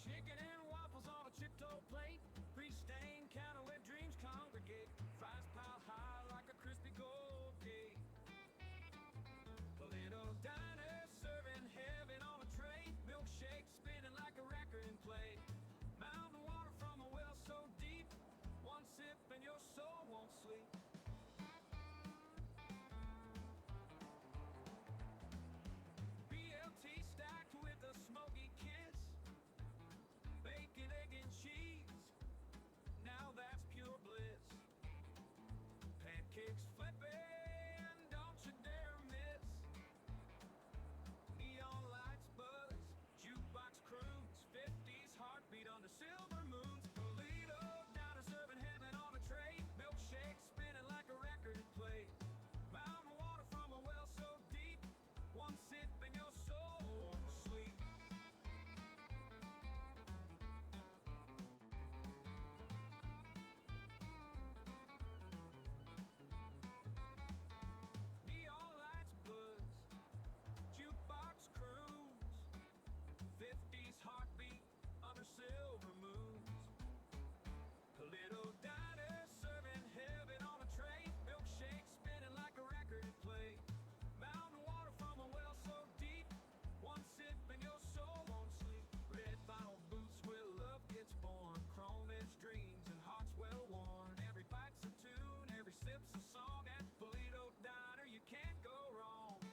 S4: Chicken and waffles on a chip-toe plate. Pre-stained counter where dreams congregate. Fries pile high like a crispy gold cake. A little diner Polito Diner, serving heaven on a tray. Milkshake spinning like a record play. Mountain water from a well so deep. One sip and your soul won't sleep. Red vinyl boots where love gets born. Chrome edge dreams and hearts well worn. Every bite's a tune, every sip's a song. At Polito Diner, you can't go wrong.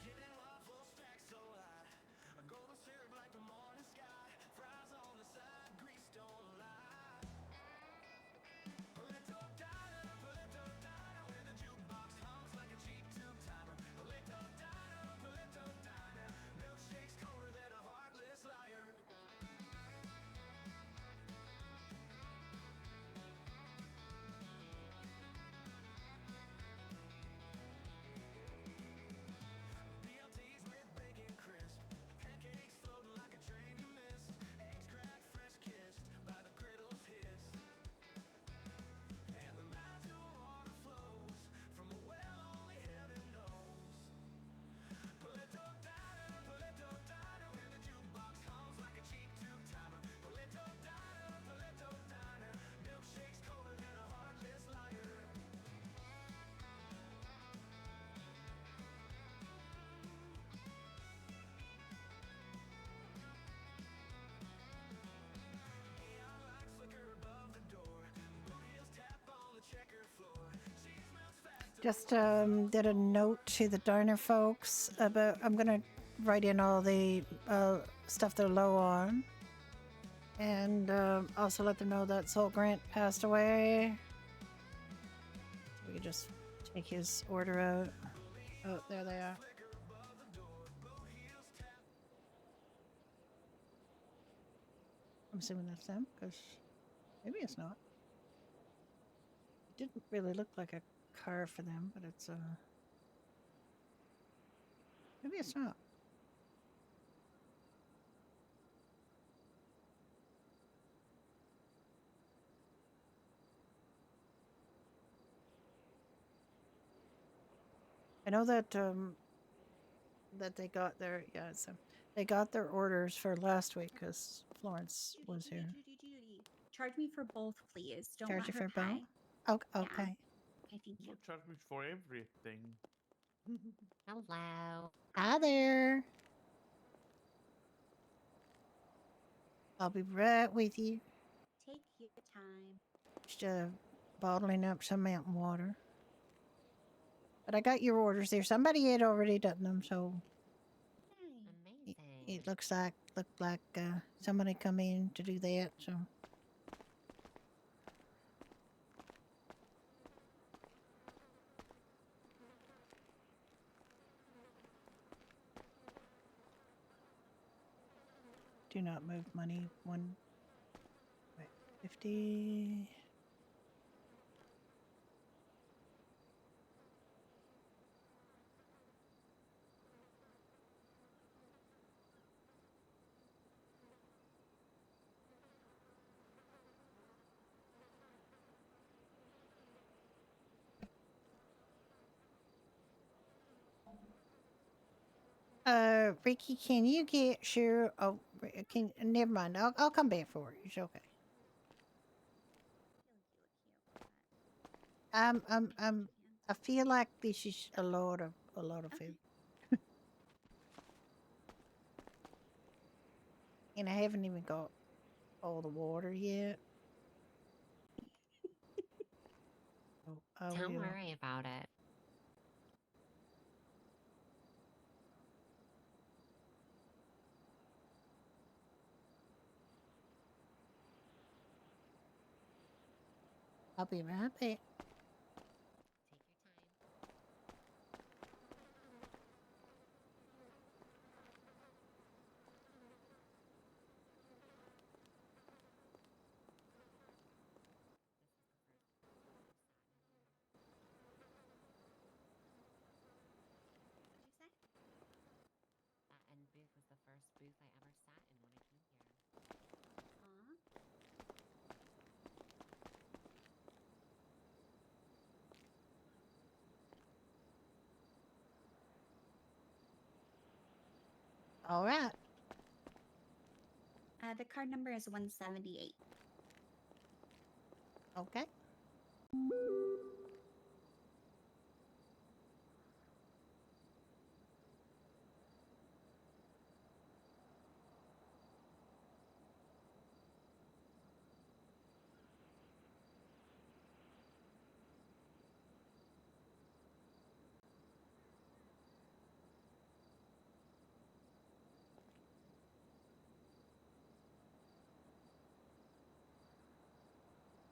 S4: Gin and waffles stacked so high, a golden syrup like the morning sky. Fries on the side, grease don't lie. Polito Diner, when the jukebox hums like a cheap tube timer. Polito Diner, milkshakes colder than a heartless liar. BLTs with bacon crisp, pancakes floating like a train you missed. Eggs cracked, fresh kissed by the griddle's hiss. And the mountain water flows from a well only heaven knows. Polito Diner, when the jukebox hums like a cheap tube timer. Polito Diner, milkshakes colder than a heartless liar. Neon lights flicker above the door. Boot heels tap on the checkered floor. Cheese melts fast.
S3: Just did a note to the diner folks about I'm gonna write in all the stuff they're low on, and also let them know that Salt Grant passed away. We could just take his order out. Oh, there they are. I'm assuming that's them, because maybe it's not. It didn't really look like a car for them, but it's maybe it's not. I know that that they got their they got their orders for last week because Florence was here.
S16: Judy. Charge me for both, please. Don't
S3: Charge
S16: let
S3: you
S16: her
S3: for both?
S16: pay.
S3: Okay.
S16: Yeah.
S3: Okay.
S16: Okay, thank you.
S5: Don't charge me for everything.
S13: Hello.
S3: Hi there. I'll be right with you.
S16: Take your time.
S3: Just bottling up some mountain water. But I got your orders there. Somebody had already done them, so it looked like somebody come in to do that. So do not move money. 50. Ricky, can you get sure? Oh, can never mind. I'll come back for it. It's okay. I feel like this is a lot of food, and I haven't even got all the water yet. I
S13: Don't
S3: will.
S13: worry about it.
S3: I'll be right back.
S13: booth I ever sat in when I came here.
S3: All right.
S16: The card number is 178.
S3: Okay.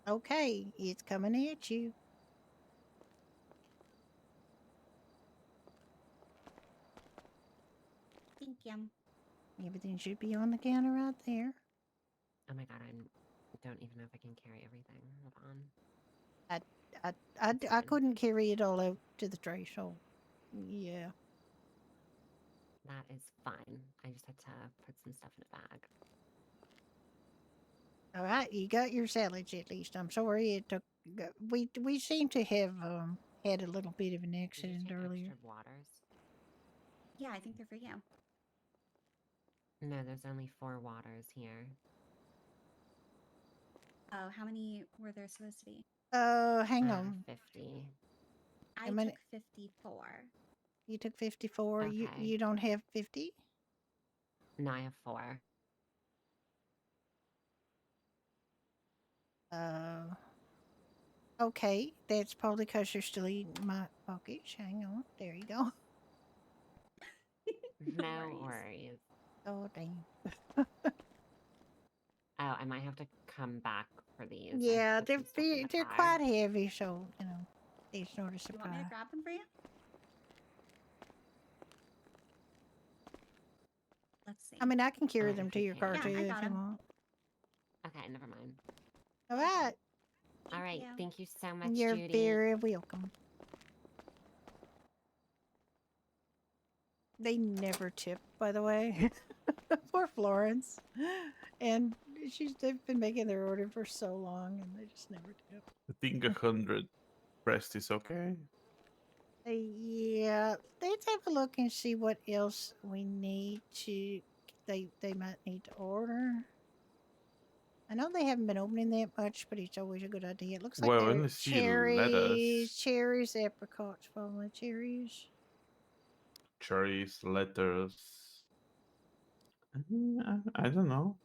S3: Okay, it's coming at you.
S16: Thank you.
S3: Everything should be on the counter right there.
S13: Oh my god, I don't even know if I can carry everything. Hold on.
S3: I couldn't carry it all out to the tray, so yeah.
S13: That is fine. I just had to put some stuff in a bag.
S3: All right, you got your salads at least. I'm sorry it took. We seem to have had a little bit of an accident earlier.
S13: Extra waters?
S16: Yeah, I think they're for you.
S13: No, there's only 4 waters here.
S16: Oh, how many were there supposed to be?
S3: Hang on.
S13: 50.
S16: I
S3: How many-
S16: took 54.
S3: You took 54.
S13: Okay.
S3: You don't have 50?
S13: No, I have 4.
S3: Okay, that's probably because you're still eating my package. Hang on. There you go.
S13: No worries.
S3: Oh, dang.
S13: Oh, I might have to come back for these. I
S3: Yeah,
S13: put some stuff in the
S3: they're
S13: car.
S3: quite heavy, so, you know, it's not a
S16: You want me
S3: surprise.
S16: to grab them for you? Let's see.
S3: I mean, I can carry
S13: Oh,
S3: them
S13: if
S3: to
S13: you
S3: your car
S13: can.
S3: too
S16: Yeah, I
S3: if
S16: got
S3: you
S16: 'em.
S3: want.
S13: Okay, never mind.
S3: All right.
S13: All right, thank you so much,
S3: You're
S13: Judy.
S3: very welcome. They never tip, by the way. Poor Florence. And they've been making their order for so long and they just never tip.
S5: I think 100 pressed is okay.
S3: Yeah, let's have a look and see what else we need to. They might need to order. I know they haven't been opening that much, but it's always a good idea. It looks like
S5: Well,
S3: they're
S5: let's see
S3: cherries,
S5: lettuce.
S3: apricots, probably cherries.
S5: Cherries, lettuce. I don't know.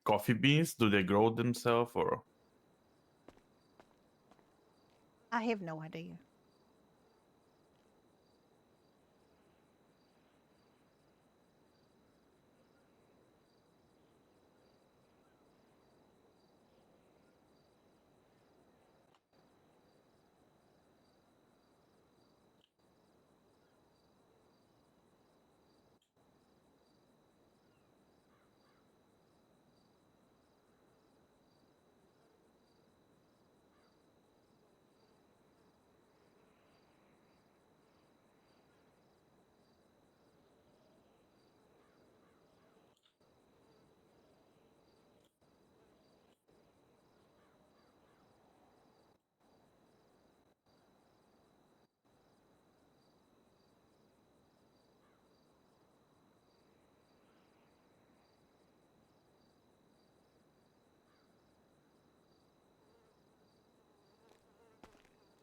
S5: Coffee beans, do they grow themselves or?
S3: I have no idea.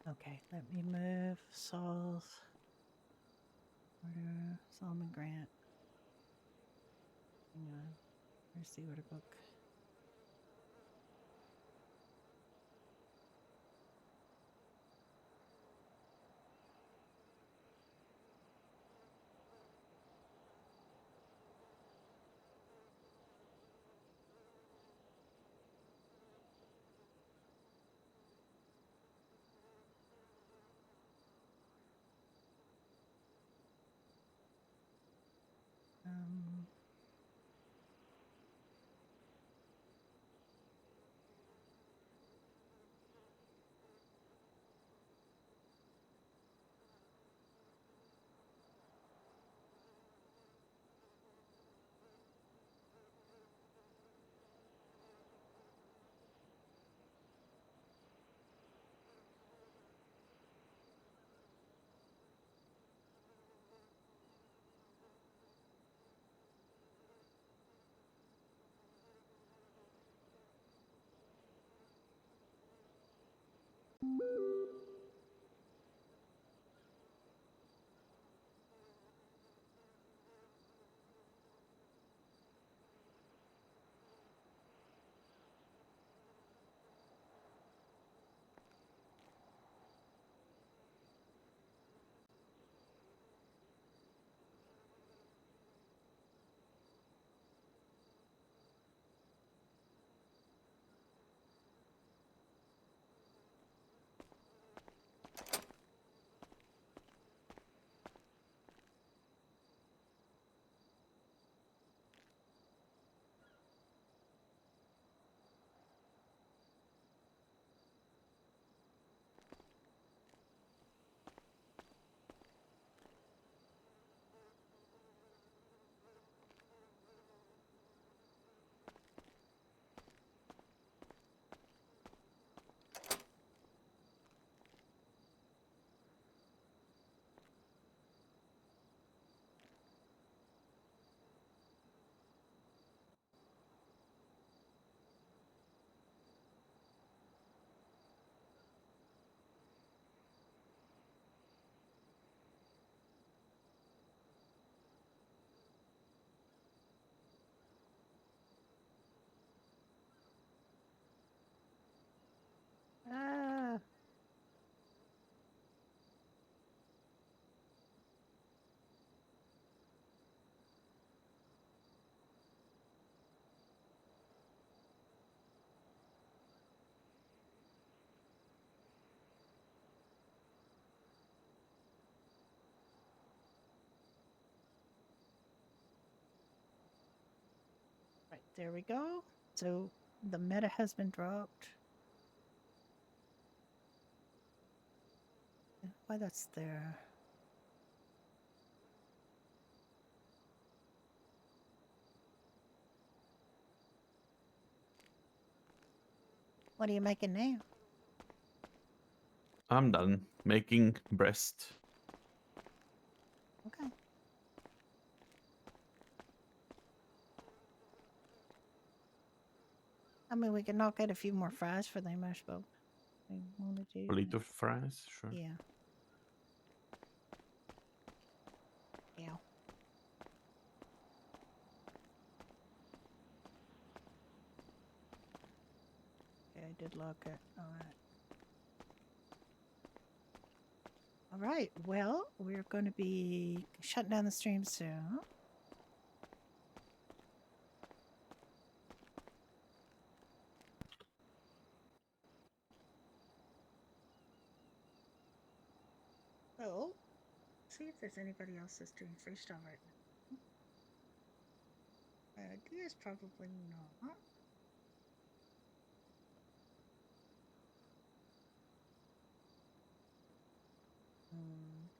S3: Okay, let me move Saul's order. Solomon Grant. Hang on. Where's the order book? Um, Ah. Right, there we go. So the meta has been dropped. Why that's there? What are you making now?
S5: I'm done making breast.
S3: Okay. I mean, we can knock out a few more fries for them, I suppose. We want to do.
S5: Polito fries, sure.
S3: Yeah. Yeah. Okay, I did lock it. All right. All right. Well, we're going to be shutting down the stream soon. So, see if there's anybody else that's doing freestyle right now. Idea is probably not.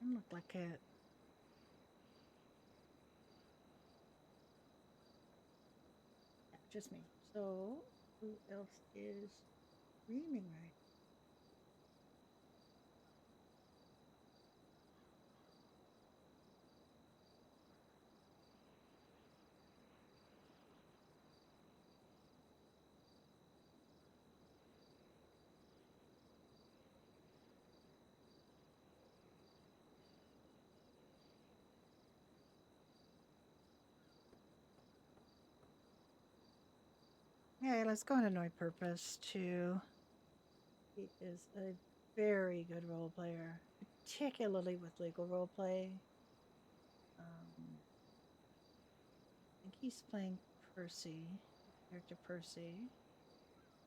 S3: Doesn't look like it. Yeah, just me. So, who else is streaming right? Yeah, let's go on Annoy Purpose too. He is a very good role player, particularly with legal role play. I think he's playing Percy, character Percy.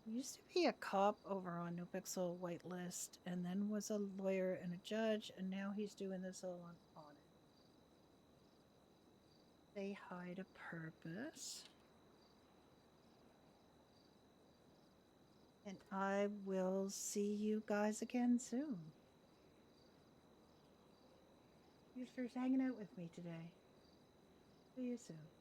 S3: He used to be a cop over on No Pixel Whitelist, and then was a lawyer and a judge, and now he's doing this all on it. They hide a purpose. And I will see you guys again soon. Thanks for hanging out with me today. See you soon.